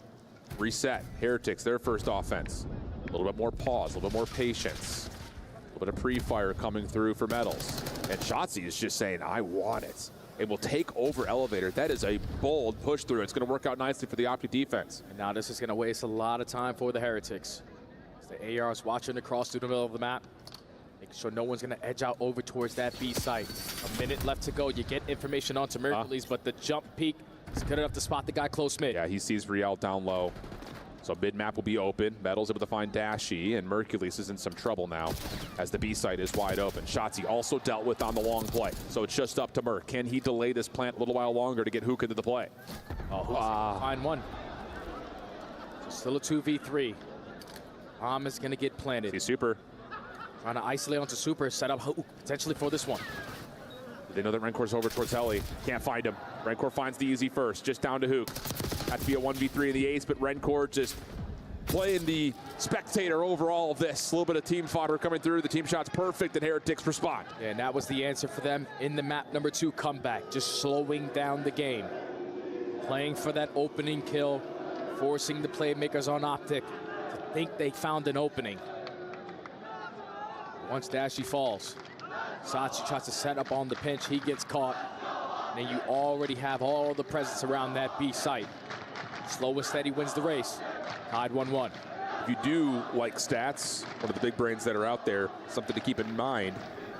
Reset. Heretics, their first offense. A little bit more pause, a little bit more patience. A little bit of pre-fire coming through for Metals. And Shotzi is just saying, I want it. It will take over Elevator. That is a bold push through. It's going to work out nicely for the Optic defense. And now this is going to waste a lot of time for the Heretics. As the AR is watching across through the middle of the map. Making sure no one's going to edge out over towards that B site. A minute left to go. You get information onto Mercules, but the jump peak is good enough to spot the guy close mid. Yeah, he sees Riel down low. So mid-map will be open. Metal's able to find Dashy, and Mercules is in some trouble now as the B site is wide open. Shotzi also dealt with on the long play. So it's just up to Merc. Can he delay this plant a little while longer to get Hook into the play? Oh, find one. So still a 2v3. Bomb is going to get planted. See Super. Trying to isolate onto Super, set up Hook potentially for this one. They know that Renkor's over towards Heli. Can't find him. Renkor finds the easy first, just down to Hook. Had to be a 1v3 in the ace, but Renkor just playing the spectator over all of this. A little bit of team fodder coming through. The team shot's perfect, and Heretics respond. Yeah, and that was the answer for them in the map number 2 comeback. Just slowing down the game. Playing for that opening kill, forcing the playmakers on Optic to think they found an opening. Once Dashy falls, Sachi tries to set up on the pinch. He gets caught. And then you already have all the presence around that B site. Slow and steady wins the race. Tied 1-1. If you do like stats, one of the big brains that are out there, something to keep in mind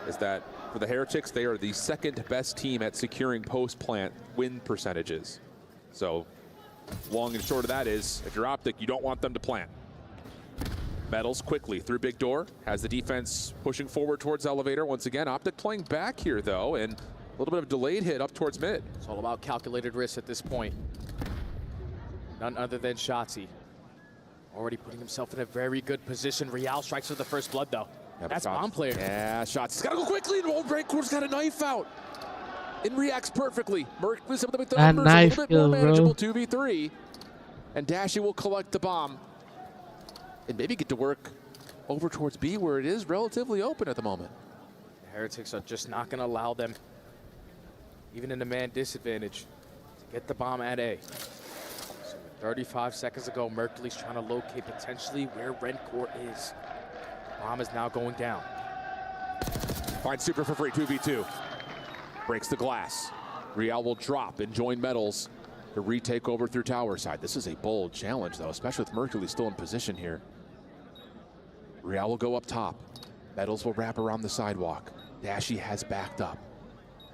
is that for the Heretics, they are the second best team at securing post-plant win percentages. So long and short of that is, if you're Optic, you don't want them to plant. Metals quickly through big door, has the defense pushing forward towards Elevator. Once again, Optic playing back here though, and a little bit of delayed hit up towards mid. It's all about calculated risk at this point. None other than Shotzi. Already putting himself in a very good position. Rial strikes with the first blood though. Yeah, that's bomb player. Yeah, Shotzi's gotta go quickly, and old Rancor's got a knife out. It reacts perfectly. Merc with some of the numbers, a little bit more manageable, 2v3. And Dashy will collect the bomb. And maybe get to work over towards B, where it is relatively open at the moment. The Heretics are just not going to allow them, even in a man disadvantage, to get the bomb at A. So 35 seconds ago, Mercury's trying to locate potentially where Renkor is. The bomb is now going down. Finds Super for free, 2v2. Breaks the glass. Rial will drop and join Metals to retake over through tower side. This is a bold challenge though, especially with Mercury still in position here. Rial will go up top. Metals will wrap around the sidewalk. Dashy has backed up.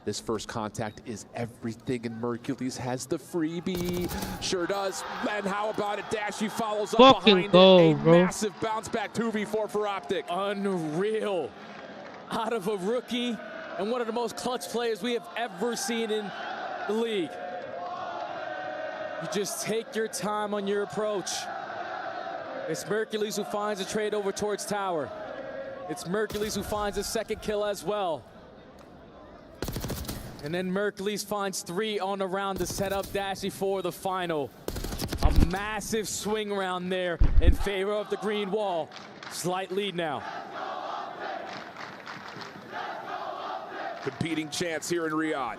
This first contact is everything, and Mercules has the freebie. Sure does. And how about it? Dashy follows up behind it. A massive bounce back 2v4 for Optic. Unreal. Out of a rookie and one of the most clutch players we have ever seen in the league. You just take your time on your approach. It's Mercules who finds a trade over towards tower. It's Mercules who finds a second kill as well. And then Mercules finds 3 on the round to set up Dashy for the final. A massive swing round there in favor of the green wall. Slight lead now. Competing chance here in Riyadh.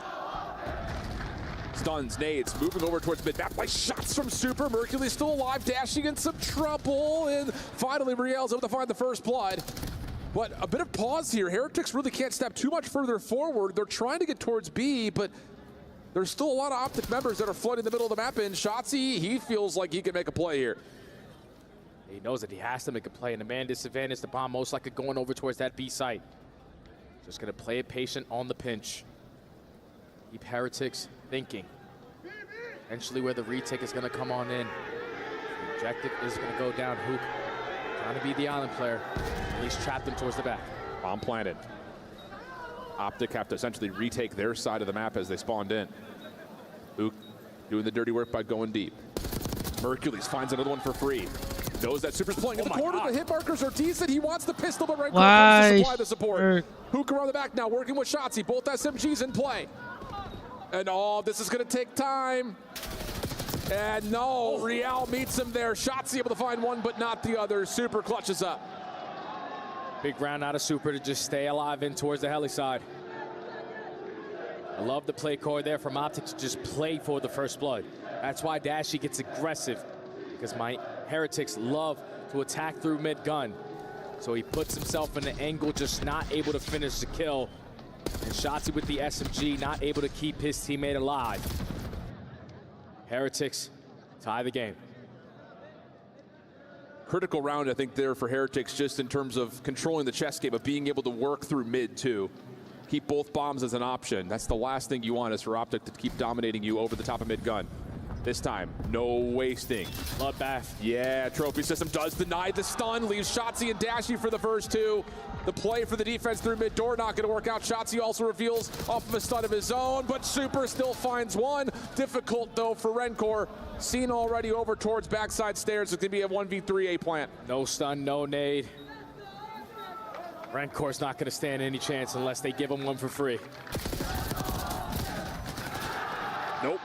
Stuns, nades, moving over towards mid-map. Nice shots from Super. Mercury's still alive, dashing in some trouble. And finally, Riel's able to find the first blood. But a bit of pause here. Heretics really can't step too much further forward. They're trying to get towards B, but there's still a lot of Optic members that are flooding the middle of the map. And Shotzi, he feels like he can make a play here. He knows that he has to make a play. In the man disadvantage, the bomb most likely going over towards that B site. Just going to play it patient on the pinch. Keep Heretics thinking. Eventually where the retake is going to come on in. The objective is going to go down. Hook trying to be the island player. And he's trapped him towards the back. Bomb planted. Optic have to essentially retake their side of the map as they spawned in. Hook doing the dirty work by going deep. Mercules finds another one for free. Knows that Super's pulling in the corner. The hit markers are decent. He wants the pistol, but Red comes to supply the support. Hook around the back now, working with Shotzzy. Both SMGs in play. And this is going to take time. And no, Real meets him there. Shotzzy able to find one, but not the other. Super clutches up. Big round out of Super to just stay alive in towards the heli side. I love the play call there from Optic to just play for the first blood. That's why Dashy gets aggressive, because my Heretics love to attack through mid-gun. So he puts himself in an angle, just not able to finish the kill. And Shotzzy with the SMG, not able to keep his teammate alive. Heretics tie the game. Critical round, I think, there for Heretics, just in terms of controlling the chess game, of being able to work through mid, too. Keep both bombs as an option. That's the last thing you want, is for Optic to keep dominating you over the top of mid-gun. This time, no wasting. Bloodbath. Yeah, Trophy System does deny the stun, leaves Shotzzy and Dashy for the first two. The play for the defense through mid-door not going to work out. Shotzzy also reveals off of a stun of his own, but Super still finds one. Difficult, though, for Rencor. Seen already over towards backside stairs. It's going to be a 1v3 A plant. No stun, no nade. Rencor's not going to stand any chance unless they give him one for free. Nope.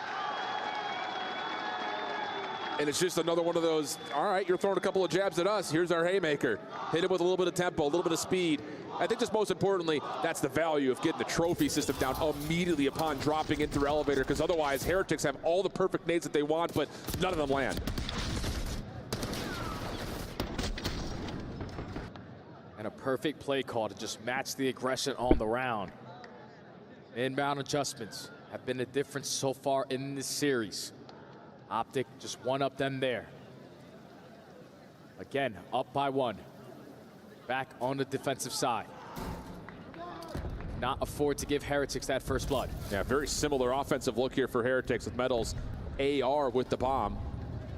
And it's just another one of those, all right, you're throwing a couple of jabs at us. Here's our haymaker. Hit it with a little bit of tempo, a little bit of speed. I think just most importantly, that's the value of getting the trophy system down immediately upon dropping into their elevator, because otherwise Heretics have all the perfect nades that they want, but none of them land. And a perfect play call to just match the aggression on the round. Inbound adjustments have been the difference so far in this series. Optic just one-up them there. Again, up by one. Back on the defensive side. Not afford to give Heretics that first blood. Yeah, very similar offensive look here for Heretics with Metals. AR with the bomb.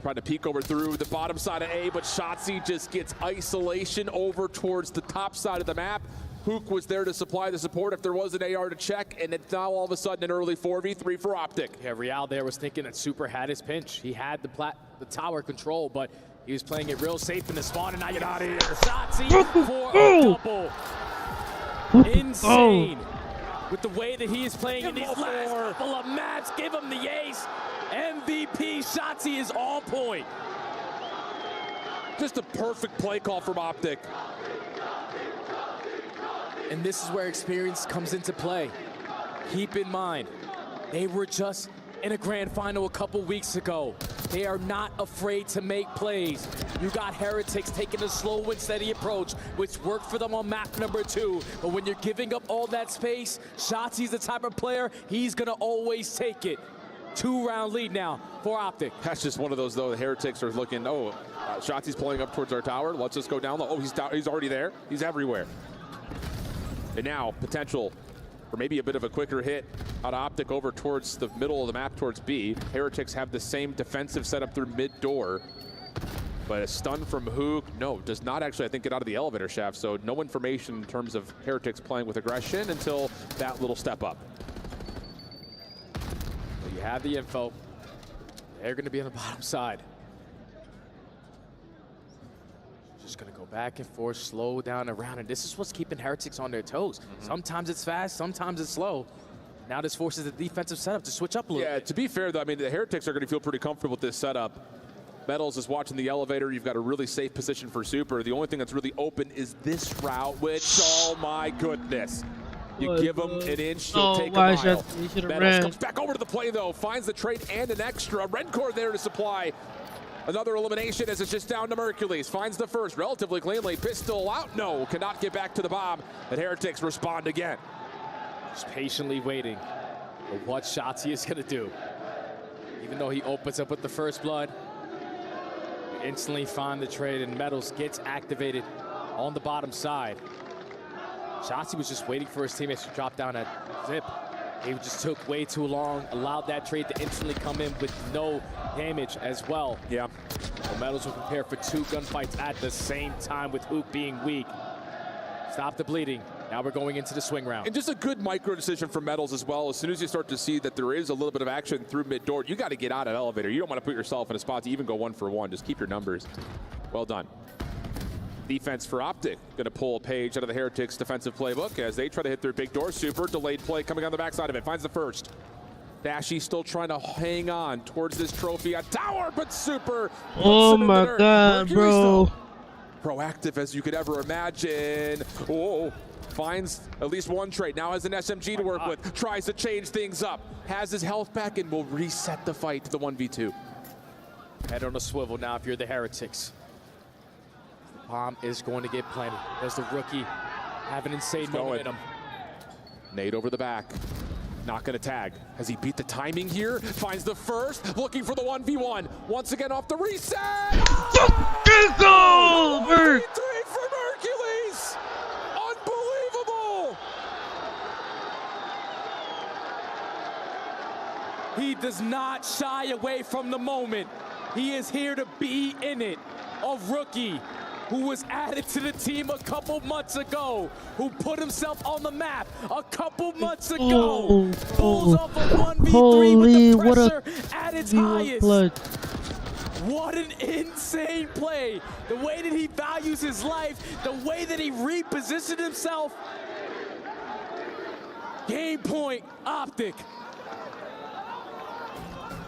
Trying to peek over through the bottom side of A, but Shotzzy just gets isolation over towards the top side of the map. Hook was there to supply the support if there was an AR to check, and it's now all of a sudden an early 4v3 for Optic. Yeah, Real there was thinking that Super had his pinch. He had the tower control, but he was playing it real safe in the spawn, and now you got it. Shotzzy for a double. Insane. With the way that he is playing in these last couple of maps, give him the ace. MVP Shotzzy is on point. Just a perfect play call from Optic. And this is where experience comes into play. Keep in mind, they were just in a grand final a couple weeks ago. They are not afraid to make plays. You got Heretics taking a slow and steady approach, which worked for them on map number 2. But when you're giving up all that space, Shotzzy's the type of player, he's gonna always take it. 2-round lead now for Optic. That's just one of those, though. The Heretics are looking, Shotzzy's pulling up towards our tower. Let's just go down low. Oh, he's already there. He's everywhere. And now, potential for maybe a bit of a quicker hit out of Optic over towards the middle of the map towards B. Heretics have the same defensive setup through mid-door. But a stun from Hook, no, does not actually, I think, get out of the elevator shaft. So no information in terms of Heretics playing with aggression until that little step up. Well, you have the info. They're going to be on the bottom side. Just going to go back and forth, slow down around, and this is what's keeping Heretics on their toes. Sometimes it's fast, sometimes it's slow. Now this forces the defensive setup to switch up a little bit. Yeah, to be fair, though, I mean, the Heretics are going to feel pretty comfortable with this setup. Metals is watching the elevator. You've got a really safe position for Super. The only thing that's really open is this route, which, oh my goodness. You give him an inch, he'll take a mile. Metals comes back over to the play, though, finds the trade and an extra. Rencor there to supply. Another elimination as it's just down to Mercules. Finds the first relatively cleanly. Pistol out. No, cannot get back to the bomb. And Heretics respond again. Just patiently waiting for what Shotzzy is going to do. Even though he opens up with the first blood, we instantly find the trade, and Metals gets activated on the bottom side. Shotzzy was just waiting for his teammates to drop down at Zip. He just took way too long, allowed that trade to instantly come in with no damage as well. Yeah. The Metals will prepare for 2 gunfights at the same time with Ook being weak. Stop the bleeding. Now we're going into the swing round. And just a good micro decision for Metals as well. As soon as you start to see that there is a little bit of action through mid door, you got to get out of elevator. You don't want to put yourself in a spot to even go 1-for-1. Just keep your numbers. Well done. Defense for Optic. Going to pull a page out of the Heretics defensive playbook as they try to hit their big door. Super delayed play coming on the backside of it. Finds the first. Dashy still trying to hang on towards this trophy at tower, but Super. Oh my God, bro. Proactive as you could ever imagine. Oh, finds at least one trade. Now has an SMG to work with. Tries to change things up. Has his health back and will reset the fight to the 1v2. Head on a swivel now if you're the Heretics. The bomb is going to get planted. Does the rookie have an insane momentum? Nade over the back. Not going to tag. Has he beat the timing here? Finds the first. Looking for the 1v1. Once again off the reset. It's over! 3 for Mercules. Unbelievable. He does not shy away from the moment. He is here to be in it. A rookie who was added to the team a couple months ago, who put himself on the map a couple months ago, pulls off a 1v3 with the pressure at its highest. What an insane play. The way that he values his life, the way that he repositioned himself. Game point, Optic.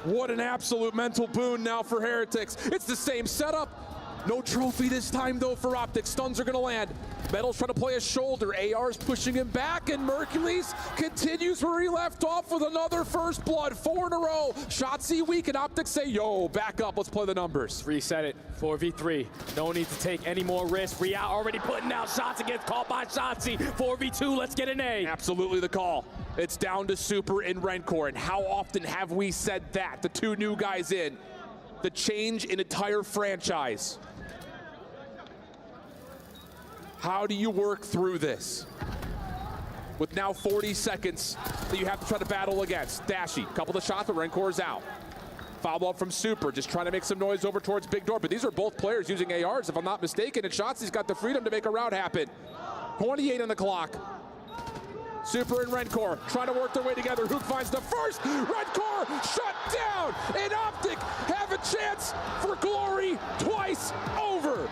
What an absolute mental boon now for Heretics. It's the same setup. No trophy this time, though, for Optic. Stuns are going to land. Metal's trying to play a shoulder. AR's pushing him back, and Mercules continues where he left off with another first blood. 4 in a row. Shotzzy weak, and Optic say, yo, back up. Let's play the numbers. Reset it. 4v3. No need to take any more risks. Rial already putting out shots against called by Shotzzy. 4v2. Let's get an A. Absolutely the call. It's down to Super and Rencor, and how often have we said that? The 2 new guys in. The change in entire franchise. How do you work through this? With now 40 seconds that you have to try to battle against. Dashy, couple of shots, but Rencor's out. Follow up from Super, just trying to make some noise over towards Big Door, but these are both players using ARs, if I'm not mistaken, and Shotzi's got the freedom to make a route happen. 28 on the clock. Super and Rencor trying to work their way together. Hook finds the first. Rencor shut down, and Optic have a chance for glory twice over.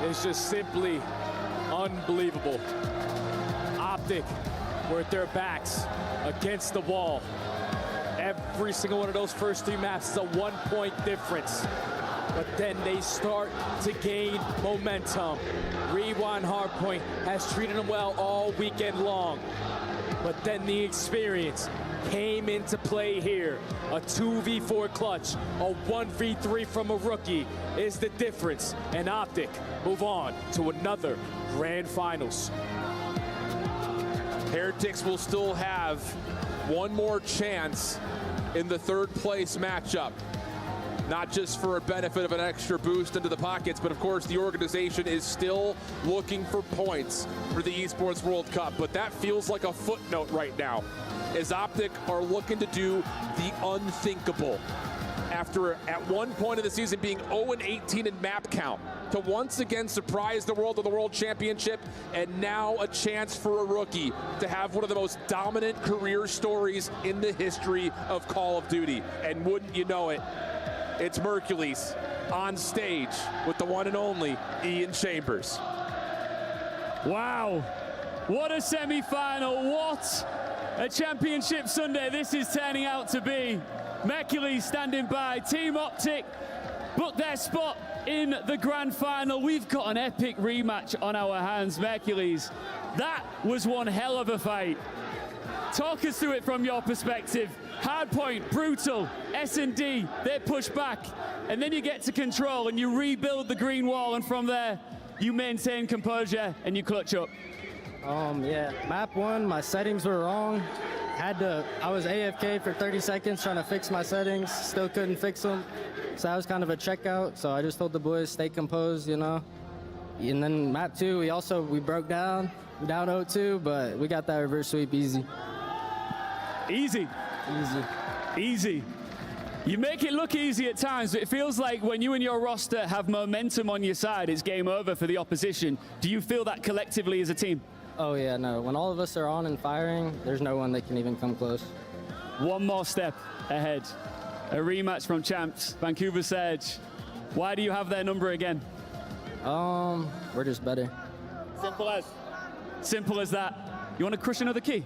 It's just simply unbelievable. Optic were at their backs against the wall. Every single one of those first 3 maps is a 1-point difference. But then they start to gain momentum. Rewind Hardpoint has treated them well all weekend long. But then the experience came into play here. A 2v4 clutch, a 1v3 from a rookie is the difference. And Optic move on to another grand finals. Heretics will still have one more chance in the 3rd place matchup. Not just for a benefit of an extra boost into the pockets, but of course the organization is still looking for points for the Esports World Cup. But that feels like a footnote right now, as Optic are looking to do the unthinkable. After at one point of the season being 0-18 in map count, to once again surprise the world of the World Championship, and now a chance for a rookie to have one of the most dominant career stories in the history of Call of Duty. And wouldn't you know it, it's Mercules on stage with the one and only Ian Chambers. Wow, what a semi-final, what a championship Sunday this is turning out to be. Mercules standing by, Team Optic book their spot in the grand final. We've got an epic rematch on our hands, Mercules. That was one hell of a fight. Talk us through it from your perspective. Hardpoint, brutal, S&D, they push back, and then you get to control and you rebuild the green wall, and from there, you maintain composure and you clutch up. Yeah, map 1, my settings were wrong. I was AFK for 30 seconds trying to fix my settings, still couldn't fix them. So that was kind of a checkout. So I just told the boys, stay composed, you know. And then map 2, we broke down 0-2, but we got that reverse sweep easy. Easy. Easy. You make it look easy at times, but it feels like when you and your roster have momentum on your side, it's game over for the opposition. Do you feel that collectively as a team? Oh yeah, no. When all of us are on and firing, there's no one that can even come close. One more step ahead. A rematch from champs, Vancouver Surge. Why do you have their number again? We're just better. Simple as that. You want to crush another key?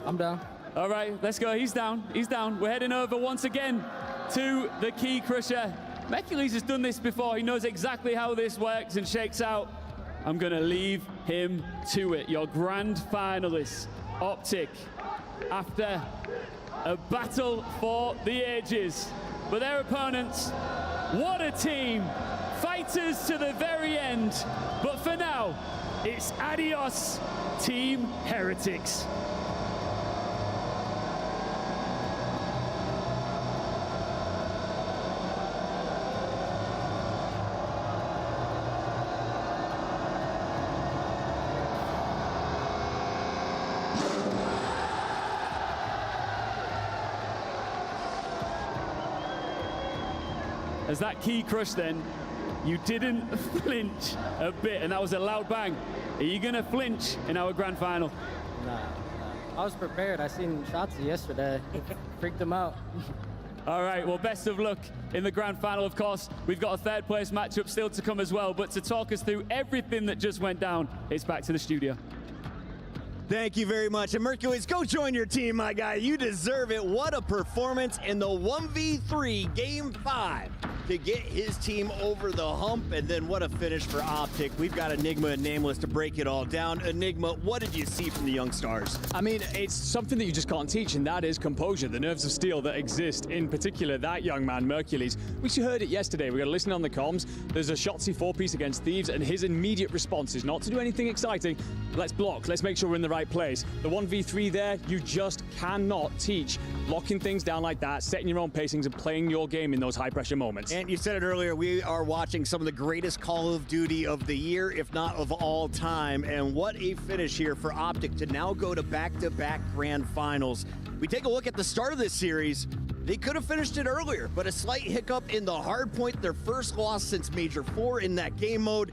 I'm down. All right, let's go. He's down. We're heading over once again to the key crusher. Mercules has done this before. He knows exactly how this works and shakes out. I'm going to leave him to it. Your grand finalists, Optic, after a battle for the ages. But their opponents, what a team. Fighters to the very end. But for now, it's adios, Team Heretics. As that key crush then, you didn't flinch a bit, and that was a loud bang. Are you gonna flinch in our grand final? Nah. I was prepared. I seen Shotzi yesterday. Freaked him out. All right, well, best of luck in the grand final, of course. We've got a third place matchup still to come as well, but to talk us through everything that just went down, it's back to the studio. Thank you very much. And Mercules, go join your team, my guy. You deserve it. What a performance in the 1v3 Game 5 to get his team over the hump. And then what a finish for Optic. We've got Enigma and Nameless to break it all down. Enigma, what did you see from the young stars? I mean, it's something that you just can't teach, and that is composure, the nerves of steel that exist, in particular that young man, Mercules. We heard it yesterday. We got to listen on the comms. There's a Shotzi 4-piece against Thieves, and his immediate response is not to do anything exciting. Let's block. Let's make sure we're in the right place. The 1v3 there, you just cannot teach. Locking things down like that, setting your own pacings, and playing your game in those high-pressure moments. And you said it earlier, we are watching some of the greatest Call of Duty of the year, if not of all time. And what a finish here for Optic to now go to back-to-back grand finals. We take a look at the start of this series. They could have finished it earlier, but a slight hiccup in the hard point, their first loss since Major 4 in that game mode.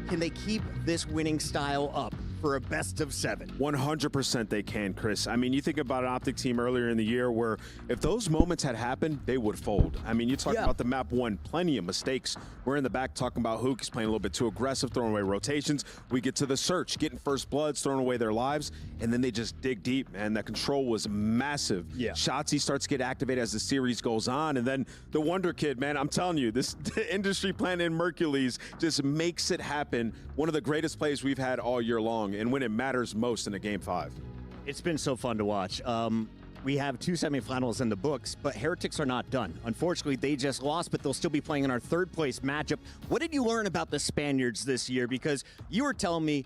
Can they keep this winning style up for a best of 7? 100% they can, Chris. I mean, you think about an Optic team earlier in the year where if those moments had happened, they would fold. I mean, you talk about the map 1, plenty of mistakes. We're in the back talking about Hook is playing a little bit too aggressive, throwing away rotations. We get to the search, getting first bloods, throwing away their lives, and then they just dig deep, man. That control was massive. Yeah. Shotzi starts to get activated as the series goes on, and then the Wonder Kid, man, I'm telling you, this industry plan in Mercules just makes it happen. One of the greatest plays we've had all year long, and when it matters most in a Game 5. It's been so fun to watch. We have 2 semifinals in the books, but Heretics are not done. Unfortunately, they just lost, but they'll still be playing in our third place matchup. What did you learn about the Spaniards this year? Because you were telling me,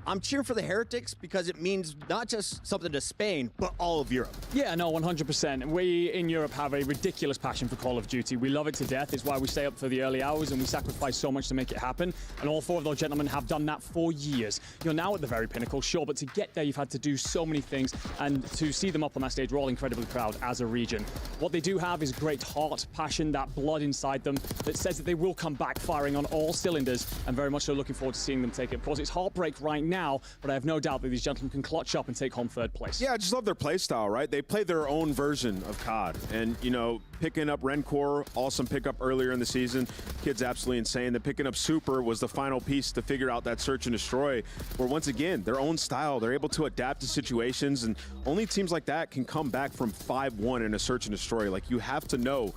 I'm cheering for the Heretics because it means not just something to Spain, but all of Europe. Yeah, no, 100%. We in Europe have a ridiculous passion for Call of Duty. We love it to death. It's why we stay up for the early hours and we sacrifice so much to make it happen. And all 4 of those gentlemen have done that for years. You're now at the very pinnacle, sure, but to get there, you've had to do so many things. And to see them up on that stage, we're all incredibly proud as a region. What they do have is great heart, passion, that blood inside them that says that they will come back firing on all cylinders, and very much so looking forward to seeing them take it. Of course, it's heartbreak right now, but I have no doubt that these gentlemen can clutch up and take home 3rd place. Yeah, I just love their play style, right? They play their own version of COD. And, you know, picking up Rencor, awesome pickup earlier in the season. Kid's absolutely insane. Then picking up Super was the final piece to figure out that search and destroy, where once again, their own style, they're able to adapt to situations, and only teams like that can come back from 5-1 in a search and destroy. Like, you have to know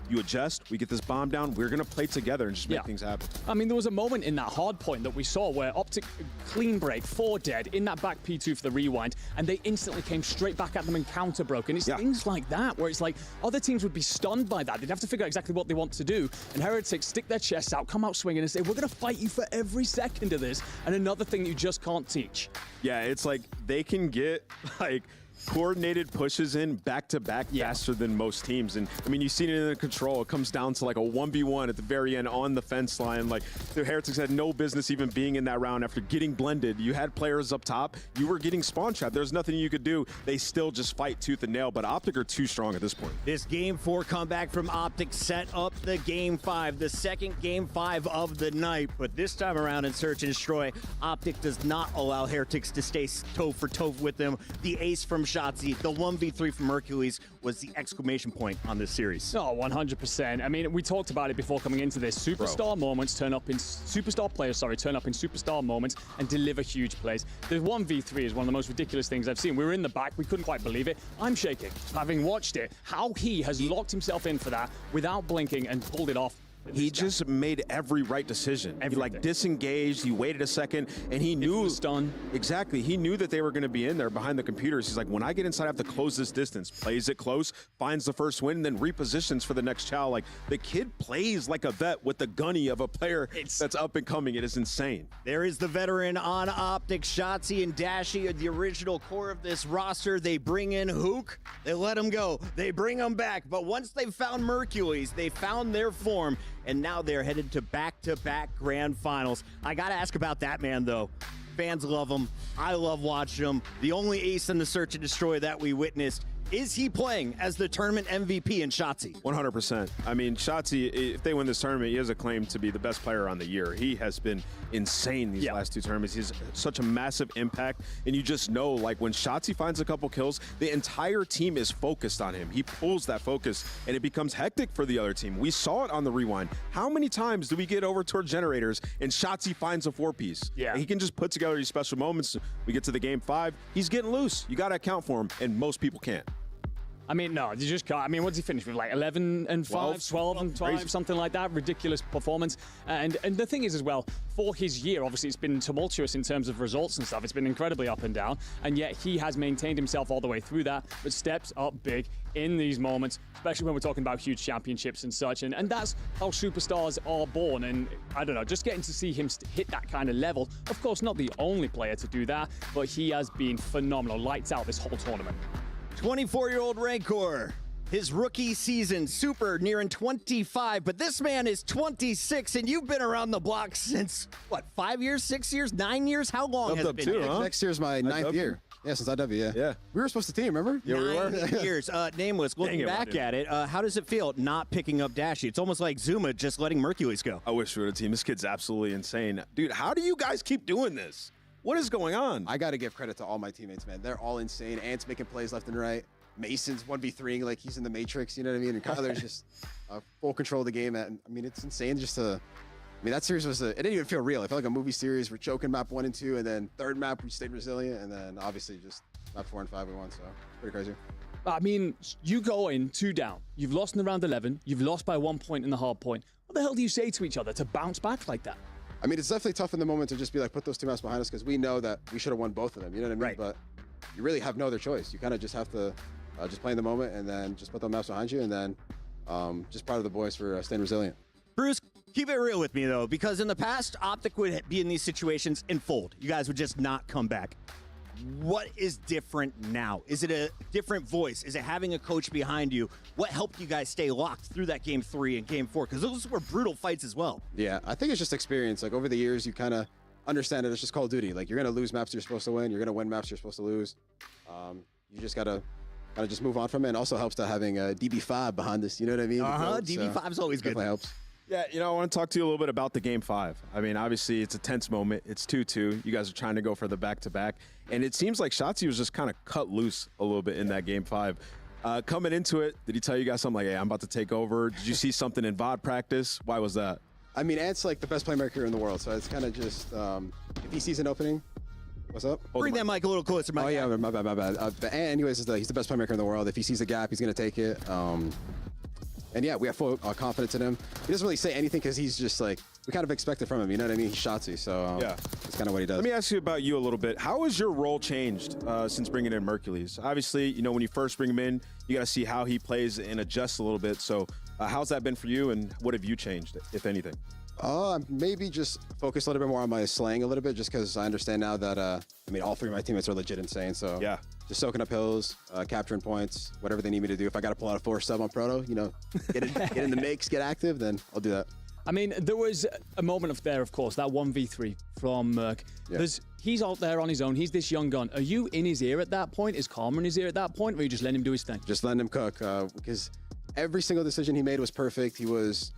you adjust, we get this bomb down, we're going to play together and just make things happen. I mean, there was a moment in that hard point that we saw where Optic clean break, 4 dead, in that back P2 for the rewind, and they instantly came straight back at them and counter broke. And it's things like that where it's like other teams would be stunned by that. They'd have to figure out exactly what they want to do. And Heretics stick their chests out, come out swinging and say, we're going to fight you for every second of this. And another thing you just can't teach. Yeah, it's like they can get like coordinated pushes in back-to-back faster than most teams. And I mean, you've seen it in the control. It comes down to like a 1v1 at the very end on the fence line. Like the Heretics had no business even being in that round after getting blended. You had players up top. You were getting spawn trapped. There's nothing you could do. They still just fight tooth and nail, but Optic are too strong at this point. This Game 4 comeback from Optic set up the Game 5, the second Game 5 of the night. But this time around in Search and Destroy, Optic does not allow Heretics to stay toe-for-toe with them. The ace from Shotzzy, the 1v3 from Hercules was the exclamation point on this series. Oh, 100%. I mean, we talked about it before coming into this. Superstar moments turn up in superstar players, turn up in superstar moments and deliver huge plays. The 1v3 is one of the most ridiculous things I've seen. We were in the back, we couldn't quite believe it. I'm shaking, having watched it, how he has locked himself in for that without blinking and pulled it off. He just made every right decision. He like disengaged, he waited a second, and he knew done. Exactly. He knew that they were going to be in there behind the computers. He's like, when I get inside, I have to close this distance. Plays it close, finds the first win, and then repositions for the next chow. Like the kid plays like a vet with the gunny of a player that's up and coming. It is insane. There is the veteran on Optic, Shotzzy and Dashy, the original core of this roster. They bring in Hook, they let him go, they bring him back. But once they found Mercules, they found their form, and now they're headed to back-to-back grand finals. I got to ask about that man, though. Fans love him. I love watching him. The only ace in the Search and Destroy that we witnessed. Is he playing as the tournament MVP in Shotzzy? 100%. I mean, Shotzzy, if they win this tournament, he has a claim to be the best player on the year. He has been insane these last 2 tournaments. He's such a massive impact, and you just know, like, when Shotzzy finds a couple kills, the entire team is focused on him. He pulls that focus, and it becomes hectic for the other team. We saw it on the rewind. How many times do we get over toward generators, and Shotzzy finds a 4-piece? Yeah. And he can just put together these special moments. We get to the Game 5, he's getting loose. You got to account for him, and most people can't. I mean, no, you just can't. I mean, what did he finish with? Like 11 and 5, 12 and 5, crazy. Something like that. Ridiculous performance. And the thing is as well, for his year, obviously it's been tumultuous in terms of results and stuff. It's been incredibly up and down. And yet he has maintained himself all the way through that, but steps up big in these moments, especially when we're talking about huge championships and such. And that's how superstars are born. And I don't know, just getting to see him hit that kind of level. Of course, not the only player to do that, but he has been phenomenal. Lights out this whole tournament. 24-year-old Rancor, his rookie season, super nearing 25, but this man is 26, and you've been around the block since, what, 5 years, 6 years, 9 years? How long has it been? Next year's my 9th year. Yeah, since IW, yeah. We were supposed to team, remember? Yeah, we were. 9 years. Nameless, looking back at it, how does it feel not picking up Dashy? It's almost like Zuma just letting Mercules go. I wish we were a team. This kid's absolutely insane. Dude, how do you guys keep doing this? What is going on? I got to give credit to all my teammates, man. They're all insane. Ant's making plays left and right. Mason's 1v3ing like he's in the Matrix, you know what I mean? And Kyler's just full control of the game. I mean, it's insane just to... I mean, that series was it didn't even feel real. It felt like a movie series. We're choking map 1 and 2, and then third map, we stayed resilient, and then obviously just map 4 and 5 we won, so pretty crazy. I mean, you go in 2 down. You've lost in the round 11. You've lost by 1 point in the hard point. What the hell do you say to each other to bounce back like that? I mean, it's definitely tough in the moment to just be like, put those 2 maps behind us because we know that we should have won both of them. You know what I mean? Right. But you really have no other choice. You kind of just have to just play in the moment and then just put those maps behind you and then just proud of the boys for staying resilient. Bruce, keep it real with me, though, because in the past, Optic would be in these situations and fold. You guys would just not come back. What is different now? Is it a different voice? Is it having a coach behind you? What helped you guys stay locked through that Game 3 and Game 4? Because those were brutal fights as well. Yeah, I think it's just experience. Like, over the years, you kind of understand that it's just Call of Duty. Like, you're going to lose maps you're supposed to win. You're going to win maps you're supposed to lose. You just got to kind of just move on from it. And also helps to having a DB5 behind this. You know what I mean? DB5 is always good. Definitely helps. Yeah, you know, I want to talk to you a little bit about the Game 5. I mean, obviously, it's a tense moment. It's 2-2. You guys are trying to go for the back-to-back. And it seems like Shotzzy was just kind of cut loose a little bit in that Game 5. Coming into it, did he tell you guys something like, hey, I'm about to take over? Did you see something in VOD practice? Why was that? I mean, Ant's like the best playmaker in the world. So it's kind of just, if he sees an opening, what's up? Bring that mic a little closer. Oh, yeah, my bad. But Ant, anyways, he's the best playmaker in the world. If he sees a gap, he's going to take it. And yeah, we have full confidence in him. He doesn't really say anything because he's just like, we kind of expect it from him. You know what I mean? He's shotsy, so yeah, it's kind of what he does. Let me ask you about you a little bit. How has your role changed since bringing in Mercules? Obviously, you know, when you first bring him in, you got to see how he plays and adjust a little bit. So how's that been for you, and what have you changed, if anything? Maybe just focus a little bit more on my slang a little bit, just because I understand now that, I mean, all three of my teammates are legit insane. So yeah, just soaking up hills, capturing points, whatever they need me to do. If I got to pull out a 4-sub on Proto, you know, get in the mix, get active, then I'll do that. I mean, there was a moment of course, that 1v3 from Merc. Yeah. He's out there on his own. He's this young gun. Are you in his ear at that point? Is Karma in his ear at that point? Or are you just letting him do his thing? Just letting him cook, because every single decision he made was perfect. He was,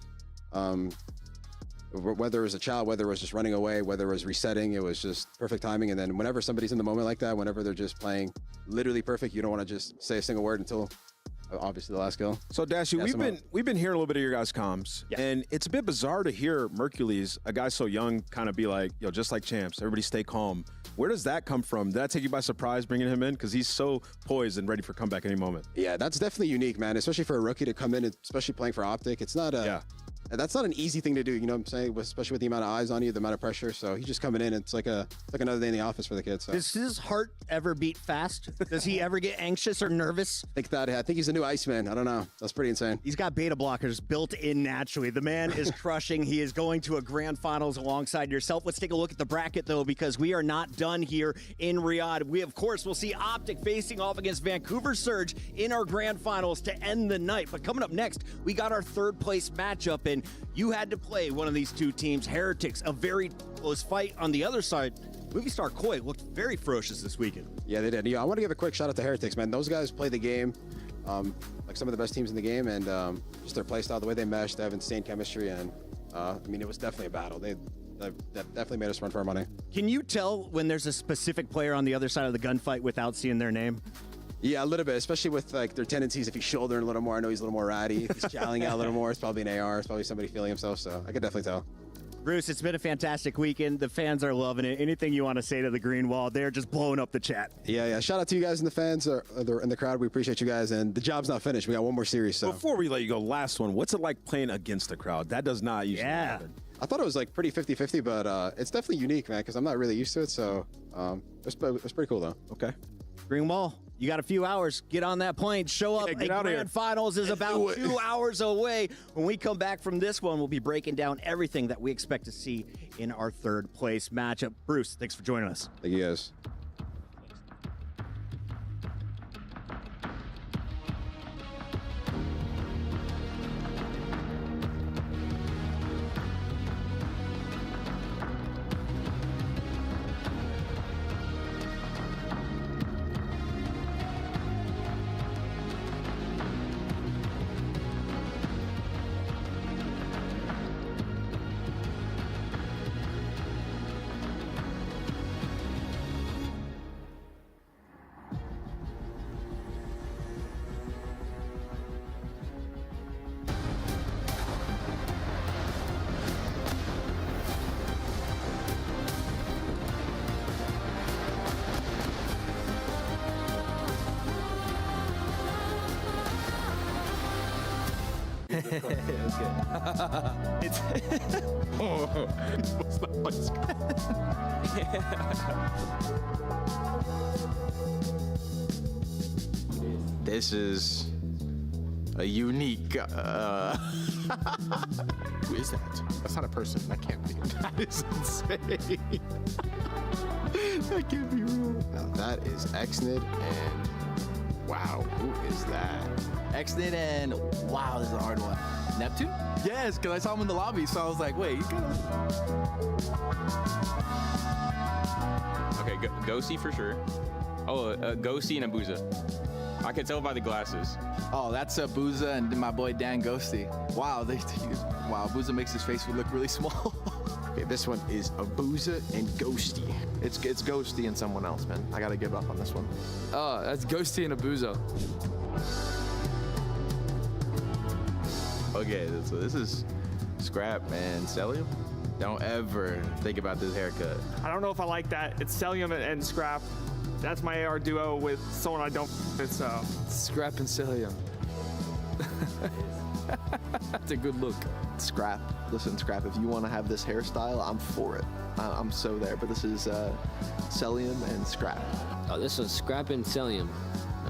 whether it was a child, whether it was just running away, whether it was resetting, it was just perfect timing. And then whenever somebody's in the moment like that, whenever they're just playing literally perfect, you don't want to just say a single word until obviously the last kill. So Dashy, we've been hearing a little bit of your guys' comms, and it's a bit bizarre to hear Mercules, a guy so young, kind of be like, yo, just like champs, everybody stay calm. Where does that come from? Did that take you by surprise bringing him in? Because he's so poised and ready for comeback any moment. Yeah, that's definitely unique, man, especially for a rookie to come in, especially playing for Optic. It's not that's not an easy thing to do, you know what I'm saying? Especially with the amount of eyes on you, the amount of pressure. So he's just coming in. It's like another day in the office for the kids. So. Does his heart ever beat fast? Does he ever get anxious or nervous? I think he's a new Iceman. I don't know. That's pretty insane. He's got beta blockers built in naturally. The man is crushing. He is going to a grand finals alongside yourself. Let's take a look at the bracket, though, because we are not done here in Riyadh. We, of course, will see Optic facing off against Vancouver Surge in our grand finals to end the night. But coming up next, we got our third place matchup, and you had to play one of these two teams. Heretics, a very close fight. On the other side, Movie Star Koi looked very ferocious this weekend. Yeah, they did. Yeah, I want to give a quick shout out to Heretics, man. Those guys play the game like some of the best teams in the game, and just their play style, the way they mesh, they have insane chemistry, and I mean, it was definitely a battle. That definitely made us run for our money. Can you tell when there's a specific player on the other side of the gunfight without seeing their name? Yeah, a little bit, especially with like their tendencies. If he's shouldering a little more, I know he's a little more ratty. If he's challenging out a little more, it's probably an AR. It's probably somebody feeling himself, so I could definitely tell. Bruce, it's been a fantastic weekend. The fans are loving it. Anything you want to say to the Green Wall? They're just blowing up the chat. Yeah. Shout out to you guys and the fans in the crowd. We appreciate you guys, and the job's not finished. We got one more series. So before we let you go, last one. What's it like playing against the crowd? That does not usually happen. I thought it was like pretty 50-50, but it's definitely unique, man, because I'm not really used to it. So it's pretty cool, though. Okay. Green Wall, you got a few hours. Get on that plane. Show up. Grand Finals is about 2 hours away. When we come back from this one, we'll be breaking down everything that we expect to see in our third place matchup. Bruce, thanks for joining us. Thank you, guys. This is a unique. Who is that? That's not a person. That can't be. That is insane. That can't be real. Now that is Xnid and wow, who is that? Xnid and wow, this is a hard one. Neptune? Yes, because I saw him in the lobby, so I was like, wait, you gotta. Okay, Ghosty for sure. Oh, Ghosty and Abuza. I can tell by the glasses. Oh, that's Abuza and my boy Dan Ghosty. Wow, wow, Abuza makes his face look really small. Okay, this one is Abuza and Ghosty. It's Ghosty and someone else, man. I gotta give up on this one. Oh, that's Ghosty and Abuza. Okay, so this is Scrap and Celium. Don't ever think about this haircut. I don't know if I like that. It's Celium and Scrap. That's my AR duo with someone I don't with, so. Scrap and Celium. That's a good look. Scrap. Listen, Scrap, if you want to have this hairstyle, I'm for it. I'm so there. But this is Celium and Scrap. Oh, this was Scrap and Celium.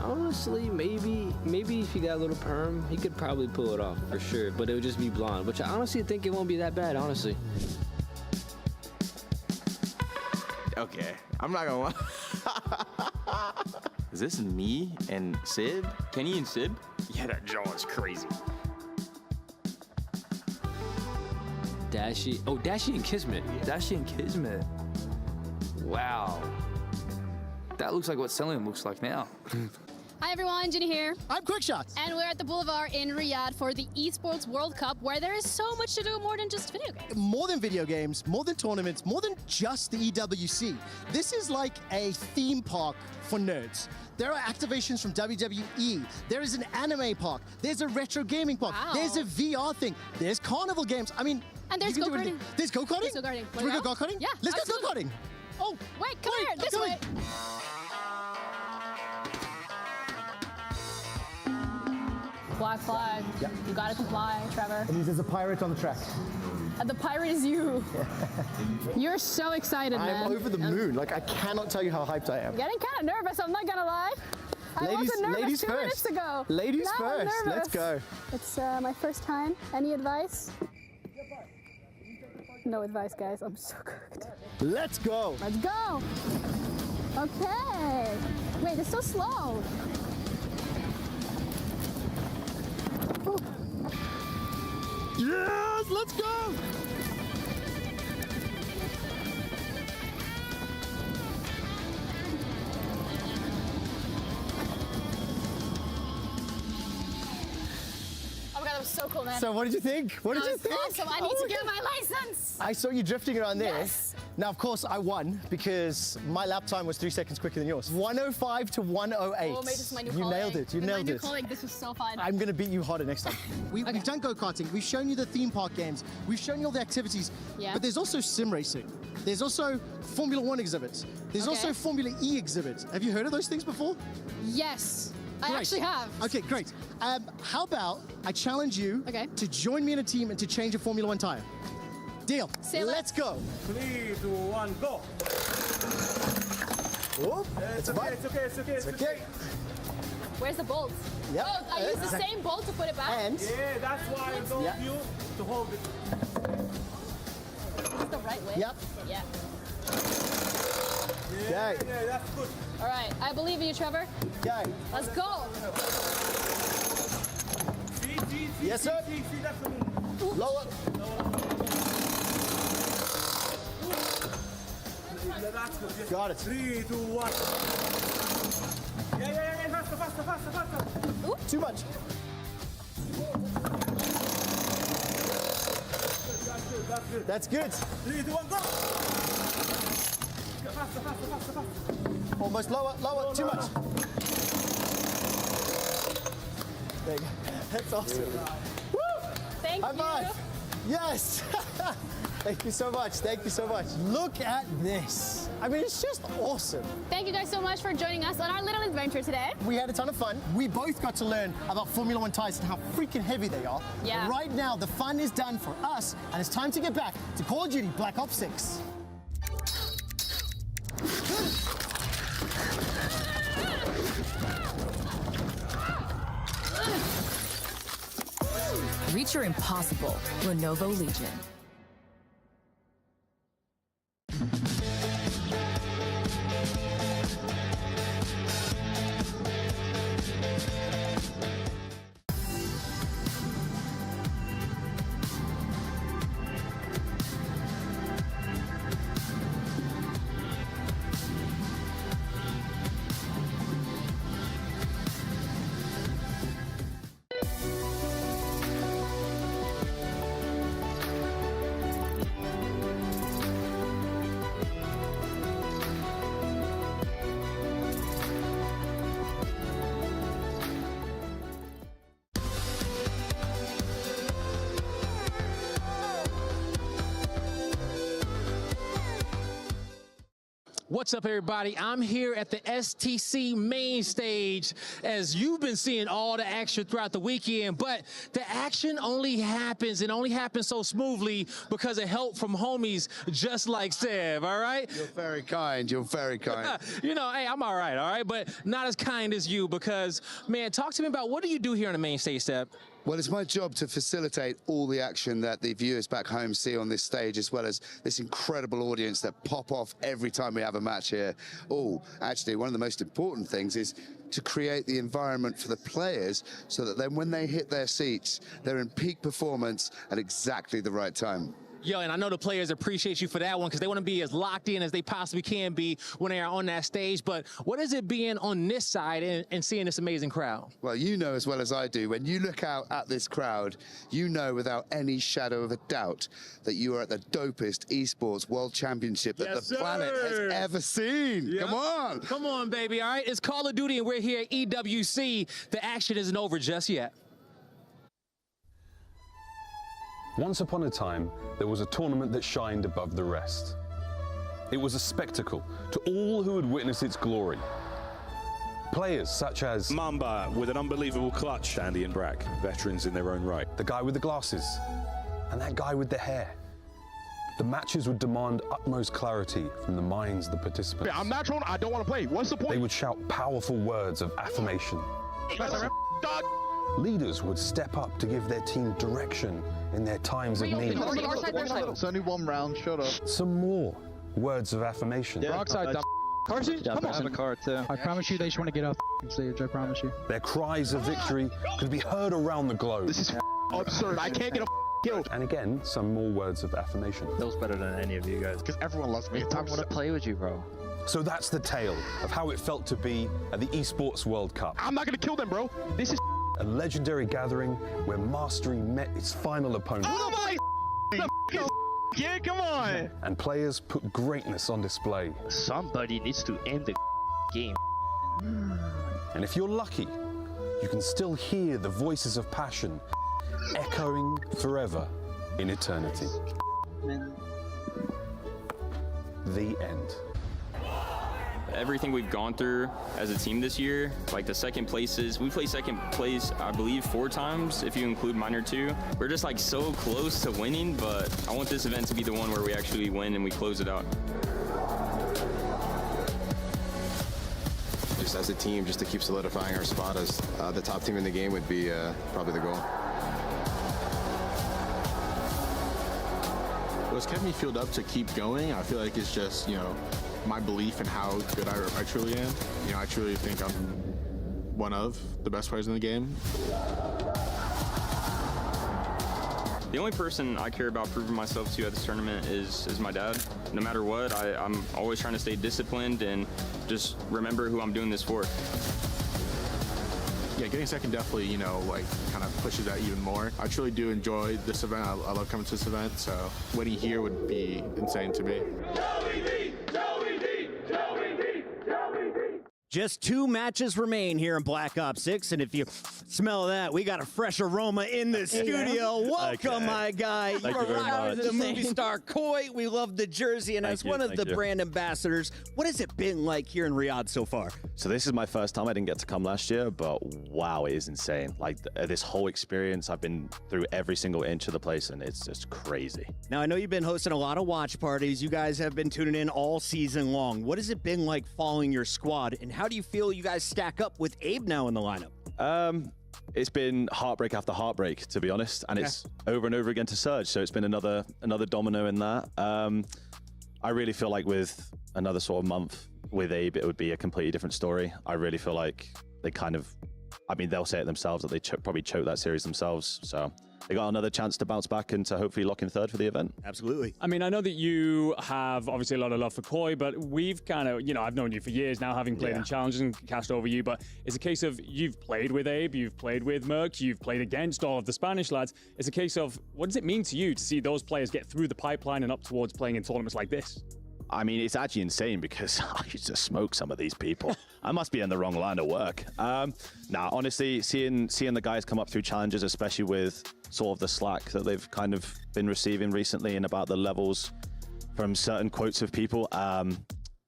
Honestly, maybe if he got a little perm, he could probably pull it off for sure, but it would just be blonde, which I honestly think it won't be that bad, honestly. Okay, I'm not gonna lie. Is this me and Sid? Kenny and Sid? Yeah, that jaw is crazy. Dashie. Oh, Dashie and Kismet. Dashie and Kismet. Wow. That looks like what Celium looks like now. Hi everyone, Ginny here. I'm Quickshots. And we're at the Boulevard in Riyadh for the Esports World Cup, where there is so much to do more than just video games. More than video games, more than tournaments, more than just the EWC. This is like a theme park for nerds. There are activations from WWE. There is an anime park. There's a retro gaming park. Wow. There's a VR thing. There's carnival games. I mean, and there's go-karting. There's go-karting? There's go-karting. Can we go go-karting? Yeah, let's absolutely. go go-karting. Oh, wait, come here, this way. Black flag. Yep. You gotta comply, Trevor. And there's a pirate on the track. And the pirate is you. You're so excited, man. I'm over the moon. Like, I cannot tell you how hyped I am. I'm getting kind of nervous, I'm not gonna lie. I wasn't nervous ladies 2 minutes first. ago. Ladies Now I'm first. nervous. Let's go. It's my first time. Any advice? No advice, guys. I'm so cooked. Let's go. Let's go. Okay. Wait, it's so slow. Ooh. Yes, let's go. Oh my god, that was so cool, man. So what did you think? What did you think? Awesome. I need to get my license. I saw you drifting around there. Yes. Now, of course, I won because my lap time was 3 seconds quicker than yours. 105 to 108. Oh, maybe this is my new You colleague. nailed it. You With nailed my new it. colleague, this was so fun. I'm going to beat you harder next time. We've done go-karting. We've shown you the theme park games. We've shown you all the activities. Yeah. But there's also sim racing. There's also Formula 1 exhibits. There's also Formula E exhibits. Have you heard of those things before? Yes. I Great. actually have. Okay, great. How about I challenge you to join me in a team and to change a Formula 1 tire? Deal. Let's go. 3, 2, 1, go. Whoop. It's okay, it's okay, it's okay, it's okay. Where's the bolt? Yep. Oh, I used the same bolt to put it back? Yeah, that's why I told you to hold it. Is this the right way? Yep. Yeah. Yeah, yeah, that's good. All right, I believe in you, Trevor. Okay. Let's go. See, Yes, sir. See, that's the move. Lower. That's good. Yes. Got it. 3, 2, 1. Yeah, faster. Ooh, too much. That's good. 3, 2, 1, go. Faster. Almost lower, too much. There you go. That's awesome. Woo! Thank High five. Yes. Thank you so much. Thank you so much. Look at this. I mean, it's just awesome. Thank you guys so much for joining us on our little adventure today. We had a ton of fun. We both got to learn about Formula 1 tires and how freaking heavy they are. Yeah. But right now, the fun is done for us, and it's time to get back to Call of Duty Black Ops 6. Reach your impossible. Lenovo Legion. What's up, everybody? I'm here at the STC main stage, as you've been seeing all the action throughout the weekend, but the action only happens so smoothly because of help from homies just like Sev, all right? You're very kind. You're very kind. You know, hey, I'm all right, but not as kind as you because, man, talk to me about what do you do here on the main stage, Sev? Well, it's my job to facilitate all the action that the viewers back home see on this stage, as well as this incredible audience that pop off every time we have a match here. Oh, actually, one of the most important things is to create the environment for the players so that then when they hit their seats, they're in peak performance at exactly the right time. Yo, and I know the players appreciate you for that one because they want to be as locked in as they possibly can be when they are on that stage. But what is it being on this side and seeing this amazing crowd? Well, you know as well as I do, when you look out at this crowd, you know without any shadow of a doubt that you are at the dopest esports world championship that the planet has ever seen. Yep. Come on. Come on, baby, all right? It's Call of Duty, and we're here at EWC. The action isn't over just yet. Once upon a time, there was a tournament that shined above the rest. It was a spectacle to all who had witnessed its glory. Players such as Mamba with an unbelievable clutch, Andy and Brack, veterans in their own right. The guy with the glasses, and that guy with the hair. The matches would demand utmost clarity from the minds of the participants. I'm natural, I don't want to play. What's the point? They would shout powerful words of affirmation. Leaders would step up to give their team direction in their times of need. It's only one round, shut up. Some more words of affirmation. Carson, come on. I have a card too. I promise you they just want to get off the stage, I promise you. Their cries of victory could be heard around the globe. This is absurd. I can't get a kill. And again, some more words of affirmation. Feels better than any of you guys. Because everyone loves me. I want to play with you, bro. So that's the tale of how it felt to be at the Esports World Cup. I'm not going to kill them, bro. This is a legendary gathering where mastery met its final opponent. Oh my yeah, come on. And players put greatness on display. Somebody needs to end the game. And if you're lucky, you can still hear the voices of passion echoing forever in eternity. The end. Everything we've gone through as a team this year, like the second places, we played second place, I believe, 4 times, if you include minor 2. We're just like so close to winning, but I want this event to be the one where we actually win and we close it out. Just as a team, just to keep solidifying our spot as the top team in the game would be probably the goal. What's kept me fueled up to keep going, I feel like it's just, my belief in how good I truly am. I truly think I'm one of the best players in the game. The only person I care about proving myself to at this tournament is my dad. No matter what, I'm always trying to stay disciplined and just remember who I'm doing this for. Yeah, getting second definitely, kind of pushes that even more. I truly do enjoy this event. I love coming to this event, so winning here would be insane to me. Just 2 matches remain here in Black Ops 6, and if you smell that, we got a fresh aroma in the studio. Welcome, my guy. Thank you very much. The movie star Koi. We love the jersey, and as one of the brand ambassadors, what has it been like here in Riyadh so far? So this is my first time. I didn't get to come last year, but wow, it is insane. Like this whole experience, I've been through every single inch of the place, and it's just crazy. Now, I know you've been hosting a lot of watch parties. You guys have been tuning in all season long. What has it been like following your squad, and how do you feel you guys stack up with Abe now in the lineup? It's been heartbreak after heartbreak, to be honest, and it's over and over again to Surge, so it's been another domino in that. I really feel like with another sort of month with Abe, it would be a completely different story. I really feel like they they'll say it themselves that they probably choked that series themselves, so they got another chance to bounce back and to hopefully lock in third for the event. Absolutely. I mean, I know that you have obviously a lot of love for Koi, but we've kind of, I've known you for years now, having played in challenges and cast over you, but it's a case of you've played with Abe, you've played with Merc, you've played against all of the Spanish lads. It's a case of, what does it mean to you to see those players get through the pipeline and up towards playing in tournaments like this? I mean, it's actually insane because I used to smoke some of these people. I must be in the wrong line of work. Honestly, seeing the guys come up through challenges, especially with sort of the slack that they've kind of been receiving recently and about the levels from certain quotes of people,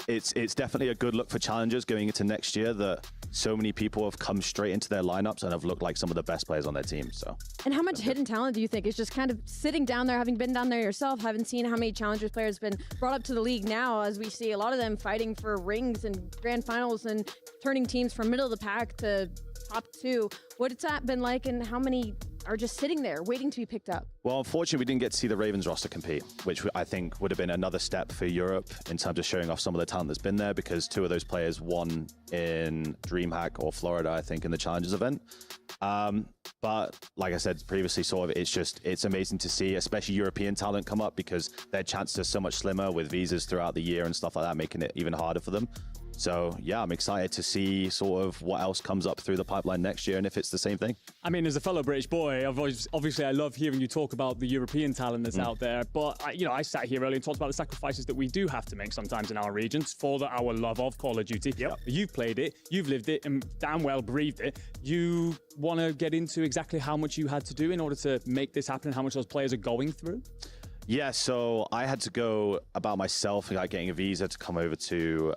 it's definitely a good look for challengers going into next year that so many people have come straight into their lineups and have looked like some of the best players on their team. So. And how much hidden talent do you think is just kind of sitting down there, having been down there yourself, haven't seen how many challengers players have been brought up to the league now, as we see a lot of them fighting for rings and grand finals and turning teams from middle of the pack to top 2. What's that been like, and how many are just sitting there waiting to be picked up? Well, unfortunately, we didn't get to see the Ravens roster compete, which I think would have been another step for Europe in terms of showing off some of the talent that's been there, because 2 of those players won in DreamHack or Florida, I think, in the Challengers event. But like I said previously, sort of, it's amazing to see, especially European talent come up, because their chances are so much slimmer with visas throughout the year and stuff like that, making it even harder for them. So, yeah, I'm excited to see sort of what else comes up through the pipeline next year and if it's the same thing. I mean, as a fellow British boy, obviously I love hearing you talk about the European talent that's out there. But, I sat here earlier and talked about the sacrifices that we do have to make sometimes in our regions for our love of Call of Duty. Yep. You've played it, you've lived it, and damn well breathed it. You want to get into exactly how much you had to do in order to make this happen and how much those players are going through? Yeah, so I had to go about myself, like getting a visa to come over to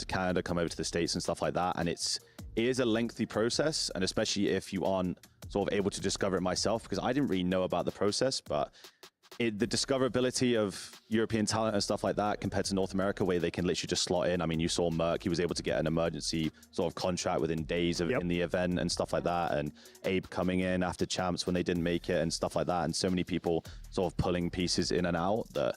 Canada, come over to the States and stuff like that. And it is a lengthy process, and especially if you aren't sort of able to discover it myself, because I didn't really know about the process, but the discoverability of European talent and stuff like that compared to North America, where they can literally just slot in. I mean, you saw Merck, he was able to get an emergency sort of contract within days of in the event and stuff like that. And Abe coming in after champs when they didn't make it and stuff like that. And so many people sort of pulling pieces in and out that,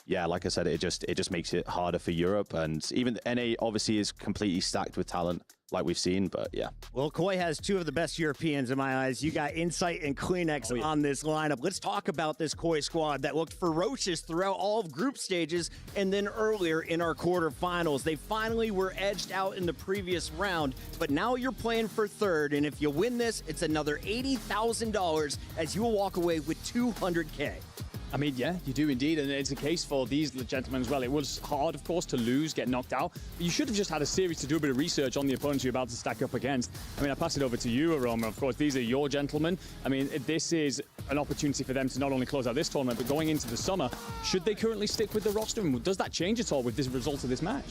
yeah, like I said, it just makes it harder for Europe. And even the NA obviously is completely stacked with talent, like we've seen, but yeah. Well, Koi has 2 of the best Europeans in my eyes. You got Insight and Kleenex on this lineup. Let's talk about this Koi squad that looked ferocious throughout all of group stages, and then earlier in our quarterfinals. They finally were edged out in the previous round, but now you're playing for 3rd, and if you win this, it's another $80,000 as you will walk away with $200K. I mean, yeah, you do indeed, and it's a case for these gentlemen as well. It was hard, of course, to lose, get knocked out, but you should have just had a series to do a bit of research on the opponents you're about to stack up against. I mean, I pass it over to you, Aroma. Of course, these are your gentlemen. I mean, this is an opportunity for them to not only close out this tournament, but going into the summer, should they currently stick with the roster? And does that change at all with this result of this match?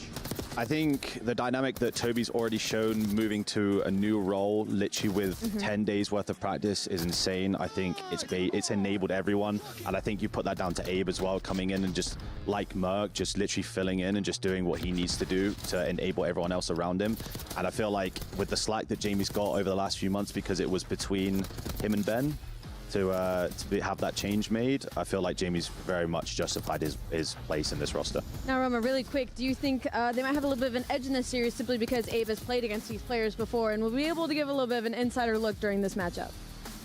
I think the dynamic that Toby's already shown moving to a new role, literally with 10 days worth of practice, is insane. I think it's enabled everyone, and I think you put that down to Abe as well, coming in and just like Merck, just literally filling in and just doing what he needs to do to enable everyone else around him. And I feel like with the slack that Jamie's got over the last few months, because it was between him and Ben, to have that change made, I feel like Jamie's very much justified his place in this roster. Now, Roma, really quick, do you think they might have a little bit of an edge in this series simply because Abe has played against these players before and will be able to give a little bit of an insider look during this matchup?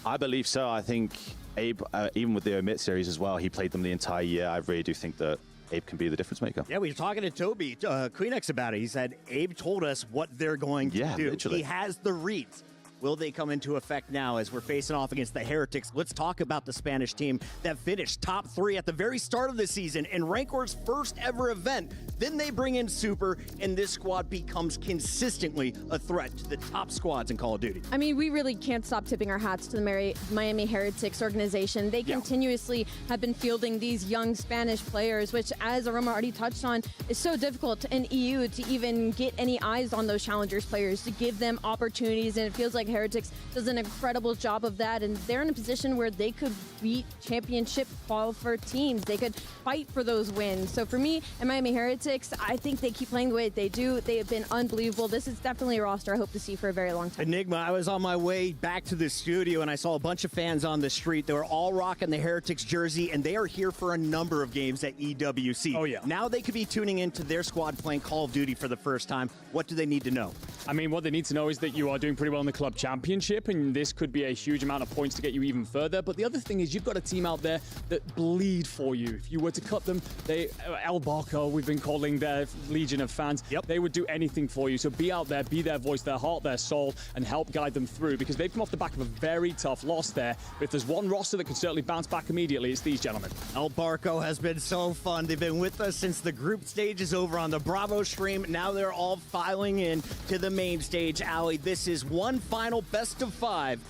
I believe so. I think Abe, even with the Omit series as well, he played them the entire year. I really do think that Abe can be the difference maker. Yeah, we were talking to Toby Kleenex about it. He said Abe told us what they're going to do. Literally. He has the reads. Will they come into effect now as we're facing off against the Heretics? Let's talk about the Spanish team that finished top 3 at the very start of the season in Rancor's first ever event. Then they bring in Super, and this squad becomes consistently a threat to the top squads in Call of Duty. I mean, we really can't stop tipping our hats to the Miami Heretics organization. They continuously have been fielding these young Spanish players, which, as Aroma already touched on, is so difficult in EU to even get any eyes on those challengers players, to give them opportunities, and it feels like Heretics does an incredible job of that, and they're in a position where they could beat championship qualifier teams. They could fight for those wins. So for me and Miami Heretics, I think they keep playing the way they do. They have been unbelievable. This is definitely a roster I hope to see for a very long time. Enigma, I was on my way back to the studio and I saw a bunch of fans on the street. They were all rocking the Heretics jersey, and they are here for a number of games at EWC. Oh, yeah. Now they could be tuning into their squad playing Call of Duty for the first time. What do they need to know? I mean, what they need to know is that you are doing pretty well in the club championship, and this could be a huge amount of points to get you even further. But the other thing is you've got a team out there that bleed for you. If you were to cut them, El Barco, we've been calling their legion of fans, they would do anything for you. So be out there, be their voice, their heart, their soul, and help guide them through, because they've come off the back of a very tough loss there. But if there's one roster that can certainly bounce back immediately, it's these gentlemen. El Barco has been so fun. They've been with us since the group stage is over on the Bravo stream. Now they're all filing in to the main stage. Allie, this is one final best of 5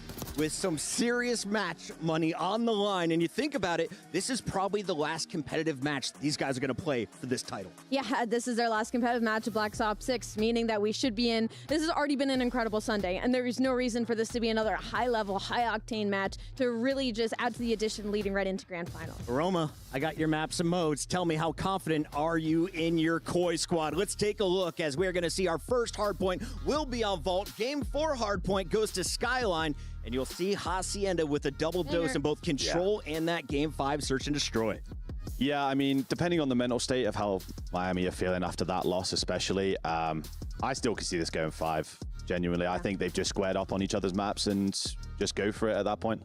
with some serious match money on the line. And you think about it, this is probably the last competitive match these guys are going to play for this title. Yeah, this is their last competitive match of Black Ops 6, meaning that we should be in. This has already been an incredible Sunday, and there is no reason for this to be another high-level, high-octane match to really just add to the addition leading right into Grand Final. Aroma, I got your maps and modes. Tell me, how confident are you in your Koi squad? Let's take a look as we're going to see our first hardpoint will be on Vault. Game 4 hardpoint goes to Skyline, and you'll see Hacienda with a double dose in both Control and that Game 5 Search and Destroy. Yeah, I mean, depending on the mental state of how Miami are feeling after that loss especially, I still can see this going 5, genuinely. I think they've just squared up on each other's maps and just go for it at that point.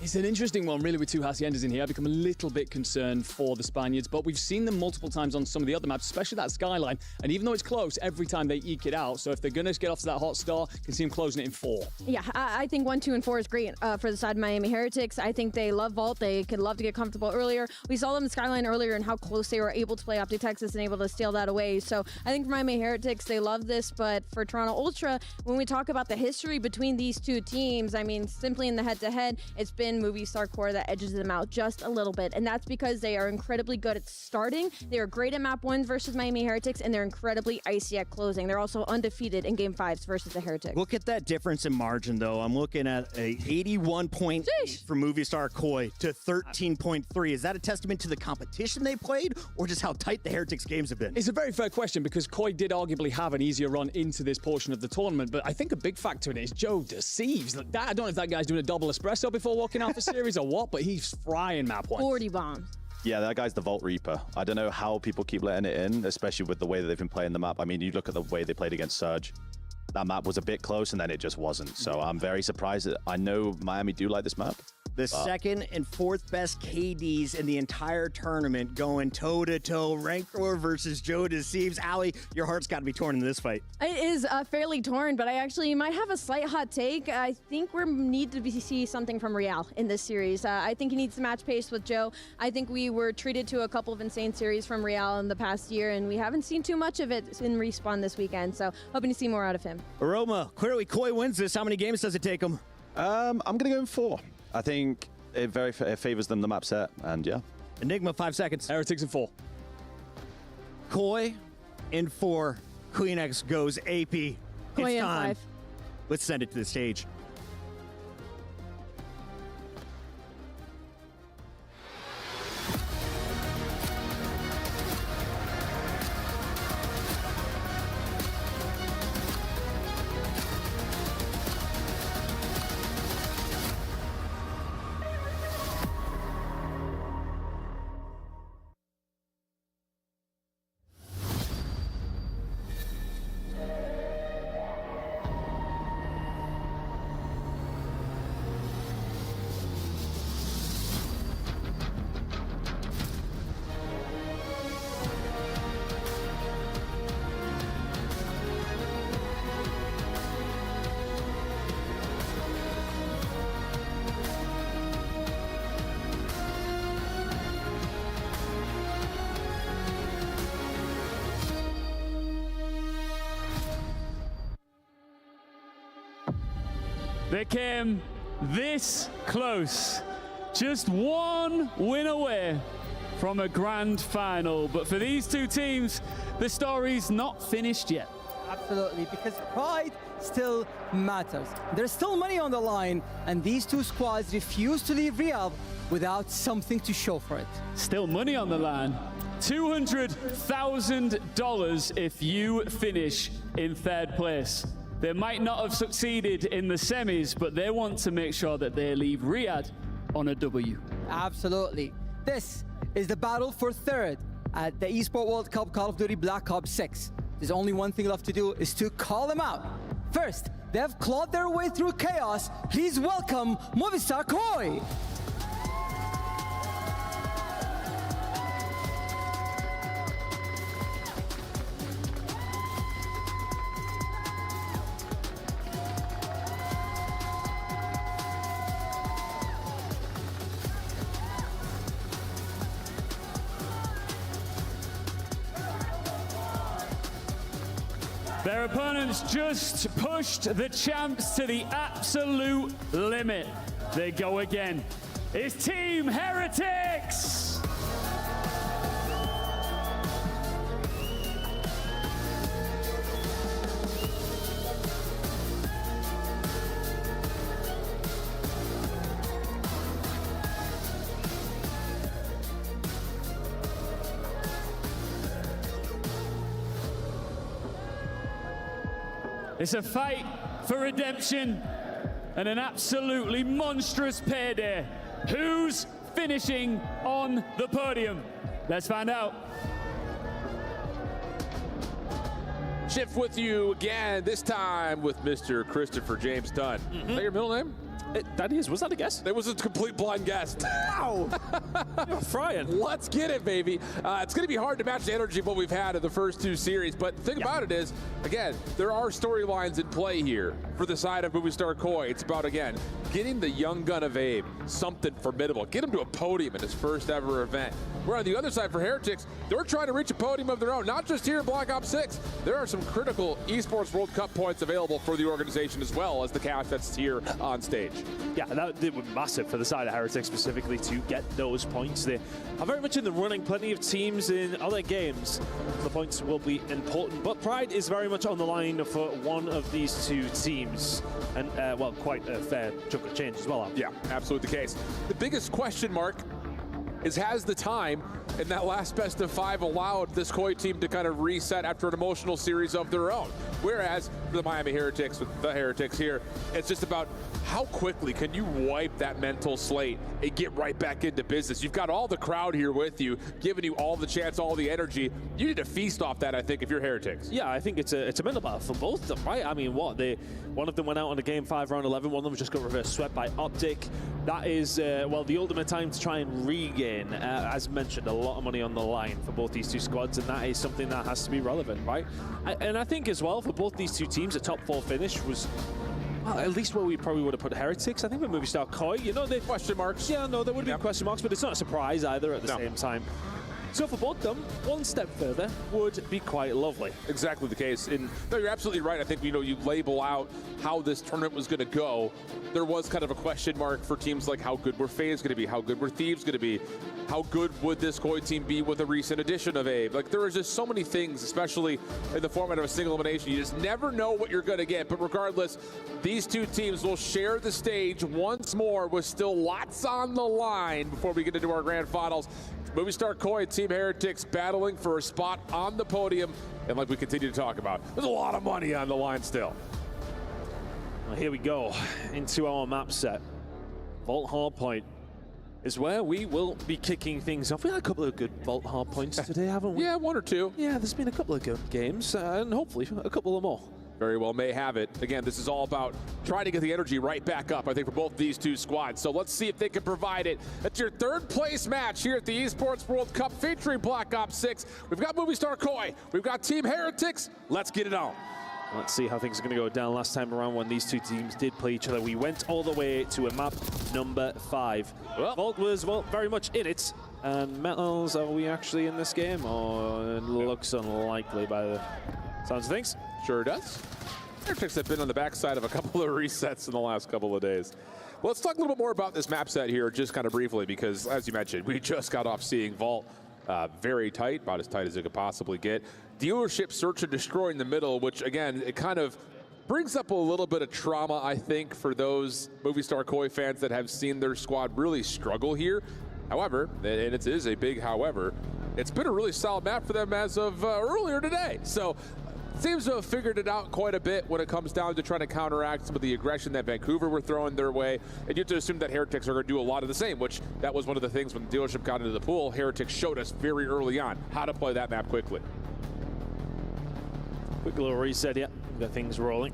It's an interesting one, really, with two Haciendas in here. I become a little bit concerned for the Spaniards, but we've seen them multiple times on some of the other maps, especially that Skyline. And even though it's close, every time they eke it out. So if they're going to get off to that hot start, can see them closing it in 4. Yeah, I think 1, 2, and 4 is great for the side of Miami Heretics. I think they love Vault. They could love to get comfortable earlier. We saw them in Skyline earlier and how close they were able to play Optic Texas and able to steal that away. So I think for Miami Heretics, they love this. But for Toronto Ultra, when we talk about the history between these two teams, I mean, simply in the head-to-head, it's been Movistar Core that edges them out just a little bit, and that's because they are incredibly good at starting. They are great at map 1s versus Miami Heretics, and they're incredibly icy at closing. They're also undefeated in Game 5s versus the Heretics. Look at that difference in margin, though. I'm looking at a 81.8 from Movistar Koi to 13.3. Is that a testament to the competition they played, or just how tight the Heretics games have been? It's a very fair question, because Koi did arguably have an easier run into this portion of the tournament, but I think a big factor in it is Joe deceives. Like that, I don't know if that guy's doing a double espresso before walking out the series or what, but he's frying map 1. 40 bombs. Yeah, that guy's the Vault Reaper. I don't know how people keep letting it in, especially with the way that they've been playing the map. I mean, you look at the way they played against Surge. That map was a bit close, and then it just wasn't. So I'm very surprised that I know Miami do like this map. The second and fourth best KDs in the entire tournament going toe-to-toe. Rancor versus Joe Deceives. Allie, your heart's got to be torn in this fight. It is fairly torn, but I actually might have a slight hot take. I think we need to see something from Real in this series. I think he needs to match pace with Joe. I think we were treated to a couple of insane series from Real in the past year, and we haven't seen too much of it in Respawn this weekend, so hoping to see more out of him. Aroma, clearly Koi wins this. How many games does it take him? I'm going to go in 4. I think it favors them, the map set, and yeah. Enigma, 5 seconds. Heretics in 4. Koi in 4. Queen X goes AP. Koi It's in time. 5. Let's send it to the stage. They came this close, just one win away from a grand final. But for these two teams, the story's not finished yet. Absolutely, because pride still matters. There's still money on the line, and these two squads refuse to leave Real without something to show for it. Still money on the line. $200,000 if you finish in 3rd place. They might not have succeeded in the semis, but they want to make sure that they leave Riyadh on a W. Absolutely. This is the battle for 3rd at the Esports World Cup Call of Duty Black Ops 6. There's only one thing left to do, is to call them out. First, they have clawed their way through chaos. Please welcome Movistar Koi. Their opponents just pushed the champs to the absolute limit. They go again. It's Team Heretics! It's a fight for redemption and an absolutely monstrous payday. Who's finishing on the podium? Let's find out. Shift with you again, this time with Mr. Christopher James Dunn. Is that your middle name? That is. Was that a guess? It was a complete blind guess. Wow! Frying. Let's get it, baby. It's going to be hard to match the energy of what we've had in the first two series, but the thing about it is, again, there are storylines in play here for the side of Movistar Koi. It's about, again, getting the young gun of Abe something formidable. Get him to a podium in his first ever event. We're on the other side for Heretics. They're trying to reach a podium of their own, not just here in Black Ops 6. There are some critical Esports World Cup points available for the organization as well as the cash that's here on stage. Yeah, that would be massive for the side of Heretics specifically to get those points. They are very much in the running. Plenty of teams in other games. The points will be important, but Pride is very much on the line for one of these two teams. And, well, quite a fair chunk of change as well. Yeah, absolutely the case. The biggest question mark is, has the time in that last best of 5 allowed this Koi team to kind of reset after an emotional series of their own? Whereas the Miami Heretics, with the Heretics here, it's just about how quickly can you wipe that mental slate and get right back into business. You've got all the crowd here with you, giving you all the chance, all the energy. You need to feast off that, I think, if you're Heretics. Yeah, I think it's a mental battle for both of them, right? I mean, one of them went out on a game 5 round 11. One of them just got reverse swept by Optic. That is, well, the ultimate time to try and regain, as mentioned, a lot of money on the line for both these two squads, and that is something that has to be relevant, right? And I think as well, for both these two teams, a top 4 finish was, well, at least where we probably would have put Heretics. I think with Movistar Koi, you know, they question marks. Yeah, no, there would have been question marks, but it's not a surprise either at the same time. So for both of them, one step further would be quite lovely. Exactly the case. And no, you're absolutely right. I think, you know, you label out how this tournament was going to go. There was kind of a question mark for teams like how good were FaZe going to be? How good were Thieves going to be? How good would this Koi team be with a recent addition of Abe? Like, there was just so many things, especially in the format of a single elimination. You just never know what you're going to get. But regardless, these two teams will share the stage once more with still lots on the line before we get into our grand finals. Movistar Koi, Team Heretics battling for a spot on the podium. And like we continue to talk about, there's a lot of money on the line still. Well, here we go into our map set. Vault Hardpoint is where we will be kicking things off. We had a couple of good Vault Hardpoints today, haven't we? Yeah, 1 or 2. Yeah, there's been a couple of good games, and hopefully a couple of more. Very well may have it. Again, this is all about trying to get the energy right back up, I think, for both these two squads. So let's see if they can provide it. It's your 3rd place match here at the Esports World Cup featuring Black Ops 6. We've got Movistar Koi. We've got Team Heretics. Let's get it on. Let's see how things are going to go down. Last time around when these two teams did play each other, we went all the way to a map number 5. Well, Vault was, well, very much in it. And Metals, are we actually in this game? Or it looks unlikely by the sounds of things. Sure does. Heretics have been on the backside of a couple of resets in the last couple of days. Well, let's talk a little bit more about this map set here just kind of briefly, because as you mentioned, we just got off seeing Vault very tight, about as tight as it could possibly get. Dealership search and destroy in the middle, which again, it kind of brings up a little bit of trauma, I think, for those Movistar Koi fans that have seen their squad really struggle here. However, and it is a big however, it's been a really solid map for them as of earlier today. So seems to have figured it out quite a bit when it comes down to trying to counteract some of the aggression that Vancouver were throwing their way. And you have to assume that Heretics are going to do a lot of the same, which that was one of the things when the dealership got into the pool. Heretics showed us very early on how to play that map quickly. Quick little reset, yeah. Got things rolling.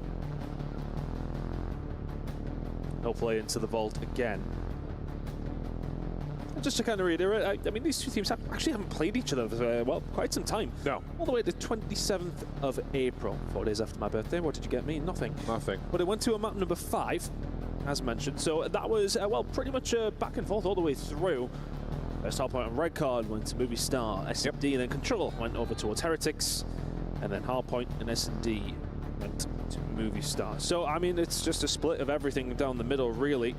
No play into the Vault again. Just to kind of reiterate, I mean, these two teams actually haven't played each other for, well, quite some time. No. All the way to 27th of April, 4 days after my birthday. What did you get me? Nothing. Nothing. But it went to a map number 5, as mentioned. So that was, well, pretty much back and forth all the way through. First hard point on red card went to Movistar, SMD, then Control went over towards Heretics. and then Hardpoint and S&D went to Movie Star. So, I mean, it's just a split of everything down the middle, really,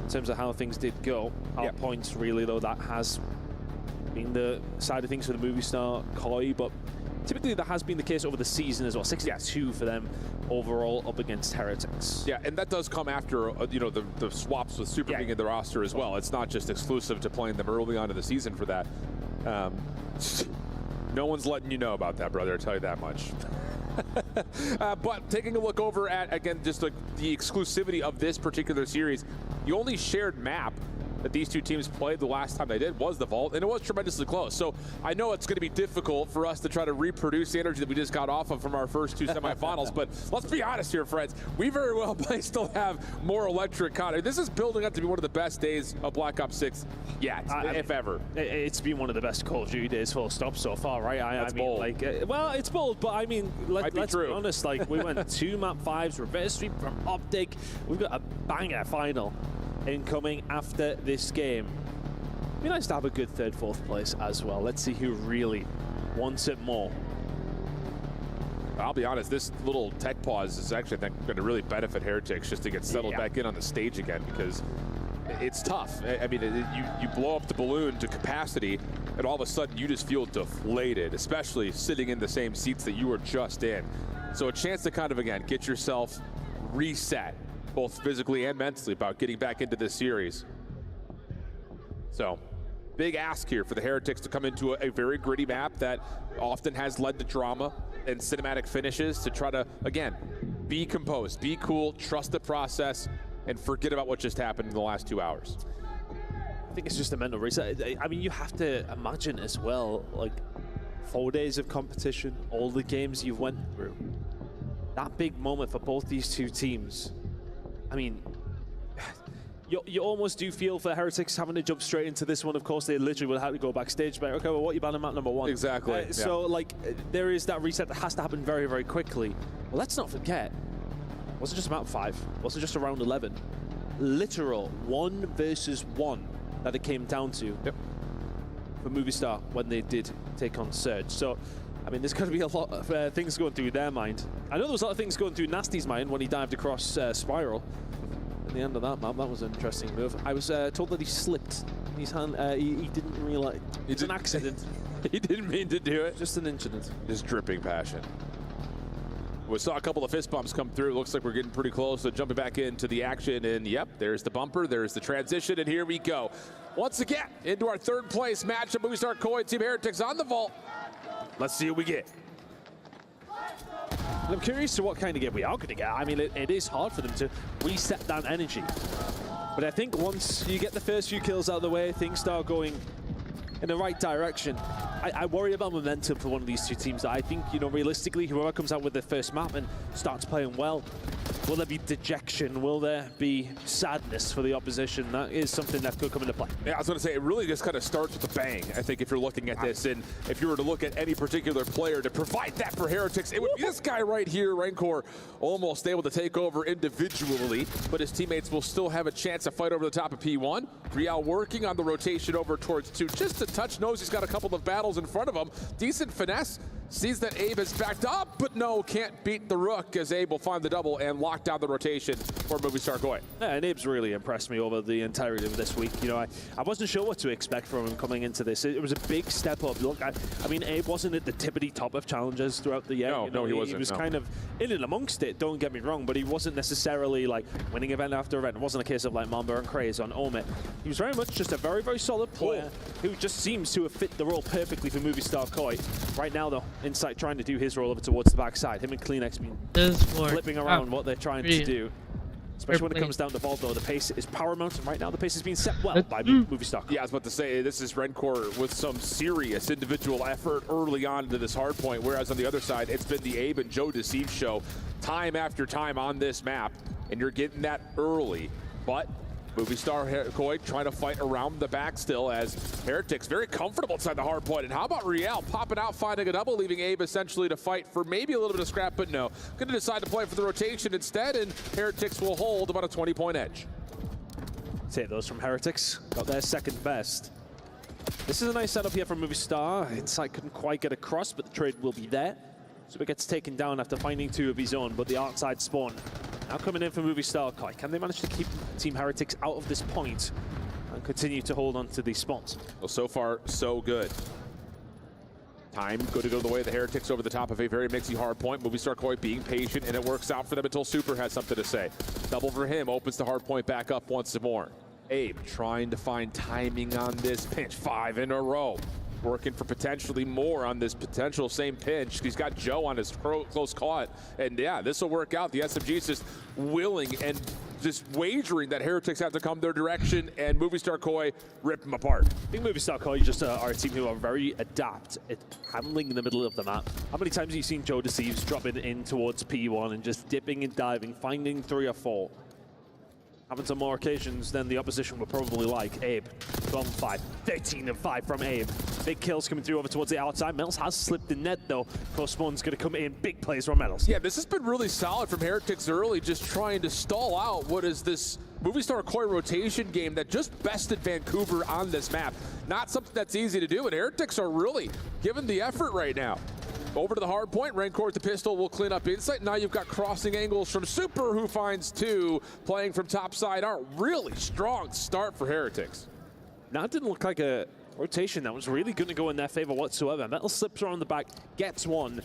in terms of how things did go. Hardpoint, really, though, that has been the side of things for the Movie Star Koi, but typically that has been the case over the season as well. 62 for them overall up against Heretics. Yeah, and that does come after you know, the swaps with Super being in the roster as well. It's not just exclusive to playing them early on in the season for that. No one's letting you know about that, brother, I'll tell you that much. But taking a look over at, again, just the exclusivity of this particular series, the only shared map that these two teams played the last time they did was the Vault, and it was tremendously close. So I know it's going to be difficult for us to try to reproduce the energy that we just got off of from our first two semifinals, but let's be honest here, friends. We very well might still have more electric content. This is building up to be one of the best days of Black Ops 6 yet, if ever. It's been one of the best Call of Duty days, full stop, so far, right? That's I mean, bold. like, well, it's bold, but I mean, let's be honest. Like, we went 2 map 5s, reverse sweep from Optic. We've got a banger final incoming after this game. It'd be nice to have a good 3rd, 4th place as well. Let's see who really wants it more. I'll be honest, this little tech pause is actually, I think, going to really benefit Heretics just to get settled back in on the stage again, because it's tough. I mean, you blow up the balloon to capacity, and all of a sudden you just feel deflated, especially sitting in the same seats that you were just in. So a chance to kind of, again, get yourself reset, both physically and mentally, about getting back into this series. So, big ask here for the Heretics to come into a very gritty map that often has led to drama and cinematic finishes, to try to, again, be composed, be cool, trust the process, and forget about what just happened in the last 2 hours. I think it's just a mental reset. I mean, you have to imagine as well, like, 4 days of competition, all the games you've went through. That big moment for both these two teams. I mean, you almost do feel for Heretics having to jump straight into this one. Of course, they literally will have to go backstage, but okay, well, what you ban on map number 1? Exactly. So, like, there is that reset that has to happen very, very quickly. Well, let's not forget, it wasn't just map 5, it wasn't just around 11. Literal 1 versus 1 that it came down to for Movie Star when they did take on Surge. So, I mean, there's going to be a lot of things going through their mind. I know there was a lot of things going through Nasty's mind when he dived across Spiral. At the end of that map, that was an interesting move. I was told that he slipped in his hand. He didn't realize. It's an accident. He didn't mean to do it. Just an incident. Just dripping passion. We saw a couple of fist bumps come through. Looks like we're getting pretty close to jumping back into the action. And yep, there's the bumper, there's the transition, and here we go. Once again, into our 3rd place matchup. Movie Star Koi, Team Heretics on the Vault. Let's see what we get. I'm curious to what kind of game we are going to get. I mean, it is hard for them to reset that energy. But I think once you get the first few kills out of the way, things start going in the right direction. I worry about momentum for one of these two teams. I think, you know, realistically, whoever comes out with their first map and starts playing well, will there be dejection? Will there be sadness for the opposition? That is something that could come into play. Yeah, I was going to say, it really just kind of starts with a bang, I think, if you're looking at this. And if you were to look at any particular player to provide that for Heretics, it would be this guy right here, Rancor, almost able to take over individually, but his teammates will still have a chance to fight over the top of P1. Rial working on the rotation over towards 2. Just a touch, knows he's got a couple of battles in front of him. Decent finesse. Sees that Abe has backed up, but no, can't beat the Rook, as Abe will find the double and lock down the rotation for Movie Star Koi. Yeah, and Abe's really impressed me over the entirety of this week. You know, I wasn't sure what to expect from him coming into this. It was a big step up. Look, I mean, Abe wasn't at the tippity top of challenges throughout the year. No, he wasn't. He was kind of in and amongst it, don't get me wrong, but he wasn't necessarily like winning event after event. It wasn't a case of like Mamba and Craze on Omit. He was very much just a very, very solid player who just seems to have fit the role perfectly for Movie Star Koi. Right now, though, Insight trying to do his roll over towards the backside. Him and Kleenex been flipping around what they're trying to do. Especially when it comes down to Vault, though, the pace is paramount, and right now the pace is being set well by Movie Star. Yeah, I was about to say, this is Rancor with some serious individual effort early on into this hard point, whereas on the other side, it's been the Abe and Joe Deceive show time after time on this map, and you're getting that early, but Movie Star Koi trying to fight around the back still, as Heretics very comfortable inside the hard point. And how about Rial popping out, finding a double, leaving Abe essentially to fight for maybe a little bit of scrap, but no. Going to decide to play for the rotation instead, and Heretics will hold about a 20-point edge. Take those from Heretics. Got their 2nd best. This is a nice setup here from Movie Star. Insight couldn't quite get across, but the trade will be there. Super gets taken down after finding 2 of his own, but the outside spawn now coming in for Movie Star Koi. Can they manage to keep Team Heretics out of this point and continue to hold on to these spots? Well, so far, so good. Time good to go the way of the Heretics over the top of a very mixy hard point. Movie Star Koi being patient, and it works out for them until Super has something to say. Double for him, opens the hard point back up once more. Abe trying to find timing on this pinch. 5 in a row. Working for potentially more on this potential same pinch. He's got Joe on his close caught. And yeah, this will work out. The SMG is just willing and just wagering that Heretics have to come their direction, and Movie Star Koi rip them apart. I think Movie Star Koi just are a team who are very adept at handling the middle of the map. How many times have you seen Joe Deceives dropping in towards P1 and just dipping and diving, finding 3 or 4? Happens on more occasions than the opposition would probably like. Abe, 12-5, 13-5 from Abe. Big kills coming through over towards the outside. Metals has slipped the net though. Close spawn's gonna come in. Big plays from Metals. Yeah, this has been really solid from Heretics early, just trying to stall out what is this Movie Star Koi rotation game that just bested Vancouver on this map. Not something that's easy to do, and Heretics are really giving the effort right now. Over to the hard point, Rancor with the pistol will clean up insight. Now you've got crossing angles from Super, who finds 2, playing from top side. Are really strong start for Heretics. Now it didn't look like a rotation that was really going to go in their favor whatsoever. Metal slips around the back, gets 1. And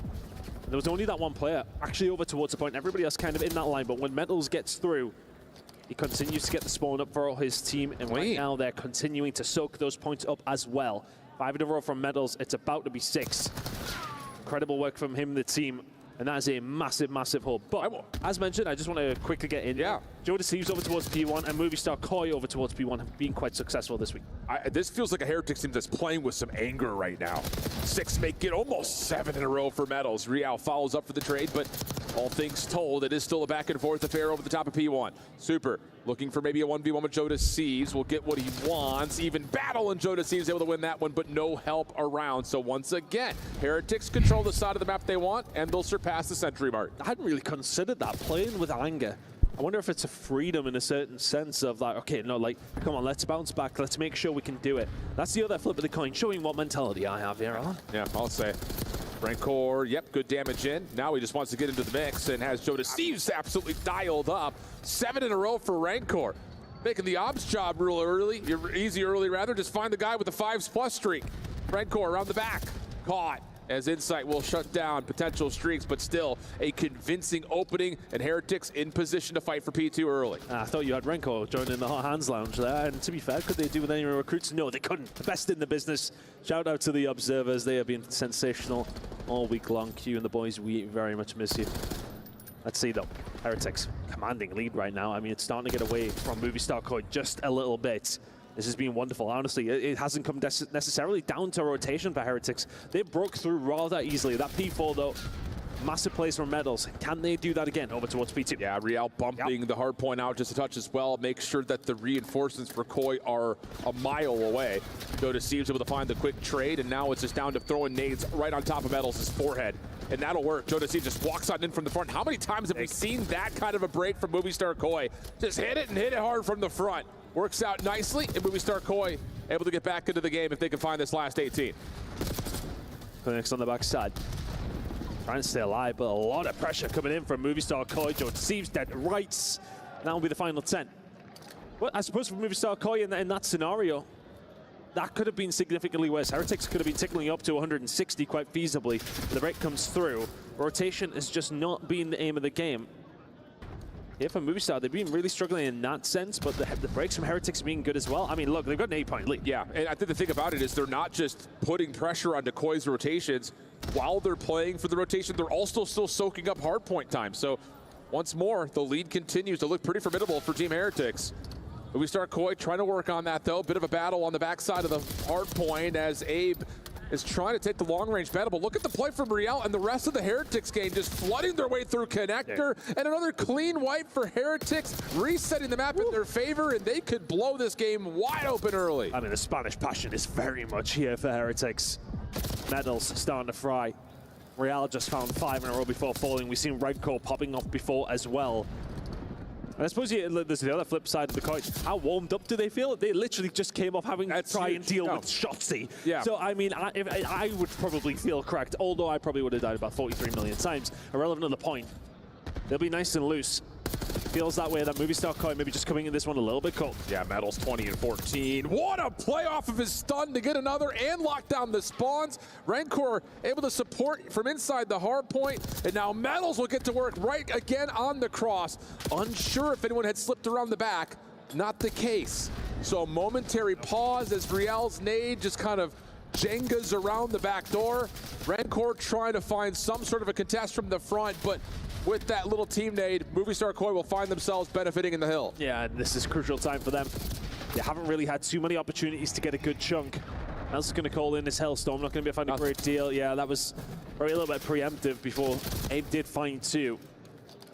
there was only that 1 player actually over towards the point. Everybody else kind of in that line, but when Metals gets through, he continues to get the spawn up for his team, and right now they're continuing to soak those points up as well. 5 in a row from Metals. It's about to be 6. Incredible work from him and the team, and that is a massive, massive hold. But as mentioned, I just want to quickly get in. Yeah. Joe Deceives over towards P1 and Movie Star Koi over towards P1 have been quite successful this week. This feels like a Heretics team that's playing with some anger right now. 6 make it almost 7 in a row for Metals. Real follows up for the trade, but all things told, it is still a back and forth affair over the top of P1. Super looking for maybe a 1v1 with Joe Deceives. Will get what he wants. Even battle, and Joe Deceives able to win that one, but no help around. So once again, Heretics control the side of the map they want, and they'll surpass the century mark. I hadn't really considered that, playing with anger. I wonder if it's a freedom in a certain sense of like, okay, no, like, come on, let's bounce back. Let's make sure we can do it. That's the other flip of the coin, showing what mentality I have here, Alan. Yeah, I'll say. Rancor, yep, good damage in. Now he just wants to get into the mix and has Joe Deceives absolutely dialed up. 7 in a row for Rancor. Making the ops job real early, easy early rather. Just find the guy with the 5+ streak. Rancor around the back, caught. As Insight will shut down potential streaks, but still a convincing opening, and Heretics in position to fight for P2 early. I thought you had Renko joining the Hot Hands Lounge there, and to be fair, could they do with any recruits? No, they couldn't. The best in the business. Shout out to the observers. They have been sensational all week long. Q and the boys, we very much miss you. Let's see though. Heretics commanding lead right now. I mean, it's starting to get away from Movie Star Koi just a little bit. This has been wonderful. Honestly, it hasn't come necessarily down to rotation for Heretics. They broke through rather easily. That P4, though, massive plays from Metals. Can they do that again over towards P2? Yeah, Real bumping the hard point out just a touch as well. Make sure that the reinforcements for Koi are a mile away. Joe Deceives able to find the quick trade, and now it's just down to throwing nades right on top of Metals' forehead. And that'll work. Joe Deceives just walks on in from the front. How many times have we seen that kind of a break from Movie Star Koi? Just hit it and hit it hard from the front. Works out nicely, and Movie Star Koi able to get back into the game if they can find this last 18. Clinics on the backside. Trying to stay alive, but a lot of pressure coming in from Movie Star Koi. Joe Deceives dead rights. That will be the final 10. Well, I suppose for Movie Star Koi in that scenario, that could have been significantly worse. Heretics could have been tickling up to 160 quite feasibly. The break comes through. Rotation has just not been the aim of the game. Here for Movie Star, they've been really struggling in that sense, but the breaks from Heretics have been good as well. I mean, look, they've got an 8-point lead. Yeah, and I think the thing about it is they're not just putting pressure onto Koi's rotations. While they're playing for the rotation, they're also still soaking up hardpoint time. So once more, the lead continues to look pretty formidable for Team Heretics. Movie Star Koi trying to work on that, though. Bit of a battle on the backside of the hardpoint as Abe is trying to take the long-range battle. But look at the play from Riel and the rest of the Heretics game just flooding their way through Connector. And another clean wipe for Heretics, resetting the map in their favor, and they could blow this game wide open early. I mean, the Spanish passion is very much here for Heretics. Medals starting to fry. Real just found 5 in a row before falling. We've seen Redcore popping off before as well. And I suppose there's the other flip side of the coin. How warmed up do they feel? They literally just came off having to try and deal with Shotzzy. Yeah. So, I mean, I would probably feel cracked, although I probably would have died about 43 million times. Irrelevant of the point. They'll be nice and loose. Feels that way, that movie star coin maybe just coming in this one a little bit cold. Yeah, Metals 20 and 14. What a play off of his stun to get another and lock down the spawns. Rancor able to support from inside the hard point, and now Metals will get to work right again on the cross. Unsure if anyone had slipped around the back. Not the case. So a momentary pause as Riel's nade just kind of Jengas around the back door. Rancor trying to find some sort of a contest from the front, but with that little team nade, Movie Star Koi will find themselves benefiting in the hill. Yeah, and this is crucial time for them. They haven't really had too many opportunities to get a good chunk. Mel's going to call in this Hellstorm, not going to be able to find a great deal. Yeah, that was probably a little bit preemptive before Abe did find two.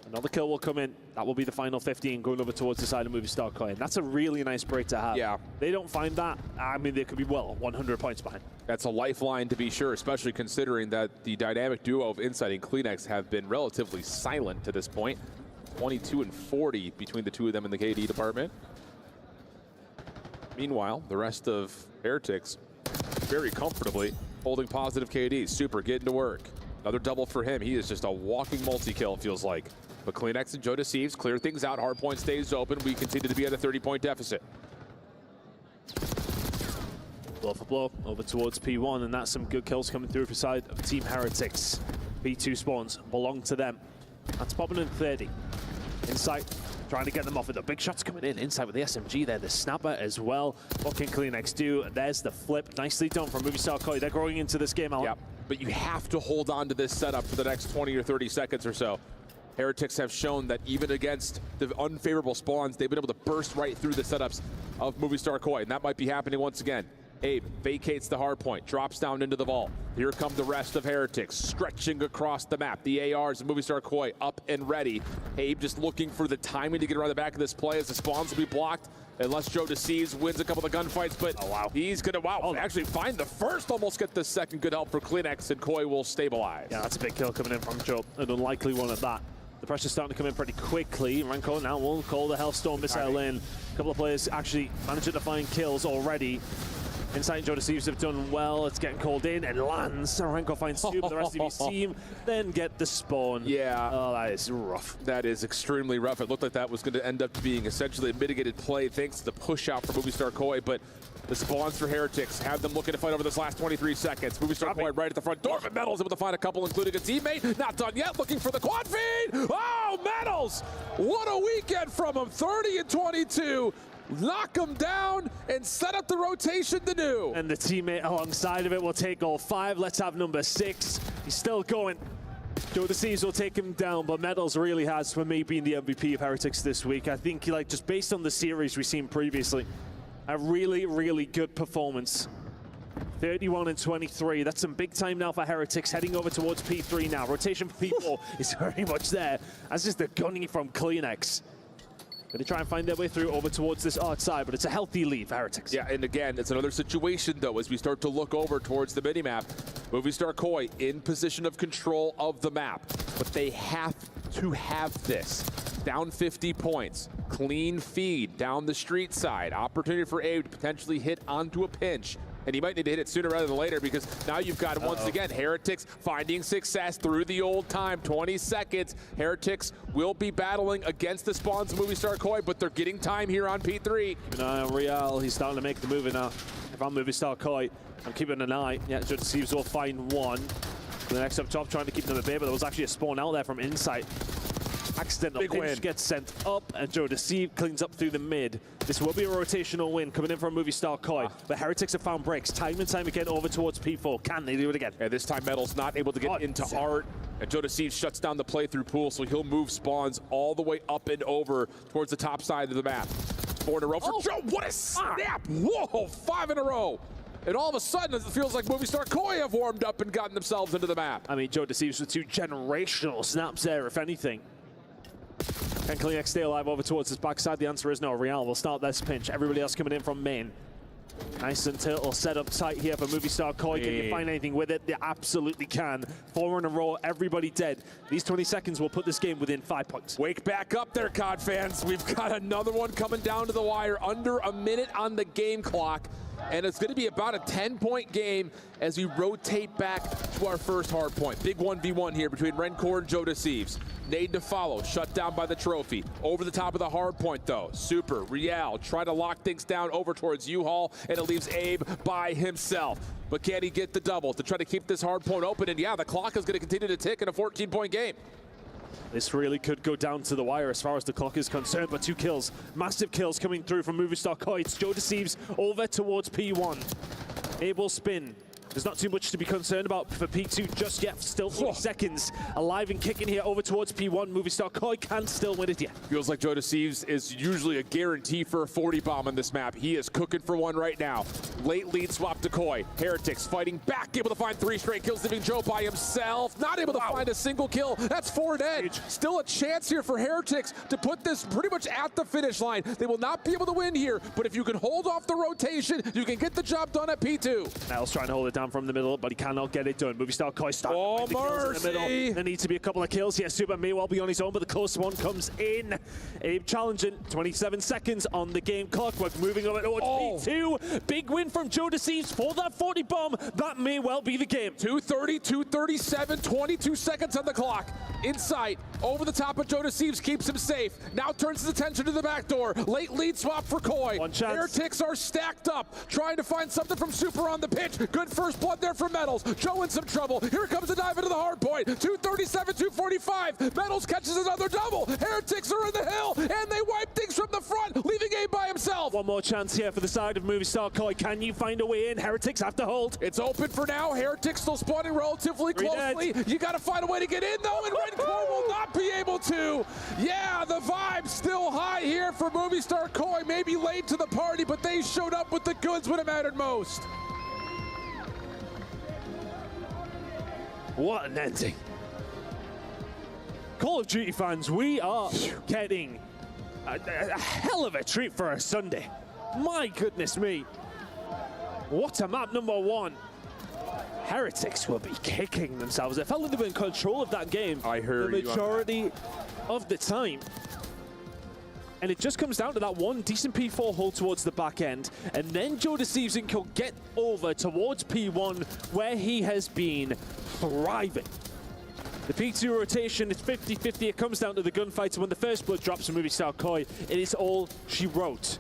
Another kill will come in. That will be the final 15 going over towards the side of Movie Star Coin. That's a really nice break to have. Yeah. They don't find that. I mean, they could be, well, 100 points behind. That's a lifeline to be sure, especially considering that the dynamic duo of Insight and Kleenex have been relatively silent to this point. 22 and 40 between the two of them in the KD department. Meanwhile, the rest of Heretics very comfortably holding positive KD. Super getting to work. Another double for him. He is just a walking multi-kill, it feels like. But Kleenex and Joe Deceives clear things out. Hardpoint stays open. We continue to be at a 30-point deficit. Blow for blow over towards P1, and that's some good kills coming through for side of Team Heretics. P2 spawns belong to them. That's popping in 30. Insight trying to get them off with the big shots coming in. Insight with the SMG there, the snapper as well. What can Kleenex do? There's the flip. Nicely done from Movie Star Koi. They're growing into this game, Alan. Yep, but you have to hold on to this setup for the next 20 or 30 seconds or so. Heretics have shown that even against the unfavorable spawns, they've been able to burst right through the setups of Movie Star Koi, and that might be happening once again. Abe vacates the hard point, drops down into the vault. Here come the rest of Heretics, stretching across the map. The ARs of Movie Star Koi up and ready. Abe just looking for the timing to get around the back of this play as the spawns will be blocked. Unless Joe Deceives wins a couple of gunfights, but he's gonna, actually find the first, almost get the second. Good help for Kleenex, and Koi will stabilize. Yeah, that's a big kill coming in from Joe, an unlikely one at that. The pressure's starting to come in pretty quickly. Rancor now will call the Hellstorm missile in. A couple of players actually managing to find kills already. Insight and Joe Deceives have done well. It's getting called in and lands. Rancor finds two, but the rest of his team then get the spawn. Yeah. Oh, that is rough. That is extremely rough. It looked like that was going to end up being essentially a mitigated play thanks to the push out for Movie Star Koi, but the spawns for Heretics have them looking to fight over this last 23 seconds. Movie Star Koi right at the front door, but Metals able to find a couple, including a teammate. Not done yet, looking for the quad feed. Oh, Metals! What a weekend from him, 30 and 22. Knock him down and set up the rotation to do. And the teammate alongside of it will take all 5. Let's have number 6. He's still going. Joe Deceives will take him down, but Metals really has, for me, been the MVP of Heretics this week. I think, like, just based on the series we've seen previously, a really, really good performance. 31 and 23. That's some big time now for Heretics, heading over towards P3 now. Rotation for P4 is very much there. That's just the gunning from Kleenex. Going to try and find their way through over towards this art side, but it's a healthy lead for Heretics. Yeah, and again, it's another situation, though, as we start to look over towards the minimap. Movie Star Koi in position of control of the map, but they have to have this. Down 50 points, clean feed down the street side, opportunity for Abe to potentially hit onto a pinch. And he might need to hit it sooner rather than later, because now you've got, once again, Heretics finding success through the old time, 20 seconds. Heretics will be battling against the spawns of Movie Star Koi, but they're getting time here on P3. Keep an eye on Riel. He's starting to make the move now. If I'm Movie Star Koi, I'm keeping an eye. Yeah, Joe Deceives will find one. The next up top, trying to keep them at bay, but there was actually a spawn out there from Insight. Accidental Big pinch win. gets sent up, and Joe Deceive cleans up through the mid. This will be a rotational win coming in from Movie Star Koi, but Heretics have found breaks time and time again over towards P4. Can they do it again? And this time Metal's not able to get into Art, and Joe Deceive shuts down the playthrough pool, so he'll move spawns all the way up and over towards the top side of the map. 4 in a row for Joe. What a snap! Whoa, 5 in a row. And all of a sudden, it feels like Movie Star Koi have warmed up and gotten themselves into the map. I mean, Joe Deceives with 2 generational snaps there, if anything. Can Kleenex stay alive over towards his backside? The answer is no. Riel will start this pinch. Everybody else coming in from main. Nice and turtle set up tight here for Movistar Koi. Can you find anything with it? They absolutely can. 4 in a row, everybody dead. These 20 seconds will put this game within 5 points. Wake back up there, COD fans. We've got another one coming down to the wire. Under a minute on the game clock. And it's going to be about a 10-point game as we rotate back to our first hard point. Big 1v1 here between Rencore and Joe Deceives. Nade to follow, shut down by the trophy. Over the top of the hard point though. Super, Real, try to lock things down over towards U-Haul, and it leaves Abe by himself. But can he get the double to try to keep this hard point open? And yeah, the clock is going to continue to tick in a 14-point game. This really could go down to the wire as far as the clock is concerned, but 2 kills. Massive kills coming through from Movistar Koi. It's Joe Deceives over towards P1. Able spin. There's not too much to be concerned about for P2 just yet. Still 40 seconds. Alive and kicking here over towards P1. Movistar Koi can still win it, yeah. Feels like Joe Deceives is usually a guarantee for a 40 bomb on this map. He is cooking for one right now. Late lead swap to Koi. Heretics fighting back, able to find 3 straight kills, leaving Joe by himself. Not able to find a single kill. That's 4 dead. Still a chance here for Heretics to put this pretty much at the finish line. They will not be able to win here, but if you can hold off the rotation, you can get the job done at P2. Nels trying to hold it down from the middle, but he cannot get it done. Movistar Koi starting to find the kills in the middle. There needs to be a couple of kills here. Super may well be on his own, but the close one comes in. Abe challenging. 27 seconds on the game clock. We're moving over towards P2. Big win from Joe Deceives for that 40 bomb. That may well be the game. 2:30, 2:37, 22 seconds on the clock. Inside, over the top of Joe Deceives, keeps him safe. Now turns his attention to the back door. Late lead swap for Koi. One chance. Heretics are stacked up, trying to find something from Super on the pitch. Good first blood there for Metals. Joe in some trouble. Here comes the dive into the hard point. 2:37, 2:45. Metals catches another double. Heretics are in the hill, and they wipe things from the front, leaving Abe by himself. One more chance here for the side of Movistar Koi. Can you find a way in? Heretics have to hold. It's open for now. Heretics still spawning relatively closely. You got to find a way to get in, though, and Rencore will not be able to. Yeah, the vibe's still high here for Movistar Koi. Maybe late to the party, but they showed up with the goods when it mattered most. What an ending. Call of Duty fans, we are getting a hell of a treat for a Sunday. My goodness me. What a map, number 1. Heretics will be kicking themselves. It felt like they were in control of that game. I heard the majority of the time. And it just comes down to that one decent P4 hold towards the back end. And then Joe Deceives can get over towards P1, where he has been thriving. The P2 rotation is 50-50. It comes down to the gunfight. And when the first blood drops from Movistar Koi, it is all she wrote.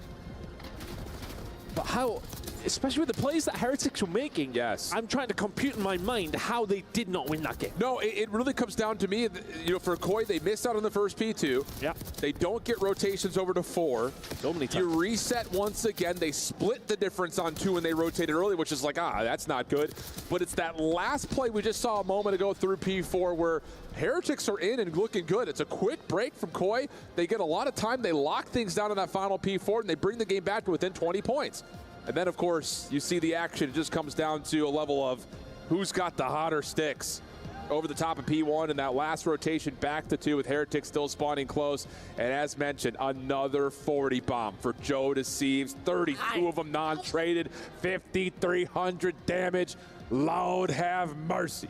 But how, especially with the plays that Heretics were making, yes, I'm trying to compute in my mind how they did not win that game. No, it really comes down to me, you know, for Koi, they missed out on the first P2. Yeah. They don't get rotations over to 4. So many times. You reset once again. They split the difference on 2 when they rotated early, which is like, that's not good. But it's that last play we just saw a moment ago through P4 where Heretics are in and looking good. It's a quick break from Koi. They get a lot of time. They lock things down in that final P4, and they bring the game back to within 20 points. And then, of course, you see the action. It just comes down to a level of who's got the hotter sticks. Over the top of P1 and that last rotation back to 2 with Heretics still spawning close. And as mentioned, another 40 bomb for Joe Deceives. 32 of them non-traded, 5,300 damage. Lord have mercy.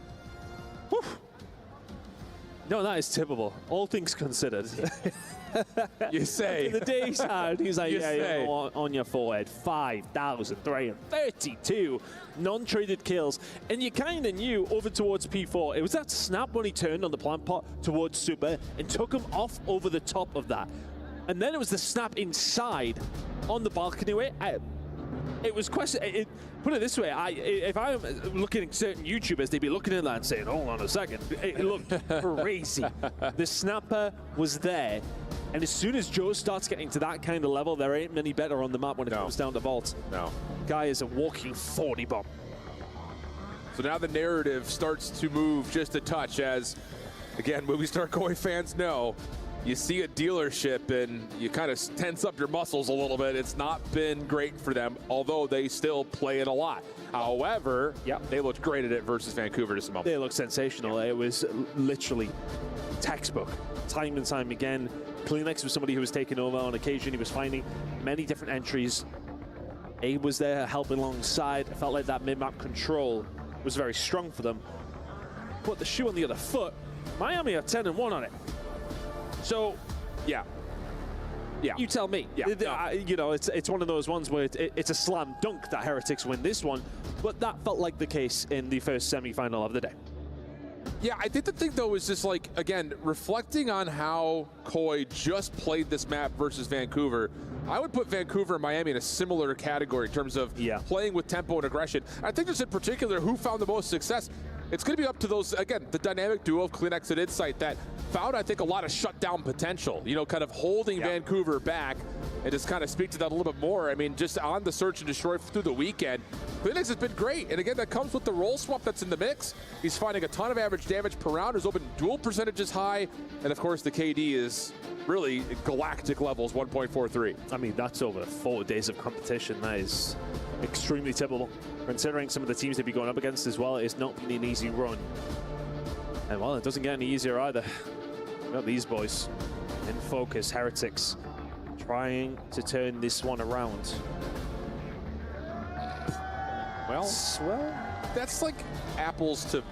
Whew. No, that is typical. All things considered. You say. The day he's had, he's like, on your forehead, 5,332 non-traded kills. And you kind of knew over towards P4, it was that snap when he turned on the plant pot towards Super and took him off over the top of that. And then it was the snap inside on the balcony way. It was question. Put it this way, if I'm looking at certain YouTubers, they'd be looking at that and saying, hold on a second. It looked crazy. The snapper was there. And as soon as Joe starts getting to that kind of level, there ain't many better on the map when it comes down to vaults. No. Guy is a walking 40 bomb. So now the narrative starts to move just a touch as, again, Movistar Koi fans know, you see a dealership and you kind of tense up your muscles a little bit. It's not been great for them, although they still play it a lot. However, they looked great at it versus Vancouver just a moment. They looked sensational. It was literally textbook, time and time again. Kleenex was somebody who was taking over on occasion. He was finding many different entries. Abe was there helping alongside. It felt like that mid-map control was very strong for them. Put the shoe on the other foot. Miami are 10-1 on it. So, yeah. You tell me. Yeah. You know, it's one of those ones where it's a slam dunk that Heretics win this one, but that felt like the case in the first semi-final of the day. Yeah, I think the thing, though, is just like, again, reflecting on how Koi just played this map versus Vancouver, I would put Vancouver and Miami in a similar category in terms of playing with tempo and aggression. I think just in particular, who found the most success, it's going to be up to those, again, the dynamic duo of CleanX and Insight that found, I think, a lot of shutdown potential, you know, kind of holding Vancouver back, and just kind of speak to that a little bit more. I mean, just on the search and destroy through the weekend, CleanX has been great. And again, that comes with the roll swap that's in the mix. He's finding a ton of average damage per round. His open duel percentage is high. And of course, the KD is really galactic levels, 1.43. I mean, that's over 4 days of competition. That is extremely typical. Considering some of the teams they'd be going up against as well, it's not been an easy run. And well, it doesn't get any easier either. We've got these boys in focus, Heretics, trying to turn this one around. Well, that's like apples to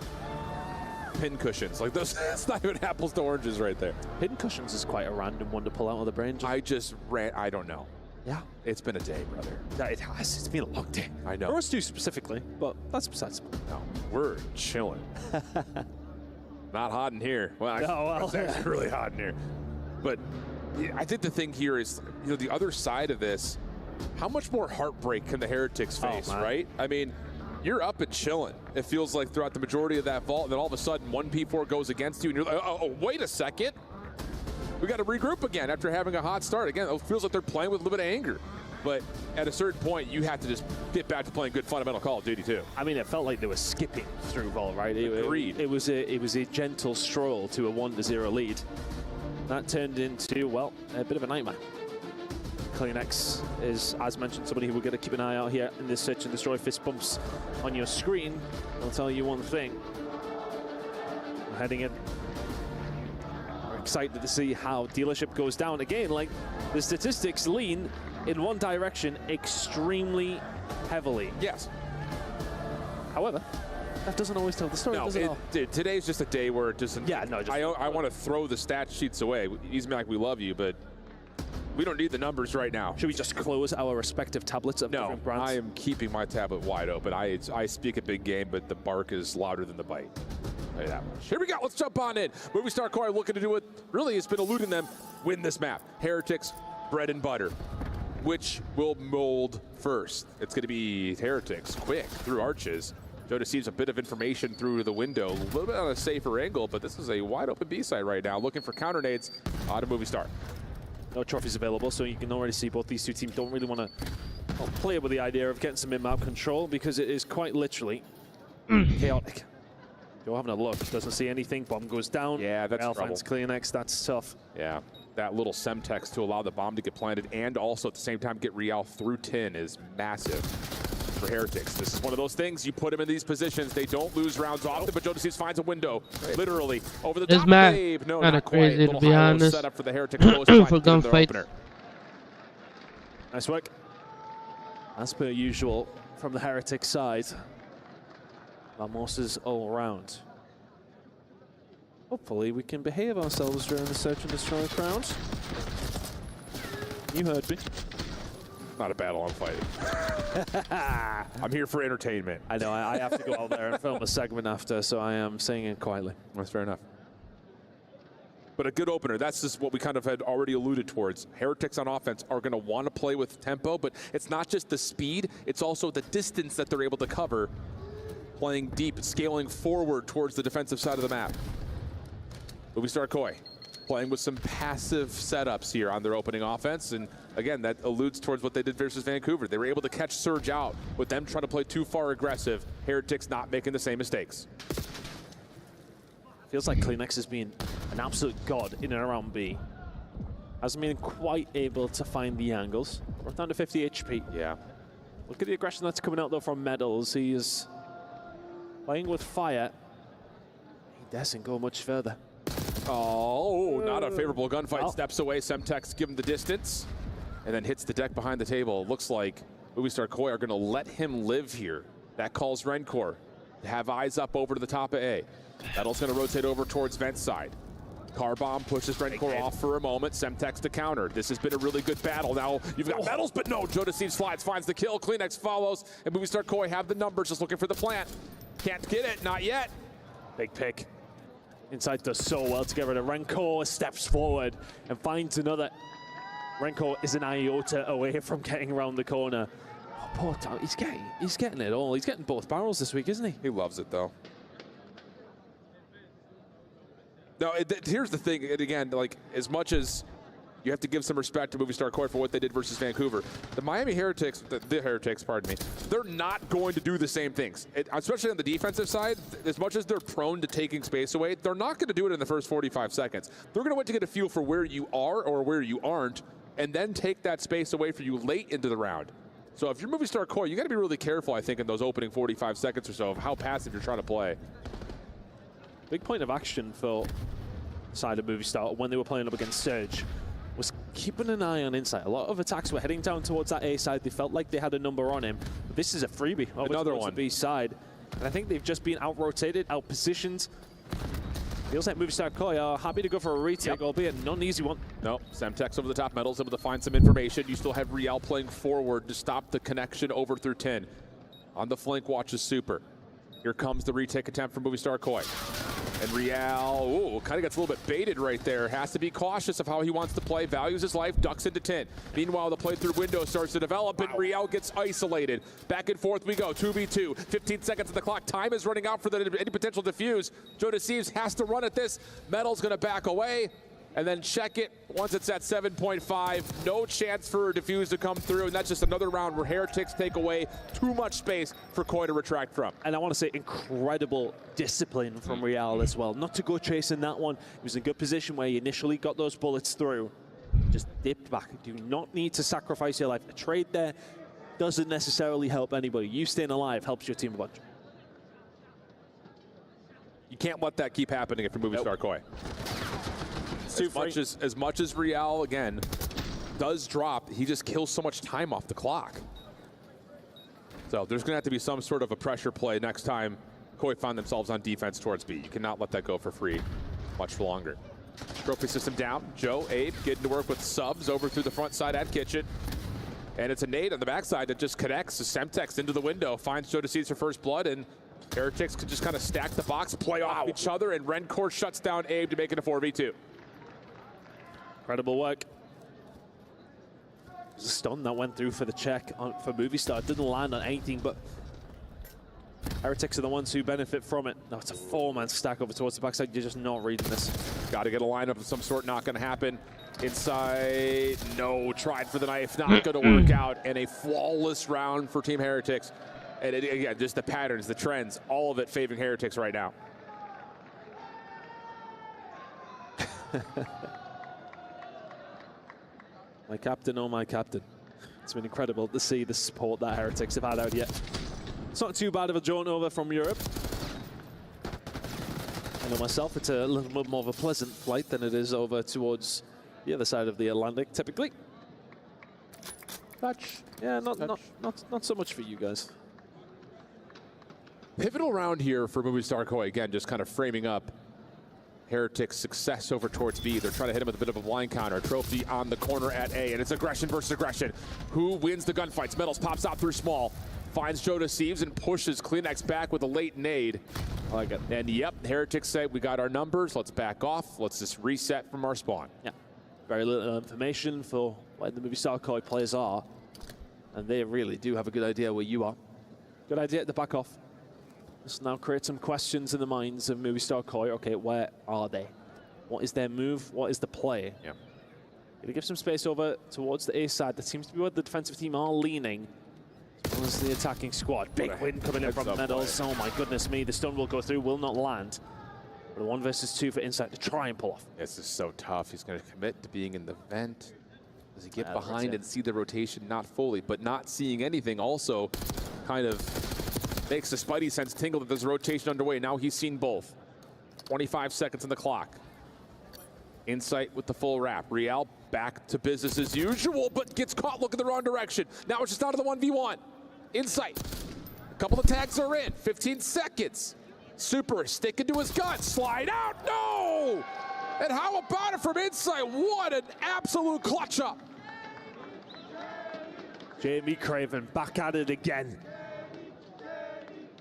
pin cushions. Like those, that's not even apples to oranges right there. Pin cushions is quite a random one to pull out of the brain. I don't know. Yeah. It's been a day, brother. Yeah, it has. It's been a long day. I know. For us two specifically, but that's besides the point. No, we're chilling. Not hot in here. Well, it's actually really hot in here. But I think the thing here is, you know, the other side of this, how much more heartbreak can the Heretics face, right? I mean, you're up and chilling. It feels like throughout the majority of that vault, and then all of a sudden 1P4 goes against you, and you're like, oh, wait a second. We got to regroup again after having a hot start. Again, it feels like they're playing with a little bit of anger. But at a certain point, you have to just get back to playing good fundamental Call of Duty too. I mean, it felt like they were skipping through Vault, right? Agreed. It was a gentle stroll to a 1-0 lead. That turned into, well, a bit of a nightmare. CleanX is, as mentioned, somebody who we're going to keep an eye out here in this search and destroy. Fist bumps on your screen. I'll tell you one thing. We're heading in. We're excited to see how Dealership goes down. Again, like, the statistics lean in one direction extremely heavily. Yes. However, that doesn't always tell the story, does it? Dude, today's just a day where it doesn't. Yeah, no. I want to throw the stat sheets away. He's like, we love you, but we don't need the numbers right now. Should we just close our respective tablets of different brands? I am keeping my tablet wide open. I speak a big game, but the bark is louder than the bite. I'll tell you that much. Here we go. Let's jump on in. Movie Star Koi looking to do what really has been eluding them. Win this map. Heretics, bread and butter. Which will mold first? It's going to be Heretics, quick, through arches. Joe receives a bit of information through the window, a little bit on a safer angle, but this is a wide open B side right now, looking for counter nades on a Movie Star. No trophies available, so you can already see both these two teams don't really want to play with the idea of getting some mid-map control because it is quite literally chaotic. Joe having a look, doesn't see anything, bomb goes down. Yeah, that's trouble. Finds CleanX, that's tough. Yeah, that little Semtex to allow the bomb to get planted and also at the same time get Real through tin is massive for Heretics. This is one of those things, you put them in these positions, they don't lose rounds often, but Joe DeCease finds a window, literally, over the top wave. No, not quite. A little high-low setup for the Heretics. For gunfight. Nice work. As per usual from the Heretic side. Vamos's all around. Hopefully we can behave ourselves during the search and destroy round. You heard me. Not a battle I'm fighting. I'm here for entertainment. I know, I have to go out there and film a segment after, so I am saying it quietly. That's fair enough. But a good opener. That's just what we kind of had already alluded towards. Heretics on offense are going to want to play with tempo, but it's not just the speed, it's also the distance that they're able to cover. Playing deep, scaling forward towards the defensive side of the map. Movie Star Koi playing with some passive setups here on their opening offense. And again, that alludes towards what they did versus Vancouver. They were able to catch Surge out with them trying to play too far aggressive. Heretics not making the same mistakes. Feels like CleanX has been an absolute god in and around B. Hasn't been quite able to find the angles. We're down to 50 HP. Yeah. Look at the aggression that's coming out though from Medals. He is playing with fire. He doesn't go much further. Oh, not a favorable gunfight. Steps away. Semtex give him the distance and then hits the deck behind the table. Looks like Movistar Koi are going to let him live here. That calls Rencor to have eyes up over to the top of A. Metals going to rotate over towards vent side. Car bomb pushes Rencor off for a moment. Semtex to counter. This has been a really good battle. Now you've got Metals, but no. Joe Deceives slides, finds the kill. Kleenex follows, and Movistar Koi have the numbers, just looking for the plant. Can't get it, not yet. Big pick. Inside does so well to get rid of Rencor, steps forward and finds another. Rencor is an iota away from getting around the corner. Oh, poor Tom, he's getting it all. He's getting both barrels this week, isn't he? He loves it, though. No, here's the thing, and again, like, as much as you have to give some respect to Movistar Koi for what they did versus Vancouver, the Miami Heretics, the Heretics, pardon me, they're not going to do the same things. Especially on the defensive side, as much as they're prone to taking space away, they're not going to do it in the first 45 seconds. They're going to wait to get a feel for where you are or where you aren't, and then take that space away for you late into the round. So if you're Movistar Koi, you got to be really careful, I think, in those opening 45 seconds or so of how passive you're trying to play. Big point of action for the side of Movistar when they were playing up against Surge was keeping an eye on inside. A lot of attacks were heading down towards that A side. They felt like they had a number on him. But this is a freebie over Another towards one. the B side. And I think they've just been out-rotated, out-positioned. Feels like Movistar Koi are happy to go for a retake, albeit not an easy one. No, Semtex over the top, Metals able to find some information. You still have Rial playing forward to stop the connection over through 10. On the flank, watches Super. Here comes the retake attempt from Movistar Koi. And Rial, kind of gets a little bit baited right there. Has to be cautious of how he wants to play. Values his life, ducks into 10. Meanwhile, the play through window starts to develop, and Rial gets isolated. Back and forth we go, 2v2. 15 seconds on the clock. Time is running out for any potential defuse. Joe Deceives has to run at this. Metal's going to back away and then check it once it's at 7.5. No chance for a defuse to come through, and that's just another round where Heretics take away too much space for Koi to retract from. And I want to say incredible discipline from Rial as well. Not to go chasing that one. He was in a good position where he initially got those bullets through. Just dipped back. Do not need to sacrifice your life. A trade there doesn't necessarily help anybody. You staying alive helps your team a bunch. You can't let that keep happening if you're Movistar Koi. As much as Rial, again, does drop, he just kills so much time off the clock. So there's going to have to be some sort of a pressure play next time Koi find themselves on defense towards B. You cannot let that go for free much longer. Trophy system down. Joe, Abe, getting to work with subs over through the front side at Kitchen. And it's a nade on the backside that just connects Semtex into the window, finds Joe Deceives for first blood, and Heretics could just kind of stack the box, play off each other, and Rencor shuts down Abe to make it a 4v2. Incredible work. There's a stun that went through for the check for Movistar. It didn't land on anything, but Heretics are the ones who benefit from it. Now it's a 4-man stack over towards the backside. You're just not reading this. Got to get a lineup of some sort. Not going to happen. Inside, no. Tried for the knife. Not going to work out. And a flawless round for Team Heretics. And again, just the patterns, the trends, all of it favoring Heretics right now. My captain, oh my captain. It's been incredible to see the support that Heretics have had out yet. It's not too bad of a jaunt over from Europe. I know myself, it's a little bit more of a pleasant flight than it is over towards the other side of the Atlantic, typically. Touch. Yeah, not so much for you guys. Pivotal round here for Movistar Koi. Again, just kind of framing up Heretics' success over towards B. They're trying to hit him with a bit of a blind counter. Trophy on the corner at A, and it's aggression versus aggression. Who wins the gunfights? Metals pops out through small, finds Joe Deceives and pushes Kleenex back with a late nade. I like it. And yep, Heretics say, we got our numbers, let's back off, let's just reset from our spawn. Yeah, very little information for where the Movistar Koi players are, and they really do have a good idea where you are. Good idea to back off. Let's now create some questions in the minds of Movistar Koi. Okay, where are they? What is their move? What is the play? Yeah. Gonna give some space over towards the A side. That seems to be where the defensive team are leaning. As well as the attacking squad. Big win coming in from Metals. Oh my goodness me, the stun will go through, will not land. But a 1 versus 2 for Insight to try and pull off. This is so tough. He's going to commit to being in the vent. Does he get behind and see the rotation? Not fully, but not seeing anything also kind of makes the Spidey sense tingle that there's a rotation underway. Now he's seen both. 25 seconds on the clock. Insight with the full wrap. Real back to business as usual, but gets caught looking the wrong direction. Now it's just out of the 1v1. Insight. A couple of tags are in. 15 seconds. Super sticking to his gut. Slide out. No! And how about it from Insight? What an absolute clutch up. Jamie Craven back at it again.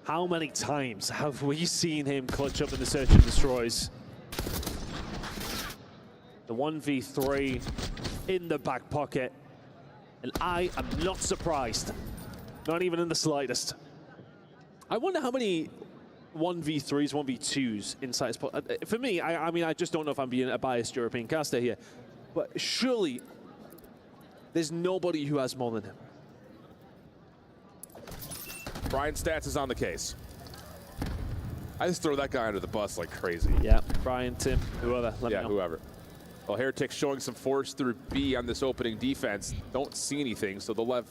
How many times have we seen him clutch up in the Search and Destroys? The 1v3 in the back pocket. And I am not surprised. Not even in the slightest. I wonder how many 1v3s, 1v2s Insight is. For me, I mean, I just don't know if I'm being a biased European caster here. But surely, there's nobody who has more than him. Brian Stats is on the case. I just throw that guy under the bus like crazy. Yeah, Brian, Tim, whoever. Let me know. Whoever. Well, Heretics showing some force through B on this opening defense. Don't see anything, so they'll have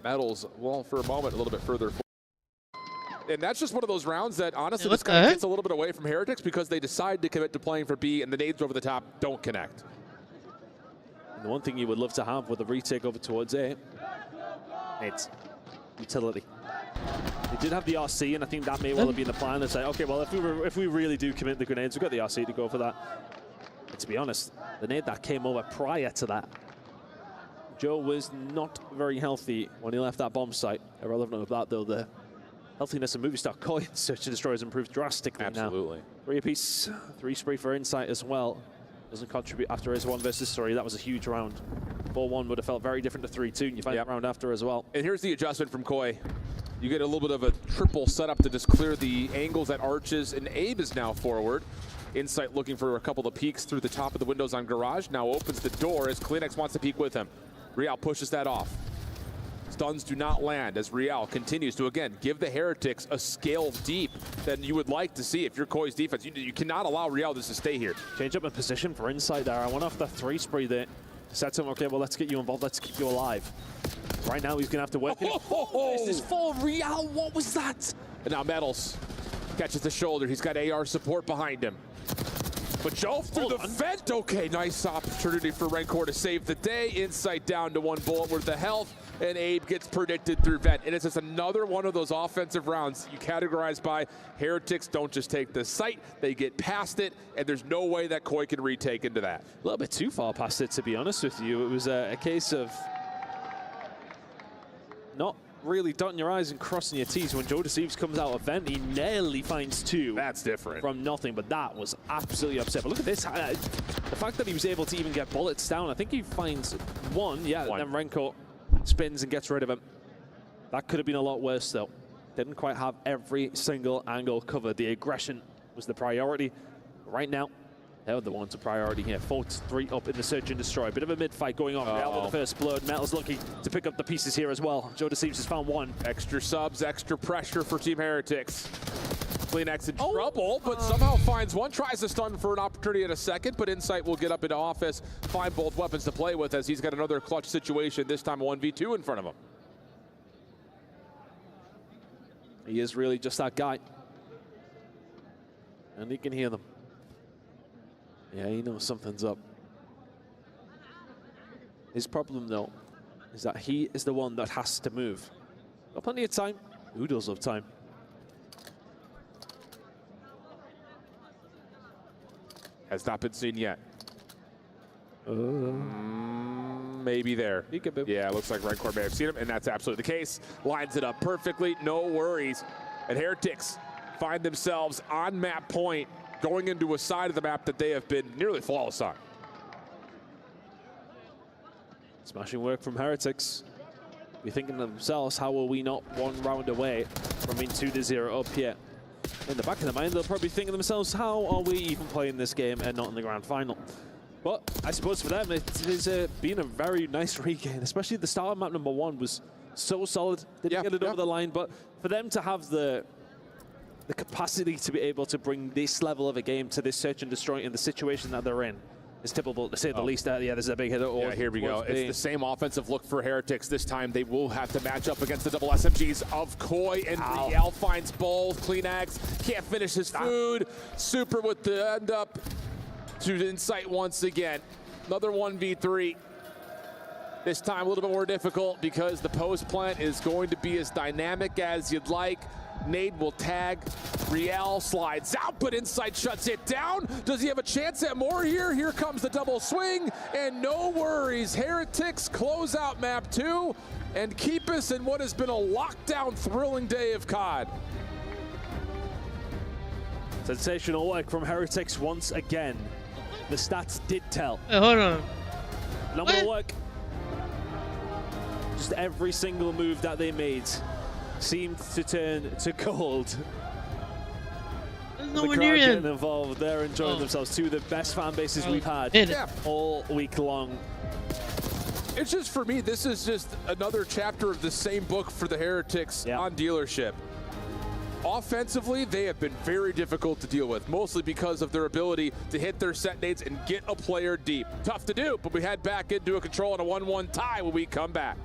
Metals, well, for a moment, a little bit further forward. And that's just one of those rounds that honestly just kind of gets a little bit away from Heretics because they decide to commit to playing for B and the nades over the top don't connect. And the one thing you would love to have with a retake over towards A, it's utility. They did have the RC, and I think that may well have been the plan to say, okay, well, if we really do commit the grenades, we've got the RC to go for that. But to be honest, the nade that came over prior to that, Joe was not very healthy when he left that bomb site. Irrelevant of that, though, the healthiness of Movie Star Koi in Search and Destroy has improved drastically now. Absolutely. 3 apiece, 3 spree for Insight as well. Doesn't contribute after his 1 versus 3. That was a huge round. 4-1 would have felt very different to 3-2, and you find that round after as well. And here's the adjustment from Koi. You get a little bit of a triple setup to just clear the angles at arches, and Abe is now forward. Insight looking for a couple of peeks through the top of the windows on Garage. Now opens the door as Kleenex wants to peek with him. Real pushes that off. Stuns do not land as Real continues to, again, give the Heretics a scale deep than you would like to see if you're Koi's defense. You cannot allow Real just to stay here. Change up in position for Insight there. I went off the 3 spree there. Said to him, okay, well, let's get you involved. Let's keep you alive. Right now, he's going to have to work. This is for Real. What was that? And now Metals catches the shoulder. He's got AR support behind him. But Joe through the vent. Okay, nice opportunity for Rencor to save the day. Insight down to 1 bullet worth of health, and Abe gets predicted through vent. And it's just another one of those offensive rounds you categorize by Heretics don't just take the site, they get past it, and there's no way that Koi can retake into that. A little bit too far past it, to be honest with you. It was a case of not really dotting your I's and crossing your T's. When Joe Deceives comes out of vent, he nearly finds 2. That's different. From nothing, but that was absolutely upset. But look at this. The fact that he was able to even get bullets down, I think he finds 1. Yeah, and then Rencor spins and gets rid of him. That could have been a lot worse, though. Didn't quite have every single angle covered. The aggression was the priority. Right now, they're the ones a priority here. 4-3 up in the Search and Destroy. Bit of a mid-fight going on. Real with the first blood. Metal's lucky to pick up the pieces here as well. Joe Deceives has found 1. Extra subs, extra pressure for Team Heretics. Kleenex in trouble, but somehow finds 1. Tries to stun for an opportunity in a second, but Insight will get up into office, find both weapons to play with as he's got another clutch situation, this time a 1v2 in front of him. He is really just that guy. And he can hear them. Yeah, he knows something's up. His problem, though, is that he is the one that has to move. Got plenty of time. Who does love time? Has not been seen yet. Maybe there. Yeah, looks like Rencor may have seen him, and that's absolutely the case. Lines it up perfectly, no worries. And Heretics find themselves on map point, going into a side of the map that they have been nearly flawless on. Smashing work from Heretics. Be thinking to themselves, how are we not 1 round away from being 2-0 up here? In the back of their mind, they'll probably think to themselves, how are we even playing this game and not in the grand final? But I suppose for them, it has been a very nice regain, especially the start of map number 1 was so solid. They didn't get it over the line, but for them to have the capacity to be able to bring this level of a game to this Search and Destroy in the situation that they're in is typical, to say the least. Yeah, there's a big hit. Yeah, here we go. It's the same offensive look for Heretics. This time they will have to match up against the double SMGs of Koi, and Real finds both. Kleenex can't finish his food. Super with the end up. to Insight once again. Another 1v3. This time a little bit more difficult because the post plant is going to be as dynamic as you'd like. Nade will tag. Riel slides out, but Insight shuts it down. Does he have a chance at more here? Here comes the double swing, and no worries. Heretics close out map 2 and keep us in what has been a lockdown, thrilling day of COD. Sensational work from Heretics once again. The stats did tell. Wait, hold on. Phenomenal work. Just every single move that they made seemed to turn to gold. There's The nowhere crowd near getting it. involved. They're enjoying themselves. Two of the best fan bases we've had all week long. It's just, for me, this is just another chapter of the same book for the Heretics on dealership. Offensively, they have been very difficult to deal with, mostly because of their ability to hit their set nades and get a player deep. Tough to do, but we head back into a control and a 1-1 tie when we come back.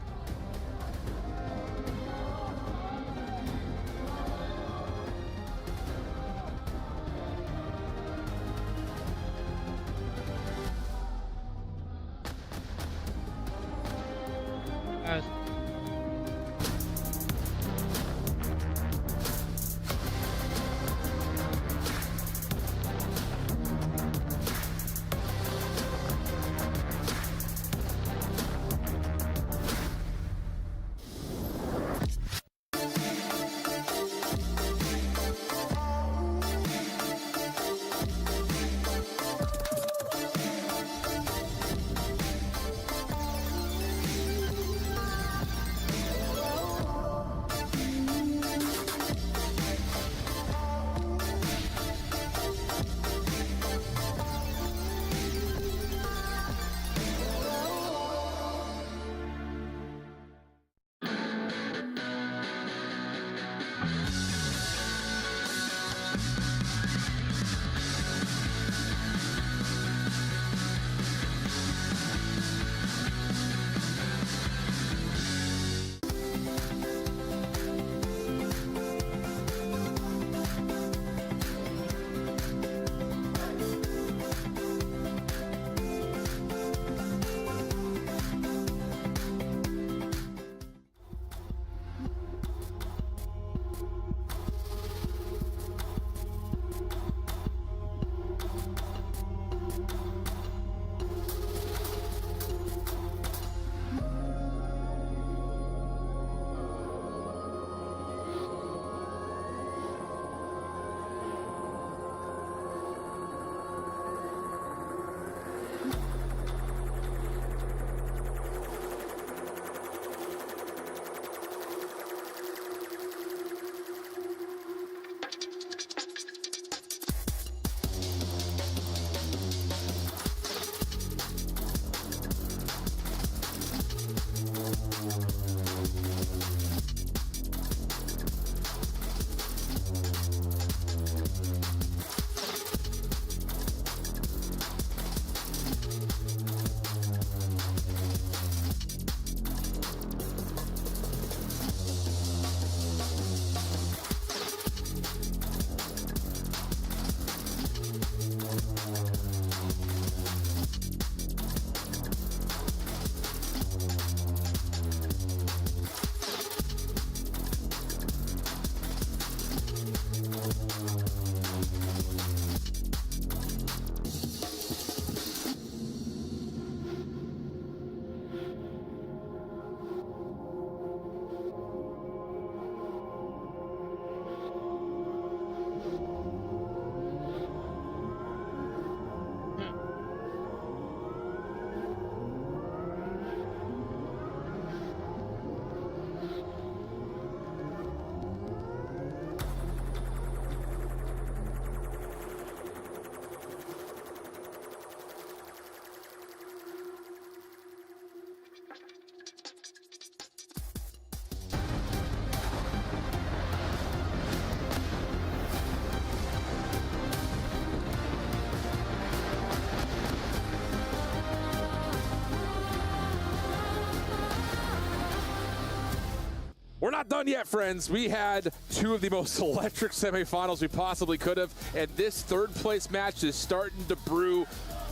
We're not done yet, friends. We had two of the most electric semifinals we possibly could have, and this third place match is starting to brew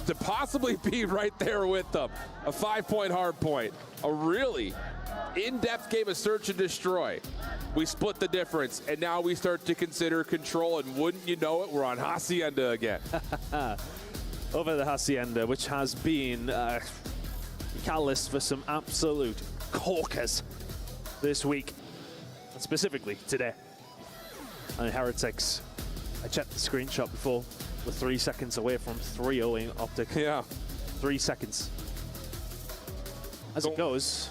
to possibly be right there with them. A 5-point hard point, a really in-depth game of search and destroy. We split the difference, and now we start to consider control, and wouldn't you know it, we're on Hacienda again. Over the Hacienda, which has been a catalyst for some absolute corkers this week, and specifically today. And Heretics, I checked the screenshot before, we're 3 seconds away from 3-0ing Optic. Yeah. 3 seconds. As it goes,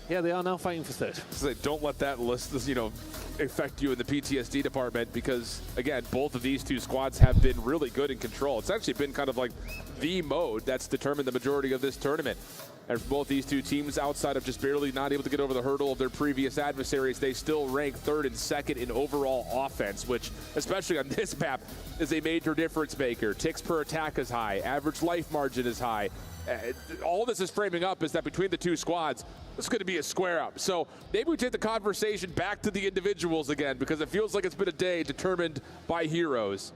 yeah, they are now fighting for third. So don't let that list, affect you in the PTSD department, because again, both of these two squads have been really good in control. It's actually been kind of like the mode that's determined the majority of this tournament. And for both these two teams, outside of just barely not able to get over the hurdle of their previous adversaries, they still rank third and second in overall offense, which, especially on this map, is a major difference maker. Ticks per attack is high, average life margin is high. All this is framing up is that between the two squads, it's going to be a square up. So maybe we take the conversation back to the individuals again, because it feels like it's been a day determined by heroes.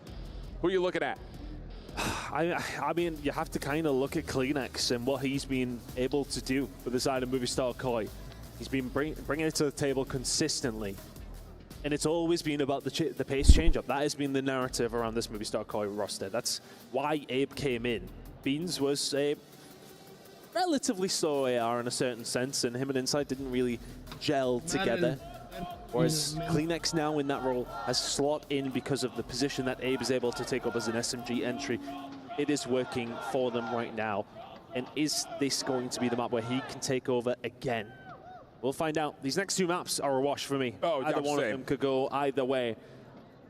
Who are you looking at? I mean, you have to kind of look at Kleenex and what he's been able to do with the side of Movistar Koi. He's been bringing it to the table consistently. And it's always been about the pace change-up. That has been the narrative around this Movistar Koi roster. That's why Abe came in. Beans was a relatively slow AR in a certain sense, and him and Inside didn't really gel together. Whereas Kleenex now in that role has slot in because of the position that Abe is able to take up as an SMG entry. It is working for them right now. And is this going to be the map where he can take over again? We'll find out. These next two maps are a wash for me. Oh, either one of them could go either way.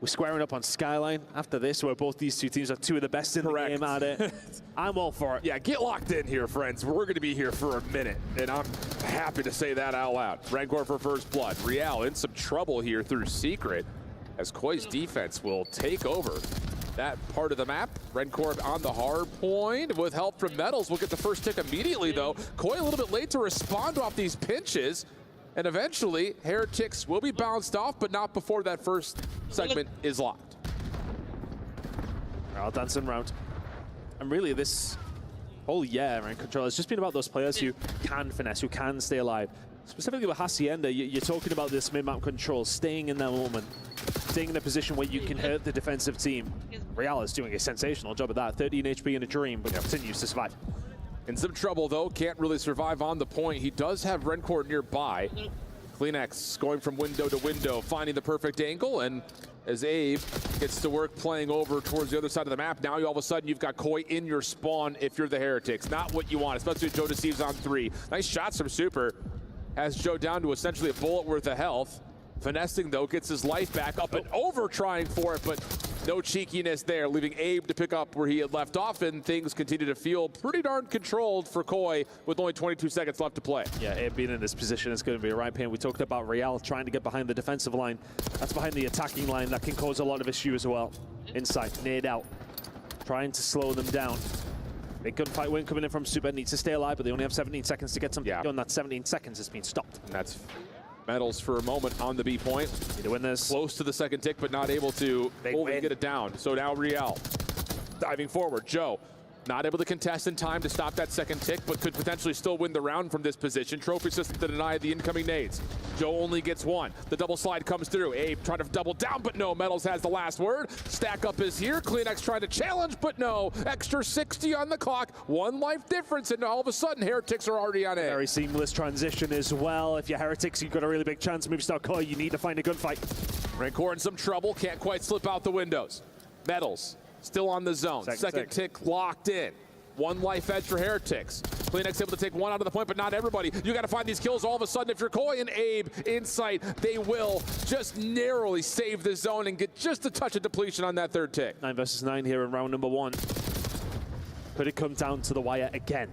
We're squaring up on Skyline after this, where both these two teams are two of the best in the game at it. I'm all for it. Yeah, get locked in here, friends. We're going to be here for a minute, and I'm happy to say that out loud. Rancor for first blood. Real in some trouble here through Secret, as Koi's defense will take over that part of the map. Rancor on the hard point with help from Metals. We'll get the first tick immediately, though. Koi a little bit late to respond off these pinches. And eventually, Heretics will be bounced off, but not before that first segment is locked. I'll dance them round. And really, this whole year in Control has just been about those players who can finesse, who can stay alive. Specifically with Hacienda, you're talking about this mid-map control, staying in that moment, staying in a position where you can hurt the defensive team. Real is doing a sensational job of that. 13 HP in a dream, but continues to survive. In some trouble, though, can't really survive on the point. He does have Rancor nearby. Kleenex going from window to window, finding the perfect angle, and as Abe gets to work playing over towards the other side of the map, now all of a sudden you've got Koi in your spawn if you're the Heretics. Not what you want, especially with Joe Deceives on 3. Nice shots from Super. Has Joe down to essentially a bullet worth of health. Finessing, though, gets his life back up and over trying for it, but no cheekiness there, leaving Abe to pick up where he had left off, and things continue to feel pretty darn controlled for Koi with only 22 seconds left to play. Yeah, Abe being in this position is going to be a right pain. We talked about Real trying to get behind the defensive line. That's behind the attacking line. That can cause a lot of issue as well. Inside, nade out, trying to slow them down. Big gunfight win coming in from Super. Needs to stay alive, but they only have 17 seconds to get something done. That 17 seconds has been stopped. And that's Metals for a moment on the B point. Need to win this. Close to the second tick, but not able to fully get it down. So now Real diving forward. Joe not able to contest in time to stop that second tick, but could potentially still win the round from this position. Trophy system to deny the incoming nades. Joe only gets one. The double slide comes through. Abe trying to double down, but no. Metals has the last word. Stack up is here. Kleenex trying to challenge, but no. Extra 60 on the clock. One life difference, and all of a sudden, Heretics are already on A. Very seamless transition as well. If you're Heretics, you've got a really big chance. Movistar Koi, you need to find a gunfight. Rancor in some trouble. Can't quite slip out the windows. Metals still on the zone. Second tick locked in. One life edge for Heretics. Kleenex able to take one out of the point, but not everybody. You got to find these kills all of a sudden. If you're Koi and Abe in sight, they will just narrowly save the zone and get just a touch of depletion on that third tick. 9 versus 9 here in round number 1. Could it come down to the wire again?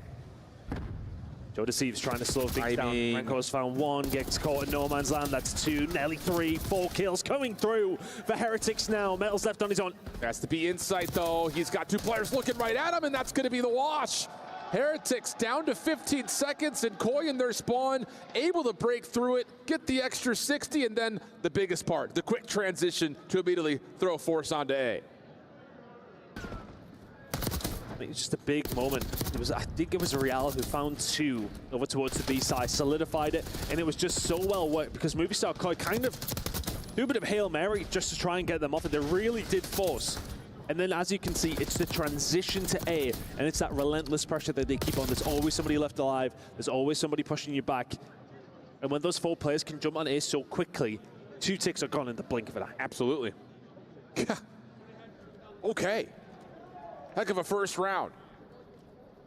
Joe Deceives trying to slow things down. Rancor's found 1, gets caught in no man's land. That's 2, nearly 3, 4 kills coming through for Heretics now. Metals left on his own. Has to be insight, though. He's got 2 players looking right at him, and that's going to be the wash. Heretics down to 15 seconds, and Koi in their spawn able to break through it, get the extra 60, and then the biggest part, the quick transition to immediately throw force onto A. It's just a big moment. I think it was Real who found 2 over towards the B side, solidified it, and it was just so well worked because Movistar Koi kind of do a bit of Hail Mary just to try and get them off, and they really did force. And then, as you can see, it's the transition to A, and it's that relentless pressure that they keep on. There's always somebody left alive. There's always somebody pushing you back. And when those 4 players can jump on A so quickly, 2 ticks are gone in the blink of an eye. Absolutely. Okay. Heck of a first round.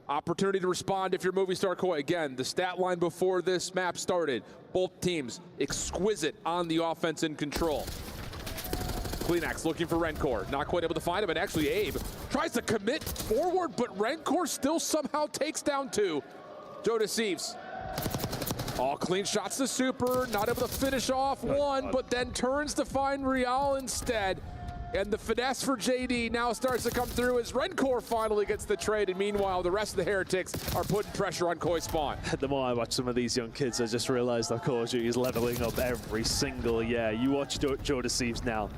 Opportunity to respond if you're Movistar Koi. Again, the stat line before this map started. Both teams exquisite on the offense and control. Kleenex looking for Rencor. Not quite able to find him, and actually Abe tries to commit forward, but Rencor still somehow takes down 2. Joe deceives. All clean shots to Super. Not able to finish off 1, but then turns to find Real instead. And the finesse for JD now starts to come through as Rencor finally gets the trade. And meanwhile, the rest of the Heretics are putting pressure on Koi spawn. The more I watch some of these young kids, I just realized that Call of Duty is leveling up every single year. You watch Joe Deceives now.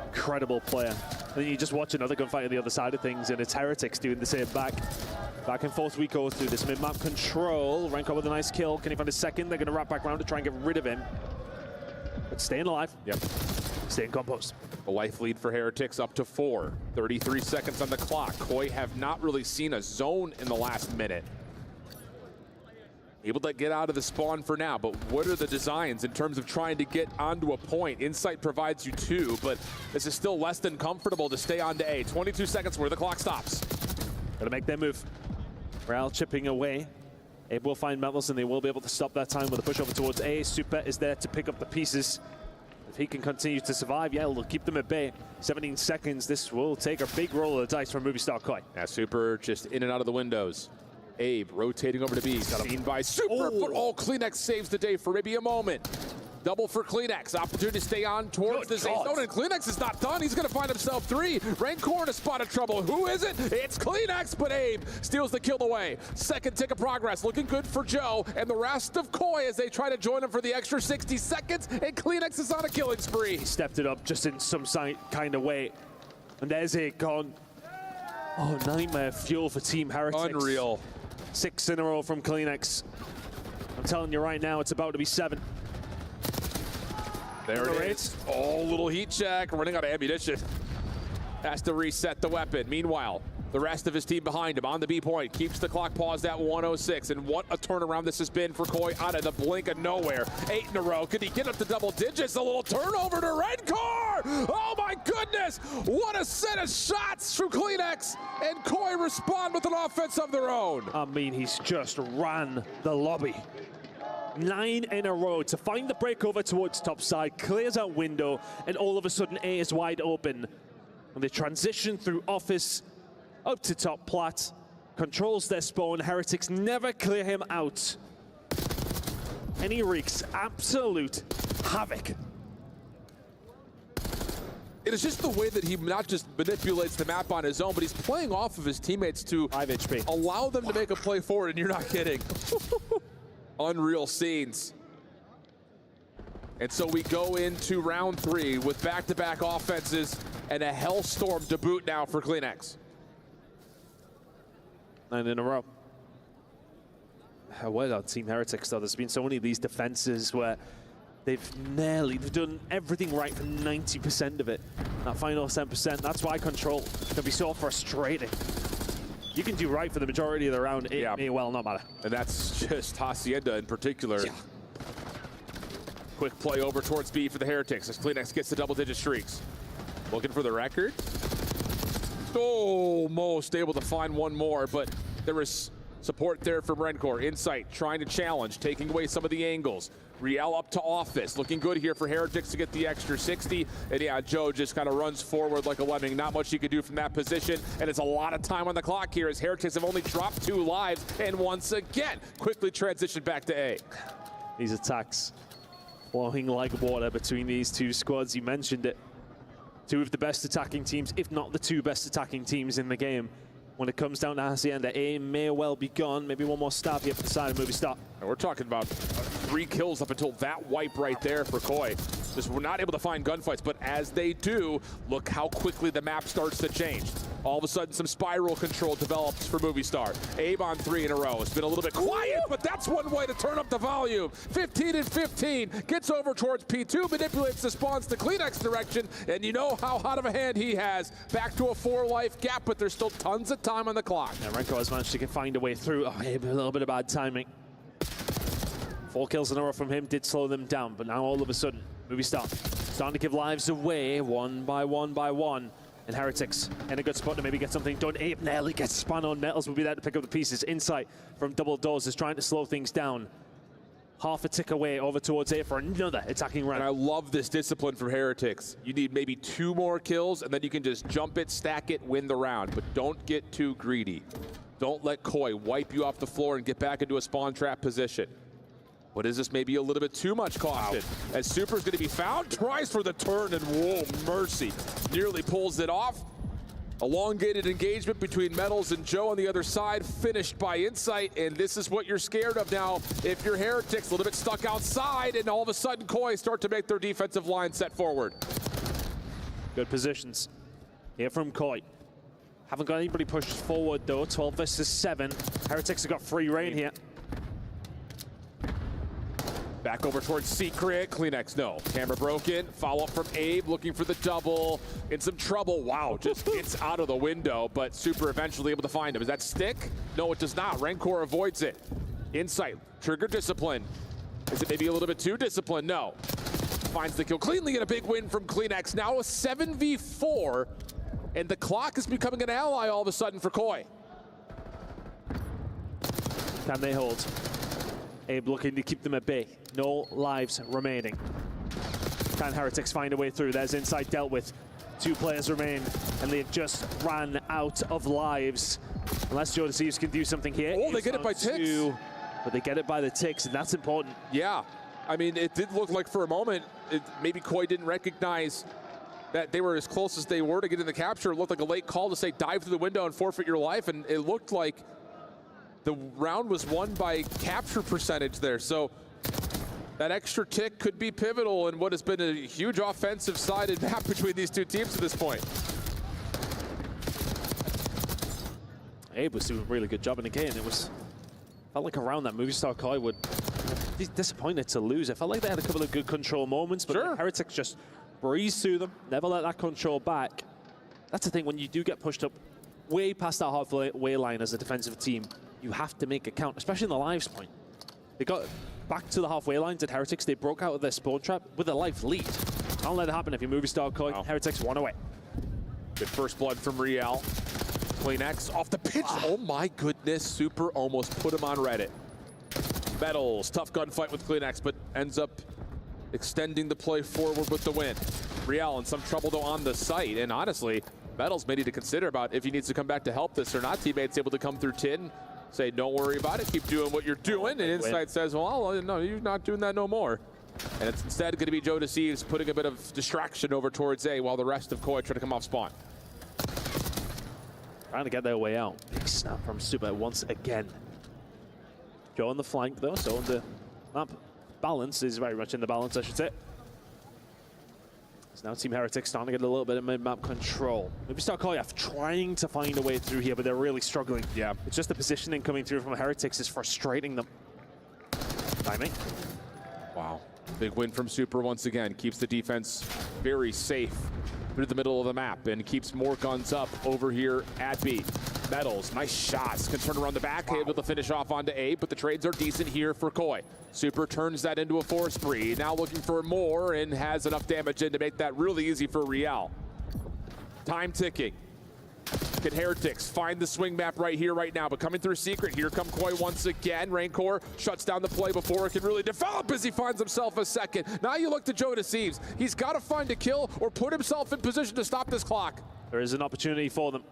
Incredible player. And then you just watch another gunfight on the other side of things, and it's Heretics doing the same back and forth we go through this mid-map control. Rencor with a nice kill. Can he find a second? They're going to wrap back around to try and get rid of him. But staying alive. Yep. Staying composed. The life lead for Heretics up to 4. 33 seconds on the clock. Koi have not really seen a zone in the last minute. Able to get out of the spawn for now, but what are the designs in terms of trying to get onto a point? Insight provides you 2, but this is still less than comfortable to stay on to A. 22 seconds where the clock stops. Gotta make their move. Real chipping away. Abe will find Metals, and they will be able to stop that time with a push over towards A. Super is there to pick up the pieces. If he can continue to survive, yeah, it'll keep them at bay. 17 seconds. This will take a big roll of the dice from Movistar Koi. Yeah, Super just in and out of the windows. Abe rotating over to B. Seen by Super, but Kleenex saves the day for maybe a moment. Double for Kleenex. Opportunity to stay on towards the safe zone, and Kleenex is not done. He's going to find himself 3. Rencor in a spot of trouble. Who is it? It's Kleenex, but Abe steals the kill away. Second tick of progress. Looking good for Joe and the rest of Koi as they try to join him for the extra 60 seconds, and Kleenex is on a killing spree. He stepped it up just in some kind of way. And there's it gone. Oh, nightmare fuel for Team Heretics. Unreal. 6 in a row from Kleenex. I'm telling you right now, it's about to be 7. There it is. Oh, little heat check. Running out of ammunition. Has to reset the weapon. Meanwhile, the rest of his team behind him on the B point. Keeps the clock paused at 106. And what a turnaround this has been for Koi out of the blink of nowhere. 8 in a row. Could he get up to double digits? A little turnover to Rencor. Oh my goodness. What a set of shots from Kleenex. And Koi respond with an offense of their own. I mean, he's just ran the lobby. 9 in a row to find the breakover towards top side, clears out window, and all of a sudden A is wide open. And they transition through office up to top plat, controls their spawn. Heretics never clear him out. And he wreaks absolute havoc. It is just the way that he not just manipulates the map on his own, but he's playing off of his teammates to 5 HP. Allow them to make a play forward, and you're not kidding. Unreal scenes. And so we go into round 3 with back-to-back offenses and a hellstorm to boot now for Kleenex. 9 in a row. Well done, Team Heretics, though. There's been so many of these defenses where they've done everything right for 90% of it. That final 10%, that's why control can be so frustrating. You can do right for the majority of the round, it may well not matter. And that's just Hacienda in particular. Yeah. Quick play over towards B for the Heretics as Kleenex gets the double-digit streaks. Looking for the record. Almost able to find one more, but there was support there from Rencor. Insight trying to challenge, taking away some of the angles. Riel up to office. Looking good here for Heretics to get the extra 60. And yeah, Joe just kind of runs forward like a lemming. Not much he could do from that position. And it's a lot of time on the clock here as Heretics have only dropped 2 lives. And once again, quickly transition back to A. These attacks flowing like water between these 2 squads. You mentioned it. 2 of the best attacking teams, if not the 2 best attacking teams in the game. when it comes down to Hacienda. A may well be gone. Maybe one more stab here for the side of Movistar. And we're talking about 3 kills up until that wipe right there for Koi. Just we're not able to find gunfights, but as they do, look how quickly the map starts to change. All of a sudden, some spiral control develops for Movistar. Abe on 3 in a row. It's been a little bit quiet, but that's one way to turn up the volume. 15 and 15, gets over towards P2, manipulates the spawns to Kleenex direction, and you know how hot of a hand he has. Back to a 4-life gap, but there's still tons of time on the clock. Yeah, Renko has managed to find a way through. Oh, Abe, a little bit of bad timing. 4 kills in a row from him did slow them down, but now all of a sudden, Movistar starting to give lives away one by one by one. And Heretics in a good spot to maybe get something done. Abe nearly gets spun on. Metals will be there to pick up the pieces. Insight from Double Doors is trying to slow things down. Half a tick away over towards A for another attacking round. And I love this discipline from Heretics. You need maybe 2 more kills, and then you can just jump it, stack it, win the round. But don't get too greedy. Don't let Koi wipe you off the floor and get back into a spawn trap position. What is this? Maybe a little bit too much caution. As Super's going to be found, tries for the turn, and whoa, mercy. Nearly pulls it off. Elongated engagement between Metals and Joe on the other side, finished by Insight, and this is what you're scared of now. If you're Heretics, a little bit stuck outside, and all of a sudden Koi start to make their defensive line set forward. Good positions here from Koi. Haven't got anybody pushed forward though. 12 versus 7. Heretics have got free reign here. Back over towards Secret. Kleenex, no. Camera broken. Follow up from Abe, looking for the double. In some trouble. Wow, just gets out of the window, but Super eventually able to find him. Does that stick? No, it does not. Rancor avoids it. Insight, trigger discipline. Is it maybe a little bit too disciplined? No. Finds the kill cleanly and a big win from Kleenex. Now a 7v4, and the clock is becoming an ally all of a sudden for Koi. Can they hold? Abe looking to keep them at bay. No lives remaining. Can Heretics find a way through? There's Insight dealt with. 2 players remain, and they've just ran out of lives. Unless Joe Deceives can do something here. Oh, they get it by ticks. But they get it by the ticks, and that's important. Yeah. I mean, it did look like for a moment, maybe Koi didn't recognize that they were as close as they were to getting the capture. It looked like a late call to say dive through the window and forfeit your life, and it looked like the round was won by capture percentage there. So that extra tick could be pivotal in what has been a huge offensive-sided map between these 2 teams at this point. Abe was doing a really good job, and again, felt like around that Movistar Koi would be disappointed to lose. It felt like they had a couple of good control moments, but the Heretics just breezed through them, never let that control back. That's the thing, when you do get pushed up way past that halfway line as a defensive team, you have to make a count, especially in the lives point. They got back to the halfway lines at Heretics. They broke out of their spawn trap with a life lead. Don't let it happen if you Movistar Koi. Wow. Heretics 1 away. Good first blood from Real. Kleenex off the pitch. Oh my goodness, Super almost put him on Reddit. Metals, tough gunfight with Kleenex, but ends up extending the play forward with the win. Real in some trouble though on the site, and honestly, Metals may need to consider about if he needs to come back to help this or not. Teammates able to come through tin, say don't worry about it, keep doing what you're doing, and Insight says, well, no, you're not doing that no more. And it's instead going to be Joe Deceives putting a bit of distraction over towards A while the rest of Koi try to come off spawn. Trying to get their way out. Big snap from Super once again. Joe on the flank though, so on the map balance is very much in the balance, I should say. So now Team Heretics starting to get a little bit of mid-map control. Movistar Koi trying to find a way through here, but they're really struggling. Yeah. It's just the positioning coming through from Heretics is frustrating them. Timing. Wow. Big win from Super once again. Keeps the defense very safe through the middle of the map and keeps more guns up over here at B. Metals, nice shots. Can turn around the back, able to finish off onto A, but the trades are decent here for Koi. Super turns that into a 4 spree. Now looking for more and has enough damage in to make that really easy for Real. Time ticking. Can Heretics find the swing map right here, right now? But coming through Secret, here come Koi once again. Rancor shuts down the play before it can really develop as he finds himself a second. Now you look to Joe Deceives. He's got to find a kill or put himself in position to stop this clock. There is an opportunity for them.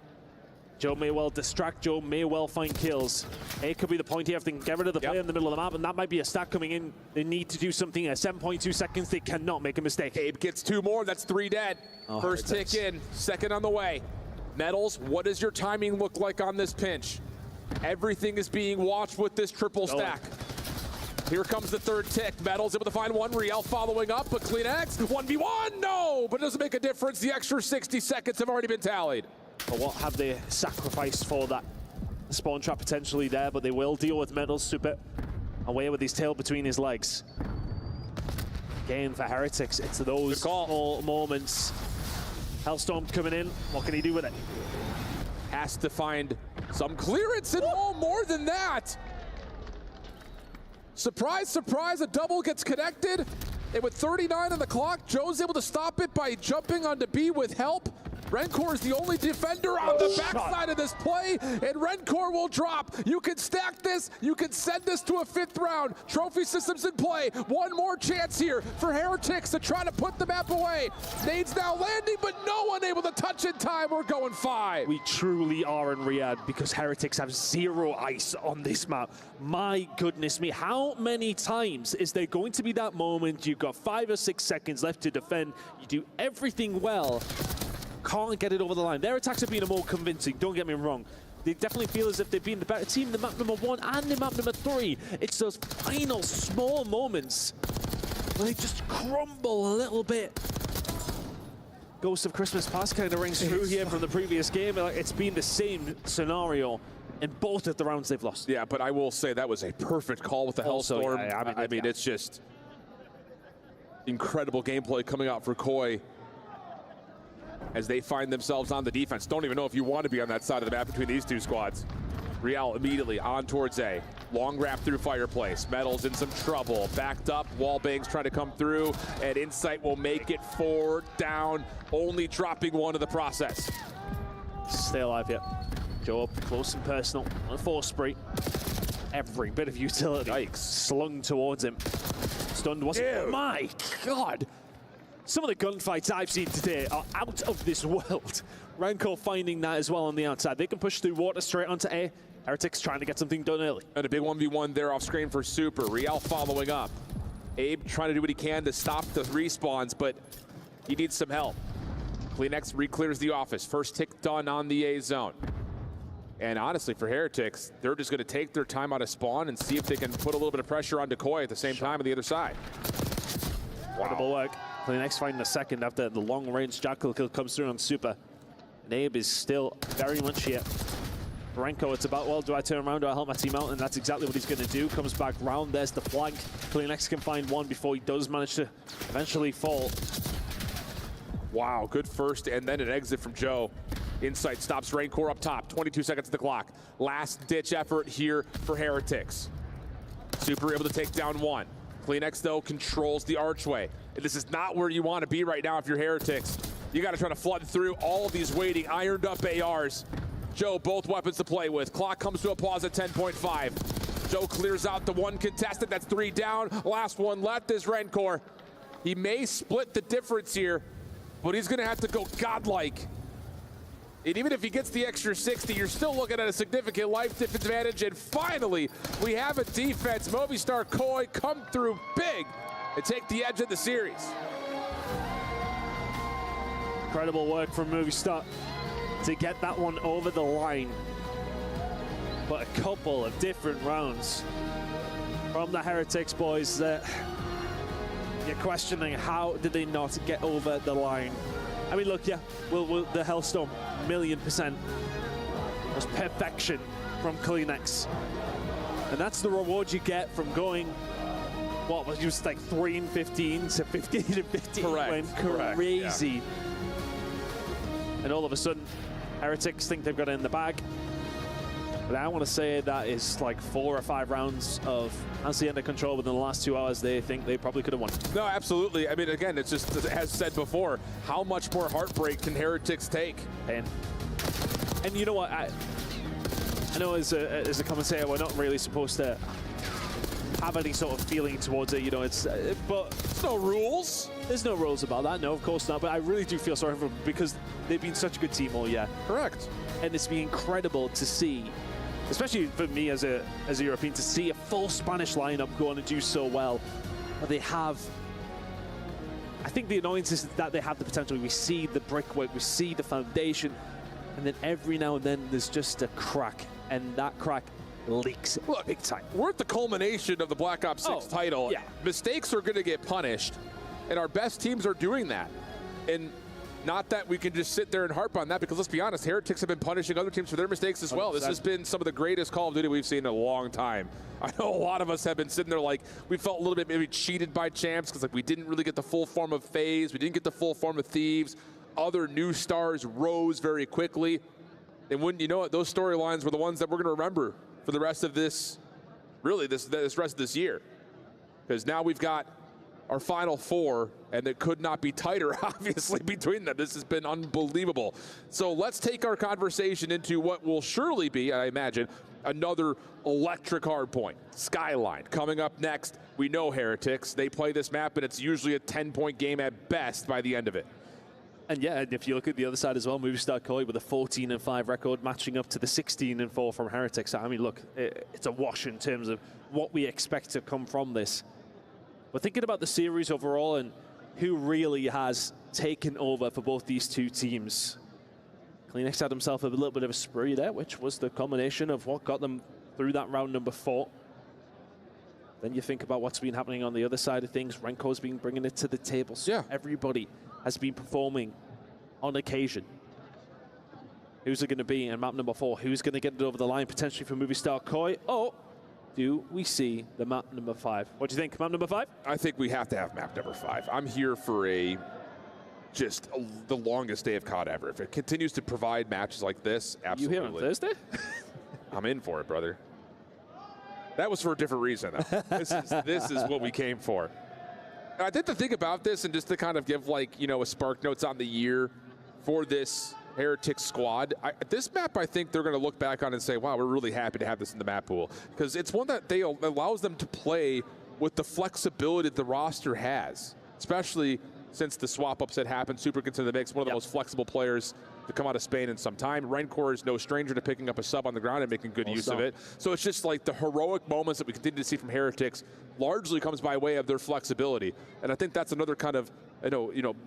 Joe may well distract, Joe may well find kills. It could be the point here if they can get rid of the player in the middle of the map, and that might be a stack coming in. They need to do something at 7.2 seconds. They cannot make a mistake. Abe gets 2 more, that's 3 dead. First tick in, second on the way. Metals, what does your timing look like on this pinch? Everything is being watched with this triple stack. Here comes the third tick. Metals able to find one. Riel following up, but CleanX, 1v1, no! But it doesn't make a difference. The extra 60 seconds have already been tallied. But what have they sacrificed for that spawn trap potentially there? But they will deal with Metals. Super away with his tail between his legs. Again, for Heretics, it's those small moments. Hellstorm coming in. What can he do with it? Has to find some clearance and more than that. Surprise, surprise, a double gets connected. And with 39 on the clock, Joe's able to stop it by jumping onto B with help. Rencor is the only defender on the backside of this play, and Rencor will drop. You can stack this, you can send this to a 5th round. Trophy systems in play. One more chance here for Heretics to try to put the map away. Nades now landing, but no one able to touch in time. We're going 5. We truly are in Riyadh because Heretics have 0 ice on this map. My goodness me, how many times is there going to be that moment you've got 5 or 6 seconds left to defend, you do everything well, can't get it over the line. Their attacks have been more convincing, don't get me wrong. They definitely feel as if they've been the better team, the map number 1 and the map number 3. It's those final small moments where they just crumble a little bit. Ghost of Christmas Past kind of rings through here from the previous game. It's been the same scenario in both of the rounds they've lost. Yeah, but I will say that was a perfect call with the Hellstorm. Yeah, I mean, it's just incredible gameplay coming out for Koi as they find themselves on the defense. Don't even know if you want to be on that side of the map between these two squads. Riel immediately on towards A. Long wrap through Fireplace. Metals in some trouble. Backed up. Wallbangs trying to come through. And Insight will make it 4 down. Only dropping 1 in the process. Stay alive here. Joe up close and personal on a 4 spree. Every bit of utility slung towards him. Stunned wasn't. Oh my God! Some of the gunfights I've seen today are out of this world. Rancor finding that as well on the outside. They can push through water straight onto A. Heretics trying to get something done early. And a big 1v1 there off screen for Super. Riel following up. Abe trying to do what he can to stop the respawns, but he needs some help. CleanX re-clears the office. First tick done on the A zone. And honestly, for Heretics, they're just going to take their time out of spawn and see if they can put a little bit of pressure on Decoy at the same time on the other side. Incredible work. CleanX finding the second after the long-range Jackal kill comes through on Super. And Abe is still very much here. Renko, it's about, well, do I turn around, do I help my team out? And that's exactly what he's going to do. Comes back round, there's the flank. CleanX can find one before he does manage to eventually fall. Wow, good first, and then an exit from Joe. Insight stops Rancor up top, 22 seconds to the clock. Last-ditch effort here for Heretics. Super able to take down 1. CleanX, though, controls the archway. This is not where you want to be right now if you're Heretics. You got to try to flood through all of these waiting, ironed-up ARs. Joe, both weapons to play with. Clock comes to a pause at 10.5. Joe clears out the 1 contestant. That's 3 down. Last one left is Rencor. He may split the difference here, but he's going to have to go godlike. And even if he gets the extra 60, you're still looking at a significant life disadvantage. And finally, we have a defense. Movistar Koi come through big and take the edge of the series. Incredible work from Movistar to get that one over the line. But a couple of different rounds from the Heretics boys that you're questioning, how did they not get over the line? I mean, look, yeah, the Hellstorm, 1,000,000% was perfection from CleanX. And that's the reward you get from going, what was just like 3 and 15 to 15 and 15. Correct. Went crazy. Yeah. And all of a sudden, Heretics think they've got it in the bag. But I want to say that is like 4 or 5 rounds of Hacienda control within the last 2 hours. They think they probably could have won. No, absolutely. I mean, again, it's just, as said before, how much more heartbreak can Heretics take? And you know what? I know as a commentator, we're not really supposed to have any sort of feeling towards it. You know, but there's no rules. There's no rules about that. No, of course not. But I really do feel sorry for them because they've been such a good team all year. Correct. And it's been incredible to see, especially for me as a European, to see a full Spanish lineup go on and do so well. But they have, I think the annoyance is that they have the potential. We see the brickwork, we see the foundation, And then every now and then there's just a crack, and that crack leaks big time. We're at the culmination of the Black Ops 6 title. Yeah. Mistakes are going to get punished, and our best teams are doing that. And not that we can just sit there and harp on that, because let's be honest, Heretics have been punishing other teams for their mistakes as well. 100%. This has been some of the greatest Call of Duty we've seen in a long time. I know a lot of us have been sitting there like we felt a little bit maybe cheated by champs because like we didn't really get the full form of FaZe, we didn't get the full form of Thieves. Other new stars rose very quickly. And wouldn't you know it, those storylines were the ones that we're going to remember for the rest of this, really this rest of this year. Because now we've got our final four, and it could not be tighter, obviously, between them. This has been unbelievable. So let's take our conversation into what will surely be, I imagine, another electric hardpoint. Skyline coming up next. We know Heretics. They play this map, and it's usually a 10-point game at best by the end of it. And yeah, and if you look at the other side as well, Movistar Koi with a 14-5 record matching up to the 16-4 from Heretics. I mean, look, it's a wash in terms of what we expect to come from this. But thinking about the series overall and who really has taken over for both these two teams, CleanX had himself a little bit of a spree there, which was the combination of what got them through that round number 4. Then you think about what's been happening on the other side of things. Renko's been bringing it to the table. So yeah, everybody has been performing on occasion. Who's it going to be in map number 4? Who's going to get it over the line potentially for Movistar Koi? Oh, do we see the map number 5? What do you think, map number 5? I think we have to have map number 5. I'm here for the longest day of COD ever. If it continues to provide matches like this, absolutely. You here on Thursday? I'm in for it, brother. That was for a different reason, though. This is what we came for. And I think the thing about this, and just to kind of give a spark notes on the year for this Heretics squad, this map I think they're going to look back on and say, wow, we're really happy to have this in the map pool. Because it's one that allows them to play with the flexibility the roster has, especially since the swap-ups that happened. Super gets into the mix, one of the most flexible players to come out of Spain in some time. Rencor is no stranger to picking up a sub on the ground and making good use of it. So it's just like the heroic moments that we continue to see from Heretics largely comes by way of their flexibility. And I think that's another kind of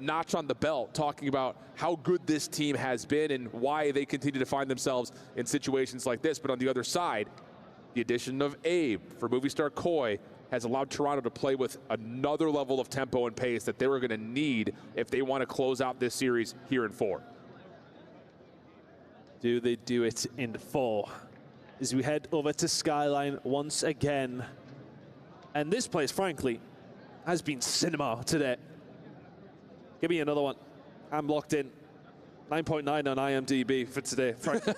notch on the belt, talking about how good this team has been and why they continue to find themselves in situations like this. But on the other side, the addition of Abe for Movistar Koi has allowed Toronto to play with another level of tempo and pace that they were going to need if they want to close out this series here in 4. Do they do it in 4? As we head over to Skyline once again. And this place, frankly, has been cinema today. Give me another one. I'm locked in. 9.9 on IMDb for today, frankly.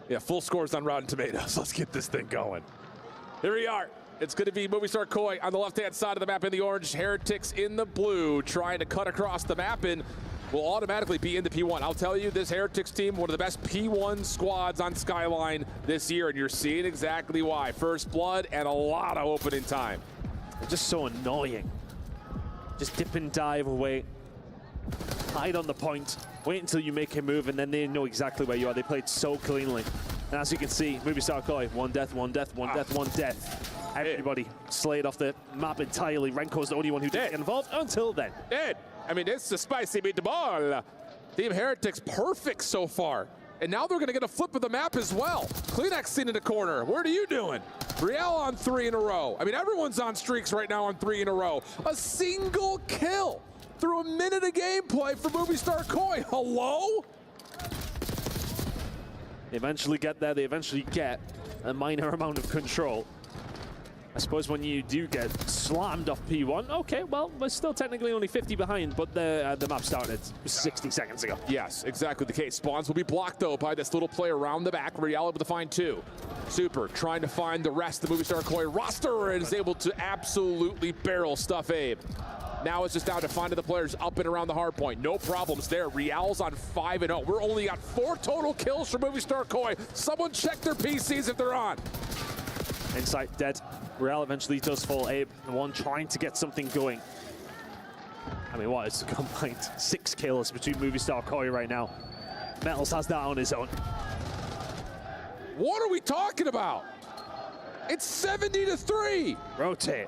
Yeah, full scores on Rotten Tomatoes. Let's get this thing going. Here we are. It's going to be Movistar Koi on the left-hand side of the map in the orange, Heretics in the blue, trying to cut across the map and will automatically be into P1. I'll tell you, this Heretics team, one of the best P1 squads on Skyline this year, and you're seeing exactly why. First blood and a lot of opening time. It's just so annoying. Just dip and dive away, hide on the point, wait until you make a move, and then they know exactly where you are. They played so cleanly. And as you can see, Movistar Koi, one death, one death, one death, one death. Everybody slayed off the map entirely. Renko's the only one who didn't get involved until then. Dead. I mean, it's a spicy meatball. Team Heretics perfect so far. And now they're going to get a flip of the map as well. CleanX in the corner. What are you doing? Riel on 3 in a row. I mean, everyone's on streaks right now on 3 in a row. A single kill through a minute of gameplay for Movistar Koi. Hello? They eventually get there. They eventually get a minor amount of control. I suppose when you do get slammed off P1, okay, well, we're still technically only 50 behind, but the map started 60 seconds ago. Yes, exactly the case. Spawns will be blocked, though, by this little play around the back. Riel able to find 2. Super trying to find the rest of the Movistar Koi roster and is able to absolutely barrel stuff Abe. Now it's just down to finding the players up and around the hard point. No problems there. Riel's on 5-0. We're only got 4 total kills for Movistar Koi. Someone check their PCs if they're on. Insight dead. Riel eventually does fall. Abe, the one trying to get something going. I mean, what is the combined 6 kills between Movistar Koi right now? Metals has that on his own. What are we talking about? It's 70-3. Rotate.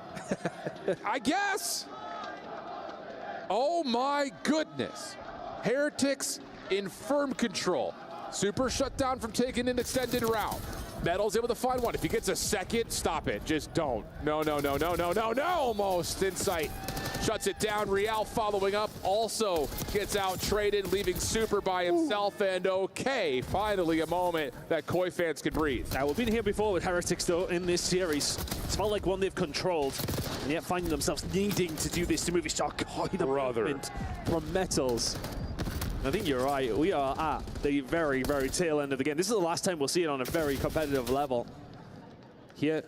I guess. Oh my goodness. Heretics in firm control. Super shut down from taking an extended route. Metal's able to find one. If he gets a second, stop it. Just don't. No, no, no, no, no, no, no. Almost. Insight shuts it down. Real following up also gets out traded, leaving Super by himself. And okay, finally a moment that Koi fans can breathe. Now, we've been here before with Heretics, though, in this series. It's felt like one they've controlled, and yet finding themselves needing to do this to Movie Star Koi. The movement from Metals. I think you're right. We are at the very, very tail end of the game. This is the last time we'll see it on a very competitive level. Here,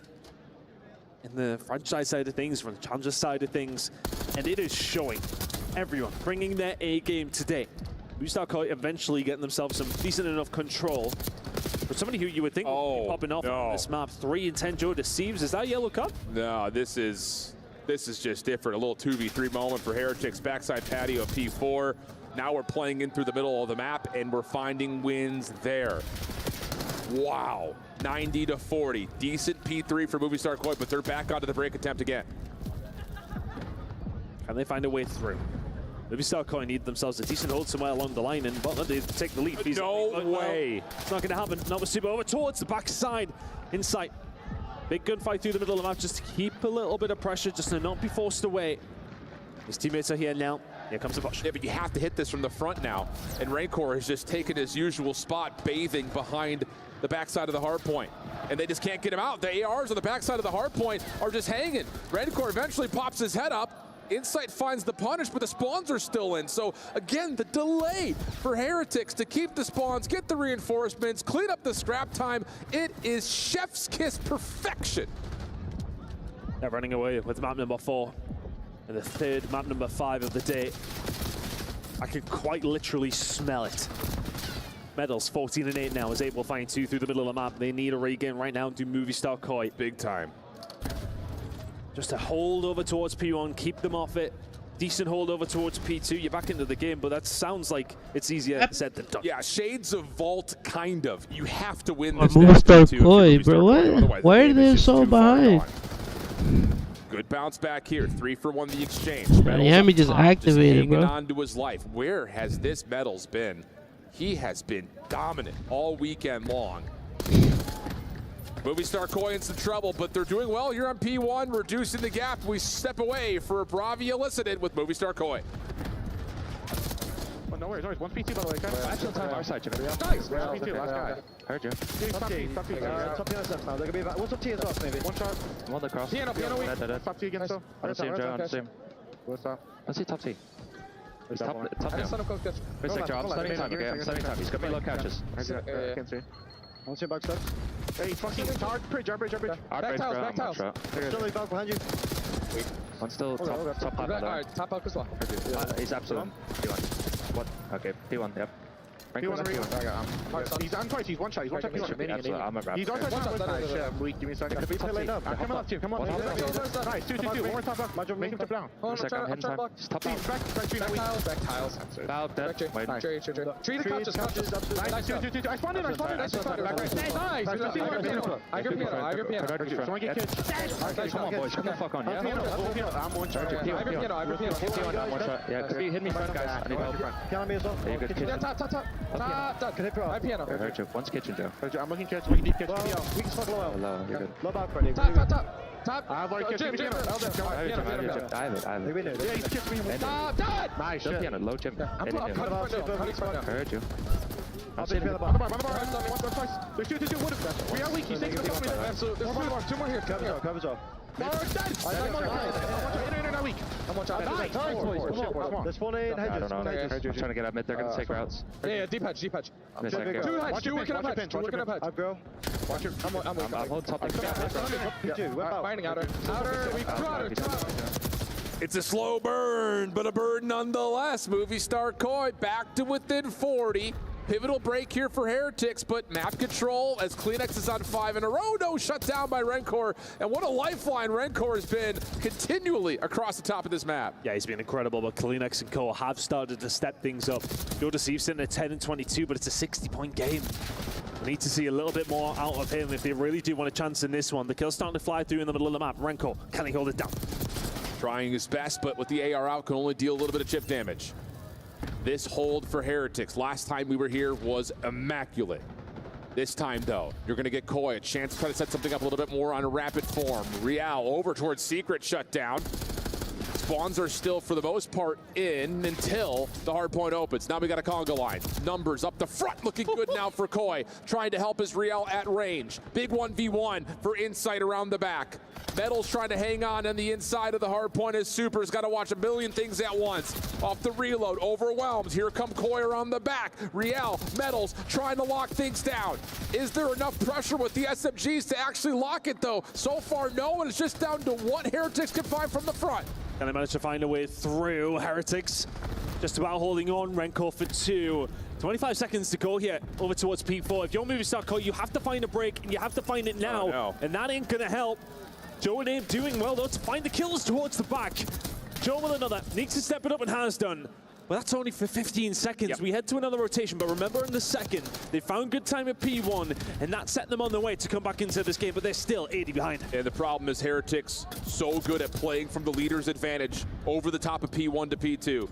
in the franchise side of things, from the challenger side of things, and it is showing. Everyone bringing their A game today. Movie Koi eventually getting themselves some decent enough control. For somebody who you would think would be popping off on this map, 3 and 10 Joe deceives. Is that yellow cup? No, this is just different. A little 2v3 moment for Heretics. Backside patio P4. Now we're playing in through the middle of the map, and we're finding wins there. Wow, 90-40. Decent P3 for Movie Star Koi, but they're back onto the break attempt again. Can they find a way through? Movie Star Koi need themselves a decent hold somewhere along the line, and Butler, they take the lead. No way. It's not going to happen. Not with Super over towards the backside. Insight. Big gunfight through the middle of the map, just to keep a little bit of pressure, just to not be forced away. His teammates are here now. Here comes the push. Yeah, but you have to hit this from the front now. And Rancor has just taken his usual spot, bathing behind the backside of the hard point. And they just can't get him out. The ARs on the backside of the hard point are just hanging. Rancor eventually pops his head up. Insight finds the punish, but the spawns are still in. So again, the delay for Heretics to keep the spawns, get the reinforcements, clean up the scrap time. It is chef's kiss perfection. They're running away with map number 4. And the third map number 5 of the day. I can quite literally smell it. Medals 14 and 8 now as able to find 2 through the middle of the map. They need a regain right now to Movie Star Koi. Big time. Just a hold over towards P1, keep them off it. Decent hold over towards P2. You're back into the game, but that sounds like it's easier said than done. Yeah, shades of Vault, kind of. You have to win Oh, this. Movie Star Koi, bro. What? Why are they so behind? Good bounce back here. 3 for 1 the exchange. Miami just activated, bro. bro. On to his life. Where has this Metals been? He has been dominant all weekend long. Movie Star Koi in some trouble, but they're doing well here on P1, reducing the gap. We step away for Bravi elicited with Movie Star Koi. Oh, no worries, no worries. 1P2 by the way, guys. Actual time our side, Jimmy. Nice! 1P2, last guy. Heard you. Stop T, stop T. Top T on steps now. They're gonna be about. What's up T as well, maybe? One shot. One across. Piano weak. Stop T again, so. I don't see him, Joe. I don't see him. What's up? Let's see top T. He's top now. Wait, Wait, Joe. I'm starting time, okay? I'm starting time. He's got me low catches. I can't see. I want to see back steps. Hey, fucking hard bridge, hard bridge. Back tiles. Still back behind you. One still top half. Alright, top back as well. He's absolute. P1. What? Okay, P1, yep. P1. I got him. He's on twice, he's one shot. He's one shot. I'm a grab. He's on twice. Shit, weak. Give me a second. Could be top T. Come on, come on. Nice, 2. One top left. Make him top down. One second, I'm hitting time. Just top out. Back tiles. About dead. Wait. Tree the couches. Nice, 2. I spawned in. Nice. I grip piano. Someone get kids. Come on, boys. Come the fuck on. I'm one shot. I grip piano. One shot. Yeah, hit me front, guys. I need help. Piano me as well. Yeah, good kitchen. Top. Can hit I piano. I heard you. One's kitchen, Joe. I'm looking kids. Looking deep kids. We can smoke low. Low, you're good. Low back, Freddy. Top. I have like kids. Jim. I have it. Yeah, he's kids me. Top. Nice. Low piano, low Jim. I'm cutting front. I heard you. I'll see the bar. There's 2. We are weak. He's taking the top. There's 2 more here. Covers off. I'm weak. There's 4 hedges. I don't know. I heard you trying to get up mid. They're gonna take routes. Yeah, deep hedge. 2 working up hedge. I'll go. Watch it. I'm holding top. Finding outer. It's a slow burn, but a burn nonetheless. Movie Star Koi back to within 40. Pivotal break here for Heretics, but map control as Kleenex is on 5 in a row. No, shut down by Rancor. And what a lifeline Rancor has been continually across the top of this map. Yeah, he's been incredible, but Kleenex and Co have started to step things up. Joe Deceive sitting at 10 and 22, but it's a 60-point game. We need to see a little bit more out of him if they really do want a chance in this one. The kill's starting to fly through in the middle of the map. Rancor, can he hold it down? Trying his best, but with the AR out, can only deal a little bit of chip damage. This hold for Heretics, last time we were here, was immaculate. This time, though, you're going to get Koi a chance to try to set something up a little bit more on a rapid form. Real over towards Secret, shut down. Spawns are still, for the most part, in until the hard point opens. Now we got a conga line. Numbers up the front, looking good now for Koi. Trying to help his Real at range. Big 1v1 for Insight around the back. Metals trying to hang on the inside of the hard point as Super's got to watch a million things at once. Off the reload, overwhelmed. Here come Koi around the back. Real, Metals trying to lock things down. Is there enough pressure with the SMGs to actually lock it, though? So far, no, and it's just down to what Heretics can find from the front. And they managed to find a way through. Heretics just about holding on. Rencor for 2. 25 seconds to go here over towards P4. If you're moving Star Koi, you have to find a break, and you have to find it now. Oh, no. And that ain't going to help. Joe and Abe doing well, though, to find the kills towards the back. Joe with another. Needs to step it up and has done. But that's only for 15 seconds. Yep. We head to another rotation, but remember in the second, they found good time at P1, and that set them on their way to come back into this game, but they're still 80 behind. And the problem is Heretics so good at playing from the leader's advantage over the top of P1 to P2.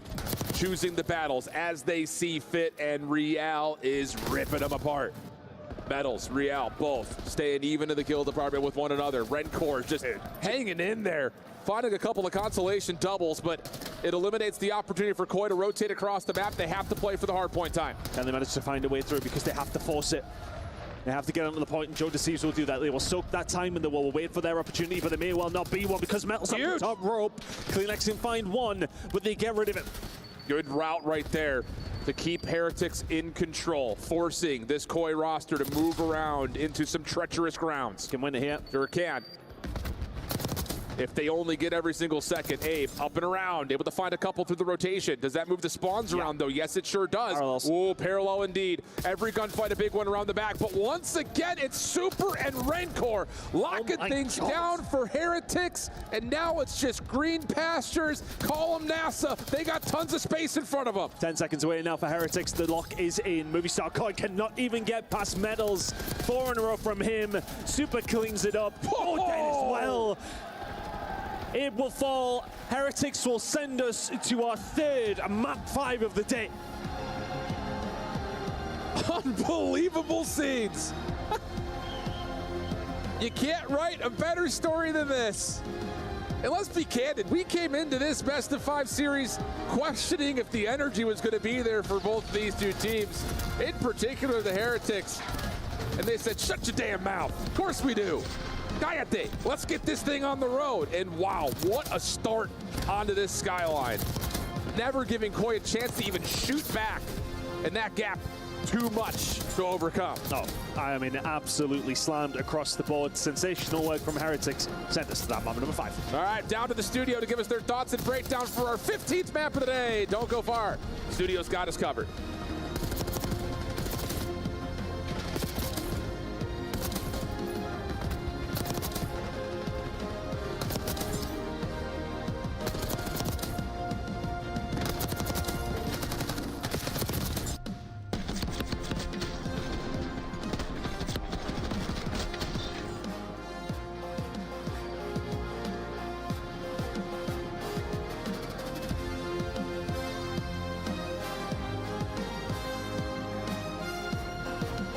Choosing the battles as they see fit, and Real is ripping them apart. Metals, Real, both staying even in the kill department with one another. Rencor just hanging in there, finding a couple of consolation doubles, but it eliminates the opportunity for Koi to rotate across the map. They have to play for the hard point time. And they manage to find a way through because they have to force it. They have to get onto the point, and Joe Deceives will do that. They will soak that time, and they will wait for their opportunity, but there may well not be one because Metal's up the top rope. Kleenex can find one, but they get rid of it. Good route right there to keep Heretics in control, forcing this Koi roster to move around into some treacherous grounds. Can win it here. Sure can. If they only get every single second. Abe up and around, able to find a couple through the rotation. Does that move the spawns around, though? Yes, it sure does. Parallels. Ooh, parallel indeed. Every gunfight, a big one around the back. But once again, it's Super and Rencor locking things down for Heretics. And now it's just green pastures. Call them NASA. They got tons of space in front of them. 10 seconds away now for Heretics. The lock is in. Movie Star Koi cannot even get past Metals. 4 in a row from him. Super cleans it up. Oh, dead as well. It will fall. Heretics will send us to our third map 5 of the day. Unbelievable scenes. You can't write a better story than this. And let's be candid, we came into this best of 5 series questioning if the energy was going to be there for both of these two teams, in particular the Heretics. And they said, shut your damn mouth. Of course we do. Cállate. Let's get this thing on the road. And wow, what a start onto this skyline. Never giving Koi a chance to even shoot back. And that gap, too much to overcome. Oh, I mean, absolutely slammed across the board. Sensational work from Heretics. Sent us to that moment number 5. All right, down to the studio to give us their thoughts and breakdown for our 15th map of the day. Don't go far. The studio's got us covered.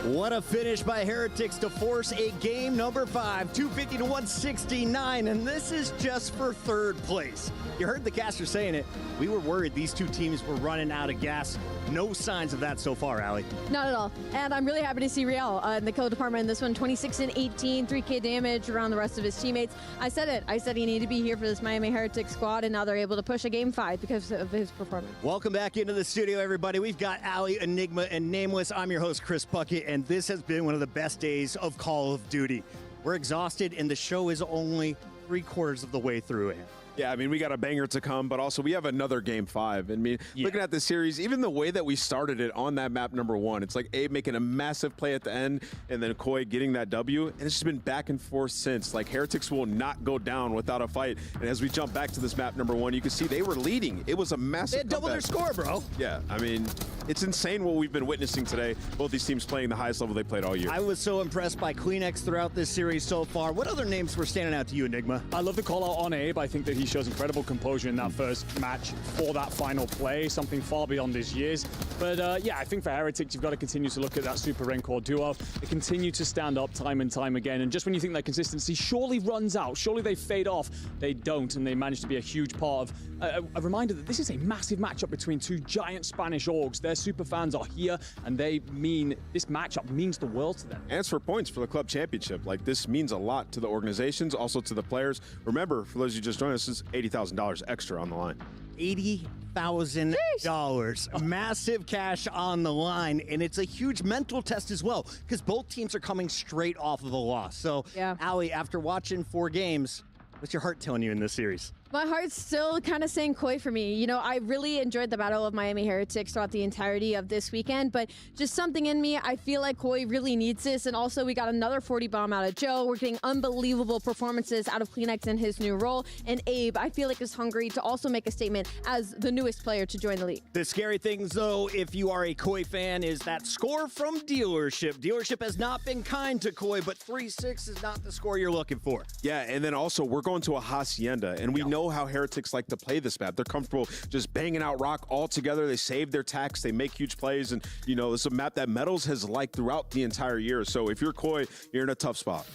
What a finish by Heretics to force a game number 5, 250 to 169, and this is just for 3rd place. You heard the caster saying it. We were worried these two teams were running out of gas. No signs of that so far, Allie. Not at all. And I'm really happy to see Real in the kill department in this one. 26 and 18, 3K damage around the rest of his teammates. I said it. I said he needed to be here for this Miami Heretics squad, and now they're able to push a game 5 because of his performance. Welcome back into the studio, everybody. We've got Allie, Enigma, and Nameless. I'm your host, Chris Puckett, and this has been one of the best days of Call of Duty. We're exhausted, and the show is only 3/4 of the way through it. Yeah, I mean, we got a banger to come, but also we have another game 5. I mean, looking at the series, even the way that we started it on that map number 1, it's like Abe making a massive play at the end and then Koi getting that W, and it's just been back and forth since. Like, Heretics will not go down without a fight. And as we jump back to this map number 1, you can see they were leading. It was a massive They had double their score, bro. Yeah, I mean, it's insane what we've been witnessing today. Both these teams playing the highest level they played all year. I was so impressed by Kleenex throughout this series so far. What other names were standing out to you, Enigma? I love the call out on Abe. I think that he shows incredible composure in that first match for that final play, something far beyond his years. But yeah, I think for Heretics, you've got to continue to look at that Super Rancor duo. They continue to stand up time and time again, and just when you think that consistency surely runs out, surely they fade off, they don't, and they manage to be a huge part of a reminder that this is a massive matchup between two giant Spanish orgs. Their super fans are here, and this matchup means the world to them. And it's for points for the club championship. Like, this means a lot to the organizations, also to the players. Remember, for those of you just joined us, this is $80,000 extra on the line. $80,000. Massive cash on the line, and it's a huge mental test as well, because both teams are coming straight off of a loss. So, yeah. Allie, after watching 4 games, what's your heart telling you in this series? My heart's still kind of saying Koi for me. You know, I really enjoyed the Battle of Miami Heretics throughout the entirety of this weekend, but just something in me, I feel like Koi really needs this. And also, we got another 40 bomb out of Joe. We're getting unbelievable performances out of Kleenex in his new role. And Abe, I feel like, is hungry to also make a statement as the newest player to join the league. The scary thing, though, if you are a Koi fan, is that score from Dealership. Dealership has not been kind to Koi, but 3-6 is not the score you're looking for. Yeah, and then also, we're going to a Hacienda, and we know how Heretics like to play this map. They're comfortable just banging out rock all together. They save their tacks. They make huge plays. And, you know, it's a map that Metals has liked throughout the entire year. So if you're Koi, you're in a tough spot.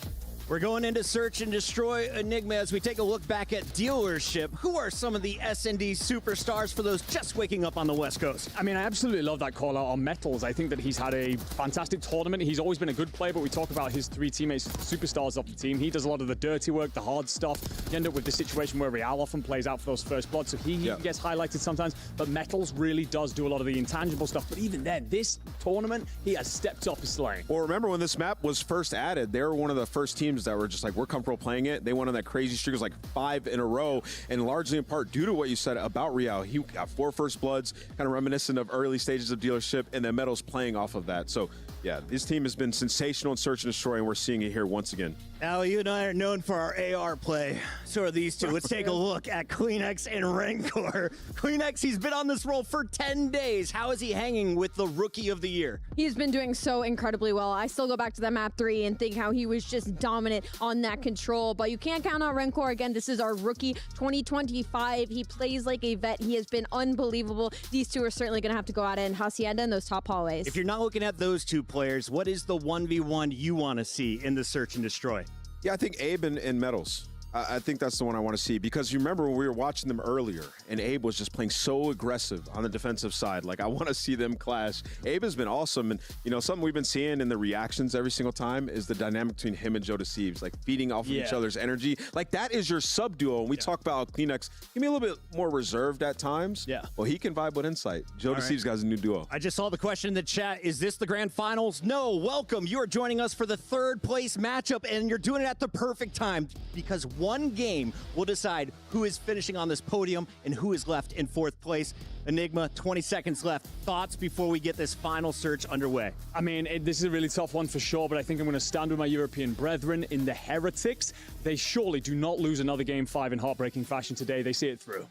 We're going into Search and Destroy Enigma as we take a look back at Dealership. Who are some of the S&D superstars for those just waking up on the West Coast? I mean, I absolutely love that call out on Metals. I think that he's had a fantastic tournament. He's always been a good player, but we talk about his 3 teammates, superstars of the team. He does a lot of the dirty work, the hard stuff. You end up with the situation where Real often plays out for those first bloods, so he gets highlighted sometimes, but Metals really does do a lot of the intangible stuff. But even then, this tournament, he has stepped up his lane. Well, remember when this map was first added, they were one of the first teams that were just like, we're comfortable playing it. They went on that crazy streak. It was like 5 in a row, and largely in part due to what you said about Real. He got 4 first bloods, kind of reminiscent of early stages of Dealership, and then Metals playing off of that. So, yeah, this team has been sensational in Search and Destroy, and we're seeing it here once again. Al, you and I are known for our AR play. So are these two. Let's take a look at Kleenex and Rancor. Kleenex, he's been on this role for 10 days. How is he hanging with the Rookie of the Year? He's been doing so incredibly well. I still go back to that map 3 and think how he was just dominant on that control. But you can't count out Rancor. Again, this is our Rookie 2025. He plays like a vet. He has been unbelievable. These two are certainly going to have to go out in Hacienda in those top hallways. If you're not looking at those two players, what is the 1v1 you want to see in the Search and Destroy? Yeah, I think Abe and Metals. I think that's the one I want to see, because you remember when we were watching them earlier and Abe was just playing so aggressive on the defensive side. Like, I want to see them clash. Abe has been awesome, and you know, something we've been seeing in the reactions every single time is the dynamic between him and Joe Deceives, like feeding off of each other's energy. Like, that is your sub duo. And we talk about Kleenex, he can be a little bit more reserved at times. Yeah. Well, he can vibe with Insight. Joe Deceives got a new duo. I just saw the question in the chat. Is this the grand finals? No. Welcome. You are joining us for the 3rd place matchup, and you're doing it at the perfect time, because one game will decide who is finishing on this podium and who is left in 4th place. Enigma, 20 seconds left. Thoughts before we get this final search underway? I mean, this is a really tough one for sure, but I think I'm going to stand with my European brethren in the Heretics. They surely do not lose another Game 5 in heartbreaking fashion today. They see it through.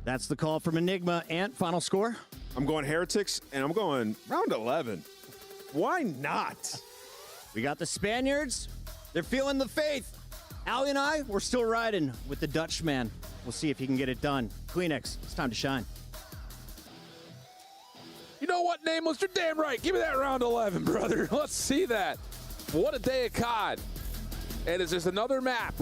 That's the call from Enigma. Ant, final score? I'm going Heretics, and I'm going round 11. Why not? We got the Spaniards. They're feeling the faith. Allie and I, we're still riding with the Dutchman. We'll see if he can get it done. Kleenex, it's time to shine. You know what, Nameless? You're damn right. Give me that round 11, brother. Let's see that. What a day of COD. And it's just another map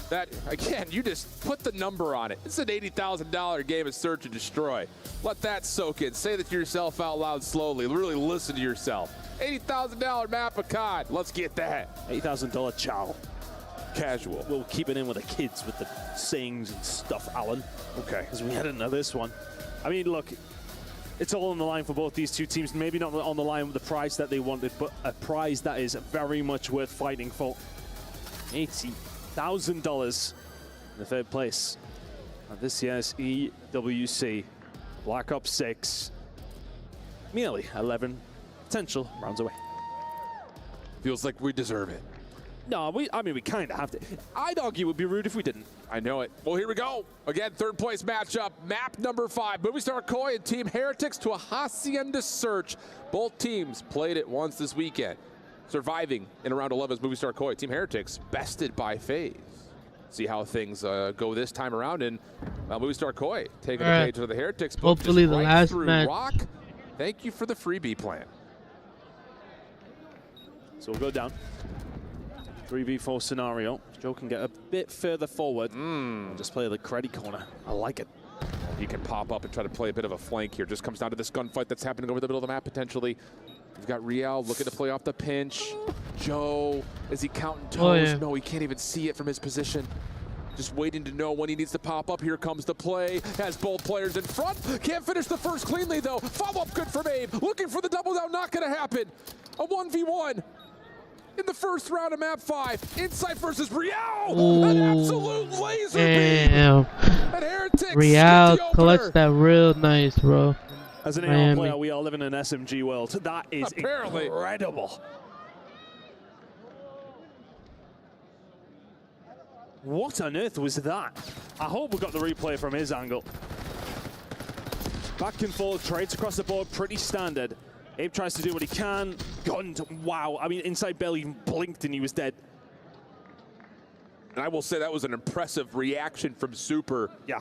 that, again, you just put the number on it. It's an $80,000 game of Search and Destroy. Let that soak in. Say that to yourself out loud slowly. Really listen to yourself. $80,000 map of COD. Let's get that. $80,000 chow. Casual. We'll keep it in with the kids with the sayings and stuff, Alan. Okay. Because we had into this one. I mean, look, it's all on the line for both these two teams. Maybe not on the line with the prize that they wanted, but a prize that is very much worth fighting for. $80,000 in the 3rd place of this year's EWC Black Ops 6. Merely 11 potential rounds away. Feels like we deserve it. No, I mean, we kind of have to. I'd argue it would be rude if we didn't. I know it. Well, here we go. Again, 3rd place matchup, map number 5. Movie Star Koi and Team Heretics to a Hacienda Search. Both teams played it once this weekend. Surviving in around 11's Movie Star Koi. Team Heretics bested by FaZe. see how things go this time around. And movie star Koi taking the page of the Heretics book. Hopefully the right last through match. Rock. Thank you for the freebie plan. So we'll go down. 3v4 scenario. Joe can get a bit further forward and just play the credit corner. I like it. He can pop up and try to play a bit of a flank here. Just comes down to this gunfight that's happening over the middle of the map potentially. We've got Riel looking to play off the pinch. Joe, is he counting toes? Oh, yeah. No, he can't even see it from his position. Just waiting to know when he needs to pop up. Here comes the play. Has both players in front. Can't finish the first cleanly though. Follow-up good from Abe. Looking for the double down, not gonna happen. A 1v1 in the first round of map 5. Insight versus Riel. An absolute laser beam. And Heretics Riel collects that real nice, bro. As an AR player, we all live in an SMG world. That is apparently incredible. What on earth was that? I hope we got the replay from his angle. Back and forth, trades across the board, pretty standard. Abe tries to do what he can. Gunned, wow. I mean, Inside barely even blinked and he was dead. And I will say that was an impressive reaction from Super. Yeah.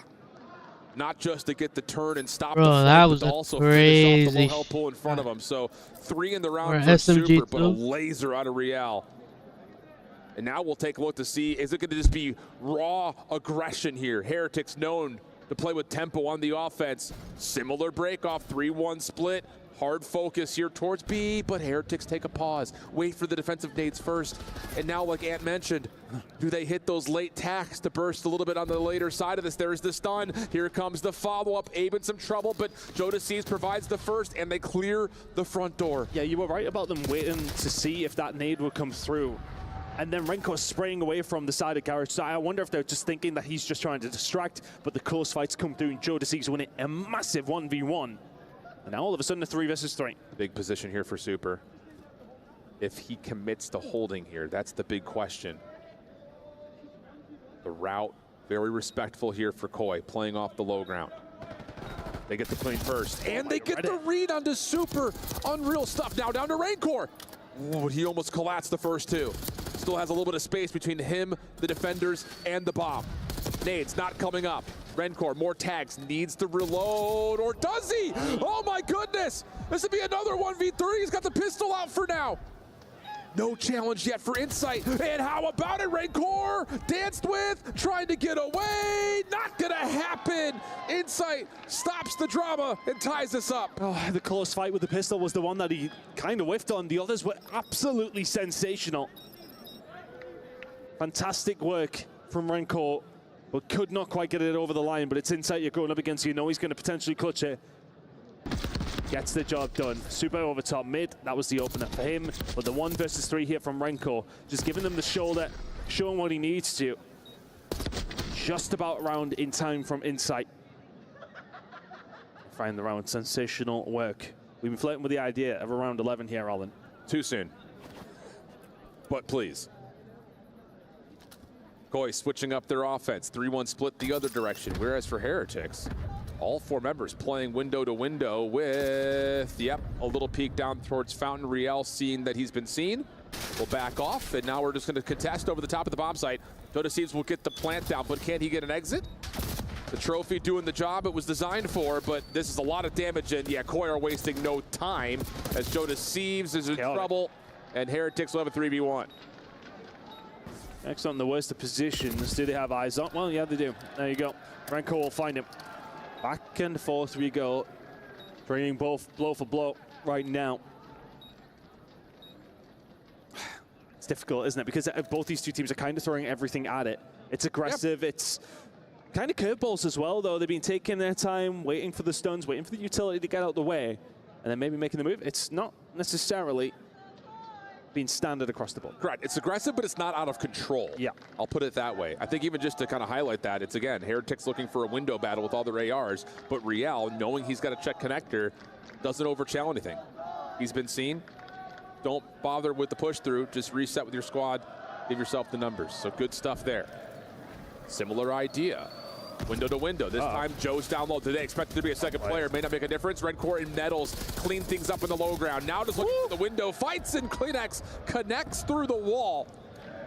Not just to get the turn and stop Bro, the fight, that but was to a also finish off the crazy hell pull in front of him. So 3 in the Or round for SMG Super, but a too. laser out of Riel. And now we'll take a look to see, is it going to just be raw aggression here? Heretics known to play with tempo on the offense. Similar break-off, 3-1 split. Hard focus here towards B, but Heretics take a pause. Wait for the defensive nades first. And now, like Ant mentioned, do they hit those late tacks to burst a little bit on the later side of this? There's the stun. Here comes the follow-up. Abe in some trouble, but Jodeci's provides the first, and they clear the front door. Yeah, you were right about them waiting to see if that nade would come through. And then Renko spraying away from the side of Garage. So I wonder if they're just thinking that he's just trying to distract, but the close fights come through and Jodeci's winning a massive 1v1. And now all of a sudden a 3 versus 3. Big position here for Super. If he commits to holding here, that's the big question. The route, very respectful here for Koi, playing off the low ground. They get the clean first, and they get the read onto Super. Unreal stuff. Now down to Rancor. Ooh, he almost collapsed the first 2. Still has a little bit of space between him, the defenders, and the bomb. Nades not coming up. Rencor, more tags, needs to reload, or does he? Oh my goodness! This would be another 1v3. He's got the pistol out for now. No challenge yet for Insight. And how about it, Rancor? Danced with, trying to get away. Not gonna happen. Insight stops the drama and ties this up. Oh, the close fight with the pistol was the one that he kind of whiffed on. The others were absolutely sensational. Fantastic work from Rancor, but could not quite get it over the line. But it's Insight you're going up against. You know he's going to potentially clutch it. Gets the job done. Super over top mid. That was the opener for him. But the 1 versus 3 here from Rancor, just giving them the shoulder, showing what he needs to. Just about around in time from Insight. Find the round. Sensational work. We've been flirting with the idea of a round 11 here, Alan. Too soon. But please. Koi switching up their offense. 3-1 split the other direction. Whereas for Heretics, all 4 members playing window to window with, yep, a little peek down towards Fountain. Riel seeing that he's been seen. Will back off, and now we're just going to contest over the top of the bomb site. Jodeci's will get the plant down, but can he get an exit? The trophy doing the job it was designed for, but this is a lot of damage, and yeah, Koi are wasting no time as Jodeci is in trouble, and Heretics will have a 3v1. Next on the worst of positions, do they have eyes on? Well, yeah, they do. There you go. Rancor will find him. Back and forth we go. Trading both blow for blow right now. It's difficult, isn't it? Because both these 2 teams are kind of throwing everything at it. It's aggressive. Yep. It's kind of curveballs as well, though. They've been taking their time, waiting for the stuns, waiting for the utility to get out the way, and then maybe making the move. It's not necessarily being standard across the board. Correct. It's aggressive, but it's not out of control. Yeah. I'll put it that way. I think even just to kind of highlight that, it's, again, Heretics looking for a window battle with all their ARs, but Riel, knowing he's got a check connector, doesn't overchallenge anything. He's been seen. Don't bother with the push through. Just reset with your squad. Give yourself the numbers. So good stuff there. Similar idea. Window to window. This time, Joe's down low. Today, expected to be a second player. May not make a difference. Rencor and Nettles clean things up in the low ground. Now just looking for the window. Fights and Kleenex connects through the wall.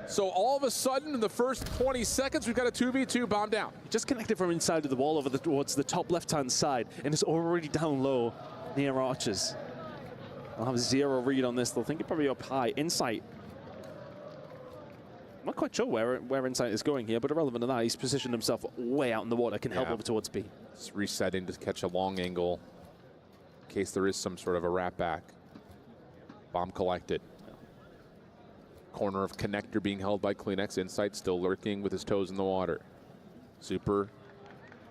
So all of a sudden, in the first 20 seconds, we've got a 2v2 bomb down. Just connected from inside of the wall over towards the top left-hand side, and it's already down low near Archers. I'll have zero read on this. They'll think it probably up high. Insight. I'm not quite sure where Insight is going here, but irrelevant to that, he's positioned himself way out in the water. Can help over towards B. Just resetting to catch a long angle in case there is some sort of a wrap back. Bomb collected. Corner of connector being held by Kleenex. Insight still lurking with his toes in the water. Super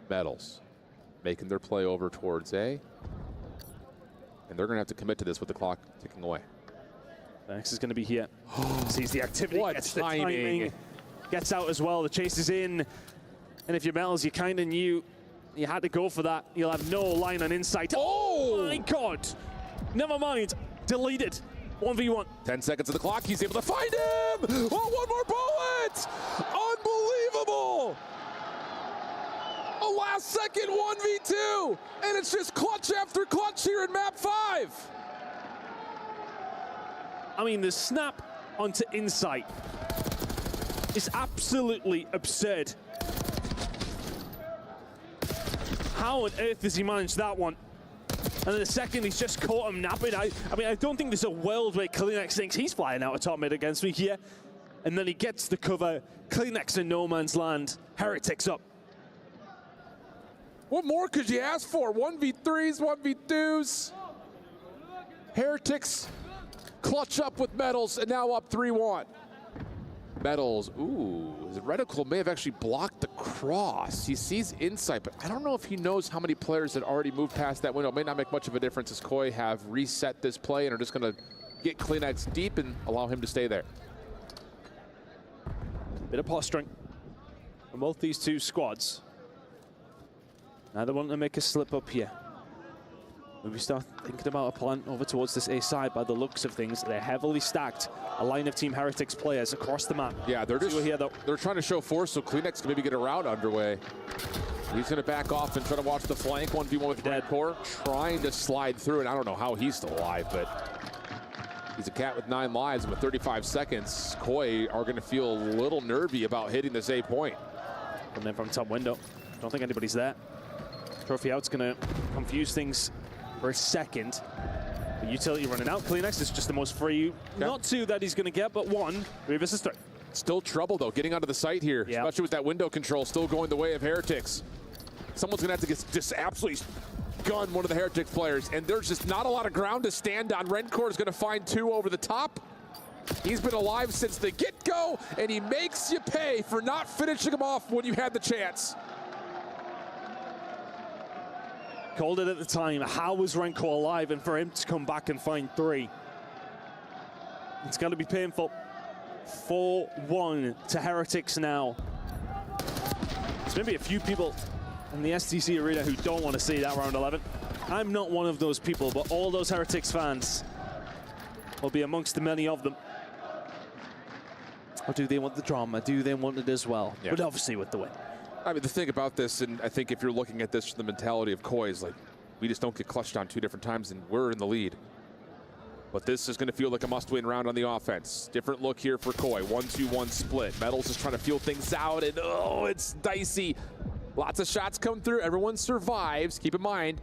Metals making their play over towards A. And they're going to have to commit to this with the clock ticking away. Next is going to be here. Sees the activity, What gets timing. the timing, gets out as well. The chase is in. And if you're Metals, you kind of knew you had to go for that. You'll have no line on Insight. Oh my God. Never mind. Deleted. 1v1. 10 seconds of the clock. He's able to find him. Oh, one more bullet. Unbelievable. A last second 1v2. And it's just clutch after clutch here in map 5. I mean, the snap onto Insight is absolutely absurd. How on earth does he manage that one? And then the second, he's just caught him napping. I mean, I don't think there's a world where Kleenex thinks he's flying out of top mid against me here. And then he gets the cover. Kleenex in no man's land. Heretics up. What more could you ask for? 1v3s, 1v2s. Heretics clutch up with Metals and now up 3-1. Metals, ooh, his reticle may have actually blocked the cross. He sees Insight, but I don't know if he knows how many players had already moved past that window. It may not make much of a difference as Koi have reset this play and are just going to get Kleenex deep and allow him to stay there. Bit of posturing from both these two squads. Neither want to make a slip up here. When we start thinking about a plan over towards this A side, by the looks of things, they're heavily stacked. A line of Team Heretics players across the map. Yeah, they're just here, though. They're trying to show force, so Kleenex can maybe get a route underway. He's going to back off and try to watch the flank. 1v1 with Redcore, trying to slide through it. I don't know how he's still alive, but he's a cat with 9 lives, and with 35 seconds, Koi are going to feel a little nervy about hitting this A point. Coming in from top window. Don't think anybody's there. Trophy out's going to confuse things for a second. The utility running out. Kleenex is just the most free. Not 2 that he's going to get, but 1. 3 versus 3. Still trouble, though, getting onto the site here, especially with that window control still going the way of Heretics. Someone's going to have to just absolutely gun one of the Heretics players, and there's just not a lot of ground to stand on. Rencore is going to find 2 over the top. He's been alive since the get-go, and he makes you pay for not finishing him off when you had the chance. Called it at the time. How was Rencore alive? And for him to come back and find 3. It's going to be painful. 4-1 to Heretics now. There's maybe a few people in the STC arena who don't want to see that round 11. I'm not one of those people, but all those Heretics fans will be amongst the many of them. Or do they want the drama? Do they want it as well? Yeah. But obviously with the win. I mean, the thing about this, and I think if you're looking at this from the mentality of Koi, is like, we just don't get clutched on 2 different times and we're in the lead. But this is going to feel like a must-win round on the offense. Different look here for Koi. 1-2-1 split. Metals is trying to feel things out, and oh, it's dicey. Lots of shots come through. Everyone survives. Keep in mind,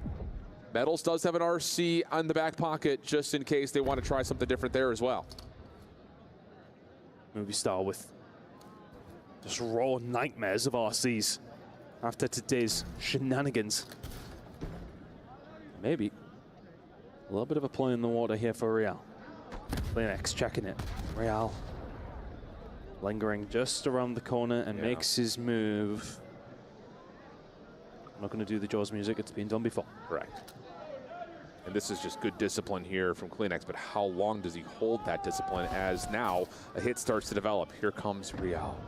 Metals does have an RC on the back pocket just in case they want to try something different there as well. Movie star with just raw nightmares of RCs after today's shenanigans. Maybe a little bit of a play in the water here for Real. Kleenex checking it. Real lingering just around the corner and makes his move. I'm not going to do the Jaws music. It's been done before. Correct. And this is just good discipline here from Kleenex, but how long does he hold that discipline as now a hit starts to develop? Here comes Real.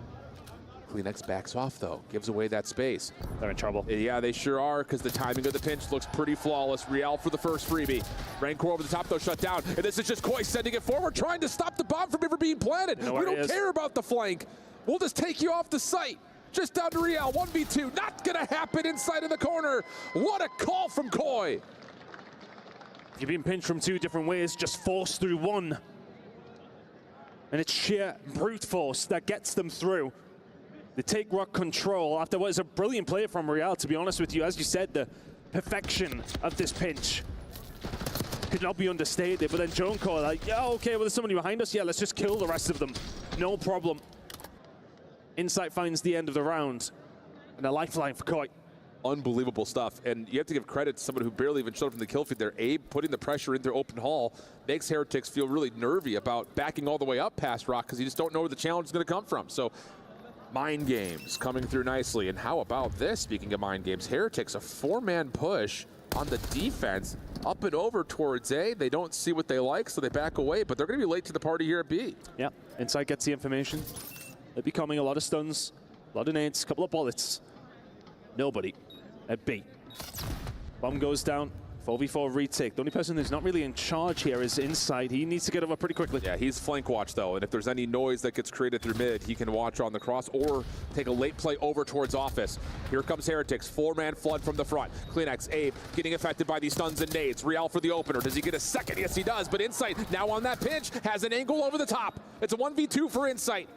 Kleenex backs off, though, gives away that space. They're in trouble. Yeah, they sure are, because the timing of the pinch looks pretty flawless. Real for the first freebie. Rencore over the top, though, shut down. And this is just Koi sending it forward, trying to stop the bomb from ever being planted. We don't care about the flank. We'll just take you off the site. Just down to Real, 1v2. Not going to happen inside of the corner. What a call from Koi. You've been pinched from 2 different ways, just forced through 1. And it's sheer brute force that gets them through. They take rock control after what is a brilliant play from Real, to be honest with you. As you said, the perfection of this pinch could not be understated. But then Jonko, like, yeah, okay, well, there's somebody behind us. Yeah, let's just kill the rest of them. No problem. Insight finds the end of the round. And a lifeline for Koi. Unbelievable stuff. And you have to give credit to someone who barely even showed up from the kill feed there. Abe putting the pressure in their open hall makes Heretics feel really nervy about backing all the way up past Rock because you just don't know where the challenge is going to come from. So mind games coming through nicely. And how about this, speaking of mind games, Heretics, a 4-man push on the defense, up and over towards A. They don't see what they like, so they back away, but they're going to be late to the party here at B. Yeah, Insight gets the information. They're becoming a lot of stuns, a lot of nades, a couple of bullets. Nobody at B. Bomb goes down. 4v4 retake. The only person who's not really in charge here is Insight. He needs to get over pretty quickly. Yeah, he's flank watch though, and if there's any noise that gets created through mid, he can watch on the cross or take a late play over towards office. Here comes Heretics, 4-man flood from the front. Kleenex, Abe getting affected by these stuns and nades. Real for the opener. Does he get a second? Yes, he does, but Insight now on that pinch has an angle over the top. It's a 1v2 for Insight.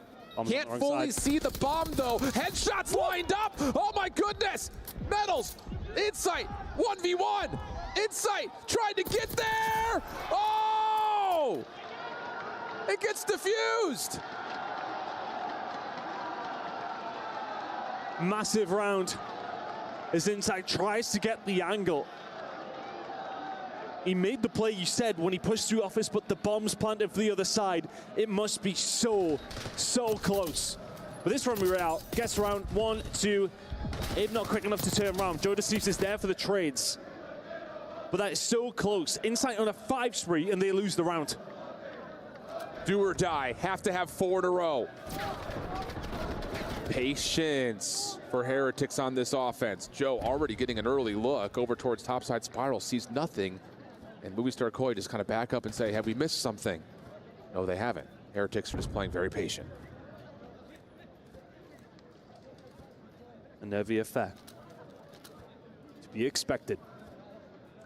Can't fully see the bomb though. Headshots lined up. Oh my goodness. Metals, Insight, 1v1. Insight trying to get there. Oh! It gets diffused. Massive round as Insight tries to get the angle. He made the play you said when he pushed through office, but the bomb's planted for the other side. It must be so close. But this one, Real gets around 1, 2. Abe not quick enough to turn around. Joe DeCease is there for the trades. But that is so close. Insight on a 5 spree and they lose the round. Do or die. Have to have 4 in a row. Patience for Heretics on this offense. Joe already getting an early look over towards topside spiral, sees nothing. And Movie Star Koi just kind of back up and say, have we missed something? No, they haven't. Heretics are just playing very patient. A nervy affair. To be expected.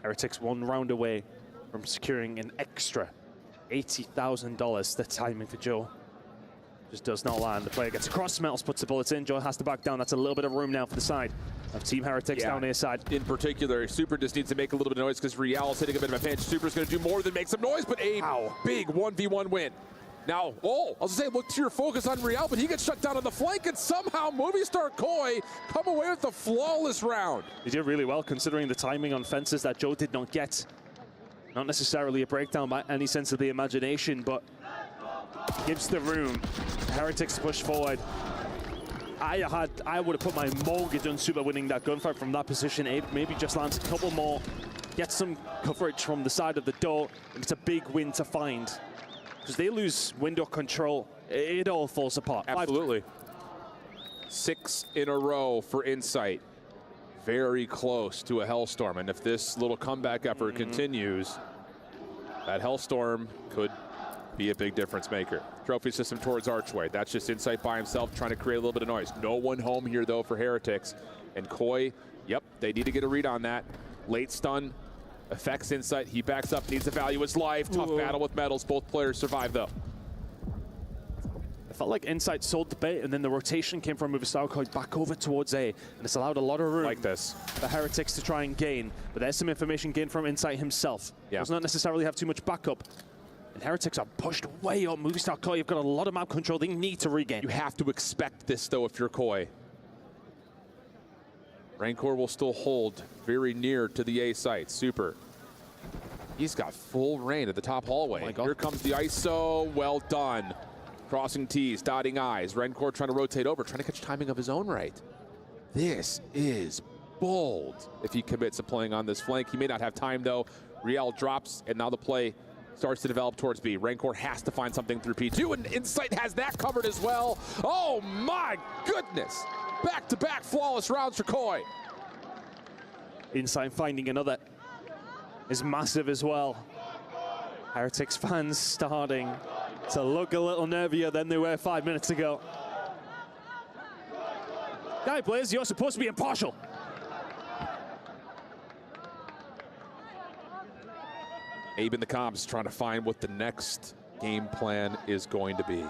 Heretics 1 round away from securing an extra $80,000. The timing for Joe just does not land. The player gets across, Metals puts the bullets in. Joe has to back down. That's a little bit of room now for the side of Team Heretics down near side. In particular, Super just needs to make a little bit of noise because Real's hitting a bit of a pinch. Super's going to do more than make some noise, but Abe, big 1v1 win. Now, I was going to say, look to your focus on Real, but he gets shut down on the flank, and somehow Movie Star Koi come away with a flawless round. He did really well considering the timing on fences that Joe did not get. Not necessarily a breakdown by any sense of the imagination, but gives the room. Heretics push forward. I would have put my mortgage on Super winning that gunfight from that position. Abe maybe just lands a couple more, gets some coverage from the side of the door, and it's a big win to find. Because they lose window control, it all falls apart. Absolutely. 6 in a row for Insight. Very close to a Hellstorm. And if this little comeback effort continues, that Hellstorm could be a big difference maker. Trophy system towards Archway. That's just Insight by himself trying to create a little bit of noise. No one home here, though, for Heretics. And Koi, yep, they need to get a read on that. Late stun. Affects Insight. He backs up, needs to value his life. Tough battle with Metals. Both players survive, though. It felt like Insight sold the bait, and then the rotation came from Movistar Koi back over towards A, and it's allowed a lot of room like this for Heretics to try and gain. But there's some information gained from Insight himself. Yeah. Does not necessarily have too much backup. And Heretics are pushed way up. Movistar Koi have got a lot of map control they need to regain. You have to expect this, though, if you're Koi. Rancor will still hold very near to the A site. Super. He's got full reign at the top hallway. Here comes the ISO. Well done. Crossing T's, dotting I's. Rancor trying to rotate over, trying to catch timing of his own right. This is bold if he commits to playing on this flank. He may not have time, though. Real drops, and now the play starts to develop towards B. Rancor has to find something through P2, and Insight has that covered as well. Oh, my goodness. Back-to-back flawless rounds for Koi. Insight finding another is massive as well. Heretics fans starting to look a little nervier than they were 5 minutes ago. Guy players, you're supposed to be impartial. Abe in the comms trying to find what the next game plan is going to be.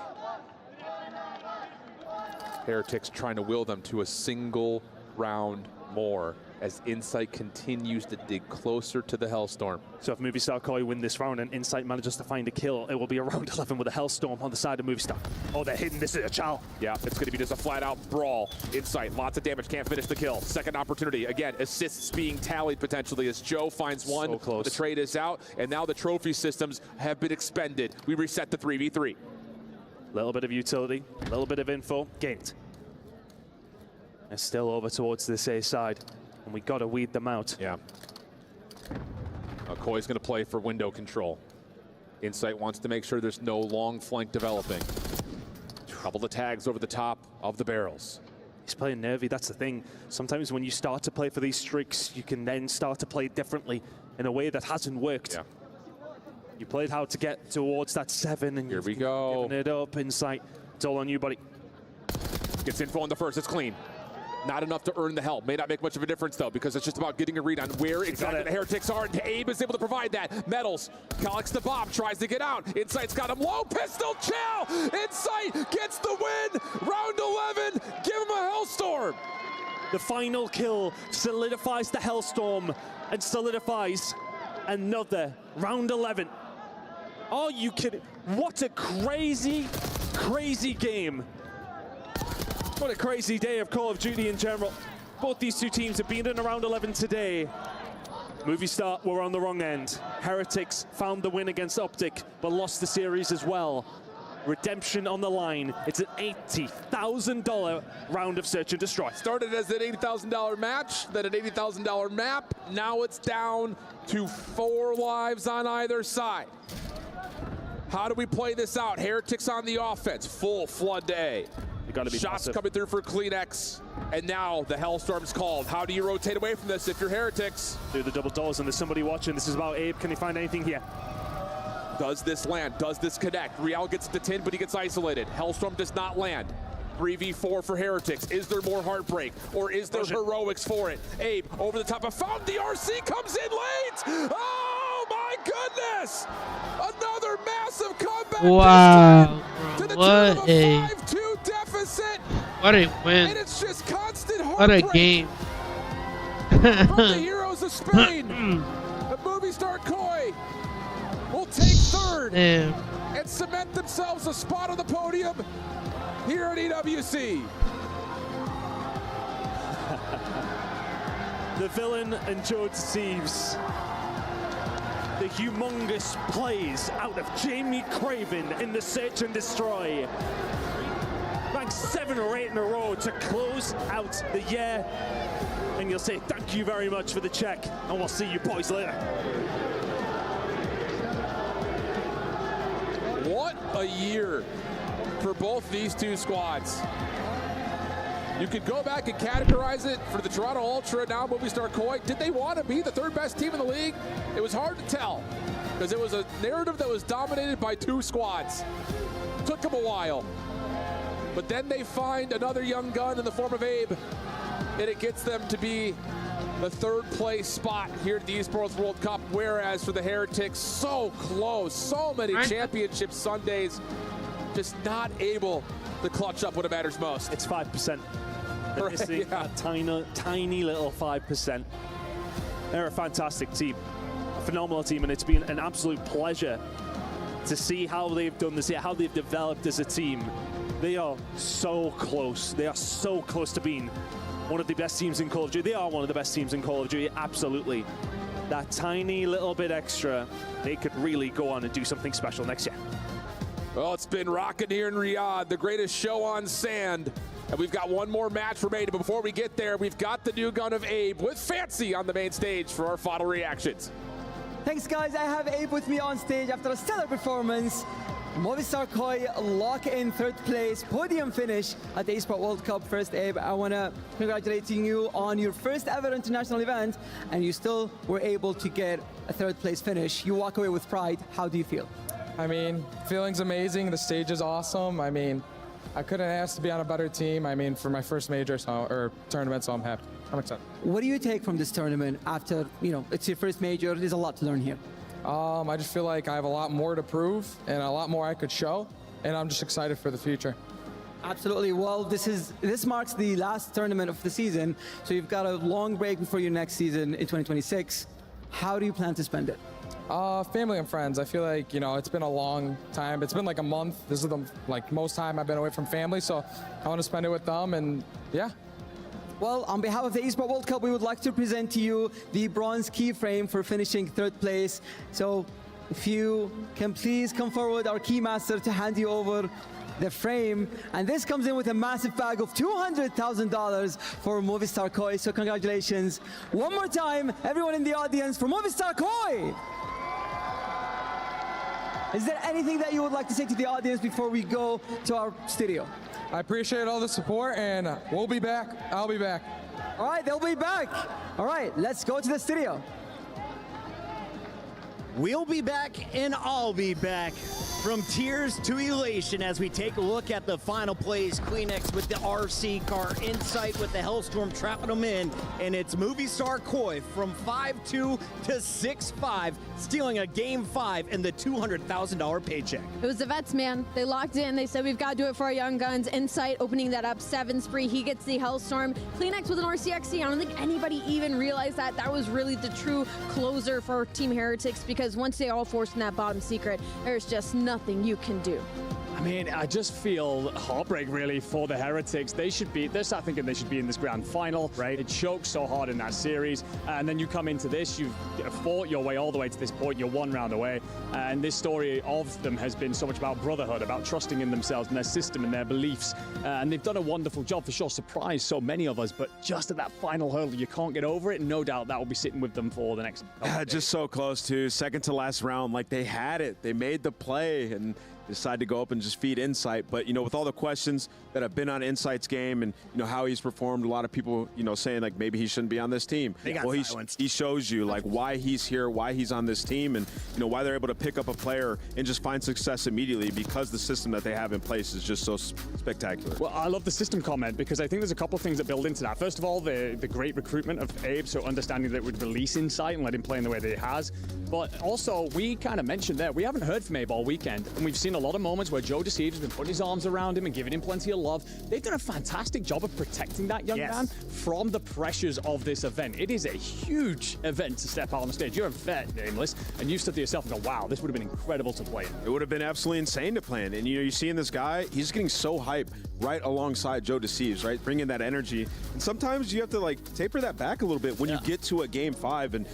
Heretics trying to will them to a single round more as Insight continues to dig closer to the Hellstorm. So if Movistar Koi win this round and Insight manages to find a kill, it will be a round 11 with a Hellstorm on the side of Movistar. Oh, they're hitting this is a chow. Yeah, it's going to be just a flat-out brawl. Insight, lots of damage, can't finish the kill. Second opportunity, again, assists being tallied potentially as Joe finds one. So close. The trade is out, and now the trophy systems have been expended. We reset the 3v3. Little bit of utility, a little bit of info, gained. They're still over towards this A side, and we got to weed them out. Yeah. Koi's going to play for window control. Insight wants to make sure there's no long flank developing. Couple of tags over the top of the barrels. He's playing nervy, that's the thing. Sometimes when you start to play for these streaks, you can then start to play differently in a way that hasn't worked. Yeah. You played how to get towards that 7, and here we go. Giving it up, Insight. It's all on you, buddy. Gets info on the first, it's clean. Not enough to earn the help. May not make much of a difference, though, because it's just about getting a read on where exactly the Heretics are, and Abe is able to provide that. Metals collects the bomb, tries to get out. Insight's got him low, pistol, chill! Insight gets the win! Round 11, give him a Hellstorm! The final kill solidifies the Hellstorm and solidifies another round 11. Are you kidding? What a crazy, crazy game. What a crazy day of Call of Duty in general. Both these two teams have been in around 11 today. Movistar were on the wrong end. Heretics found the win against Optic, but lost the series as well. Redemption on the line. It's an $80,000 round of Search and Destroy. Started as an $80,000 match, then an $80,000 map. Now it's down to 4 lives on either side. How do we play this out? Heretics on the offense, full flood to A. Gotta be Shots passive. coming through for Kleenex, and now the Hellstorm's called. How do you rotate away from this if you're Heretics? Do the double doors, and there's somebody watching. This is about Abe. Can he find anything here? Does this land? Does this connect? Real gets the 10, but he gets isolated. Hellstorm does not land. 3v4 for Heretics. Is there more heartbreak, or is there heroics for it? Abe over the top. Found the RC, comes in late. Oh my goodness! Another massive comeback. Wow, to the what a 5-2 deficit. What a win! And it's just constant What heartbreak. a game! From the heroes of Spain, the Movistar Koi will take third Damn. and cement themselves a spot on the podium here at EWC. The villain and Joe deceives. The humongous plays out of Jamie Craven in the Search and Destroy. Ranked 7 or 8 in a row to close out the year. And you'll say thank you very much for the check, and we'll see you boys later. What a year for both these two squads. You could go back and categorize it for the Toronto Ultra, now Movistar Koi. Did they want to be the 3rd best team in the league? It was hard to tell because it was a narrative that was dominated by 2 squads. Took them a while. But then they find another young gun in the form of Abe, and it gets them to be the 3rd place spot here at the Esports World Cup, whereas for the Heretics, so close, so many championship Sundays, just not able to clutch up when it matters most. It's 5%. They're missing a tiny little 5%. They're a fantastic team, a phenomenal team, and it's been an absolute pleasure to see how they've done this, how they've developed as a team. They are so close. They are so close to being one of the best teams in Call of Duty. They are one of the best teams in Call of Duty, absolutely. That tiny little bit extra, they could really go on and do something special next year. Well, it's been rocking here in Riyadh, the greatest show on sand. And we've got one more match remaining, but before we get there, we've got the new gun of Abe with Fancy on the main stage for our final reactions. Thanks, guys. I have Abe with me on stage after a stellar performance. Movistar Koi lock in 3rd place, podium finish at the Esports World Cup. First, Abe, I want to congratulate you on your first ever international event, and you still were able to get a 3rd place finish. You walk away with pride. How do you feel? I mean, feeling's amazing. The stage is awesome. I mean, I couldn't ask to be on a better team. I mean, for my first major or tournament, so I'm happy. I'm excited. What do you take from this tournament after, it's your first major? There's a lot to learn here. I just feel like I have a lot more to prove and a lot more I could show, and I'm just excited for the future. Absolutely. Well, this marks the last tournament of the season, so you've got a long break before your next season in 2026. How do you plan to spend it? Family and friends. I feel like, it's been a long time. It's been like a month. This is the most time I've been away from family, so I want to spend it with them, and yeah. Well, on behalf of the Esports World Cup, we would like to present to you the bronze keyframe for finishing 3rd place. So if you can please come forward, our keymaster, to hand you over the frame. And this comes in with a massive bag of $200,000 for Movistar Koi. So congratulations. One more time, everyone in the audience, for Movistar Koi. Is there anything that you would like to say to the audience before we go to our studio? I appreciate all the support, and we'll be back. I'll be back. All right, they'll be back. All right, let's go to the studio. We'll be back, and I'll be back. From tears to elation as we take a look at the final plays. Kleenex with the RC car, Insight with the Hellstorm trapping them in, and it's Movistar Koi from 5-2 to 6-5, stealing a Game 5 and the $200,000 paycheck. It was the vets, man. They locked in. They said, we've got to do it for our young guns. Insight opening that up, 7 spree. He gets the Hellstorm. Kleenex with an RCXC. I don't think anybody even realized that. That was really the true closer for Team Heretics, because once they all forced in that bottom secret, there's just nothing you can do. I mean, I just feel heartbreak really for the Heretics. They're start thinking they should be in this grand final. Right. It choked so hard in that series. And then you come into this, you've fought your way all the way to this point. You're 1 round away. And this story of them has been so much about brotherhood, about trusting in themselves and their system and their beliefs. And they've done a wonderful job, for sure. Surprised so many of us. But just at that final hurdle, you can't get over it. No doubt that will be sitting with them for the next just so close to second to last round. Like, they had it. They made the play and decided to go up and just feed Insight. But, with all the questions that have been on Insight's game and, how he's performed, a lot of people, saying, like, maybe he shouldn't be on this team. He shows you, like, why he's here, why he's on this team, and, why they're able to pick up a player and just find success immediately, because the system that they have in place is just so spectacular. Well, I love the system comment, because I think there's a couple of things that build into that. First of all, the great recruitment of Abe, so understanding that it would release Insight and let him play in the way that he has. But also, we kind of mentioned there, we haven't heard from Abe all weekend, and we've seen a lot of moments where Joe Deceives has been putting his arms around him and giving him plenty of love. They've done a fantastic job of protecting that young man from the pressures of this event. It is a huge event to step out on the stage. You're a vet, Nameless, and you stood to yourself and go, wow, this would have been incredible to play in. It would have been absolutely insane to play in. And, you're seeing this guy, he's getting so hyped right alongside Joe Deceives, right? Bringing that energy. And sometimes you have to, like, taper that back a little bit when you get to a Game 5. And,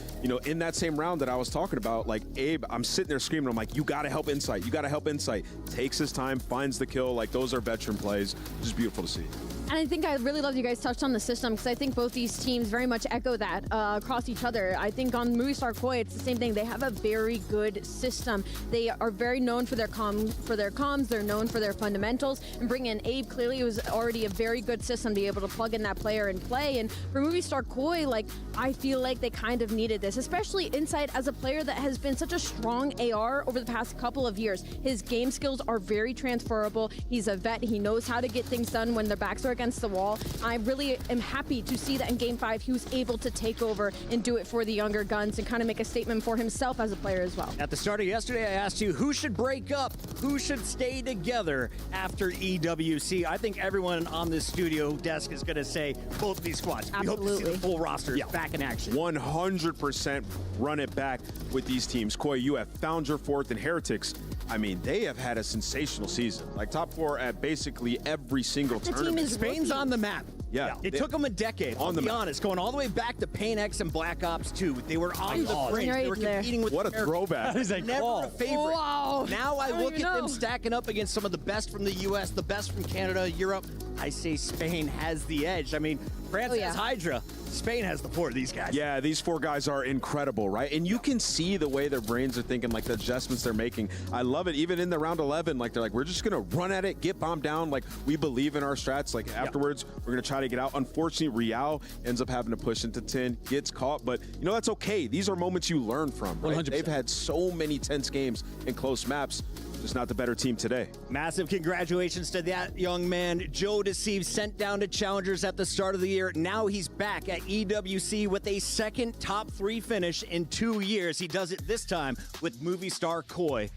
in that same round that I was talking about, like, Abe, I'm sitting there screaming, I'm like, you got to help Insight. You got to help Insight. Takes his time, finds the kill. Like, those are veteran plays. Just beautiful to see. And I think I really love you guys touched on the system, because I think both these teams very much echo that across each other. I think on Movistar Koi, it's the same thing. They have a very good system. They are very known for their comms. They're known for their fundamentals. And bringing in Abe, clearly it was already a very good system to be able to plug in that player and play. And for Movistar Koi, like, I feel like they kind of needed this, especially Insight as a player that has been such a strong AR over the past couple of years. His game skills are very transferable. He's a vet. He knows how to get things done when their backs are against the wall. I really am happy to see that in Game 5 he was able to take over and do it for the younger guns and kind of make a statement for himself as a player as well. At the start of yesterday, I asked you who should break up, who should stay together after EWC. I think everyone on this studio desk is going to say both of these squads. Absolutely. We hope to see the full roster back in action. 100% run it back with these teams. Koi, you have found your fourth, and Heretics, I mean, they have had a sensational season. Like, top 4 at basically every single tournament. Spain's on the map. Yeah. It took them a decade, I'll be honest, going all the way back to Pain X and Black Ops 2. They were on the fringe. They were competing with what a throwback. That is never a favorite. Wow. Now I look at them stacking up against some of the best from the U.S., the best from Canada, Europe. I say Spain has the edge. I mean, France has Hydra. Spain has the 4 of these guys. Yeah, these 4 guys are incredible, right? And you can see the way their brains are thinking, like the adjustments they're making. I love it. Even in the round 11, like, they're like, we're just going to run at it, get bombed down. Like, we believe in our strats. Like, afterwards, we're going to try to get out. Unfortunately, Real ends up having to push into 10, gets caught. But, that's okay. These are moments you learn from, right? 100%. They've had so many tense games and close maps. just not the better team today. Massive congratulations to that young man. Joe Deceive sent down to challengers at the start of the year. Now he's back at EWC with a second top 3 finish in 2 years. He does it this time with movie star Koi,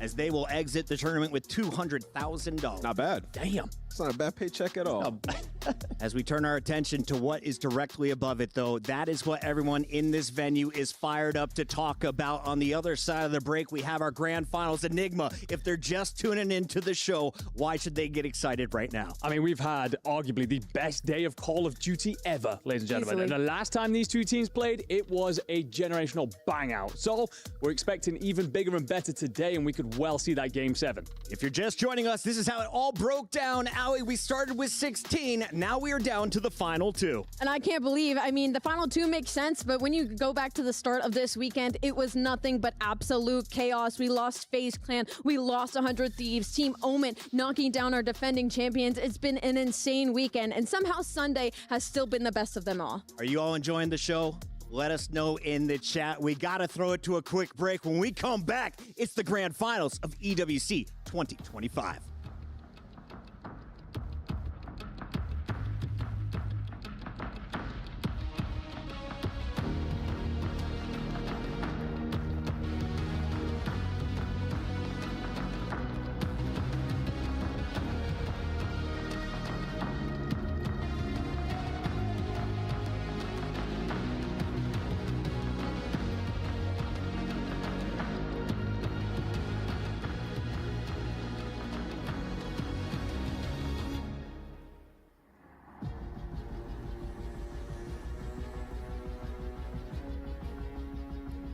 as they will exit the tournament with $200,000. Not bad. Damn. It's not a bad paycheck at all. As we turn our attention to what is directly above it, though, that is what everyone in this venue is fired up to talk about. On the other side of the break, we have our grand finals enigma. If they're just tuning into the show, why should they get excited right now? I mean, we've had arguably the best day of Call of Duty ever, ladies and gentlemen. Easily. And the last time these two teams played, it was a generational bang out. So we're expecting even bigger and better today, and we could well see that Game 7. If you're just joining us, this is how it all broke down. Allie, we started with 16. Now we are down to the final 2. And I can't believe, I mean, the final 2 makes sense, but when you go back to the start of this weekend, it was nothing but absolute chaos. We lost FaZe Clan. We lost 100 Thieves. Team Omen knocking down our defending champions. It's been an insane weekend, and somehow Sunday has still been the best of them all. Are you all enjoying the show? Let us know in the chat. We got to throw it to a quick break. When we come back, it's the grand finals of EWC 2025.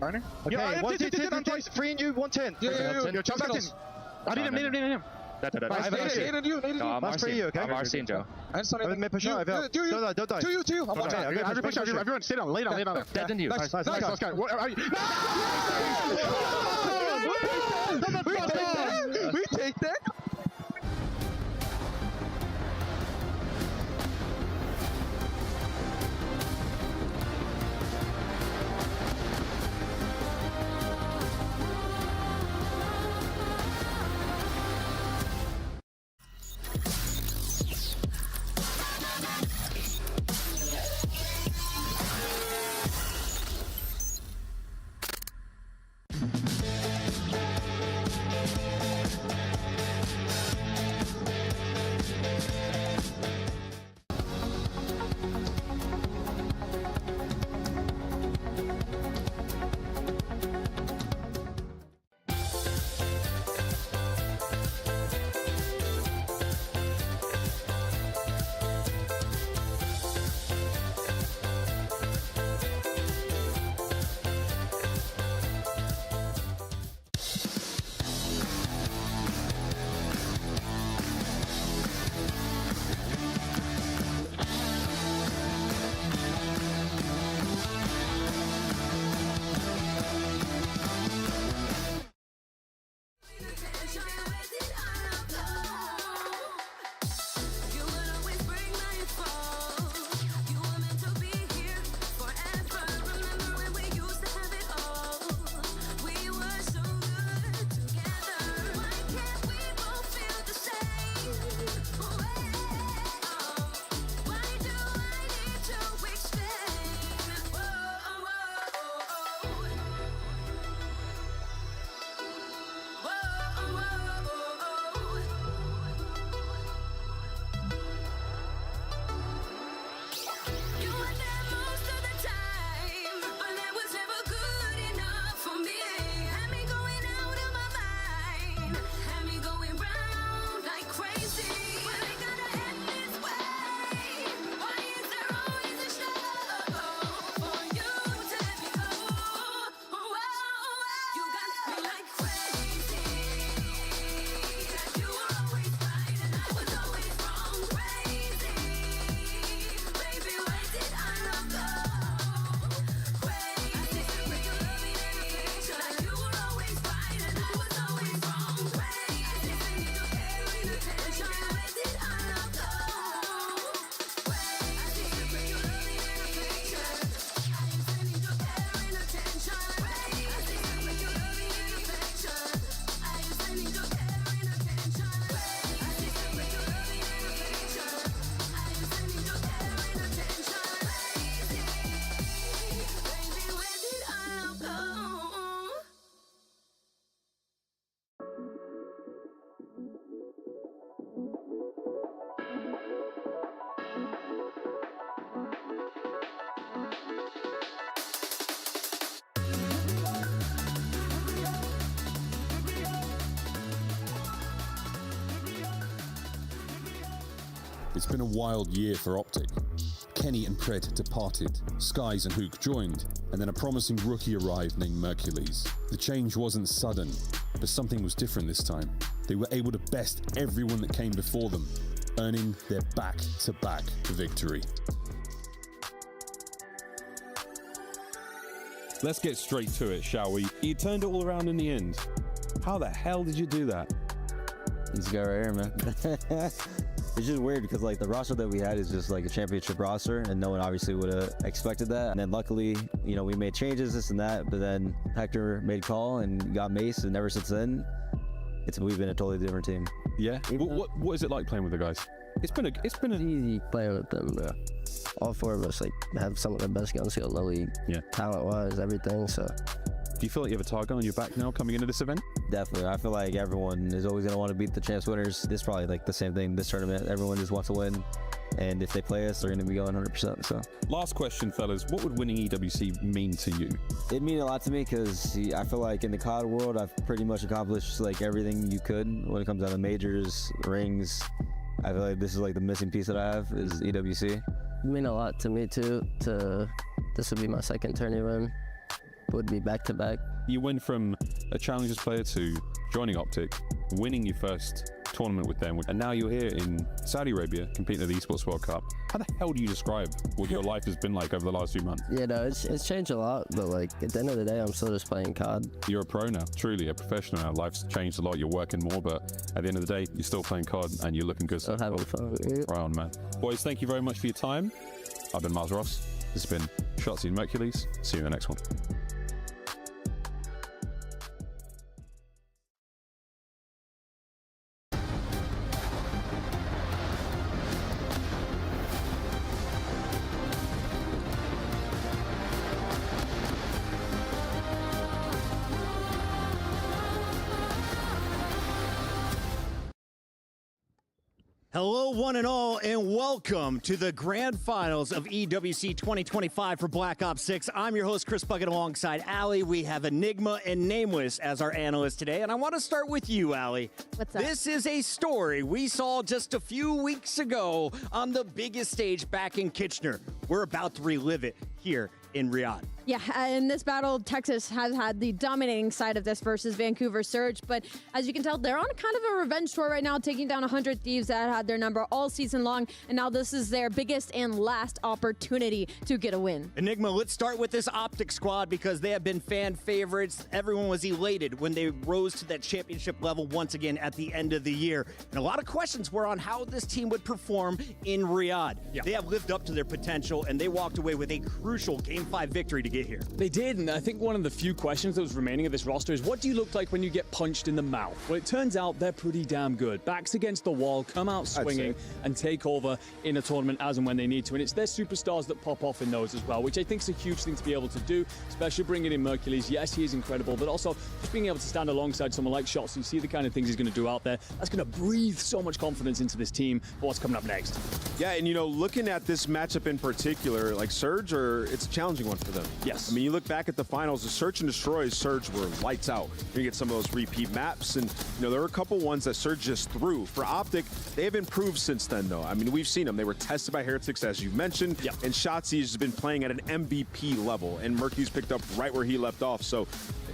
Partner? Okay, Yeah, 1 2 3 free and you 110. Yeah, jump back in. I need him. Needed you. That's for you, okay? I'm RC and Joe. Push out. Do you? Don't die. To you. I'm watching. Everyone push out. Everyone stay down. Lay down. Dead than you. Nice. Nice. We take that. It's been a wild year for Optic. Kenny and Pred departed, Skies and Hook joined, and then a promising rookie arrived named Mercules. The change wasn't sudden, but something was different this time. They were able to best everyone that came before them, earning their back-to-back victory. Let's get straight to it, shall we? You turned it all around in the end. How the hell did you do that? This guy right here, man. It's just weird because like the roster that we had is just like a championship roster, and no one obviously would have expected that. And then luckily, you know, we made changes, this and that, but then Hector made a call and got Mace, and ever since then, we've been a totally different team. Yeah. What is it like playing with the guys? It's been easy playing with them, bro. All four of us like have some of the best gun skill in the league. Yeah. Talent-wise, everything. So. Do you feel like you have a target on your back now coming into this event? Definitely. I feel like everyone is always going to want to beat the champs winners. This is probably like the same thing this tournament. Everyone just wants to win. And if they play us, they're going to be going 100%. So. Last question, fellas. What would winning EWC mean to you? It mean a lot to me because I feel like in the COD world, I've pretty much accomplished like everything you could when it comes down to majors, rings. I feel like this is like the missing piece that I have is EWC. It mean a lot to me too. This would be my second tourney win. Would be back-to-back. You went from a Challengers player to joining Optic, winning your first tournament with them, and now you're here in Saudi Arabia competing at the Esports World Cup. How the hell do you describe what your life has been like over the last few months? Yeah, no, it's changed a lot, but like at the end of the day, I'm still just playing COD. You're a pro now, truly a professional now. Life's changed a lot, you're working more, but at the end of the day, you're still playing COD and you're looking good. Still having fun. Right on, man. Boys, thank you very much for your time. I've been Miles Ross. This has been Shotzzy and Mercules. See you in the next one. Hello, one and all, and welcome to the grand finals of EWC 2025 for Black Ops 6. I'm your host, Chris Bucket, alongside Allie. We have Enigma and Nameless as our analysts today, and I want to start with you, Allie. What's up? This is a story we saw just a few weeks ago on the biggest stage back in Kitchener. We're about to relive it here in Riyadh. Yeah, in this battle, Texas has had the dominating side of this versus Vancouver Surge, but as you can tell, they're on kind of a revenge tour right now, taking down 100 Thieves that had their number all season long, and now this is their biggest and last opportunity to get a win. Enigma, let's start with this Optic squad because they have been fan favorites. Everyone was elated when they rose to that championship level once again at the end of the year, and a lot of questions were on how this team would perform in Riyadh. Yeah. They have lived up to their potential, and they walked away with a crucial Game 5 victory to get here. They did, and I think one of the few questions that was remaining of this roster is what do you look like when you get punched in the mouth? Well, it turns out they're pretty damn good. Backs against the wall, come out swinging, and take over in a tournament as and when they need to. And it's their superstars that pop off in those as well, which I think is a huge thing to be able to do, especially bringing in Mercules. Yes, he is incredible, but also just being able to stand alongside someone like Shotzzy, you see the kind of things he's going to do out there. That's going to breathe so much confidence into this team for what's coming up next. Yeah, and you know, looking at this matchup in particular, like Surge, it's a challenging one for them. Yes. I mean, you look back at the finals, the Search and Destroy Surge were lights out. You get some of those repeat maps, and you know, there were a couple ones that Surge just threw. For Optic, they have improved since then, though. I mean, we've seen them. They were tested by Heretics, as you mentioned, and Shotzzy has been playing at an MVP level, and Murky's picked up right where he left off. So,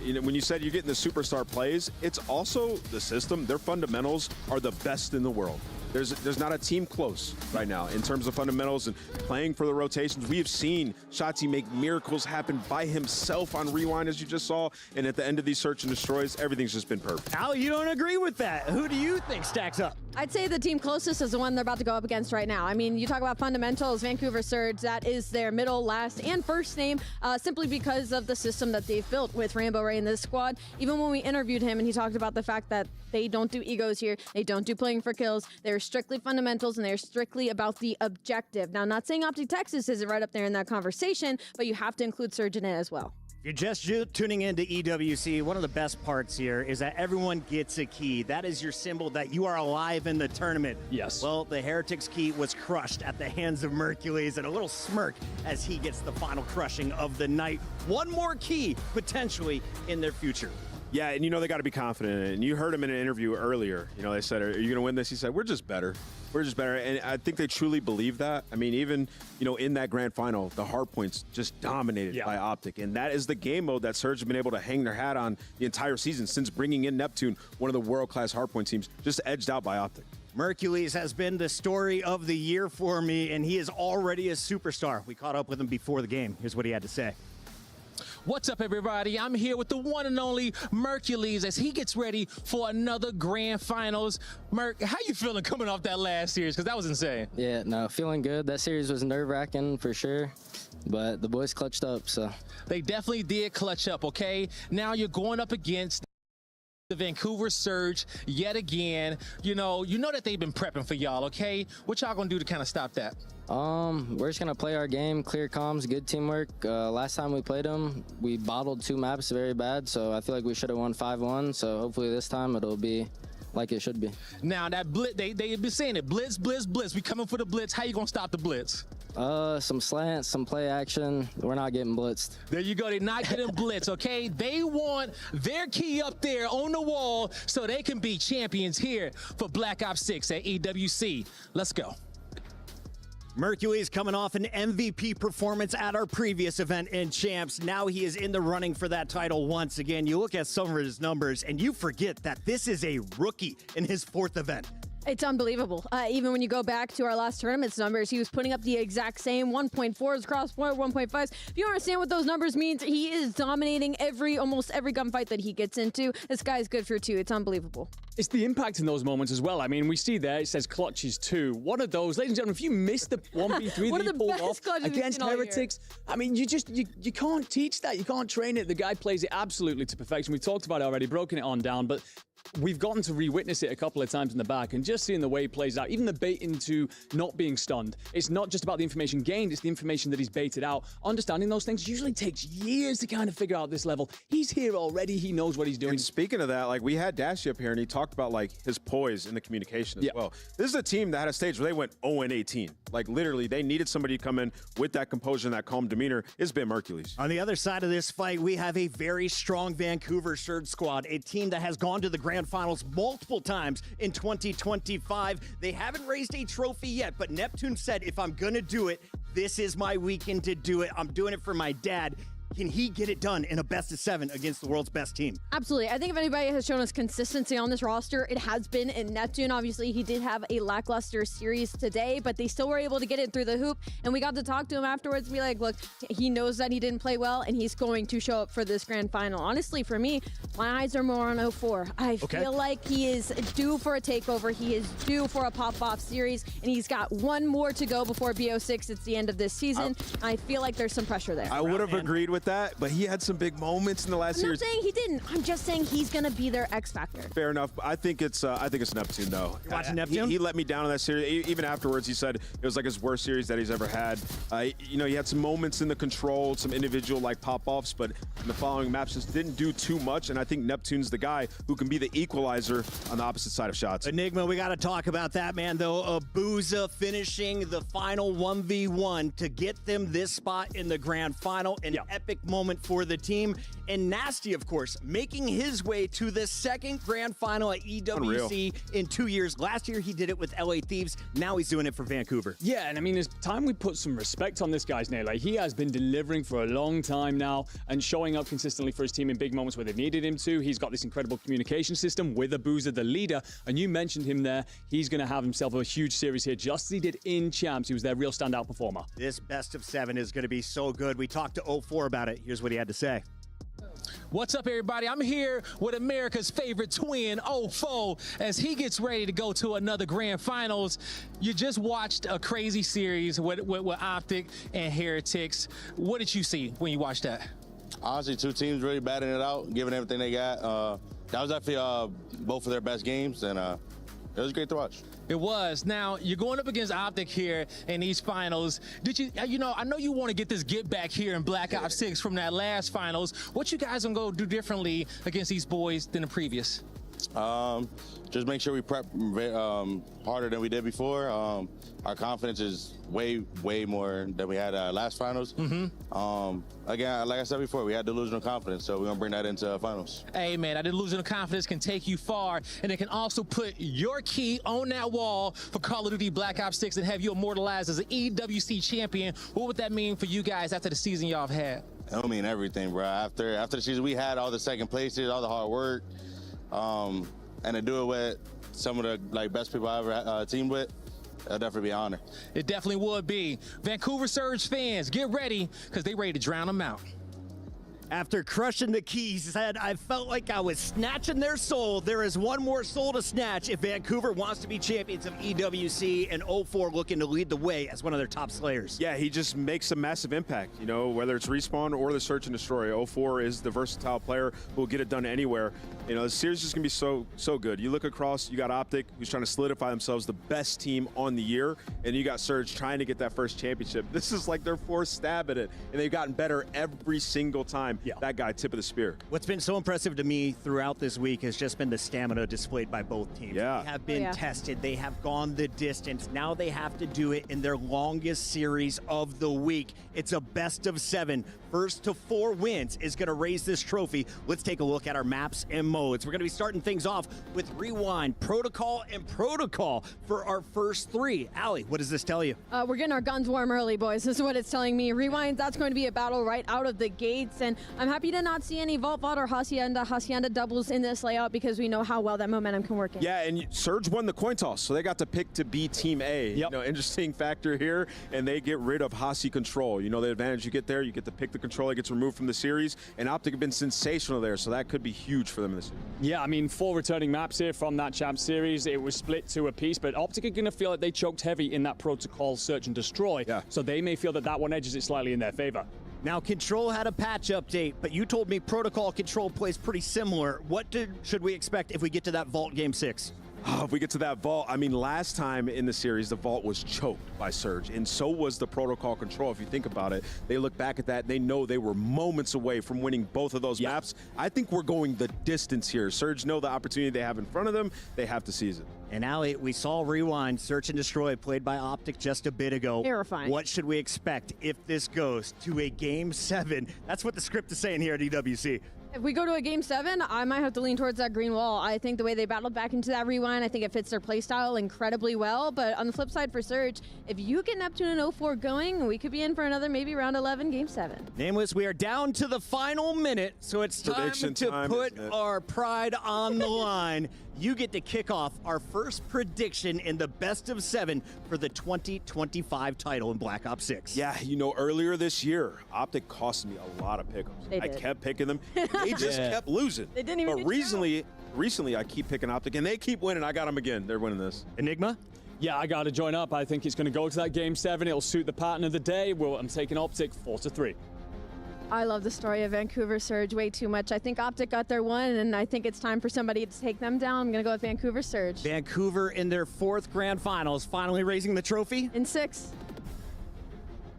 you know, when you said you're getting the superstar plays, it's also the system. Their fundamentals are the best in the world. There's not a team close right now in terms of fundamentals and playing for the rotations. We have seen Shotzzy make miracles happen by himself on Rewind, as you just saw, and at the end of these Search and Destroys, everything's just been perfect. Al, you don't agree with that. Who do you think stacks up? I'd say the team closest is the one they're about to go up against right now. I mean, you talk about fundamentals, Vancouver Surge, that is their middle, last, and first name, simply because of the system that they've built with Rambo Ray in this squad. Even when we interviewed him and he talked about the fact that they don't do egos here, they don't do playing for kills, they're strictly fundamentals and they're strictly about the objective. Now, not saying Optic Texas isn't right up there in that conversation, but you have to include Surge in it as well. If you're just tuning into EWC, one of the best parts here is that everyone gets a key. That is your symbol that you are alive in the tournament. Yes. Well, the Heretics key was crushed at the hands of Mercules, and a little smirk as he gets the final crushing of the night. One more key, potentially, in their future. Yeah, and you know they got to be confident in it. And you heard him in an interview earlier. You know, they said, "Are you going to win this?" He said, "We're just better. We're just better." And I think they truly believe that. I mean, even in that grand final, the hardpoints just dominated by Optic, and that is the game mode that Surge have been able to hang their hat on the entire season since bringing in Neptune, one of the world-class hardpoint teams, just edged out by Optic. Mercules has been the story of the year for me, and he is already a superstar. We caught up with him before the game. Here's what he had to say. What's up, everybody? I'm here with the one and only Mercules as he gets ready for another grand finals. Merc, how you feeling coming off that last series? Because that was insane. Yeah, no, feeling good. That series was nerve-wracking for sure, but the boys clutched up, so. They definitely did clutch up, okay? Now you're going up against the Vancouver Surge yet again. You know that they've been prepping for y'all, okay? What y'all gonna do to kind of stop that? We're just gonna play our game, clear comms, good teamwork. Last time we played them, we bottled 2 maps very bad, so I feel like we should have won 5-1. So hopefully this time it'll be like it should be. Now that blitz, they've been saying it, blitz, blitz, blitz. We coming for the blitz. How you gonna stop the blitz? Some slants, some play action. We're not getting blitzed. There you go. They're not getting blitzed, okay? They want their key up there on the wall so they can be champions here for Black Ops 6 at EWC. Let's go. Mercules coming off an MVP performance at our previous event in Champs. Now he is in the running for that title once again. You look at some of his numbers and you forget that this is a rookie in his 4th event. It's unbelievable. Even when you go back to our last tournament's numbers, he was putting up the exact same 1.4s across 1.5s. If you don't understand what those numbers mean, he is dominating almost every gunfight that he gets into. This guy's good for 2. It's unbelievable. It's the impact in those moments as well. I mean, we see there, it says clutches 2. One of those, ladies and gentlemen, if you missed the 1v3 that he pulled off against Heretics, I mean, you can't teach that. You can't train it. The guy plays it absolutely to perfection. We talked about it already, broken it on down, but we've gotten to re-witness it a couple of times in the back, and just seeing the way he plays out, even the bait into not being stunned. It's not just about the information gained, it's the information that he's baited out. Understanding those things usually takes years to kind of figure out this level. He's here already, he knows what he's doing. And speaking of that, like, we had Dashy up here and he talked about like his poise in the communication as well. This is a team that had a stage where they went 0-18. Like, literally, they needed somebody to come in with that composure and that calm demeanor. It's been Mercules. On the other side of this fight, we have a very strong Vancouver Surge squad, a team that has gone to the grand finals multiple times in 2025. They haven't raised a trophy yet, but Neptune said, if I'm gonna do it, this is my weekend to do it. I'm doing it for my dad. Can he get it done in a best-of-7 against the world's best team? Absolutely. I think if anybody has shown us consistency on this roster, it has been in Neptune. Obviously, he did have a lackluster series today, but they still were able to get it through the hoop. And we got to talk to him afterwards and be like, look, he knows that he didn't play well, and he's going to show up for this grand final. Honestly, for me, my eyes are more on 04. I feel like he is due for a takeover. He is due for a pop-off series, and he's got one more to go before BO6. It's the end of this season. I feel like there's some pressure there. I would have agreed with that, but he had some big moments in the last series. I'm not saying he didn't. I'm just saying he's going to be their X factor. Fair enough. I think it's Neptune though. You're watching Neptune? He let me down in that series. Even afterwards, he said it was like his worst series that he's ever had. He had some moments in the control, some individual like pop-offs, but in the following maps just didn't do too much. And I think Neptune's the guy who can be the equalizer on the opposite side of shots. Enigma, we got to talk about that, man, though. Abuza finishing the final 1v1 to get them this spot in the grand final. An epic moment for the team. And Nasty, of course, making his way to the 2nd grand final at EWC in 2 years. Last year, he did it with LA Thieves. Now he's doing it for Vancouver. Yeah, and I mean, it's time we put some respect on this guy's name. Like, he has been delivering for a long time now and showing up consistently for his team in big moments where they've needed him to. He's got this incredible communication system with Abuza, the leader, and you mentioned him there. He's going to have himself a huge series here, just as he did in Champs. He was their real standout performer. This best-of-7 is going to be so good. We talked to 04 about it. Here's what he had to say. What's up, everybody? I'm here with America's favorite twin, 04, as he gets ready to go to another grand finals. You just watched a crazy series with Optic and Heretics. What did you see when you watched that? Honestly, 2 teams really batting it out, giving everything they got. That was definitely both of their best games, and it was great to watch. It was. Now, you're going up against Optic here in these finals. Did you, I know you want to get this get back here in Black Ops 6 from that last finals. What you guys gonna go do differently against these boys than the previous? Just make sure we prep harder than we did before. Our confidence is way more than we had last finals. Again, like I said before, we had delusional confidence, so we're gonna bring that into finals. Hey man, that delusional confidence can take you far, and it can also put your key on that wall for Call of Duty Black Ops 6 and have you immortalized as an EWC champion. What would that mean for you guys after the season y'all have had? It'll mean everything, bro. After the season, we had all the second places, all the hard work, and to do it with some of the best people I ever teamed with, it'll definitely be an honor. It definitely would be. Vancouver Surge fans, get ready, because they ready to drown them out. After crushing the keys, he said, I felt like I was snatching their soul. There is one more soul to snatch if Vancouver wants to be champions of EWC, and 04 looking to lead the way as one of their top slayers. Yeah, he just makes a massive impact, you know, whether it's Respawn or the Search and Destroy. 04 is the versatile player who will get it done anywhere. You know, the series is going to be so good. You look across, you got Optic, who's trying to solidify themselves the best team on the year, and you got Surge trying to get that first championship. This is like their fourth stab at it, and they've gotten better every single time. Yeah. That guy, tip of the spear. What's been so impressive to me throughout this week has just been the stamina displayed by both teams. Yeah. They have been tested. They have gone the distance. Now they have to do it in their longest series of the week. It's a best of 7. First to 4 wins is going to raise this trophy. Let's take a look at our maps and modes. We're going to be starting things off with Rewind, Protocol, and Protocol for our first 3. Allie, what does this tell you? We're getting our guns warm early, boys. This is what it's telling me. Rewind, that's going to be a battle right out of the gates, and I'm happy to not see any Vault or Hacienda doubles in this layout because we know how well that momentum can work in. Yeah, and Surge won the coin toss, so they got to pick to be Team A. You know, interesting factor here, and they get rid of Hasi control. You know, the advantage you get there, you get to pick the control that gets removed from the series, and Optic have been sensational there, so that could be huge for them in this series. Yeah, I mean, 4 returning maps here from that champ series. It was split to a piece, but Optic are going to feel like they choked heavy in that Protocol Search and Destroy, so they may feel that that one edges it slightly in their favor. Now, Control had a patch update, but you told me Protocol Control plays pretty similar. What should we expect if we get to that Vault Game 6? Oh, if we get to that Vault, I mean, last time in the series, the Vault was choked by Surge, and so was the Protocol Control. If you think about it, they look back at that, they know they were moments away from winning both of those maps. I think we're going the distance here. Surge know the opportunity they have in front of them. They have to seize it. And Allie, we saw Rewind, Search and Destroy, played by Optic just a bit ago. Terrifying. What should we expect if this goes to a Game 7? That's what the script is saying here at EWC. If we go to a Game 7, I might have to lean towards that green wall. I think the way they battled back into that Rewind, I think it fits their playstyle incredibly well. But on the flip side for Surge, if you get Neptune and 04 going, we could be in for another maybe round 11, Game 7. Nameless, we are down to the final minute, so it's time to put our pride on the line. You get to kick off our first prediction in the best of 7 for the 2025 title in Black Ops 6. Yeah, you know, earlier this year, Optic cost me a lot of pickups. I kept picking them. They just kept losing. They didn't even But recently, I keep picking Optic, and they keep winning. I got them again. They're winning this. Enigma? Yeah, I got to join up. I think it's going to go to that Game 7. It'll suit the pattern of the day. I'm taking Optic 4-3. I love the story of Vancouver Surge way too much. I think Optic got their one, and I think it's time for somebody to take them down. I'm going to go with Vancouver Surge. Vancouver in their 4th grand finals, finally raising the trophy? In 6.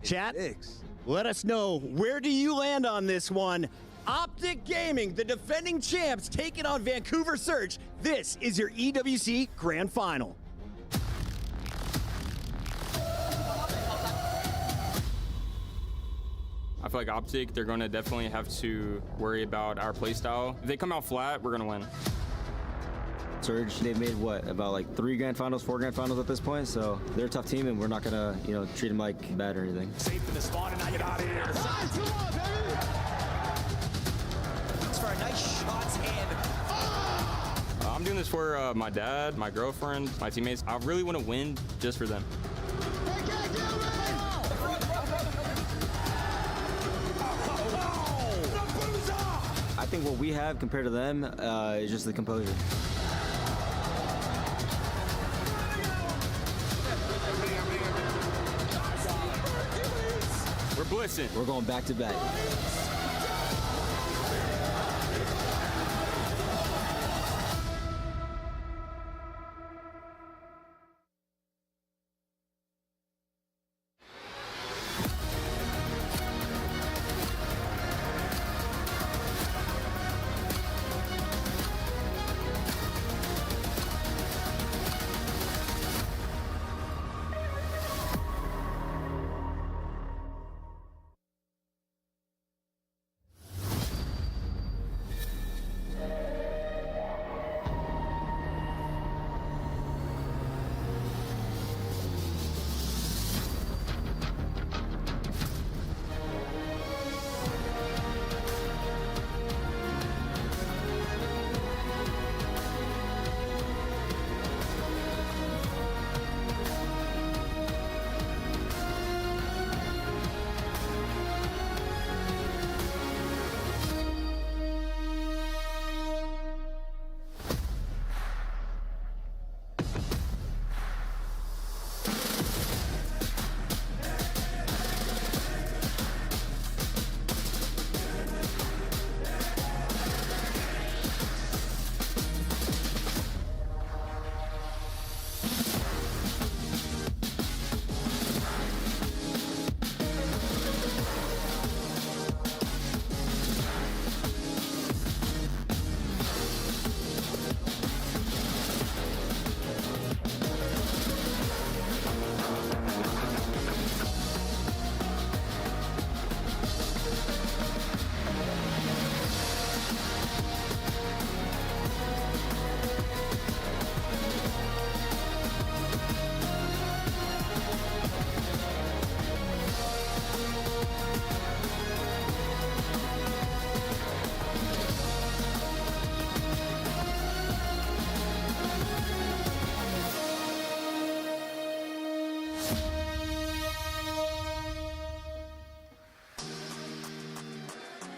Chat, let us know, where do you land on this one? Optic Gaming, the defending champs, taking on Vancouver Surge. This is your EWC Grand Final. I feel like Optic, they're going to definitely have to worry about our playstyle. If they come out flat, we're going to win. Surge, they've made what, about like 3 grand finals, 4 grand finals at this point, so they're a tough team and we're not going to, you know, treat them like bad or anything. Safe in the spawn and I get out of here. Side to one, baby! Thanks for a nice shots and... I'm doing this for my dad, my girlfriend, my teammates. I really want to win just for them. I think what we have compared to them is just the composure. We're blitzing. We're going back to back.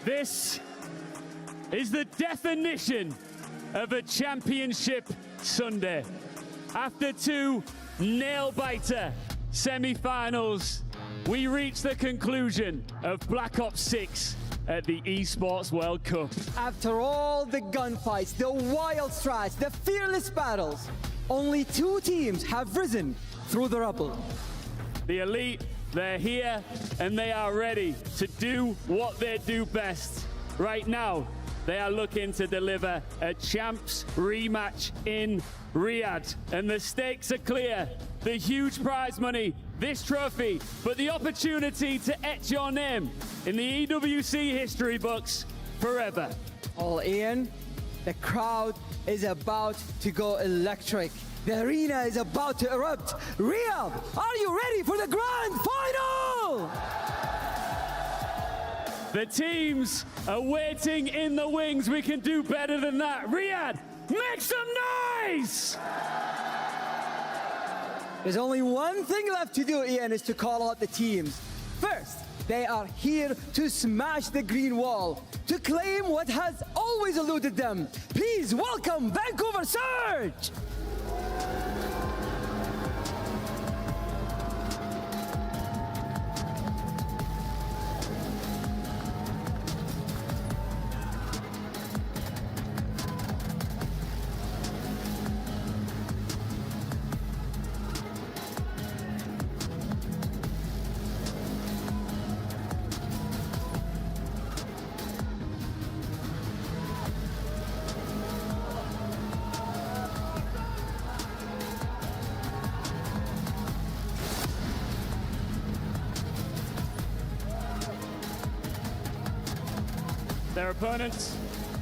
This is the definition of a championship Sunday. After 2 nail-biter semi-finals, we reach the conclusion of Black Ops 6 at the Esports World Cup. After all the gunfights, the wild strats, the fearless battles, only 2 teams have risen through the rubble. The elite, they're here and they are ready to do what they do best. Right now, they are looking to deliver a champs rematch in Riyadh. And the stakes are clear. The huge prize money, this trophy, but the opportunity to etch your name in the EWC history books forever. All in, the crowd is about to go electric. The arena is about to erupt. Riyadh, are you ready for the grand final? The teams are waiting in the wings. We can do better than that. Riyadh, make some noise! There's only one thing left to do, Ian, is to call out the teams. First, they are here to smash the green wall, to claim what has always eluded them. Please welcome Vancouver Surge! Their opponents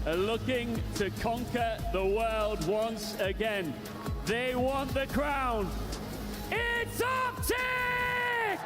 are looking to conquer the world once again. They want the crown. It's Optic!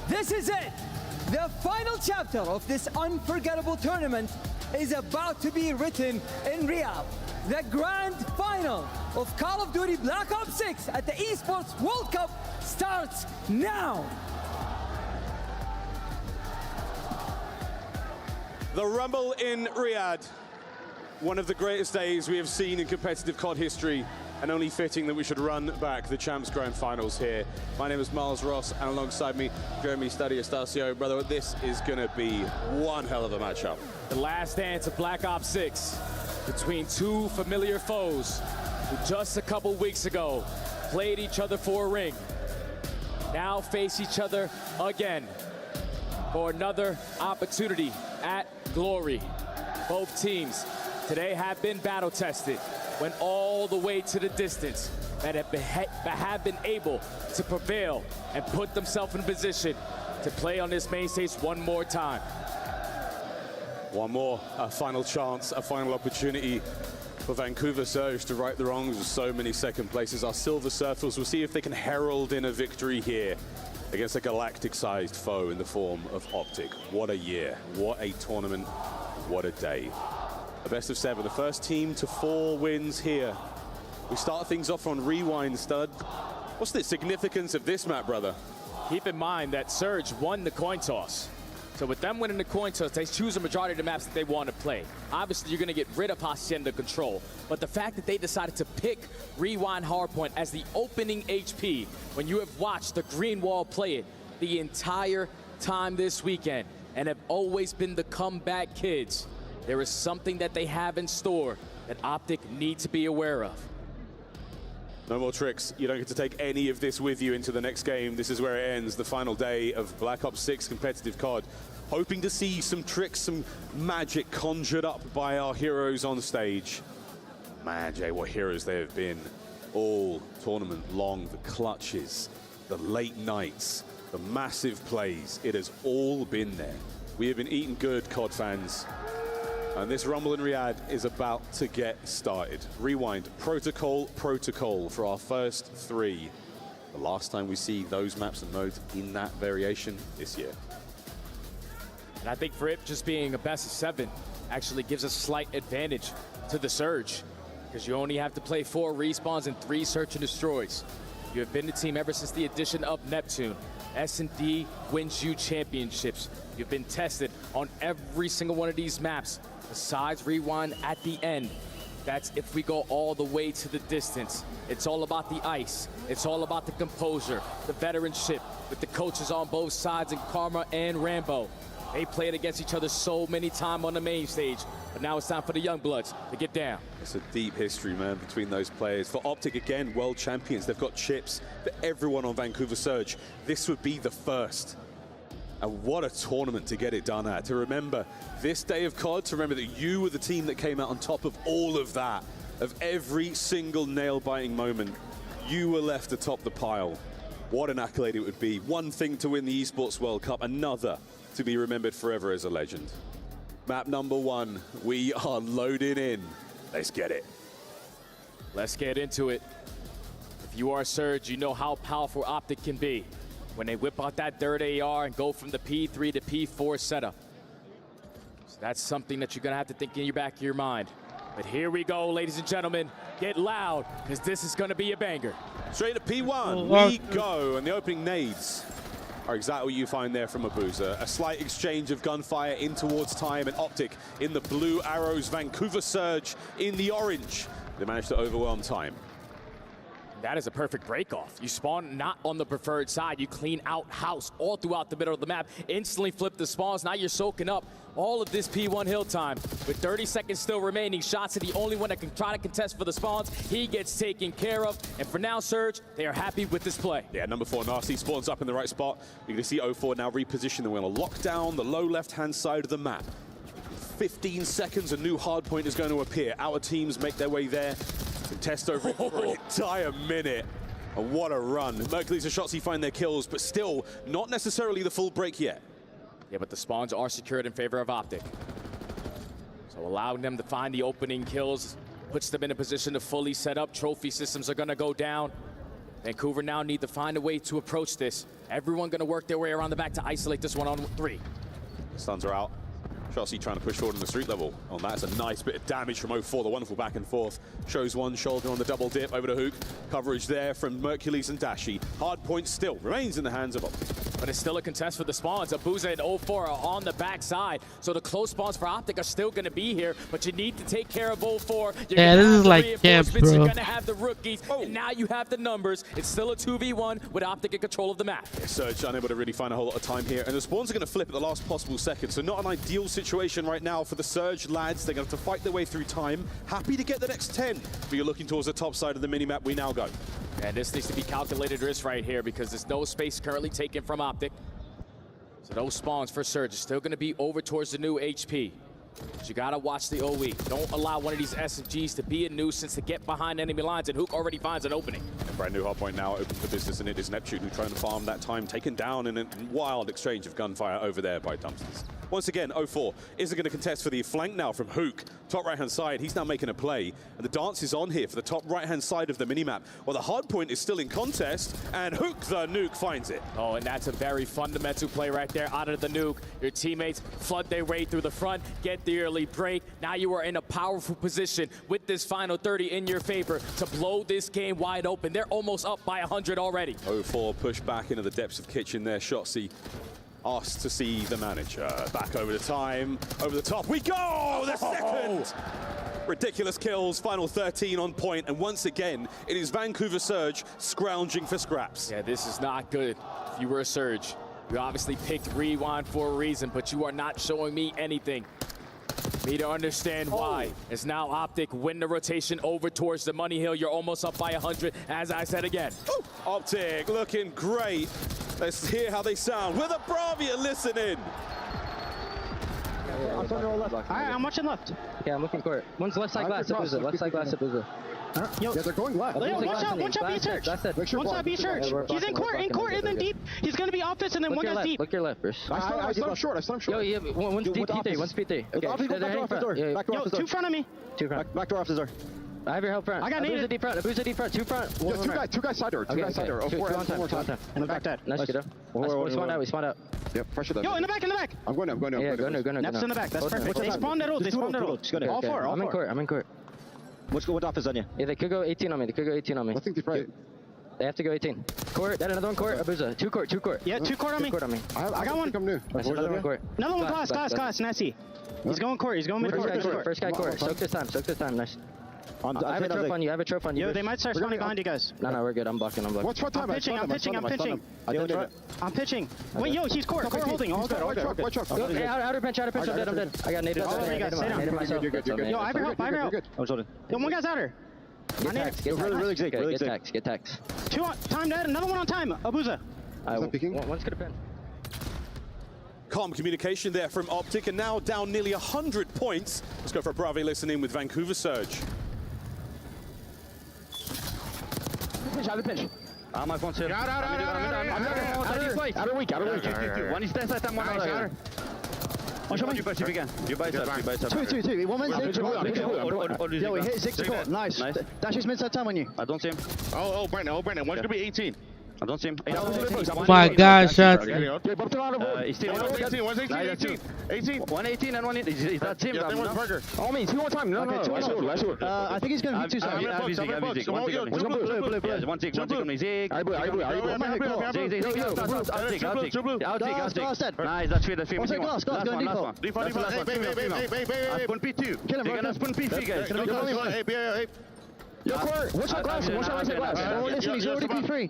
This is it! The final chapter of this unforgettable tournament is about to be written in Riyadh. The grand final of Call of Duty Black Ops 6 at the Esports World Cup starts now! The rumble in Riyadh. One of the greatest days we have seen in competitive COD history, and only fitting that we should run back the Champs Grand Finals here. My name is Miles Ross, and alongside me, Jeremy Stadio. Brother, this is gonna be one hell of a matchup. The last dance of Black Ops 6 between 2 familiar foes who just a couple weeks ago played each other for a ring. Now face each other again for another opportunity at Glory. Both teams today have been battle tested, went all the way to the distance, that have been able to prevail and put themselves in a position to play on this main stage one more time. One more, a final chance, a final opportunity for Vancouver Surge to right the wrongs of so many second places. Our Silver Surfers will see if they can herald in a victory here against a galactic-sized foe in the form of Optic. What a year, what a tournament, what a day. A best of 7, the first team to 4 wins here. We start things off on Rewind, Stud. What's the significance of this map, brother? Keep in mind that Surge won the coin toss. So with them winning the coin toss, they choose a majority of the maps that they want to play. Obviously, you're going to get rid of Hacienda Control. But the fact that they decided to pick Rewind Hardpoint as the opening HP, when you have watched the Green Wall play it the entire time this weekend, and have always been the comeback kids, there is something that they have in store that Optic need to be aware of. No more tricks. You don't get to take any of this with you into the next game. This is where it ends, the final day of Black Ops 6 competitive COD. hoping to see some tricks, some magic conjured up by our heroes on stage. Man, Jay, what heroes they have been all tournament long. The clutches, the late nights, the massive plays. It has all been there. We have been eating good, COD fans. And this Rumble in Riyadh is about to get started. Rewind, protocol for our first 3. The last time we see those maps and modes in that variation this year. And I think for it just being a best of 7 actually gives a slight advantage to the Surge, because you only have to play 4 respawns and 3 search and destroys. You have been the team ever since the addition of Neptune. S&D wins you championships. You've been tested on every single one of these maps, besides Rewind at the end. That's if we go all the way to the distance. It's all about the ice. It's all about the composure, the veteranship, with the coaches on both sides, and Karma and Rambo. They played against each other so many times on the main stage, but now it's time for the young bloods to get down. It's a deep history, man, between those players. For Optic, again, world champions. They've got chips for everyone on Vancouver Surge. This would be the first. And what a tournament to get it done at. To remember this day of COD, to remember that you were the team that came out on top of all of that, of every single nail-biting moment. You were left atop the pile. What an accolade it would be. One thing to win the Esports World Cup, another to be remembered forever as a legend. Map number 1, we are loading in. Let's get it. Let's get into it. If you are Surge, you know how powerful Optic can be when they whip out that third AR and go from the P3 to P4 setup. So that's something that you're gonna have to think in your back of your mind. But here we go, ladies and gentlemen. Get loud, because this is gonna be a banger. Straight to P1, we go. And the opening nades are exactly what you find there from Abuza. A slight exchange of gunfire in towards time, and Optic in the blue arrows, Vancouver Surge in the orange. They managed to overwhelm time. That is a perfect break-off. You spawn not on the preferred side. You clean out house all throughout the middle of the map. Instantly flip the spawns. Now you're soaking up all of this P1 hill time. With 30 seconds still remaining, Shots are the only one that can try to contest for the spawns. He gets taken care of. And for now, Surge, they are happy with this play. Yeah, number 4, Nasty spawns up in the right spot. You can see 04 now reposition. They're going to lock down the low left-hand side of the map. 15 seconds, a new hard point is going to appear. Our teams make their way there. Contest over it for an entire minute. And what a run. Mercury's and Shotsy find their kills, but still not necessarily the full break yet. Yeah, but the spawns are secured in favor of Optic. So allowing them to find the opening kills puts them in a position to fully set up. Trophy systems are gonna go down. Vancouver now need to find a way to approach this. Everyone gonna work their way around the back to isolate this one on 3. Stuns are out. Shotsy trying to push forward on the street level. Oh, that's a nice bit of damage from 04. The wonderful back and forth. Shows one shoulder on the double dip over to Hook. Coverage there from Mercules and Dashi. Hard point still remains in the hands of Optic. But it's still a contest for the spawns. Abuza and 04 are on the backside. So the close spawns for Optic are still going to be here. But you need to take care of 04. Yeah, this is like camps, bro. You're going to have the rookies. And now you have the numbers. It's still a 2v1 with Optic in control of the map. Yeah, Surge unable to really find a whole lot of time here. And the spawns are going to flip at the last possible second. So not an ideal situation right now for the Surge lads. They're going to have to fight their way through time. Happy to get the next 10. But you're looking towards the top side of the minimap. We now go. And this needs to be calculated risk right here, because there's no space currently taken from Optic. So those spawns for Surge are still going to be over towards the new HP. But you got to watch the OE. Don't allow one of these SMGs to be a nuisance to get behind enemy lines, and Hook already finds an opening. A brand new hardpoint now open for business, and it is Neptune who trying to farm that time, taken down in a wild exchange of gunfire over there by Dumpsters. Once again, 04 isn't going to contest for the flank now from Hook. Top right-hand side, he's now making a play. And the dance is on here for the top right-hand side of the minimap. Well, the hardpoint is still in contest, and Hook the nuke finds it. Oh, and that's a very fundamental play right there out of the nuke. Your teammates flood their way through the front, get the early break. Now you are in a powerful position with this final 30 in your favor to blow this game wide open. They're almost up by 100 already. 04 push back into the depths of kitchen there. Shotsy asked to see the manager. Back over the time, over the top. We go! The second! Ridiculous kills, final 13 on point, and once again, it is Vancouver Surge scrounging for scraps. Yeah, this is not good. If you were a Surge, you obviously picked Rewind for a reason, but you are not showing me anything. Me to understand why. It's now Optic win the rotation over towards the money hill. You're almost up by 100, as I said again. Ooh. Optic looking great. Let's hear how they sound with a Bravia listening. I'm turning all left. Alright, I'm watching left. Yeah, I'm looking court. One's left side glass, Abuza. Left side glass, Abuza. Yo, they're going left. Yo, watch out, B church. One side B church. He's in court, and then deep. He's gonna be office, and then one guy's deep. Look your left, Bruce. I saw him short. Yo, yeah, one's deep, P3, one's P3. Okay, they're heading front. Yo, two front of me. Two front. Back door off the door. I have your help front. I got Abuza deep front, Abuza deep front, two front. Two guys side door. Two guys side door. Two on time. In the back dead. Nice, kiddo. We spawned out. Yep, pressure that. Yo, in the back. I'm going now. Yeah, go now. Next in the back, that's perfect. They spawned at all. All four. I'm in court. What's going off is on you? Yeah, they could go 18 on me. I think they're right. They have to go 18. Court, that another one court. Abuza. Two court. Yeah, two court on me. I got one. I'm new. Another one court. Another one glass. Nessie. He's going court. He's going mid court. First guy court. Soak this time. Nice. I have a trope on you. Yo, they might start spawning behind you guys. No, we're good. I'm blocking. What's front time? I'm pitching. Wait, yo, he's court holding. All good. White truck. Okay, outer bench, I'm dead. I got naded. Naded myself. Yo, I have help. Yo, one guy's outer. Get tax. Two on time, dead. Another one on time. Abuza. One's gonna pin. Calm communication there from Optic, and now down nearly 100 points. Let's go for a Brave listening with Vancouver Surge. Pinch. My phone's here. Out of week. One is dead, I'm one. You buy sub. Two. One man's Yo, he hit 6 court. Nice. Dash his mid-side time on you. I don't see him. Oh, Brandon. One's gonna be 18. I don't see him. Oh my gosh, that's... He's still 18. 118 and 118. Is that him? Oh, me. 2 more time. No. I think he's gonna be 2 sides. One tick on me. Zig. Zig. Nice, that's it. One side glass. Go default. Spawn P2. Kill him, They're gonna spawn P3, guys. Yo, Court, watch out glass. Oh, listen, he's already P3.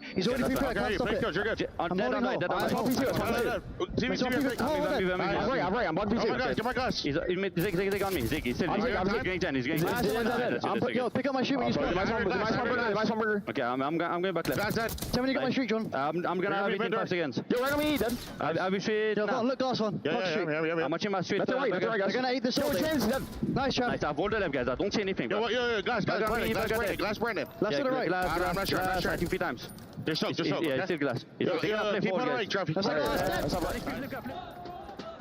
I can't stop it. I'm dead on night. I'm on P2. I'm right. I'm on P2. Get my glass. Zig on me. Zig, he's getting 10. He's getting 10. Yo, pick up my shoot when you spawn. Nice hamburger. Okay, I'm going back left. Tell me to get my streak, John. I'm gonna have 18 5 seconds. Yo, right on me, then. I'll be straight. Yo, look, glass one. I'm watching my street. That's right, guys. They're gonna eat this all. Nice, Trav. Nice, I've hold the left, guys. I don't see anything. Glass Brandon. Left to the right. I'm not sure. I think 3 times. Just soak. Yeah, it's still glass. Keep on the right, Trav.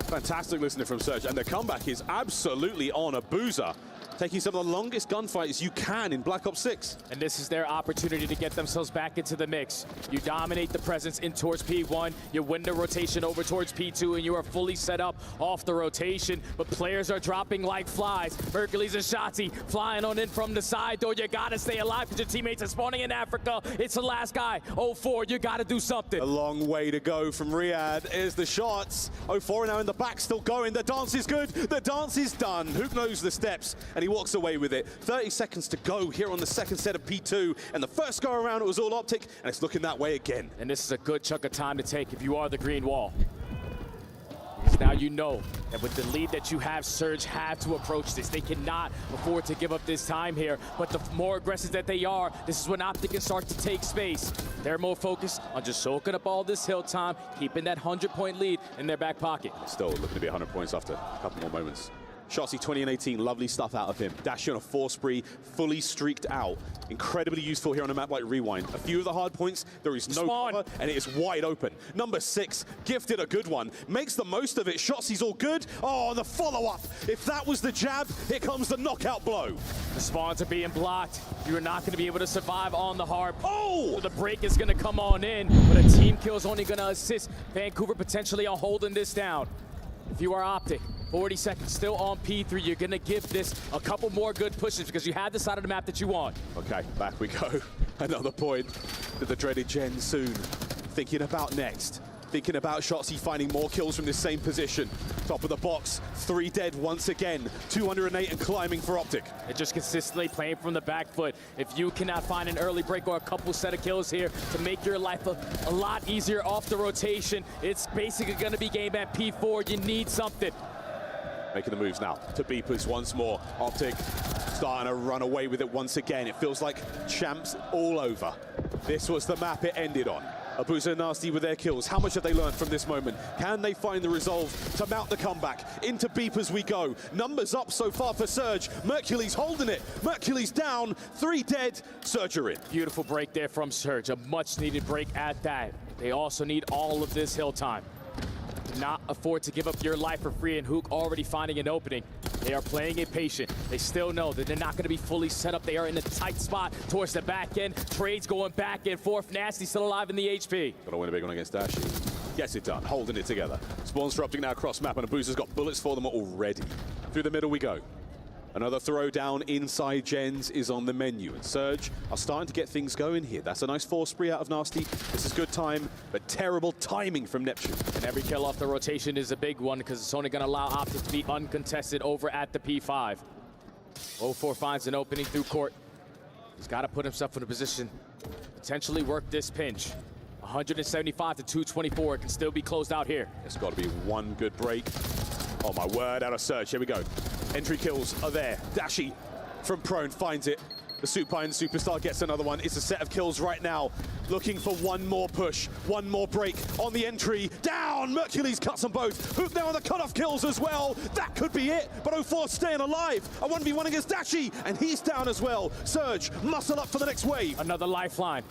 Fantastic listening from Surge, and the comeback is absolutely on Abuza, taking some of the longest gunfights you can in Black Ops 6. And this is their opportunity to get themselves back into the mix. You dominate the presence in towards P1, you win the rotation over towards P2, and you are fully set up off the rotation, but players are dropping like flies. Mercules and Shotzi flying on in from the side, though you gotta stay alive because your teammates are spawning in Africa. It's the last guy. 04, you gotta do something. A long way to go from Riyadh is the shots. 04 now in the back, still going. The dance is good. The dance is done. Who knows the steps? And he walks away with it. 30 seconds to go here on the second set of P2. And the first go around, it was all Optic, and it's looking that way again. And this is a good chunk of time to take if you are the green wall. Because now you know that with the lead that you have, Surge have to approach this. They cannot afford to give up this time here. But the more aggressive that they are, this is when Optic can start to take space. They're more focused on just soaking up all this hill time, keeping that 100-point lead in their back pocket. Still looking to be 100 points after a couple more moments. Shotzi 20 and 18, lovely stuff out of him. Dashing on a 4 spree, fully streaked out. Incredibly useful here on a map like Rewind. A few of the hard points, there is no cover, and it is wide open. Number 6, gifted a good one. Makes the most of it. Shotzi's all good. Oh, the follow-up. If that was the jab, here comes the knockout blow. The spawns are being blocked. You're not going to be able to survive on the hard. Oh! So the break is going to come on in, but a team kill is only going to assist Vancouver potentially on holding this down. If you are Optic, 40 seconds still on P3, you're gonna give this a couple more good pushes because you have the side of the map that you want. Okay, back we go. Another point to the dreaded Gen soon. Thinking about next. Thinking about Shotzi finding more kills from this same position. Top of the box, 3 dead once again. 208 and climbing for Optic. And just consistently playing from the back foot. If you cannot find an early break or a couple set of kills here to make your life a lot easier off the rotation, it's basically gonna be game at P4. You need something. Making the moves now to Beepers once more. Optic starting to run away with it once again. It feels like champs all over. This was the map it ended on. Abuza and Nasty with their kills. How much have they learned from this moment? Can they find the resolve to mount the comeback? Into Beep as we go. Numbers up so far for Surge. Mercules holding it. Mercules down. 3 dead. Surge are in. Beautiful break there from Surge. A much-needed break at that. They also need all of this hill time. Not afford to give up your life for free, and Hook already finding an opening. They are playing it patient. They still know that they're not going to be fully set up. They are in a tight spot towards the back end. Trades going back and forth. Nasty still alive in the HP. Got to win a big one against Dashi. Gets it done, holding it together. Spawns for Optic now across map, and Abuza's got bullets for them already. Through the middle we go. Another throwdown inside Gens is on the menu, and Surge are starting to get things going here. That's a nice 4 spree out of Nasty. This is good time, but terrible timing from Neptune. And every kill off the rotation is a big one because it's only going to allow Optic to be uncontested over at the P5. 0-4 finds an opening through court. He's got to put himself in a position to potentially work this pinch. 175 to 224. It can still be closed out here. It's got to be one good break. Oh my word, out of Surge. Here we go. Entry kills are there. Dashi from prone finds it. The Supine Superstar gets another one. It's a set of kills right now. Looking for one more push, one more break on the entry. Down! Mercules cuts them both. Hook now on the cutoff kills as well. That could be it, but 0-4 staying alive. A 1v1 against Dashi, and he's down as well. Surge, muscle up for the next wave. Another lifeline.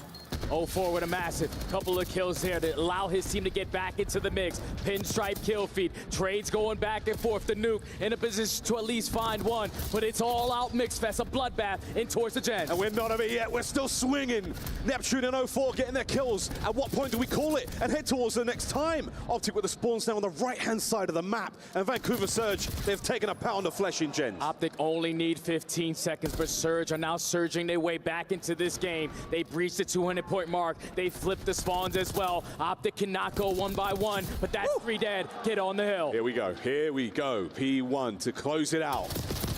0-4 with a massive couple of kills there to allow his team to get back into the mix. Pinstripe kill feed. Trades going back and forth. The Nuke in a position to at least find one, but it's all out mix fest, a bloodbath in towards the Gens. And we're not over yet. We're still swinging. Neptune and 0-4 getting their kills. At what point do we call it and head towards the next time? Optic with the spawns now on the right-hand side of the map. And Vancouver Surge, they've taken a pound of flesh in Gens. Optic only need 15 seconds, but Surge are now surging their way back into this game. They breached the 200-point mark. They flipped the spawns as well. Optic cannot go one by one, but that's 3 dead. Get on the hill. Here we go. Here we go. P1 to close it out.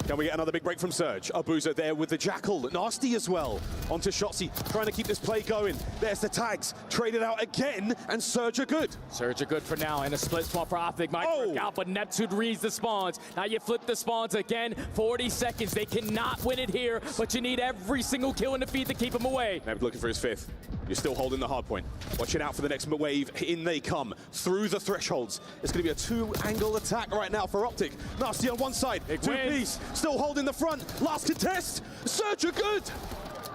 Can we get another big break from Surge? Abuza there with the Jackal. Nasty as well. Onto Shotzi, trying to keep this play going. There's the tags. Traded out again, and Surge are good. Surge are good for now, and a split spawn for Optic might work out, but Neptune reads the spawns. Now you flip the spawns again. 40 seconds. They cannot win it here, but you need every single kill in the feed to keep him away. Neb looking for his 5th. You're still holding the hard point. Watching out for the next wave. In they come. Through the thresholds. It's going to be a 2-angle attack right now for Optic. Nasty on one side. 2-piece. Still holding the front. Last contest. Surge are good.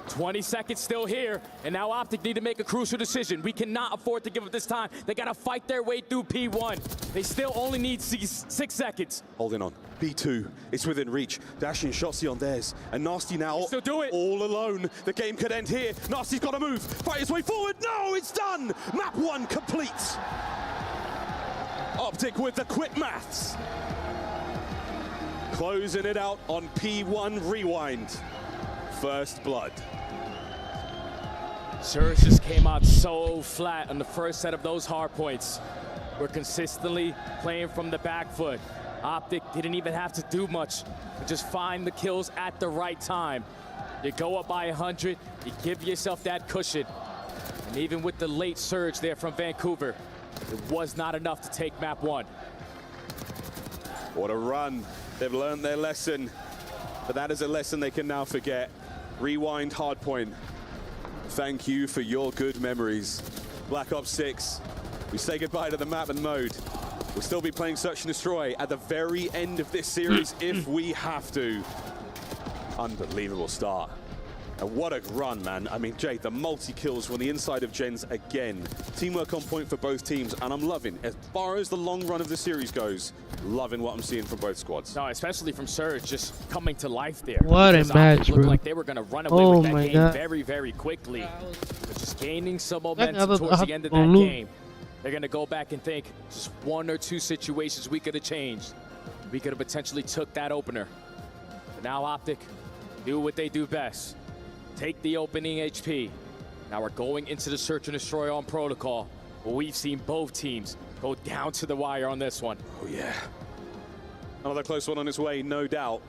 20 seconds still here, and now Optic need to make a crucial decision. We cannot afford to give up this time. They got to fight their way through P1. They still only need 6 seconds. Holding on. B2, it's within reach. Dashing Shotzi on theirs. And Nasty now still do it. All alone. The game could end here. Nasty's got to move. Fight his way forward. No, it's done. Map 1 complete. Optic with the quick maths. Closing it out on P1 Rewind. First blood. Surge just came out so flat on the first set of those hard points. We're consistently playing from the back foot. Optic didn't even have to do much, but just find the kills at the right time. You go up by 100, you give yourself that cushion. And even with the late surge there from Vancouver, it was not enough to take map 1. What a run. They've learned their lesson, but that is a lesson they can now forget. Rewind hardpoint. Thank you for your good memories. Black Ops 6, we say goodbye to the map and mode. We'll still be playing Search and Destroy at the very end of this series if we have to. Unbelievable start. And what a run, man. I mean, Jay, the multi-kills from the inside of Gens again. Teamwork on point for both teams, and I'm loving, as far as the long run of the series goes, loving what I'm seeing from both squads. No, especially from Surge, just coming to life there. What a match, bro. Looked like they were going to run away with that game very, very quickly. But just gaining some momentum towards the end of that game. They're going to go back and think, just 1 or 2 situations we could have changed. We could have potentially took that opener. But now Optic do what they do best. Take the opening HP. Now we're going into the Search and Destroy on protocol. But we've seen both teams go down to the wire on this one. Oh yeah. Another close one on its way, no doubt.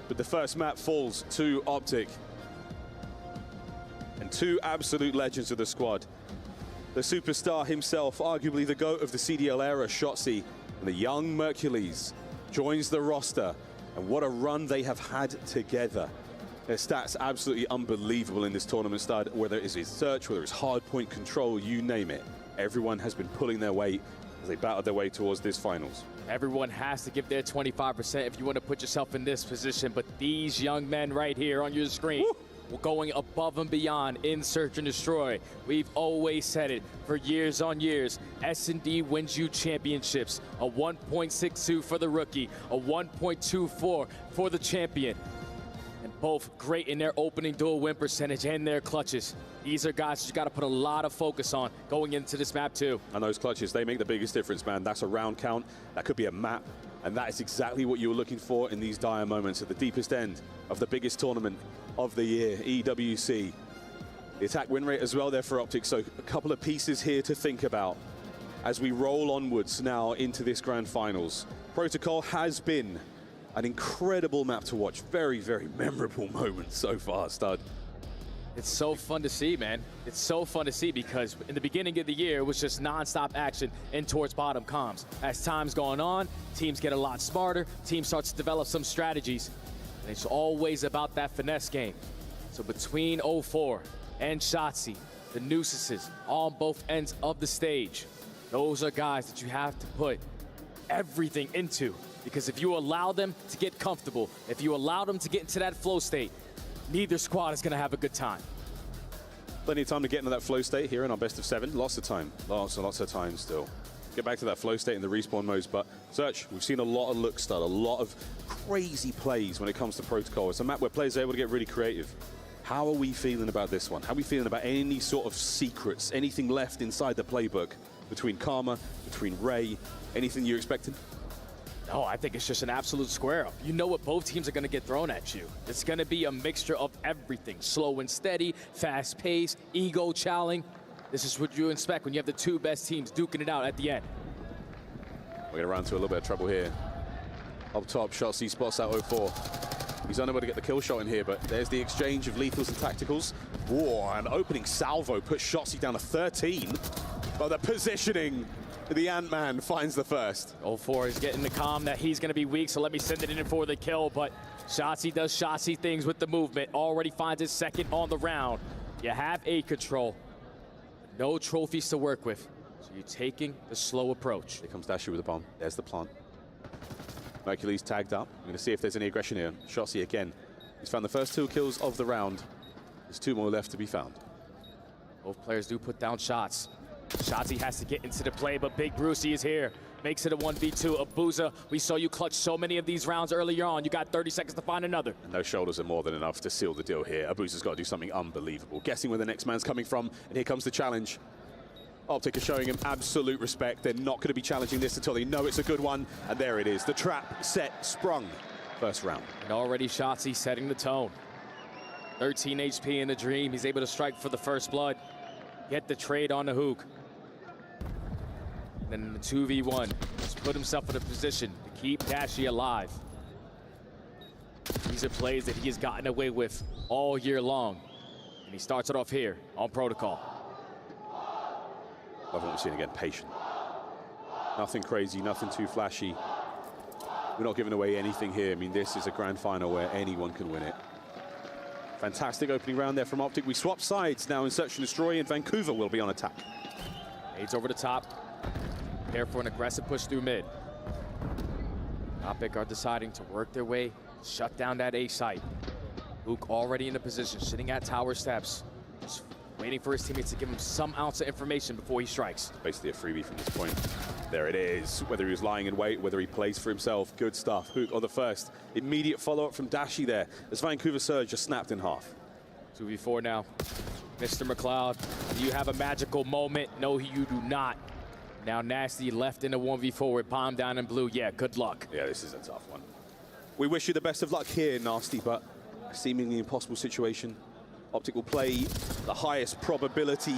But the first map falls to Optic. And 2 absolute legends of the squad. The superstar himself, arguably the GOAT of the CDL era, Shotzi, and the young Mercules joins the roster. And what a run they have had together. Their stats absolutely unbelievable in this tournament, Stud. Whether it's his search, whether it's hard point control, you name it. Everyone has been pulling their weight as they battled their way towards this finals. Everyone has to give their 25% if you want to put yourself in this position, but these young men right here on your screen, were going above and beyond in Search and Destroy. We've always said it for years on years. S&D wins you championships. A 1.62 for the rookie, a 1.24 for the champion. And both great in their opening dual win percentage and their clutches. These are guys you got to put a lot of focus on going into this map too. And those clutches, they make the biggest difference, man. That's a round count. That could be a map. And that is exactly what you were looking for in these dire moments at the deepest end of the biggest tournament of the year, EWC. The attack win rate as well there for Optic. So a couple of pieces here to think about as we roll onwards now into this grand finals. Protocol has been an incredible map to watch. Very, very memorable moments so far, Stud. It's so fun to see, man. It's so fun to see because in the beginning of the year, it was just nonstop action in towards bottom comms. As time's going on, teams get a lot smarter, team starts to develop some strategies, and it's always about that finesse game. So between 04 and Shotzzy, the Nuisances on both ends of the stage, those are guys that you have to put everything into, because if you allow them to get comfortable, if you allow them to get into that flow state, neither squad is going to have a good time. Plenty of time to get into that flow state here in our best of 7. Lots of time. Lots and lots of time still. Get back to that flow state in the respawn modes. But Search, we've seen a lot of look start, a lot of crazy plays when it comes to Protocol. It's a map where players are able to get really creative. How are we feeling about this one? How are we feeling about any sort of secrets, anything left inside the playbook between Karma, between Ray, anything you're expecting? No, I think it's just an absolute square up. You know what both teams are going to get thrown at you. It's going to be a mixture of everything. Slow and steady, fast pace, ego challenging. This is what you expect when you have the two best teams duking it out at the end. We're going to run into a little bit of trouble here. Up top, Shotzzy spots out 04. He's unable to get the kill shot in here, but there's the exchange of lethals and tacticals. Whoa, an opening salvo puts Shotzzy down to 13. But the positioning, the Ant-Man finds the first. 04 is getting the calm that he's going to be weak, so let me send it in for the kill. But Shotzzy does Shotzzy things with the movement. Already finds his second on the round. You have A control. No trophies to work with. So you're taking the slow approach. Here comes Dasher with the bomb. There's the plant. Mercury's tagged up. I'm going to see if there's any aggression here. Shotzzy again. He's found the first 2 kills of the round. There's 2 more left to be found. Both players do put down shots. Shotzzy has to get into the play, but Big Brucey is here. Makes it a 1v2. Abuza, we saw you clutch so many of these rounds earlier on. You got 30 seconds to find another. And those shoulders are more than enough to seal the deal here. Abuza's got to do something unbelievable. Guessing where the next man's coming from, and here comes the challenge. Optic is showing him absolute respect. They're not going to be challenging this until they know it's a good one. And there it is. The trap set, sprung. First round. And already Shotzzy setting the tone. 13 HP in the dream. He's able to strike for the first blood. Get the trade on the hook. And then in the 2v1, just put himself in a position to keep Dashi alive. These are plays that he has gotten away with all year long. And he starts it off here on Protocol. Love what we're seeing again, patient. Nothing crazy, nothing too flashy. We're not giving away anything here. I mean, this is a grand final where anyone can win it. Fantastic opening round there from Optic. We swap sides now in Search and Destroy, and Vancouver will be on attack. Aids over the top. Prepare for an aggressive push through mid. Optic are deciding to work their way, shut down that A site. Luke already in the position, sitting at tower steps. Just waiting for his teammates to give him some ounce of information before he strikes. Basically a freebie from this point. There it is. Whether he was lying in wait, whether he plays for himself, good stuff. Hook on the first. Immediate follow-up from Dashi there as Vancouver Surge just snapped in half. 2v4 now. Mr. McLeod, do you have a magical moment? No, you do not. Now Nasty left in a 1v4 with Palm down in blue. Yeah, good luck. Yeah, this is a tough one. We wish you the best of luck here, Nasty, but a seemingly impossible situation. Optic will play the highest probability,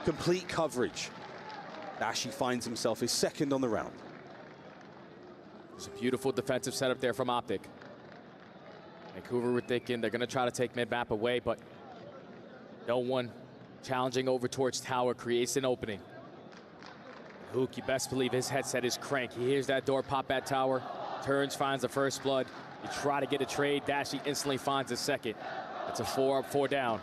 complete coverage. Dashi finds himself his second on the round. There's a beautiful defensive setup there from Optic. Vancouver were thinking they're going to try to take mid-map away, but no one challenging over towards tower creates an opening. Hook, you best believe his headset is cranked. He hears that door pop at tower, turns, finds the first blood. You try to get a trade. Dashy instantly finds a second. It's a 4 up, 4 down.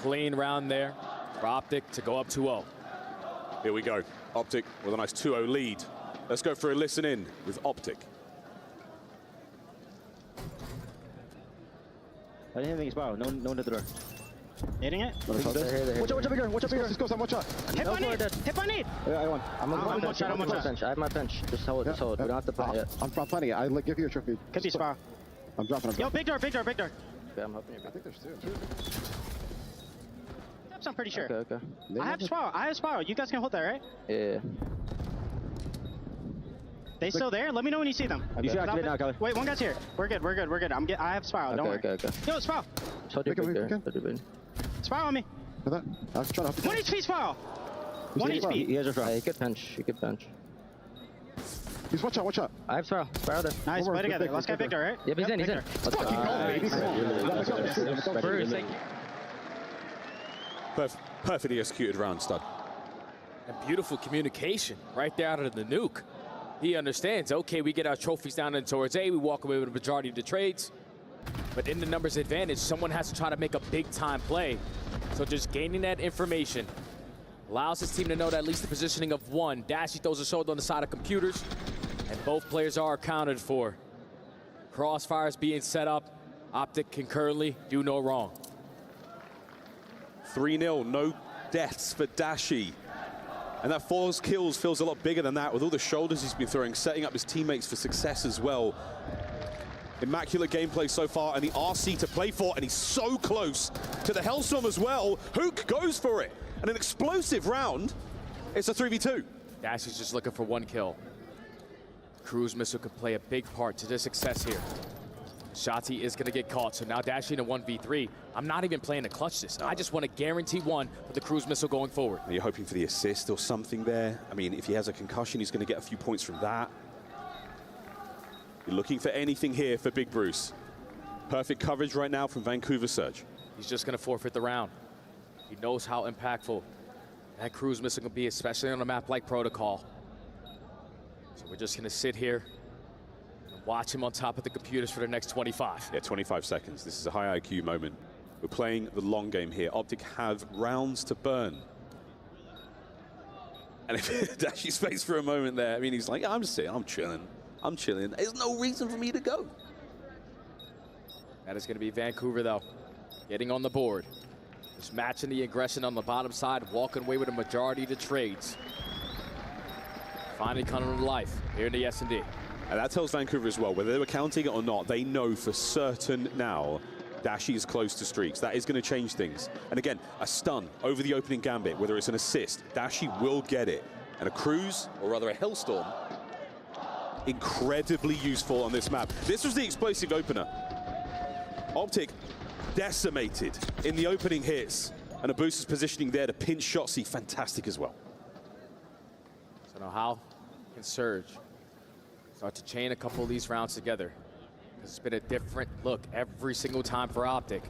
Clean round there for Optic to go up 2-0. Here we go. Optic with a nice 2-0 lead. Let's go for a listen in with Optic. I didn't think it's power. No one at the door. Hitting it? Watch out, big girl. Watch out, big girl. Let's go, Sam. Watch out. Hit by need. Hit by need. Yeah, I won. I'm on bench. I'm on bench. I have my bench. Just hold it. Just hold it. We don't have to plant yet. I'm planting it. I'll give you a trophy. Could be Sparrow. I'm dropping. Yo, big door. Okay, I'm helping you. I think there's 2. I'm pretty sure. Okay. I have Sparrow. You guys can hold that, right? Yeah. They still there? Let me know when you see them. Okay. You should activate now, Kelly. Wait, one guy's here. We're good. I have Sparrow. Don't worry. Okay. Yo, Sparrow. Hold your big there. Sparrow on me. I'm trying to help you. 1 HP, Sparrow. 1 HP. He has a He could bench. He's watch out. I have Sparrow there. Nice, play together. Let's get Victor, right? Yep, he's in. Let's fucking go, baby. Come on. Bruce, thank you. Perfectly executed round, stud. And beautiful communication right there out of the nuke. He understands, okay, we get our trophies down in towards A, we walk away with a majority of the trades. But in the numbers advantage, someone has to try to make a big-time play. So just gaining that information allows his team to know that at least the positioning of one. Dashy throws a shoulder on the side of computers, and both players are accounted for. Crossfires being set up. Optic can currently do no wrong. 3-0, no deaths for Dashy. And that 4 kills feels a lot bigger than that with all the shoulders he's been throwing, setting up his teammates for success as well. Immaculate gameplay so far, and the RC to play for, and he's so close to the Hellstorm as well. Hook goes for it, and an explosive round. It's a 3v2. Dashy's just looking for 1 kill. Cruise missile could play a big part to their success here. Shotzi is going to get caught, so now Dashy in a 1v3. I'm not even playing to clutch this. I just want to guarantee 1 with the cruise missile going forward. Are you hoping for the assist or something there? I mean, if he has a concussion, he's going to get a few points from that. You're looking for anything here for Big Bruce. Perfect coverage right now from Vancouver Surge. He's just going to forfeit the round. He knows how impactful that cruise missile can be, especially on a map like Protocol. So we're just going to sit here and watch him on top of the computers for the next 25. Yeah, 25 seconds. This is a high IQ moment. We're playing the long game here. Optic have rounds to burn. And if Dashy's face for a moment there, I mean, he's like, I'm just sitting, I'm chilling. There's no reason for me to go. That is going to be Vancouver, though, getting on the board. Just matching the aggression on the bottom side, walking away with a majority of the trades. Finally coming to life here in the S&D. And that tells Vancouver as well, whether they were counting it or not, they know for certain now Dashy is close to streaks. That is going to change things. And again, a stun over the opening gambit, whether it's an assist, Dashy will get it. And a cruise, or rather a Hellstorm, incredibly useful on this map. This was the explosive opener. Optic decimated in the opening hits, and Abusa's positioning there to pinch Shotzi, fantastic as well. So now how can Surge start to chain a couple of these rounds together? It's been a different look every single time for Optic.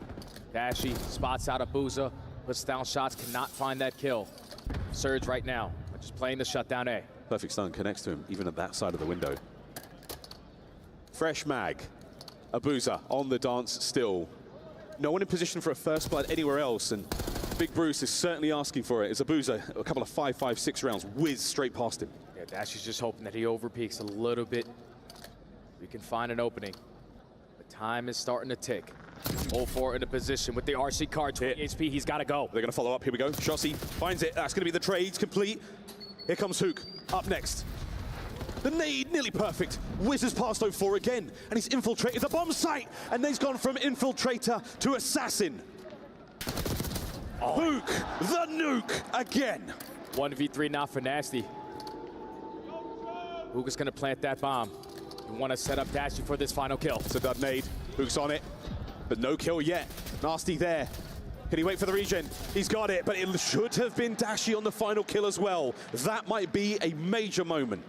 Dashy spots out Abusa, puts down shots, cannot find that kill. Surge right now, just playing the shutdown A. Perfect stun connects to him, even at that side of the window. Fresh mag. Abusa on the dance still. No one in position for a first blood anywhere else, and Big Bruce is certainly asking for it. As Abusa, a couple of 5-5-6 rounds, whiz straight past him. Yeah, Dashy's just hoping that he overpeaks a little bit. We can find an opening. The time is starting to tick. 0-4 in a position with the RC card, 20 HP, he's got to go. They're going to follow up, here we go. Shotzi finds it, that's going to be the trades complete. Here comes Hook, up next. The nade, nearly perfect. Whizzes past 0-4 again, and he's infiltrated the bomb site, and he's gone from infiltrator to assassin. Hook, the nuke, again. 1v3 now for Nasty. Hook is going to plant that bomb. You want to set up Dashy for this final kill. It's a dud nade. Hook's on it, but no kill yet. Nasty there. Can he wait for the regen? He's got it, but it should have been Dashy on the final kill as well. That might be a major moment.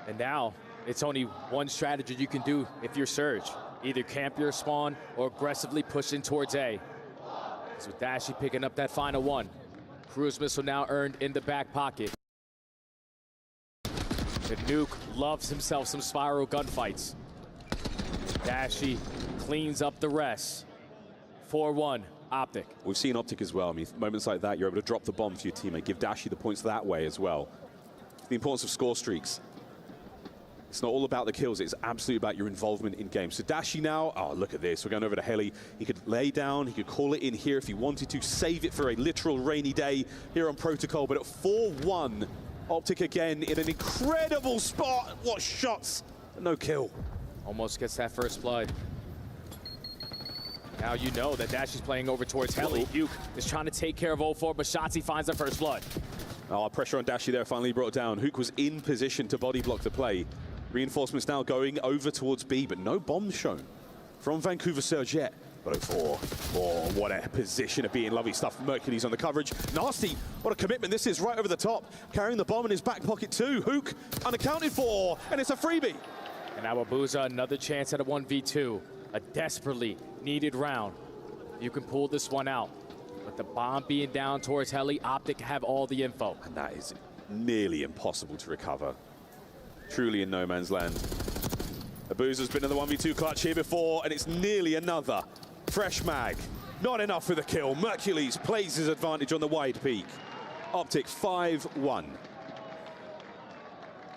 And now, it's only one strategy you can do if you're Surge. Either camp your spawn or aggressively push in towards A. So Dashy picking up that final one. Cruise missile now earned in the back pocket. The nuke loves himself some spiral gunfights. Dashy cleans up the rest. 4-1, Optic. We've seen Optic as well. I mean, moments like that, you're able to drop the bomb for your teammate, give Dashy the points that way as well. The importance of score streaks. It's not all about the kills, it's absolutely about your involvement in games. So Dashy now, oh, look at this. We're going over to Heli. He could lay down, he could call it in here if he wanted to, save it for a literal rainy day here on Protocol. But at 4-1, Optic again in an incredible spot. What shots, no kill. Almost gets that first blood. Now you know that Dashy's playing over towards Heli. Uke is trying to take care of 0-4, but Shotzzy finds the first blood. Oh, pressure on Dashy there, finally brought down. Hook was in position to body block the play. Reinforcements now going over towards B, but no bombs shown from Vancouver Surge yet. But 0-4. Oh, what a position to be in. Lovely stuff. Mercury's on the coverage. Nasty. What a commitment this is, right over the top. Carrying the bomb in his back pocket too. Hook unaccounted for, and it's a freebie. And now Abuza, another chance at a 1v2. A desperately needed round. You can pull this one out. But the bomb being down towards Heli, Optic have all the info. And that is nearly impossible to recover. Truly in no man's land. Abuza's been in the 1v2 clutch here before, and it's nearly another. Fresh mag. Not enough for the kill. Mercules plays his advantage on the wide peak. Optic 5-1.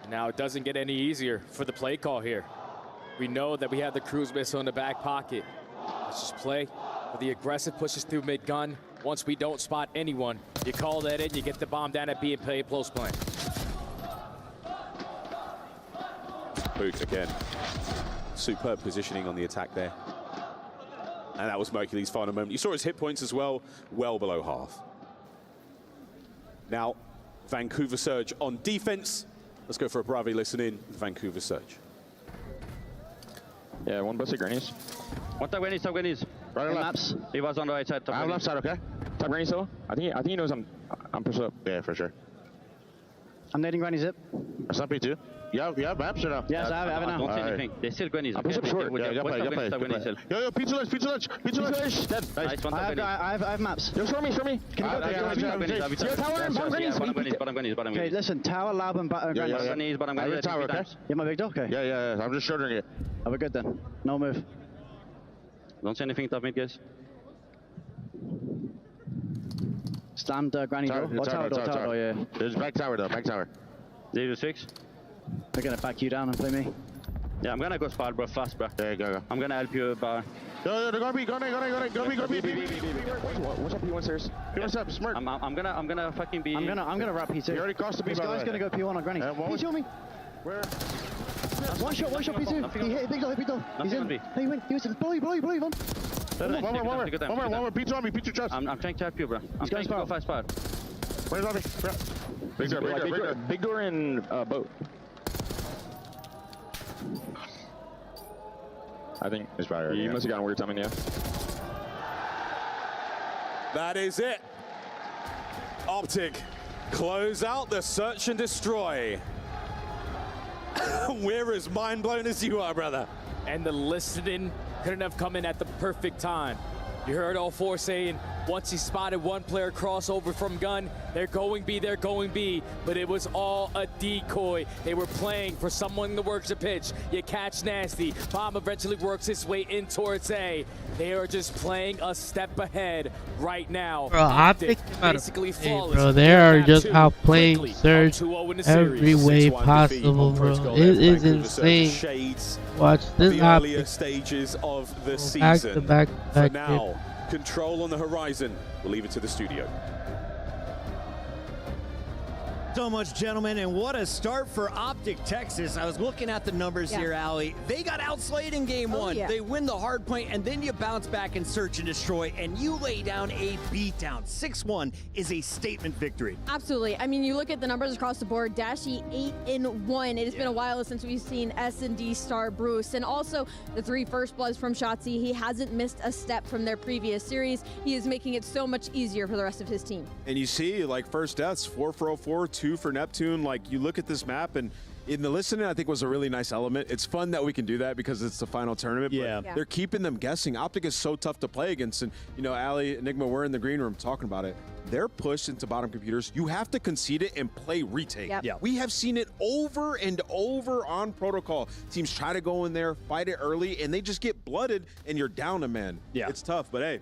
Now it doesn't get any easier for the play call here. We know that we have the cruise missile in the back pocket. Let's just play with the aggressive pushes through mid-gun. Once we don't spot anyone, you call that in, you get the bomb down at B and play close play. Boot again. Superb positioning on the attack there. And that was Mercury's final moment. You saw his hit points as well, well below half. Now, Vancouver Surge on defense. Let's go for a Bravi listen in, Vancouver Surge. Yeah, one bus at grannies. One top grannies, top grannies. Right or left? Maps. He was on the right side. I'm left side, okay. Top grannies though. I think he knows I'm pushed up. Yeah, for sure. I'm nading granny zip. That's not B2. You have maps or no? Yes, I have it now. Don't see anything. They still grannies. I'm push up short. Yeah, play. Yo, pizza lunch. Dead. Nice, one top I have maps. Yo, show me. Can you go tower and bottom grannies. Okay, listen, tower, lab, and grannies. Bottom grannies. Tower, okay? Yeah, my big dog, okay? Yeah. I'm just shouldering it. Oh, we're good then. No move. Don't see anything top mid, guys. Slammed granny door. Tower, yeah. There's back tower though, back tower. 0-6. They're gonna back you down and play me. Yeah, I'm gonna go spot, bro, fast, bro. Yeah, go. I'm gonna help you, bro. Yo, they're gonna be. Go B. What's up, P1 stairs? P1 up, smirk. I'm gonna fucking be. I'm gonna wrap P2. You already crossed the B. This guy's gonna go P1 on granny. Can you show me? Where? One shot P2. He hit big dog. He's in. He was blow, One more. P2 on me, P2 chest. I'm trying to help you, bro. I'm trying to go fast spot. Where's Bobby? Big door and boat. I think it's probably. You must have gotten weird timing, yeah. That is it. Optic close out the search and destroy. We're as mind blown as you are, brother. And the listening couldn't have come in at the perfect time. You heard all four saying, once he spotted one player crossover from gun, they're going B, but it was all a decoy. They were playing for someone that works a pitch. You catch Nasty. Bomb eventually works its way in towards A. They are just playing a step ahead right now. Bro, Optic basically flawless. Bro, they are just outplaying Surge every way possible, bro. It is insane. Watch this the earlier stages of the season. Back For now, control on the horizon. We'll leave it to the studio. So much, gentlemen, and what a start for Optic Texas. I was looking at the numbers here, Allie. They got outslayed in game one. They win the hard point, and then you bounce back and search and destroy, and you lay down a beatdown. 6-1 is a statement victory. Absolutely. I mean, you look at the numbers across the board. Dashy 8-1. It has been a while since we've seen S&D star Bruce, and also the 3 first bloods from Shotzzy. He hasn't missed a step from their previous series. He is making it so much easier for the rest of his team. And you see, like, first deaths, 4 for 04, 2 for Neptune. Like, you look at this map and In the listening, I think was a really nice element. It's fun that we can do that because it's the final tournament. Yeah. But they're keeping them guessing. Optic is so tough to play against. And, you know, Ali, Enigma, we're in the green room talking about it. They're pushed into bottom computers. You have to concede it and play retake. Yep. Yeah. We have seen it over and over on protocol. Teams try to go in there, fight it early, and they just get blooded, and you're down a man. Yeah. It's tough, but hey,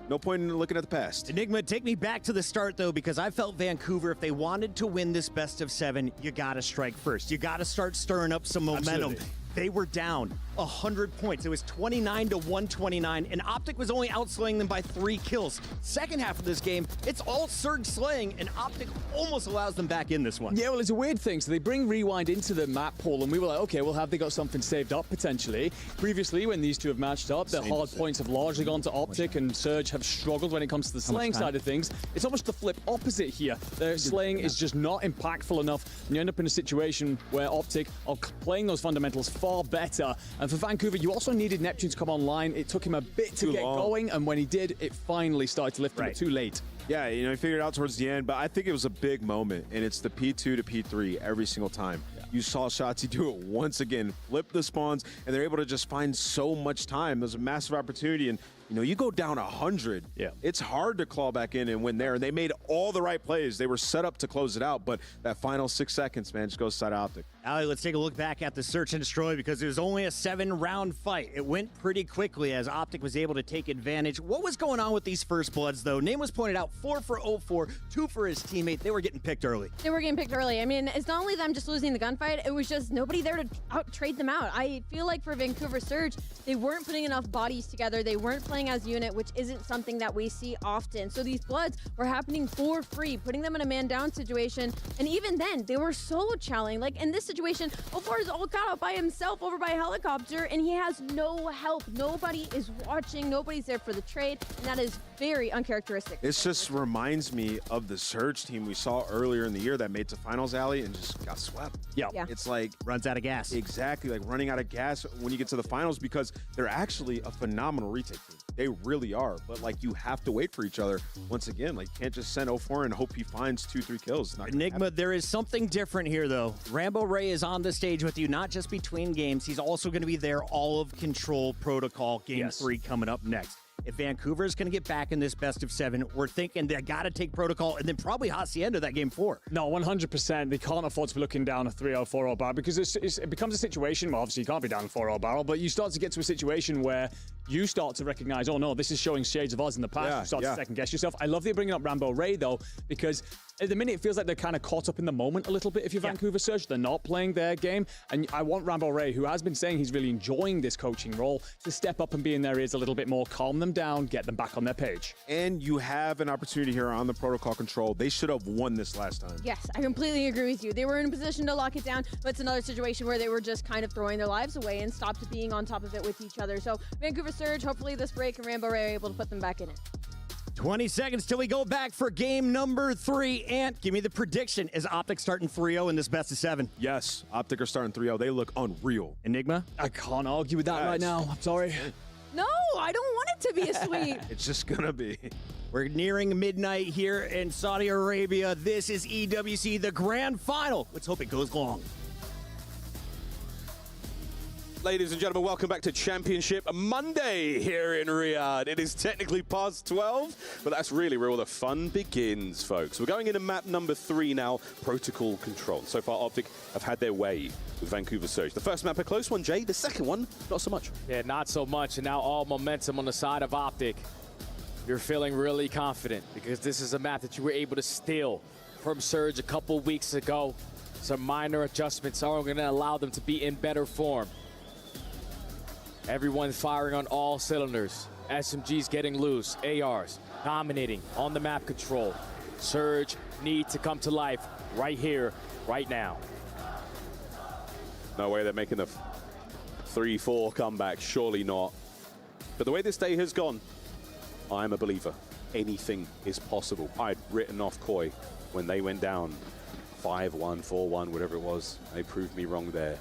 no point in looking at the past. Enigma, take me back to the start, though, because I felt Vancouver, if they wanted to win this best of 7, you got to strike first. You got to start stirring up some momentum. Absolutely. They were down 100 points. It was 29 to 129, and Optic was only outslaying them by 3 kills. Second half of this game, it's all Surge slaying, and Optic almost allows them back in this one. Yeah, well, it's a weird thing. So they bring Rewind into the map pool, and we were like, okay, well, have they got something saved up potentially? Previously, when these two have matched up, the hard points have largely gone to Optic, and Surge have struggled when it comes to the slaying side of things. It's almost the flip opposite here. Their slaying is just not impactful enough, and you end up in a situation where Optic are playing those fundamentals far better. And for Vancouver, you also needed Neptune to come online. It took him a bit to get going, and when he did, it finally started to lift him, but too late. Yeah, you know, he figured it out towards the end, but I think it was a big moment, and it's the P2 to P3 every single time. Yeah. You saw Shotzi do it once again, flip the spawns, and they're able to just find so much time. There's a massive opportunity, and you know, you go down 100. Yeah. It's hard to claw back in and win there, and they made all the right plays. They were set up to close it out, but that final 6 seconds, man, just goes side Optic. Ali, let's take a look back at the search and destroy because it was only a 7-round fight. It went pretty quickly as Optic was able to take advantage. What was going on with these first bloods, though? Name was pointed out 4 for 0-4, 2 for his teammate. They were getting picked early. They were getting picked early. I mean, it's not only them just losing the gunfight, it was just nobody there to trade them out. I feel like for Vancouver Surge, they weren't putting enough bodies together. They weren't playing as a unit, which isn't something that we see often. So these bloods were happening for free, putting them in a man-down situation. And even then, they were solo challenging. Like in this situation, 0-4 is all caught up by himself over by a helicopter, and he has no help. Nobody is watching. Nobody's there for the trade, and that is very uncharacteristic. This just reminds me of the Surge team we saw earlier in the year that made to finals, alley, and just got swept. Yeah. It's like runs out of gas. Exactly, like running out of gas when you get to the finals because they're actually a phenomenal retake team. They really are, but like you have to wait for each other. Once again, like you can't just send 0-4 and hope he finds 2-3 kills. Enigma, there is something different here though. Rambo Ray is on the stage with you, not just between games. He's also going to be there all of Control Protocol Game 3 coming up next. If Vancouver is going to get back in this best of 7, we're thinking they got to take Protocol and then probably Hacienda that Game 4. No, 100%. They can't afford to be looking down a 3-0, 4-0 barrel because it becomes a situation where obviously you can't be down 4-0 barrel, but you start to get to a situation where you start to recognize, oh no, this is showing shades of us in the past. You start to second guess yourself. I love that you're bringing up Rambo Ray though, because at the minute it feels like they're kind of caught up in the moment a little bit if you're Vancouver Surge. They're not playing their game. And I want Rambo Ray, who has been saying he's really enjoying this coaching role, to step up and be in their ears a little bit more, calm them down, get them back on their page. And you have an opportunity here on the Protocol Control. They should have won this last time. Yes, I completely agree with you. They were in a position to lock it down, but it's another situation where they were just kind of throwing their lives away and stopped being on top of it with each other. So Vancouver Surge, hopefully this break and Rambo Ray are able to put them back in it. 20 seconds till we go back for game number 3. Ant, give me the prediction. Is Optic starting 3-0 in this best of 7? Yes, Optic are starting 3-0. They look unreal. Enigma? I can't argue with that right now. I'm sorry. No, I don't want it to be a sweep. It's just gonna be. We're nearing midnight here in Saudi Arabia. This is EWC, the grand final. Let's hope it goes long. Ladies and gentlemen, welcome back to Championship Monday here in Riyadh. It is technically past 12, but that's really where all the fun begins, folks. We're going into map number 3 now, Protocol Control. So far, Optic have had their way with Vancouver Surge. The first map, a close one, Jay. The second one, not so much. Yeah, not so much. And now all momentum on the side of Optic. You're feeling really confident because this is a map that you were able to steal from Surge a couple weeks ago. Some minor adjustments are going to allow them to be in better form. Everyone firing on all cylinders. SMGs getting loose. ARs dominating on the map control. Surge need to come to life right here, right now. No way they're making a 3-4 comeback. Surely not. But the way this day has gone, I'm a believer. Anything is possible. I'd written off Koi when they went down 5-1, 4-1, whatever it was. They proved me wrong there.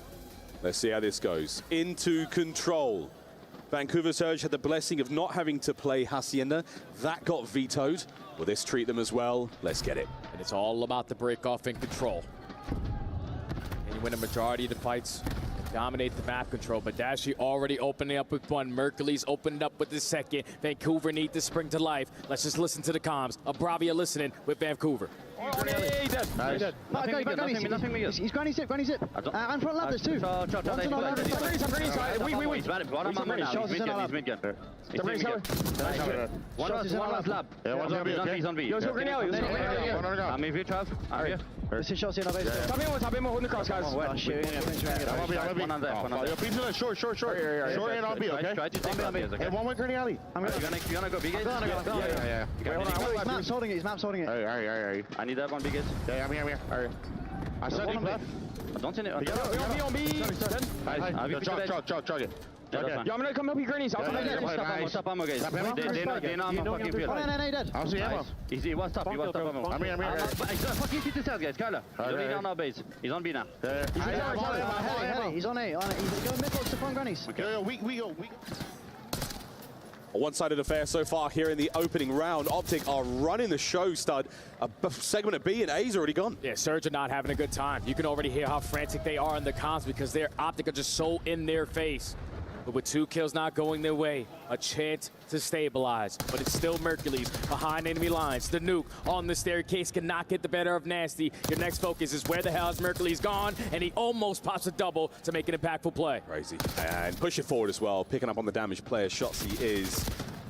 Let's see how this goes. Into Control. Vancouver Surge had the blessing of not having to play Hacienda. That got vetoed. Will this treat them as well? Let's get it. And it's all about the break off in Control. You win a majority of the fights, dominate the map control, but Dashi already opening up with one. Mercury's opened up with the second. Vancouver need to spring to life. Let's just listen to the comms. Bravia listening with Vancouver. He's dead. Nice. He's granny zip. And front lab, there's two. One's on our lab. He's mid-gun. One was lab. He's on B. I'm in V12. This is shots in our base. Top him, hold the cross, guys. One on there. Short and on B, okay? Try to take on B. Hey, one with Granny Alley. You gonna go big gate? Yeah. He's maps holding it. Alright. I need that one big gate. Yeah, I'm here. Alright. I said deep left. I don't see it. On B. Chug it. Okay. Yo, I'm gonna come help you, Grannies. I'll come help Stop ammo, guys. They're not on fucking field. No, dead. I'll see ammo. He was top ammo. I'm here. Fucking hit the cells, guys. Carla. He's on our base. He's on B now. He's on A. He's going mid to front Grannies. Okay, we go. A one-sided affair so far here in the opening round. Optic are running the show, stud. A segment of B and A's already gone. Yeah, Surge are not having a good time. You can already hear how frantic they are in the comms because their Optic are just so in their face. But with 2 kills not going their way, a chance to stabilize. But it's still Mercules behind enemy lines. The nuke on the staircase cannot get the better of Nasty. Your next focus is where the hell is Mercules gone? And he almost pops a double to make an impactful play. Crazy. And push it forward as well. Picking up on the damaged player. Shotzi is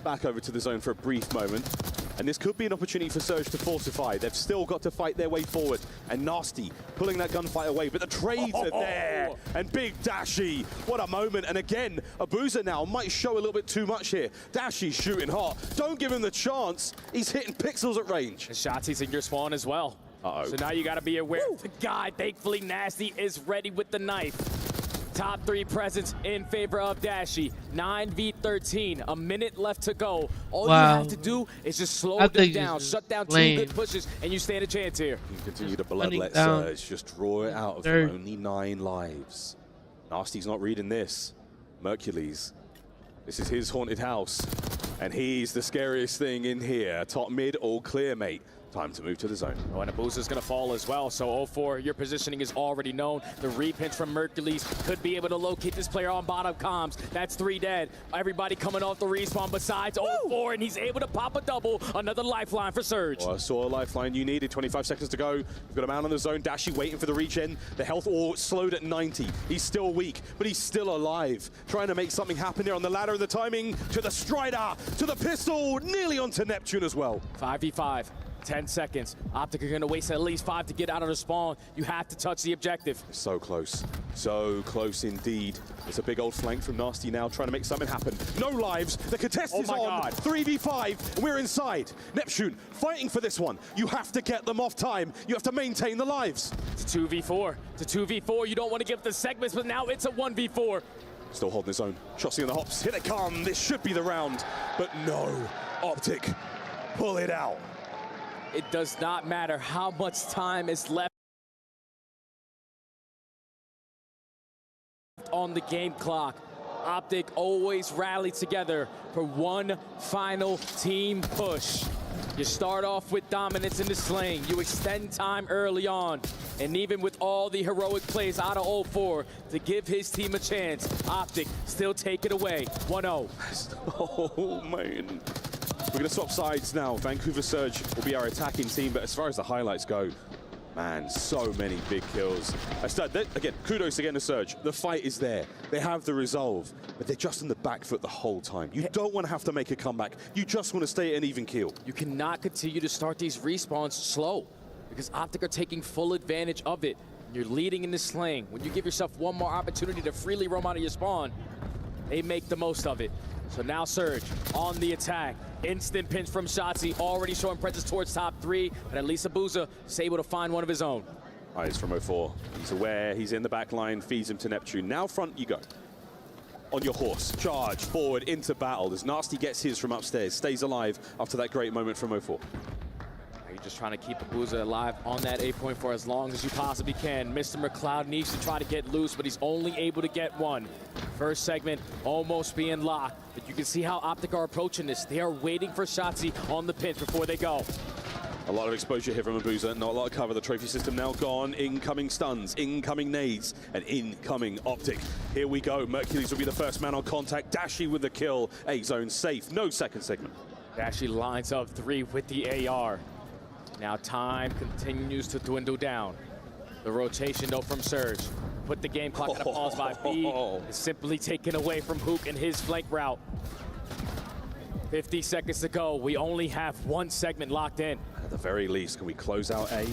back over to the zone for a brief moment. And this could be an opportunity for Surge to fortify. They've still got to fight their way forward. And Nasty pulling that gunfight away. But the trades are there. And Big Dashi. What a moment. And again, Abuza now might show a little bit too much here. Dashi's shooting hot. Don't give him the chance. He's hitting pixels at range. And Shotzi's in your spawn as well. So now you got to be aware of the guy. Thankfully, Nasty is ready with the knife. Top 3 presence in favor of Dashi. 9v13, a minute left to go. All you have to do is just slow them down, shut down 2 good pushes, and you stand a chance here. You continue to bloodlet Surge, just draw it out of them. Only 9 lives. Nasty's not reading this. Mercules, this is his haunted house, and he's the scariest thing in here. Top mid, all clear, mate. Time to move to the zone. Oh, and Abuza's going to fall as well. So 0-4, your positioning is already known. The repinch from Mercules could be able to locate this player on bottom comms. That's 3 dead. Everybody coming off the respawn besides 0-4, and he's able to pop a double. Another lifeline for Surge. Well, I saw a lifeline you needed. 25 seconds to go. We've got a man on the zone. Dashi waiting for the regen. The health all slowed at 90. He's still weak, but he's still alive. Trying to make something happen here on the ladder. And the timing to the Strider, to the pistol, nearly onto Neptune as well. 5v5. 10 seconds. Optic are going to waste at least 5 to get out of the spawn. You have to touch the objective. So close indeed. It's a big old flank from Nasty now, trying to make something happen. No lives. The contest is on. 3v5. We're inside. Neptune fighting for this one. You have to get them off time. You have to maintain the lives. It's a 2v4. It's a 2v4. You don't want to give the segments, but now it's a 1v4. Still holding his own. Shotzi on the hops. Here they come. This should be the round. But no. Optic. Pull it out. It does not matter how much time is left on the game clock. Optic always rally together for one final team push. You start off with dominance in the sling. You extend time early on. And even with all the heroic plays out of 0-4 to give his team a chance, Optic still take it away. 1-0. Oh, man. We're going to swap sides now. Vancouver Surge will be our attacking team, but as far as the highlights go, man, so many big kills. Again, kudos again to Surge. The fight is there. They have the resolve, but they're just in the back foot the whole time. You don't want to have to make a comeback. You just want to stay at an even keel. You cannot continue to start these respawns slow because Optic are taking full advantage of it. You're leading in the sling. When you give yourself one more opportunity to freely roam out of your spawn, they make the most of it. So now Surge on the attack. Instant pinch from Shotzi, already showing presence towards top 3, but at least Abuza is able to find one of his own. Eyes from 0-4. He's aware, he's in the back line, feeds him to Neptune. Now front you go. On your horse, charge forward into battle as Nasty gets his from upstairs, stays alive after that great moment from 0-4. You're just trying to keep Abuza alive on that 8 point for as long as you possibly can. Mr. McLeod needs to try to get loose, but he's only able to get one. First segment almost being locked, but you can see how Optic are approaching this. They are waiting for Shotzi on the pinch before they go. A lot of exposure here from Abuza, not a lot of cover. The trophy system now gone. Incoming stuns, incoming nades, and incoming Optic. Here we go. Mercules will be the first man on contact. Dashi with the kill. A-zone safe. No second segment. Dashi lines up 3 with the AR. Now time continues to dwindle down. The rotation though from Surge. Put the game clock at a pause by B. Is simply taken away from Hook and his flank route. 50 seconds to go. We only have 1 segment locked in. At the very least, can we close out A?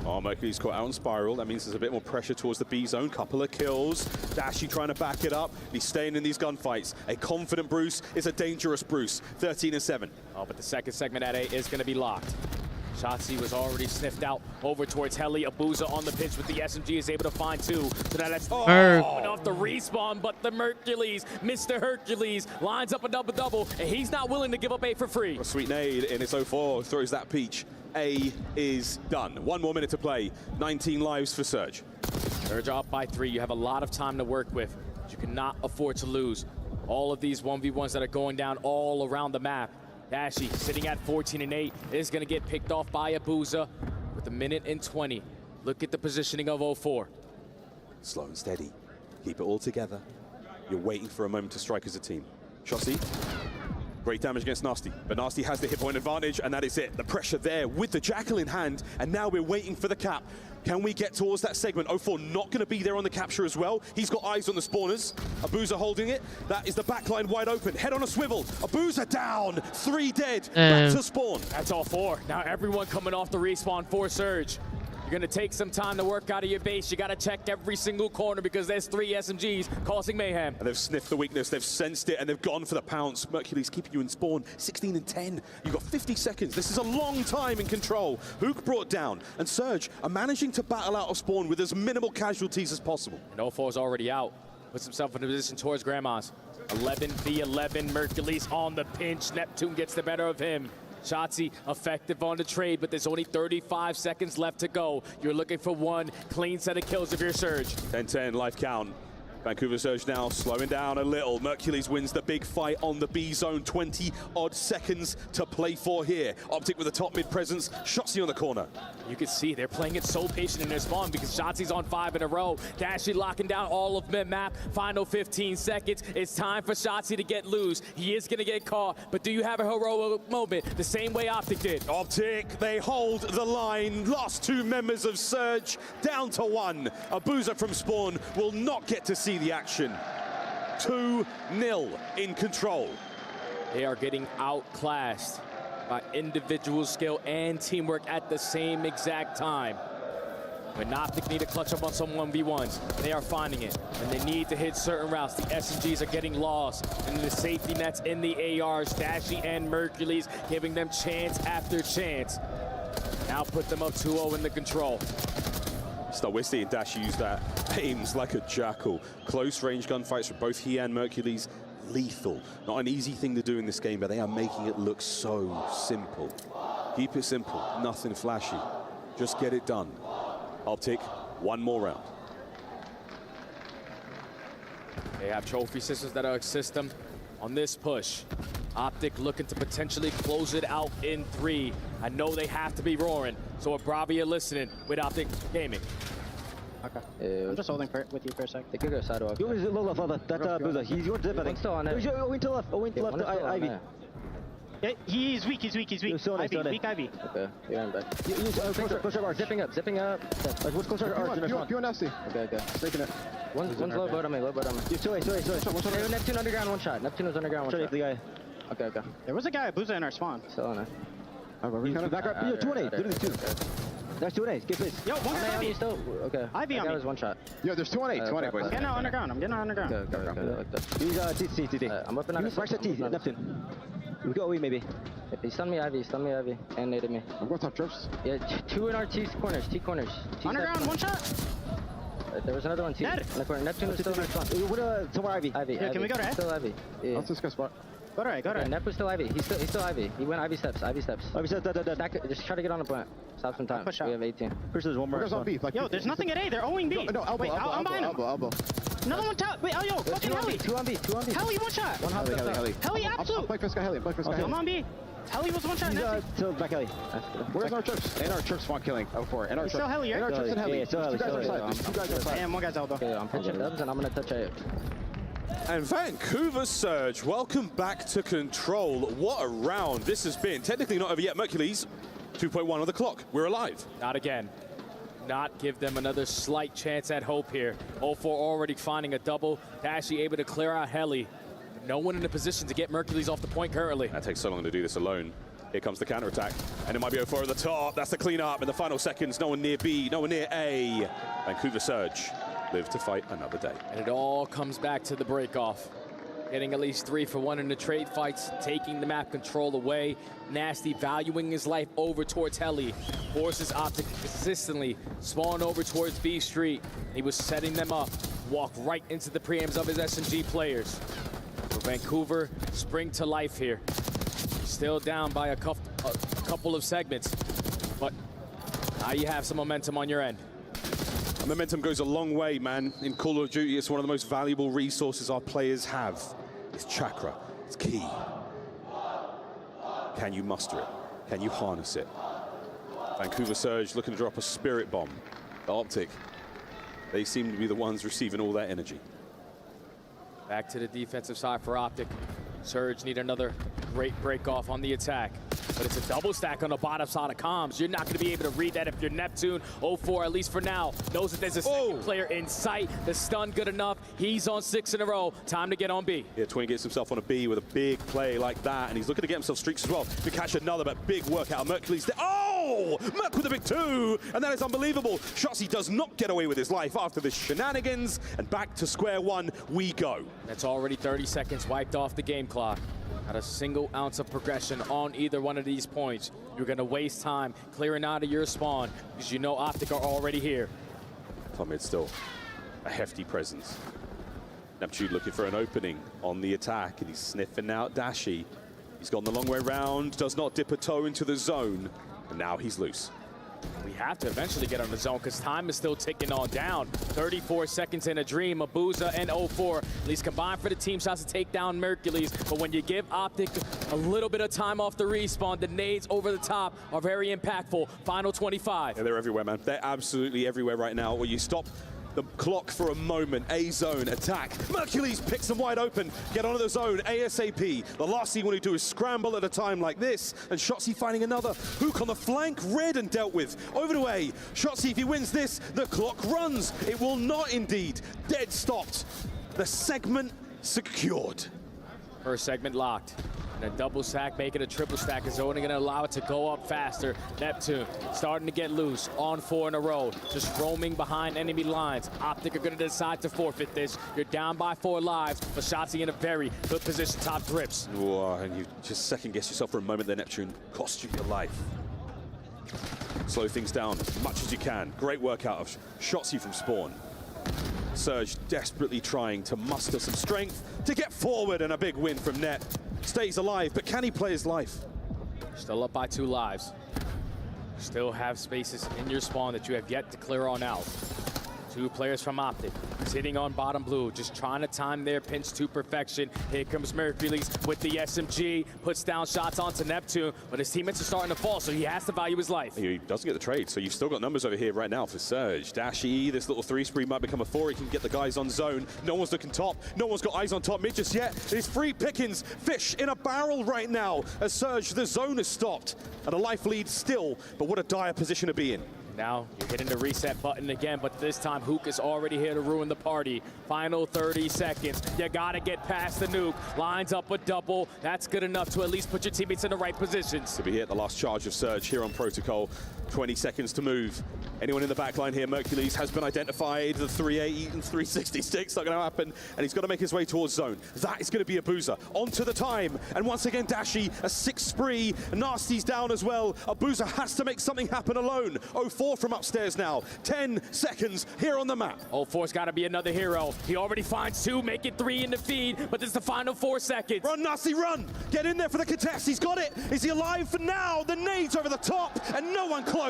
Oh, Mercury's caught out on Spiral. That means there's a bit more pressure towards the B zone. Couple of kills. Dashi trying to back it up. He's staying in these gunfights. A confident Bruce is a dangerous Bruce. 13-7. Oh, but the second segment at A is going to be locked. Shotzi was already sniffed out over towards Heli. Abuza on the pitch with the SMG is able to find 2. So now that's off the respawn, but the Mercules, Mr. Hercules, lines up a double-double, and he's not willing to give up A for free. A sweet nade in its 04 throws that peach. A is done. 1 more minute to play. 19 lives for Surge. Surge up by 3. You have a lot of time to work with. You cannot afford to lose. All of these 1v1s that are going down all around the map. Dashi sitting at 14-8 is going to get picked off by Abuza with 1:20. Look at the positioning of 04. Slow and steady. Keep it all together. You're waiting for a moment to strike as a team. Shotzi. Great damage against Nasty, but Nasty has the hit point advantage, and that is it. The pressure there with the Jackal in hand, and now we're waiting for the cap. Can we get towards that segment? 04 not going to be there on the capture as well. He's got eyes on the spawners. Abuza holding it. That is the backline wide open. Head on a swivel. Abuza down. 3 dead. Back to spawn. That's all 4. Now everyone coming off the respawn for Surge. You're going to take some time to work out of your base. You got to check every single corner because there's 3 SMGs causing mayhem. And they've sniffed the weakness, they've sensed it, and they've gone for the pounce. Mercury's keeping you in spawn. 16-10. You've got 50 seconds. This is a long time in control. Hook brought down, and Surge are managing to battle out of spawn with as minimal casualties as possible. And 04 is already out. Puts himself in a position towards Grandma's. 11v11. Mercules on the pinch. Neptune gets the better of him. Shotzi effective on the trade, but there's only 35 seconds left to go. You're looking for 1 clean set of kills of your Surge. 10-10 life count. Vancouver Surge now slowing down a little. Mercules wins the big fight on the B zone. 20-odd seconds to play for here. Optic with a top mid presence. Shotzi on the corner. You can see they're playing it so patient in their spawn because Shotzi's on 5 in a row. Dashi locking down all of mid-map. Final 15 seconds. It's time for Shotzi to get loose. He is going to get caught, but do you have a heroic moment the same way Optic did? Optic, they hold the line. Lost 2 members of Surge, down to 1. Abuza from spawn will not get to see the action. 2-0 in control. They are getting outclassed by individual skill and teamwork at the same exact time. When Optic need to clutch up on some 1v1s, they are finding it. And they need to hit certain routes. The SMGs are getting lost. And the safety nets in the ARs, Dashi and Mercules, giving them chance after chance. Now put them up 2-0 in the control. Starwisty and Dashi use that aims like a jackal. Close range gunfights for both he and Mercules. Lethal. Not an easy thing to do in this game, but they are making it look so simple. Keep it simple, nothing flashy. Just get it done. Optic, 1 more round. They have trophy systems that assist them on this push. Optic looking to potentially close it out in 3. I know they have to be roaring, so if Bravia listening with Optic Gaming. Okay. I'm just holding with you for a sec. They could go sidewalk. You is low left, that's Abuza. He's your dip, I think. Still on it. Wing to left, Ivy. Yeah, he's weak, he's weak. Ivy, weak Ivy. Okay, you're in back. Push up, zipping up. What's close to arch? You're nasty. Okay. Breaking it. One's low boat on me, Sorry. Neptune underground, 1 shot. Neptune was underground, 1 shot. The guy. Okay. There was a guy Abuza in our spawn. Still on it. Back up. 2-8. Literally 2. There's 2-8. Get this. Yo, one Ivy. Still. Okay. Ivy on me. That was 1 shot. Yo, there's 2-8. 2-8, boys. I'm getting out underground. Okay. He's T. I'm whipping out. He's T. Neptune. We go away, maybe. He stunned me Ivy, and naded me. I'm going top trips. Yeah, 2 in our T corners. Underground, 1 shot. There was another one, T. Dead. Neptune was still in our spawn. Somewhere Ivy. Yeah, can we go to A? Still Ivy. Yeah. Let's discuss spot. Go to A. Nep was still Ivy. He's still Ivy. He went Ivy steps. Ivy steps, dead. Just try to get on the plant. Stop some time. Push out. We have 18. Chris, there's 1 more. Yo, there's nothing at A. They're owing B. No, elbow, wait, I'm behind him. Elbow. Another one top. Wait, yo, fucking Heli. 2 on B. Heli, 1 shot. Heli, absolute. I'll play Chris, Heli. I'm on B. Heli was one shot. Still back Heli. Where's our Turks? And our Turks spawn killing. 04. And our Still Heli, right? And our Turks and Heli. Yeah, still Heli. Two guys are side. Two guys are side. And one guy's elbow. Okay, I'm pitching dubs and I'm gonna touch it. And Vancouver Surge, welcome back to Control. What a round this has been. Technically not over yet. Mercules, 2.1 on the clock. We're alive. Not again. Not give them another slight chance at hope here. 04 already finding a double. Dashy able to clear out Heli. No one in a position to get Mercules off the point currently. That takes so long to do this alone. Here comes the counterattack. And it might be 04 at the top. That's the cleanup in the final seconds. No one near B, no one near A. Vancouver Surge live to fight another day. And it all comes back to the break-off. Getting at least 3 for 1 in the trade fights, taking the map control away. Nasty valuing his life over towards Heli. Forces Optic consistently spawn over towards B Street. He was setting them up, walk right into the preams of his SMG players. For Vancouver, spring to life here. Still down by a couple of segments, but now you have some momentum on your end. And momentum goes a long way, man. In Call of Duty, it's one of the most valuable resources our players have. It's chakra. It's key. Can you muster it? Can you harness it? Vancouver Surge looking to drop a spirit bomb. The Optic, they seem to be the ones receiving all that energy. Back to the defensive side for Optic. Surge need another great break off on the attack. But it's a double stack on the bottom side of comms. You're not going to be able to read that if you're Neptune. 04, at least for now, knows that there's a second player in sight. The stun good enough. He's on 6 in a row. Time to get on B. Yeah, Twin gets himself on a B with a big play like that, and he's looking to get himself streaks as well to catch another, but big work out of Mercules. Oh! Merc with a big 2, and that is unbelievable. Shotzzy does not get away with his life after this shenanigans, and back to square one we go. That's already 30 seconds wiped off the game clock. Not a single ounce of progression on either one of these points. You're going to waste time clearing out of your spawn because you know Optic are already here. Tom mid still a hefty presence. Neptune looking for an opening on the attack, and he's sniffing out Dashy. He's gone the long way round, does not dip a toe into the zone, and now he's loose. We have to eventually get on the zone because time is still ticking on down. 34 seconds in a dream. Abuza and 04 at least combined for the team shots to take down Mercules. But when you give Optic a little bit of time off the respawn, the nades over the top are very impactful. Final 25. Yeah, they're everywhere, man. They're absolutely everywhere right now. Well, you stop the clock for a moment. A zone attack. Mercules picks them wide open. Get onto the zone ASAP. The last thing you want to do is scramble at a time like this. And Shotzzy finding another hook on the flank. Red and dealt with. Over to A. Shotzzy, if he wins this, the clock runs. It will not indeed. Dead stopped. The segment secured. First segment locked. And a double stack, making a triple stack is only going to allow it to go up faster. Neptune starting to get loose on 4 in a row, just roaming behind enemy lines. Optic are going to decide to forfeit this. You're down by 4 lives, but Shotzzy in a very good position, top grips. Whoa, and you just second guess yourself for a moment there, Neptune. Cost you your life. Slow things down as much as you can. Great work out of Shotzzy from spawn. Surge desperately trying to muster some strength to get forward, and a big win from Net. Stays alive, but can he play his life? Still up by 2 lives. Still have spaces in your spawn that you have yet to clear on out. 2 players from Optic sitting on bottom blue, just trying to time their pinch to perfection. Here comes Mercules with the SMG, puts down shots onto Neptune, but his teammates are starting to fall, so he has to value his life. He doesn't get the trade, so you've still got numbers over here right now for Surge. Dashy, this little 3 spree might become a 4. He can get the guys on zone. No one's looking top. No one's got eyes on top mid just yet. It's free pickings, fish in a barrel right now as Surge, the zone is stopped. And a life lead still, but what a dire position to be in. Now you're hitting the reset button again, but this time Hook is already here to ruin the party. Final 30 seconds. You gotta get past the nuke. Lines up a double. That's good enough to at least put your teammates in the right positions. To be hit the last charge of Surge here on Protocol. 20 seconds to move. Anyone in the back line here? Mercules has been identified. The 380 and 360 sticks not going to happen, and he's got to make his way towards zone. That is going to be Abuza. Onto the time, and once again Dashy, a 6 spree. Nasty's down as well. Abuza has to make something happen alone. 04 from upstairs now. 10 seconds here on the map. 04's got to be another hero. He already finds 2, make it 3 in the feed, but this is the final 4 seconds. Run, Nasty, run! Get in there for the contest. He's got it. Is he alive for now? The nades over the top, and no one close.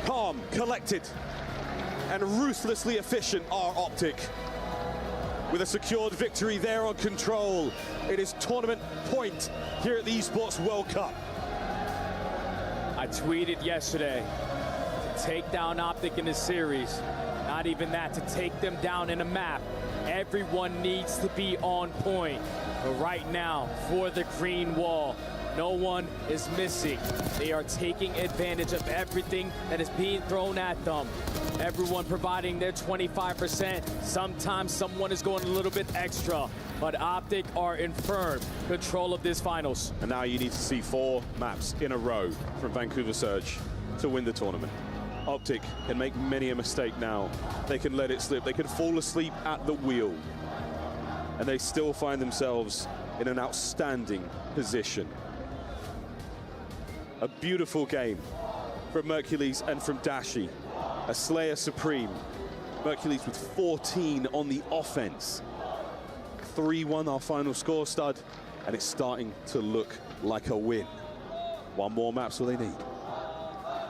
Calm, collected, and ruthlessly efficient are Optic. with a secured victory there on Control. It is tournament point here at the Esports World Cup. I tweeted yesterday to take down Optic in the series. Not even that, to take them down in a map. Everyone needs to be on point. But right now, for the green wall, no one is missing. They are taking advantage of everything that is being thrown at them. Everyone providing their 25%. Sometimes someone is going a little bit extra, but Optic are in firm control of this finals. And now you need to see 4 maps in a row from Vancouver Surge to win the tournament. Optic can make many a mistake now. They can let it slip. They can fall asleep at the wheel. And they still find themselves in an outstanding position. A beautiful game from Mercules and from Dashi. A Slayer Supreme. Mercules with 14 on the offense. 3-1 our final score, Stud, and it's starting to look like a win. 1 more map's all they need.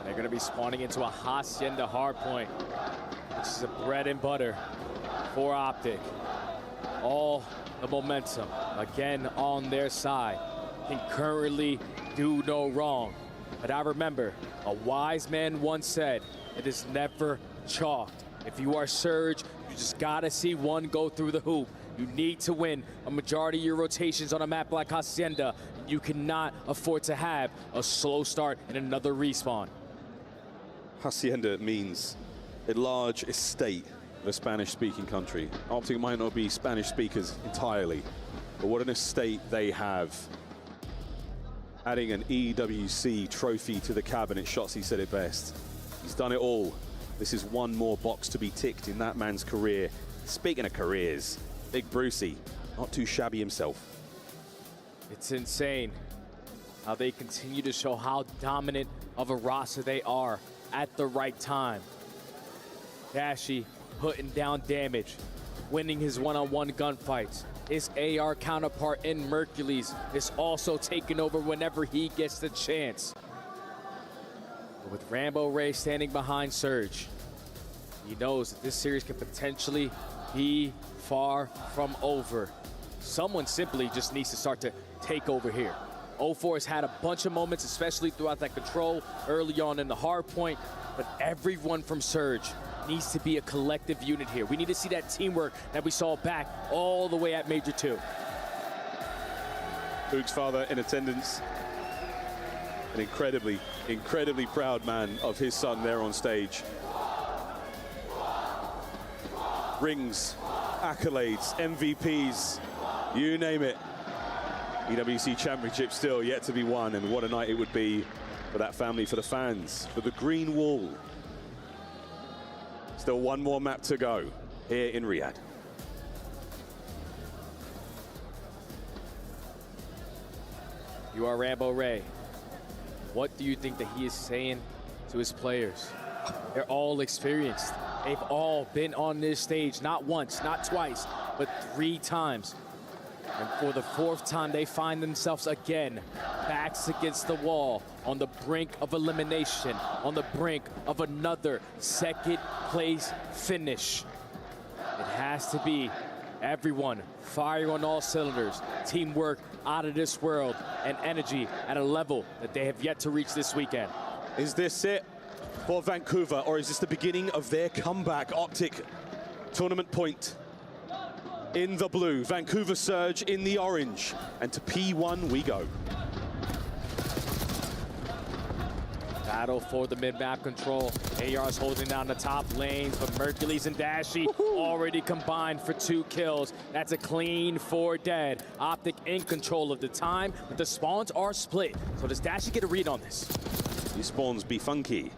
They're going to be spawning into a Hacienda hardpoint, which is a bread and butter for Optic. All the momentum, again, on their side. Can currently do no wrong. But I remember, a wise man once said, it is never chalked. If you are Surge, you just got to see one go through the hoop. You need to win a majority of your rotations on a map like Hacienda. You cannot afford to have a slow start and another respawn. Hacienda means a large estate of a Spanish-speaking country. Optic might not be Spanish speakers entirely, but what an estate they have. Adding an EWC trophy to the cabinet, Shotzi said it best. He's done it all. This is 1 more box to be ticked in that man's career. Speaking of careers, Big Brucey, not too shabby himself. It's insane how they continue to show how dominant of a roster they are at the right time. Dashi putting down damage, winning his one-on-one gunfights. His AR counterpart in Mercules is also taking over whenever he gets the chance. But with Rambo Ray standing behind Surge, he knows that this series can potentially be far from over. Someone simply just needs to start to take over here. 0-4 has had a bunch of moments, especially throughout that control early on in the hard point, but everyone from Surge needs to be a collective unit here. We need to see that teamwork that we saw back all the way at Major 2. Hook's father in attendance. An incredibly, incredibly proud man of his son there on stage. Rings, accolades, MVPs, you name it. EWC Championship still yet to be won, and what a night it would be for that family, for the fans, for the green wall. Still 1 more map to go here in Riyadh. You are Rambo Ray. What do you think that he is saying to his players? They're all experienced. They've all been on this stage, not once, not twice, but 3 times. And for the 4th time, they find themselves again, backs against the wall, on the brink of elimination, on the brink of another 2nd place finish. It has to be everyone firing on all cylinders, teamwork out of this world, and energy at a level that they have yet to reach this weekend. Is this it for Vancouver, or is this the beginning of their comeback? Optic, tournament point in the blue, Vancouver Surge in the orange, and to P1 we go. Battle for the mid-map control. AR's holding down the top lanes, but Mercules and Dashi already combined for 2 kills. That's a clean 4 dead. Optic in control of the time, but the spawns are split. So does Dashi get a read on this? These spawns be funky.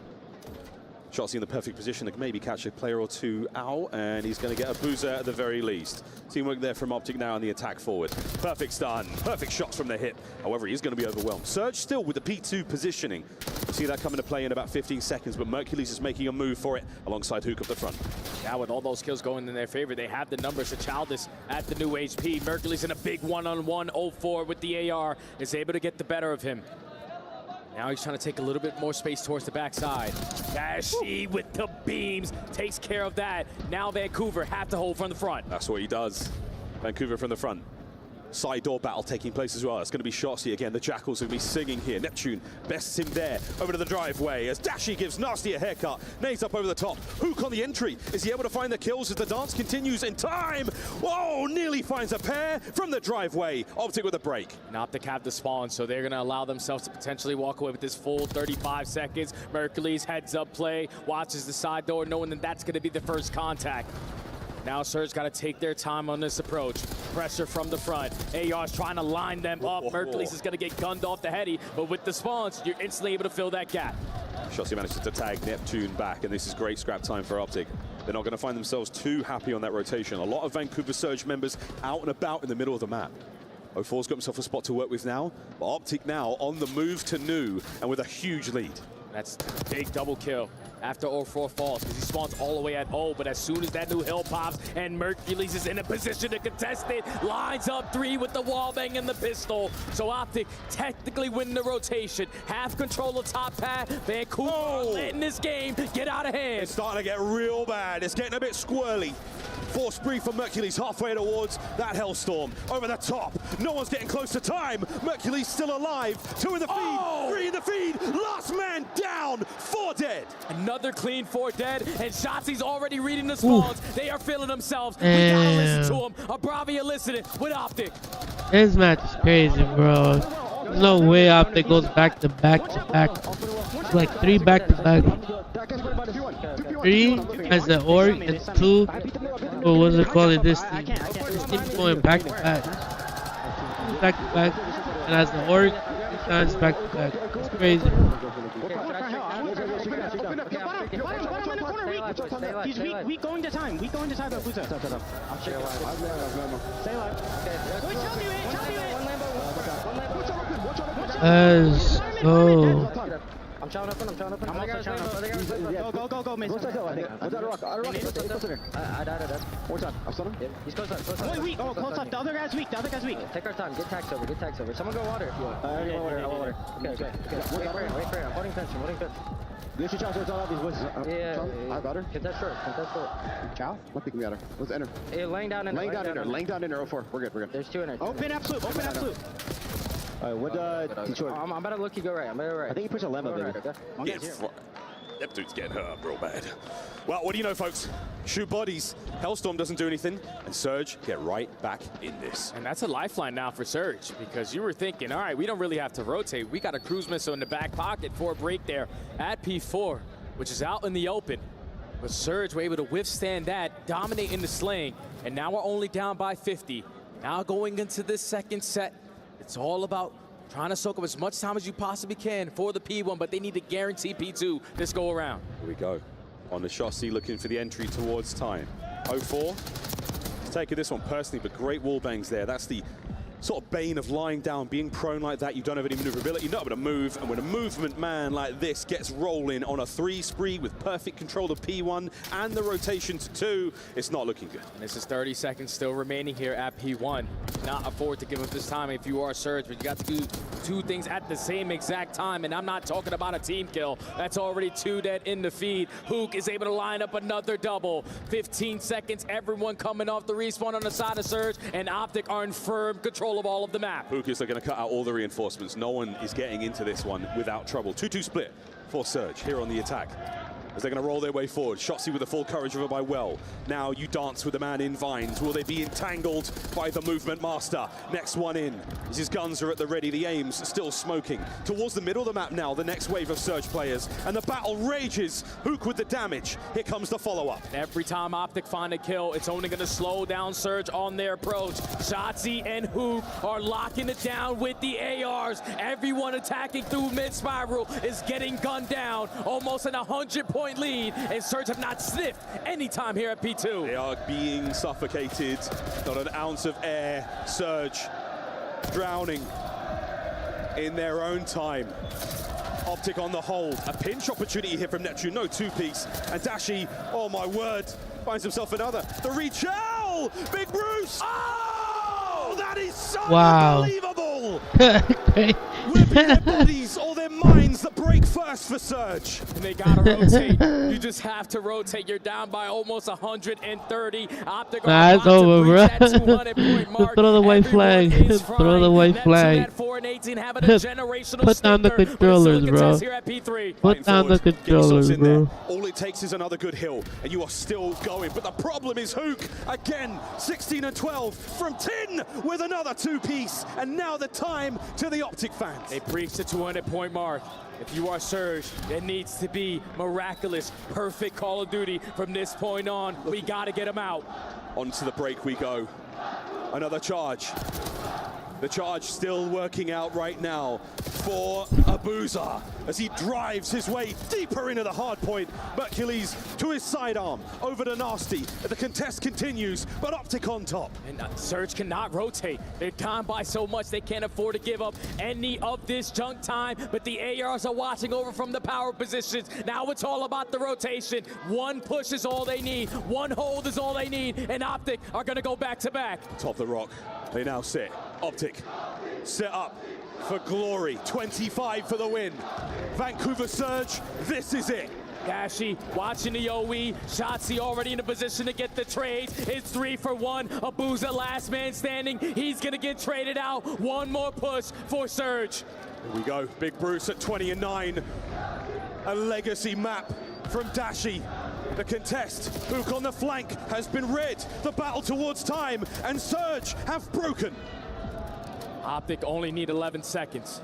Shotzi in the perfect position to maybe catch a player or 2 out, and he's going to get a boozer at the very least. Teamwork there from Optic now on the attack forward. Perfect stun, perfect shots from the hip. However, he's going to be overwhelmed. Surge still with the P2 positioning. We'll see that come into play in about 15 seconds, but Mercules is making a move for it alongside Hook up the front. Yeah, with all those kills going in their favor, they have the numbers to Childish at the new HP. Mercules in a big one-on-one 0-4 with the AR is able to get the better of him. Now he's trying to take a little bit more space towards the backside. Dashi with the beams takes care of that. Now Vancouver have to hold from the front. That's what he does. Vancouver from the front. Side door battle taking place as well. It's going to be Shotzi again. The Jackals are going to be singing here. Neptune bests him there. Over to the driveway as Dashi gives Nasty a haircut. Nades up over the top. Hook on the entry. Is he able to find the kills as the dance continues in time? Whoa, nearly finds a pair from the driveway. Optic with a break. And Optic have the spawn, so they're going to allow themselves to potentially walk away with this full 35 seconds. Mercury's heads up play, watches the side door, knowing that that's going to be the first contact. Now Surge got to take their time on this approach. Pressure from the front. AR's trying to line them up. Mercury's is going to get gunned off the heady, but with the spawns, you're instantly able to fill that gap. Shotzi manages to tag Neptune back, and this is great scrap time for Optic. They're not going to find themselves too happy on that rotation. A lot of Vancouver Surge members out and about in the middle of the map. 04's got himself a spot to work with now, but Optic now on the move to New and with a huge lead. That's a big double kill after 04 falls, because he spawns all the way at O, but as soon as that new hill pops and Mercules is in a position to contest it, lines up 3 with the wall bang and the pistol. So Optic technically win the rotation. Have control of top pad. Vancouver letting this game get out of hand. It's starting to get real bad. It's getting a bit squirrely. Force breathe from Mercules halfway towards that Hellstorm. Over the top. No one's getting close to time. Mercules still alive. 2 in the feed. 3 in the feed. Last man down. 4 dead. Another clean 4 dead. And Shotzi's already reading the spawns. They are feeling themselves. We gotta listen to him. Abravia listening with Optic. This match is crazy, bro. There's no way Optic goes back to back to back. It's like 3 back to back. 3 as the org and 2. Or what's it called? This team. This team's going back to back. Back to back. And as the org, 3 times back to back. It's crazy. He's weak going to time. Weak going to time. Stay Let's go. I'm chowing up. I'm also chowing up. Go, Mason. What's that I think? What's that rock? I died. What's that? I'm stunning. He's close up. Wait, weak. Oh, close up. The other guy's weak. Take our time. Get tags over. Someone go water if you want. I want water. Okay. Wait for it. I'm holding fence. This is Chow, so it's all out these woods. Yeah. I got her. Get that short. Chow? Not picking me at her. Let's enter. Hey, laying down in there. Laying down in there. 04. We're good. There's 2 in there. Open absolute. Alright, what Detroit? I'm about to look you go right. I think he puts a lemma, baby. Neptune's getting hurt real bad. Well, what do you know, folks? Shoot bodies. Hellstorm doesn't do anything, and Surge get right back in this. And that's a lifeline now for Surge, because you were thinking, all right, we don't really have to rotate. We got a cruise missile in the back pocket for a break there at P4, which is out in the open. But Surge were able to withstand that, dominate in the slaying, and now we're only down by 50. Now going into this second set, it's all about trying to soak up as much time as you possibly can for the P1, but they need to guarantee P2 this go around. Here we go. On the chassis, looking for the entry towards time. 04. He's taking this one personally, but great wall bangs there. That's the sort of bane of lying down, being prone like that. You don't have any maneuverability, you're not able to move. And when a movement man like this gets rolling on a 3 spree with perfect control of P1 and the rotation to 2, it's not looking good. And this is 30 seconds still remaining here at P1. Not afford to give up this time if you are Surge, but you got to do 2 things at the same exact time. And I'm not talking about a team kill. That's already 2 dead in the feed. Hook is able to line up another double. 15 seconds, everyone coming off the respawn on the side of Surge, and Optic are in firm control of all of the map. Hookers are going to cut out all the reinforcements. No one is getting into this one without trouble. 2-2 split for Surge here on the attack. As they're going to roll their way forward. Shotzi with the full courage over by Well. Now you dance with the man in vines. Will they be entangled by the movement master? Next one in. As his guns are at the ready, the aims still smoking. Towards the middle of the map now, the next wave of Surge players. And the battle rages. Hook with the damage. Here comes the follow-up. Every time Optic find a kill, it's only going to slow down Surge on their approach. Shotzi and Hook are locking it down with the ARs. Everyone attacking through mid-spiral is getting gunned down. Almost an 100-point lead, and Surge have not sniffed any time here at P2. They are being suffocated. Not an ounce of air. Surge drowning in their own time. Optic on the hold. A pinch opportunity here from Neptune. No 2-piece. And Dashi, oh my word, finds himself another. The reach. Oh! Big Bruce! Oh! That is so unbelievable! Ripping their bodies or their mines that break first for Surge. And they gotta rotate. You just have to rotate. You're down by almost 130. Optic nah, it's over, bro. Throw the white flag. Throw the white flag. Put down the controllers, bro. Put down the controllers, bro. All it takes is another good hill, and you are still going. But the problem is Hook, again, 16 and 12 from 10 with another two-piece. And now the time to the Optic fans. They breached the 200-point mark. If you are Surge, it needs to be miraculous, perfect Call of Duty from this point on. We got to get them out. Onto the break we go. Another charge. The charge still working out right now for Abuza as he drives his way deeper into the hard point. Mercules to his sidearm, over to Nasty. The contest continues, but Optic on top. And Surge cannot rotate. They're down by so much they can't afford to give up any of this junk time, but the ARs are watching over from the power positions. Now it's all about the rotation. One push is all they need. One hold is all they need, and Optic are gonna go back to back. Top the rock, they now sit. Optic set up for glory. 25 for the win. Vancouver Surge, this is it. Dashi watching the OE. Shotzi already in a position to get the trades. It's 3 for 1. Abuza last man standing. He's going to get traded out. One more push for Surge. Here we go. Big Bruce at 20 and 9. A legacy map from Dashi. The contest, Hook on the flank, has been read. The battle towards time, and Surge have broken. Optic only need 11 seconds.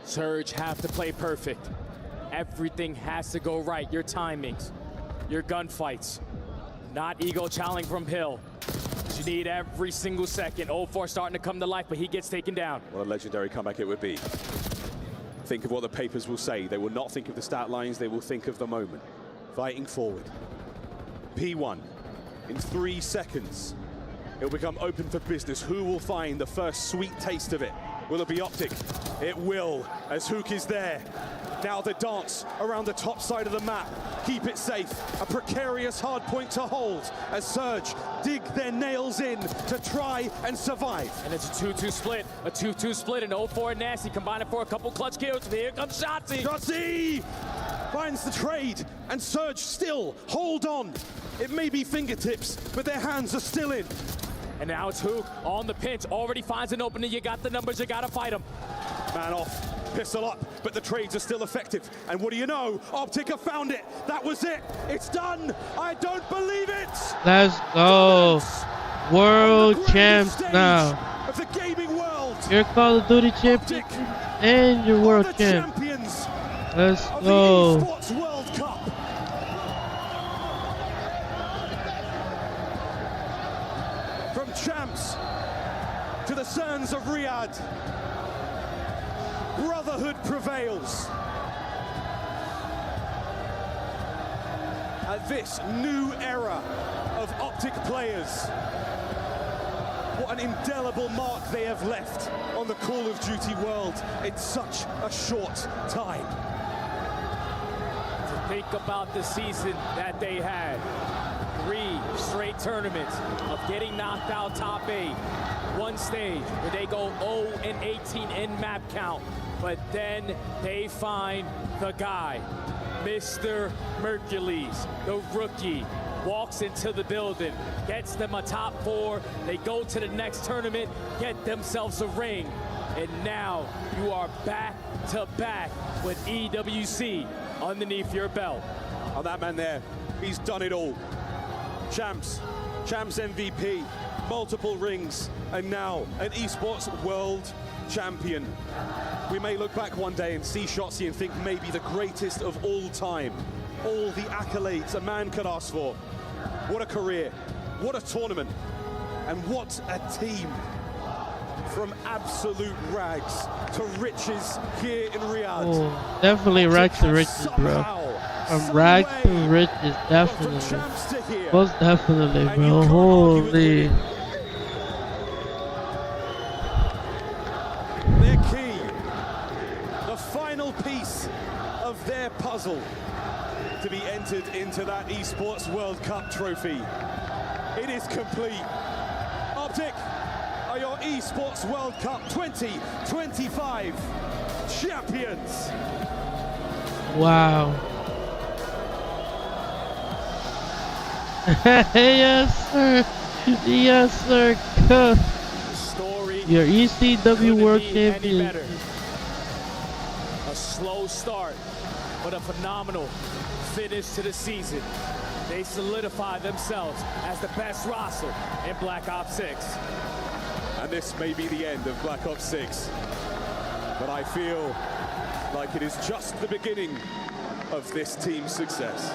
Surge have to play perfect. Everything has to go right. Your timings, your gunfights, not ego challenge from Hill. You need every single second. 0-4 starting to come to life, but he gets taken down. What a legendary comeback it would be. Think of what the papers will say. They will not think of the stat lines, they will think of the moment. Fighting forward. P1 in 3 seconds. It'll become open for business. Who will find the first sweet taste of it? Will it be Optic? It will, as Hook is there. Now the dance around the top side of the map. Keep it safe. A precarious hard point to hold as Surge dig their nails in to try and survive. And it's a 2-2 split. A 2-2 split, and 0-4 and Nasty combining for a couple clutch kills. And here comes Shotzi. Shotzi finds the trade, and Surge still hold on. It may be fingertips, but their hands are still in. And now it's Hook on the pinch. Already finds an opening. You got the numbers. You got to fight him. Man off, pistol up, but the trades are still effective. And what do you know? Optic have found it. That was it. It's done. I don't believe it. Let's go. World champs now. Of the gaming world. Your Call of Duty champion and your world champ. Let's go. Esports World Cup. From champs to the sons of Riyadh, brotherhood prevails. At this new era of Optic players, what an indelible mark they have left on the Call of Duty world in such a short time. Think about the season that they had. 3 straight tournaments of getting knocked out top 8. One stage where they go 0-18 in map count, but then they find the guy, Mr. Mercules, the rookie, walks into the building, gets them a top 4. They go to the next tournament, get themselves a ring, and now you are back to back with EWC underneath your belt. Oh, that man there, he's done it all. Champs MVP, multiple rings, and now an esports world champion. We may look back one day and see Shotzi and think maybe the greatest of all time. All the accolades a man could ask for. What a career, what a tournament, and what a team. From absolute rags to riches here in Riyadh. Oh, definitely rags to riches, bro. From rags to riches, definitely. Most definitely, bro. Holy. Their key, the final piece of their puzzle to be entered into that Esports World Cup trophy. It is complete. Optic are your Esports World Cup 2025 champions. Wow. Yes, sir. Yes, sir. Your ECW World Champion. A slow start, but a phenomenal finish to the season. They solidify themselves as the best roster in Black Ops 6. And this may be the end of Black Ops 6, but I feel like it is just the beginning of this team's success.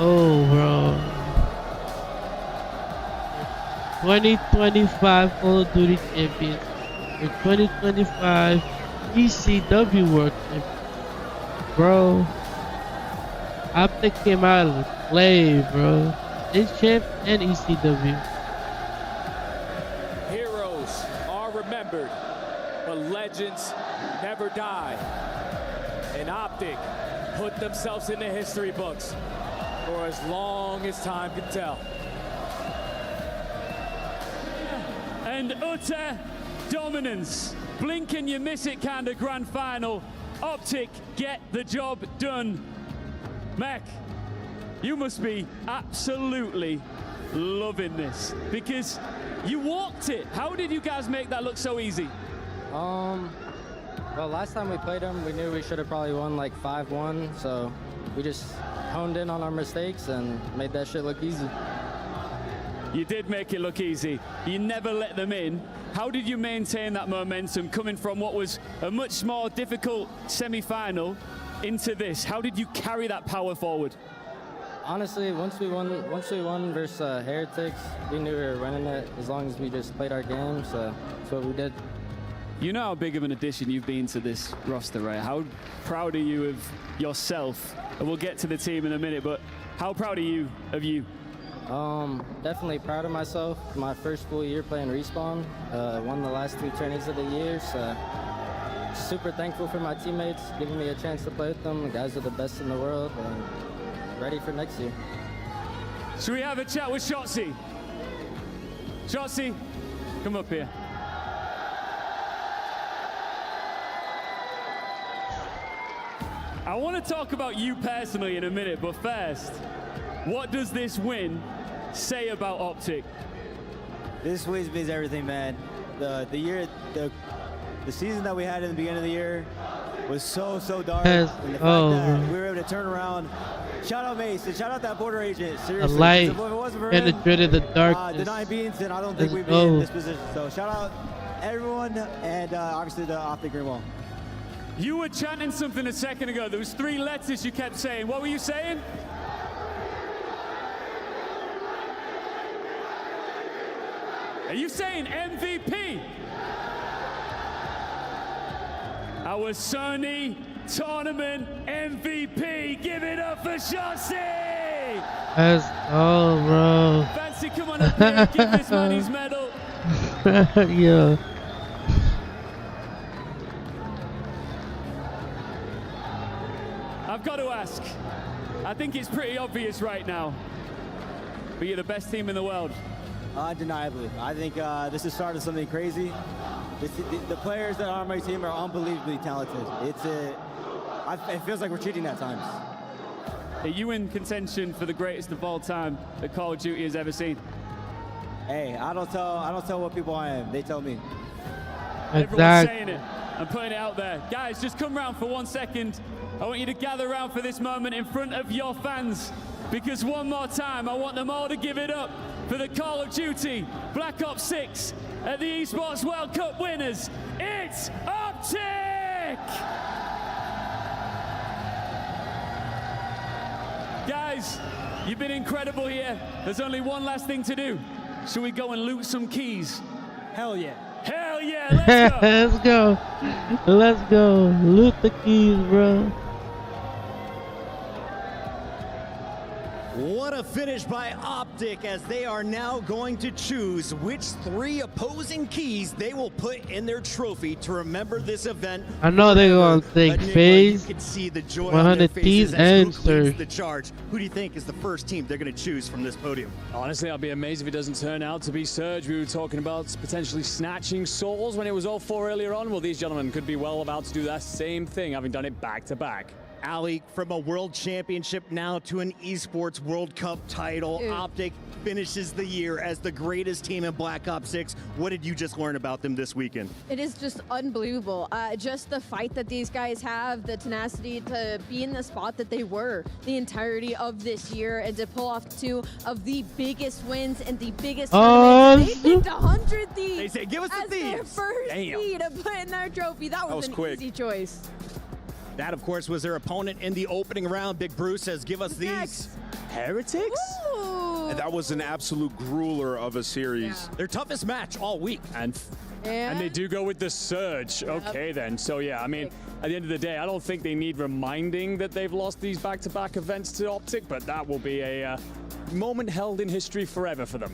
Oh, bro. 2025 Call of Duty champions. Your 2025 ECW World Champion. Bro. Optic came out of the play, bro. It's champ and ECW. Heroes are remembered, but legends never die. And Optic put themselves in the history books for as long as time can tell. And utter dominance. Blink and you miss it kind of grand final. Optic get the job done. Mac, you must be absolutely loving this because you walked it. How did you guys make that look so easy? Well, last time we played them, we knew we should have probably won like 5-1, so we just honed in on our mistakes and made that shit look easy. You did make it look easy. You never let them in. How did you maintain that momentum coming from what was a much more difficult semi-final into this? How did you carry that power forward? Honestly, once we won versus Heretics, we knew we were winning it as long as we just played our game, so that's what we did. You know how big of an addition you've been to this roster, right? How proud are you of yourself? And we'll get to the team in a minute, but how proud are you of you? Definitely proud of myself. My first full year playing Respawn. Won the last 2 tourneys of the year, so super thankful for my teammates, giving me a chance to play with them. The guys are the best in the world, and ready for next year. Should we have a chat with Shotzi? Shotzi, come up here. I want to talk about you personally in a minute, but first, what does this win say about Optic? This win means everything, man. The season that we had in the beginning of the year was so dark. Yes. And the fact that we were able to turn around. Shout out Mace and shout out that border agent. Seriously, the light if it wasn't for penetrated the darkness. the 9 beans, then I don't think we'd be in this position. So shout out everyone and obviously the Optic Green Wall. You were chanting something a second ago. There was 3 letters you kept saying. What were you saying? Are you saying MVP? Our Sony Tournament MVP. Give it up for Shotzi! Let's go, bro. Fancy, come on up here. Give this man his medal. Yeah. I've got to ask. I think it's pretty obvious right now. But you're the best team in the world. Undeniably. I think this has started something crazy. The players that are on my team are unbelievably talented. It feels like we're cheating at times. Are you in contention for the greatest of all time that Call of Duty has ever seen? Hey, I don't tell what people I am. They tell me. Everyone's saying it. I'm putting it out there. Guys, just come round for 1 second. I want you to gather around for this moment in front of your fans, because one more time, I want them all to give it up for the Call of Duty Black Ops 6 at the Esports World Cup winners. It's Optic! Guys, you've been incredible here. There's only one last thing to do. Should we go and loot some keys? Hell yeah. Hell yeah, let's Let's go. go. Let's go. Loot the keys, bro. What a finish by Optic, as they are now going to choose which 3 opposing keys they will put in their trophy to remember this event. I know they're going to take phase, You can see the joy 100 on their faces T's as and Gook leads Surge. the charge. Who do you think is the first team they're going to choose from this podium? Honestly, I'll be amazed if it doesn't turn out to be Surge. We were talking about potentially snatching souls when it was 0-4 earlier on. Well, these gentlemen could be well about to do that same thing, having done it back-to-back. Ali, from a world championship now to an esports World Cup title, Optic finishes the year as the greatest team in Black Ops 6. What did you just learn about them this weekend? It is just unbelievable. Just the fight that these guys have, the tenacity to be in the spot that they were the entirety of this year, and to pull off 2 of the biggest wins and the biggest tournaments. They picked 100 Thieves. They say, give us the as their Thieves. first seed to put in their trophy. That was an quick. easy choice. That, of course, was their opponent in the opening round. Big Bruce says, give us these. Heretics? Ooh. And that was an absolute grueler of a series. Their toughest match all week. And they do go with the Surge. Okay, then. So, yeah, I mean, at the end of the day, I don't think they need reminding that they've lost these back-to-back events to Optic, but that will be a moment held in history forever for them.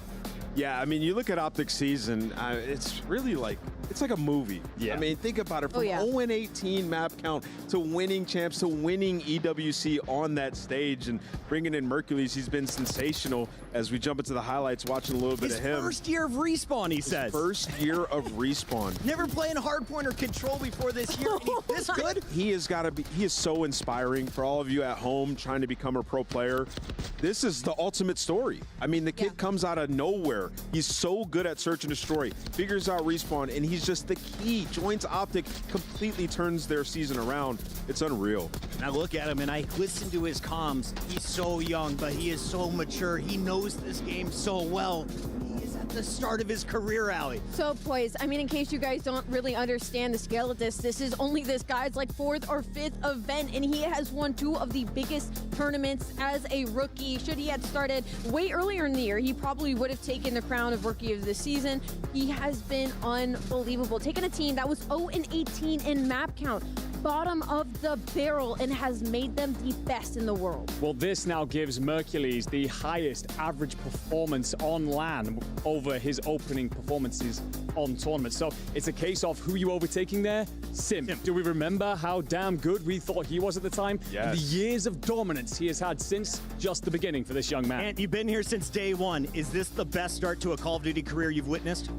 Yeah, I mean, you look at Optic's season, it's really like, it's like a movie. Yeah. I mean, think about it, from 0-18 map count to winning champs to winning EWC on that stage and bringing in Mercules. He's been sensational. As we jump into the highlights, watching a little bit of him. His first year of Respawn, he says. First year of Respawn. Never playing hardpoint or control before this year. And he's this good? He has got to be, he is so inspiring for all of you at home trying to become a pro player. This is the ultimate story. I mean, the kid comes out of nowhere. He's so good at search and destroy, figures out Respawn, and he's just the key. Joins Optic, completely turns their season around. It's unreal. I look at him and I listen to his comms. He's so young, but he is so mature. He knows this game so well. He is at the start of his career, Ali. So poised. I mean, in case you guys don't really understand the scale of this is only this guy's like 4th or 5th event, and he has won 2 of the biggest tournaments as a rookie. Should he had started way earlier in the year, he probably would have taken the crown of Rookie of the Season. He has been unbelievable. Taking a team that was 0-18 in map count, bottom of the barrel, and has made them the best in the world. Well, this now gives Mercules the highest average performance on LAN over his opening performances on tournaments. So it's a case of who you overtaking there? Sim. Do we remember how damn good we thought he was at the time? Yes. And the years of dominance he has had since just the beginning for this young man. And you've been here since day one. Is this the best start to a Call of Duty career you've witnessed?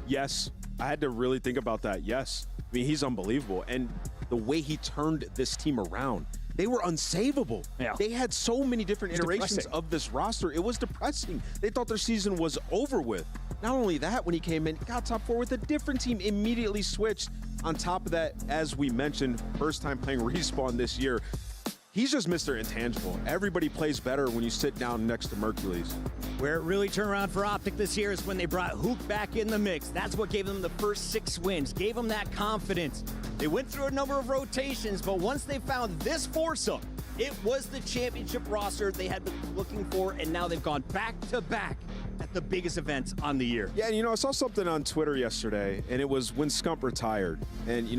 Yes. I had to really think about that. Yes. I mean, he's unbelievable. And the way he turned this team around, they were unsavable. Yeah. They had so many different iterations depressing. of this roster. It was depressing. They thought their season was over with. Not only that, when he came in, got top 4 with a different team, immediately switched. On top of that, as we mentioned, first time playing Respawn this year. He's just Mr. Intangible. Everybody plays better when you sit down next to Mercules. Where it really turned around for Optic this year is when they brought Hook back in the mix. That's what gave them the first 6 wins, gave them that confidence. They went through a number of rotations, but once they found this foursome, it was the championship roster they had been looking for, and now they've gone back-to-back at the biggest events on the year. Yeah, and you know, I saw something on Twitter yesterday, and it was when Scump retired. And, you know,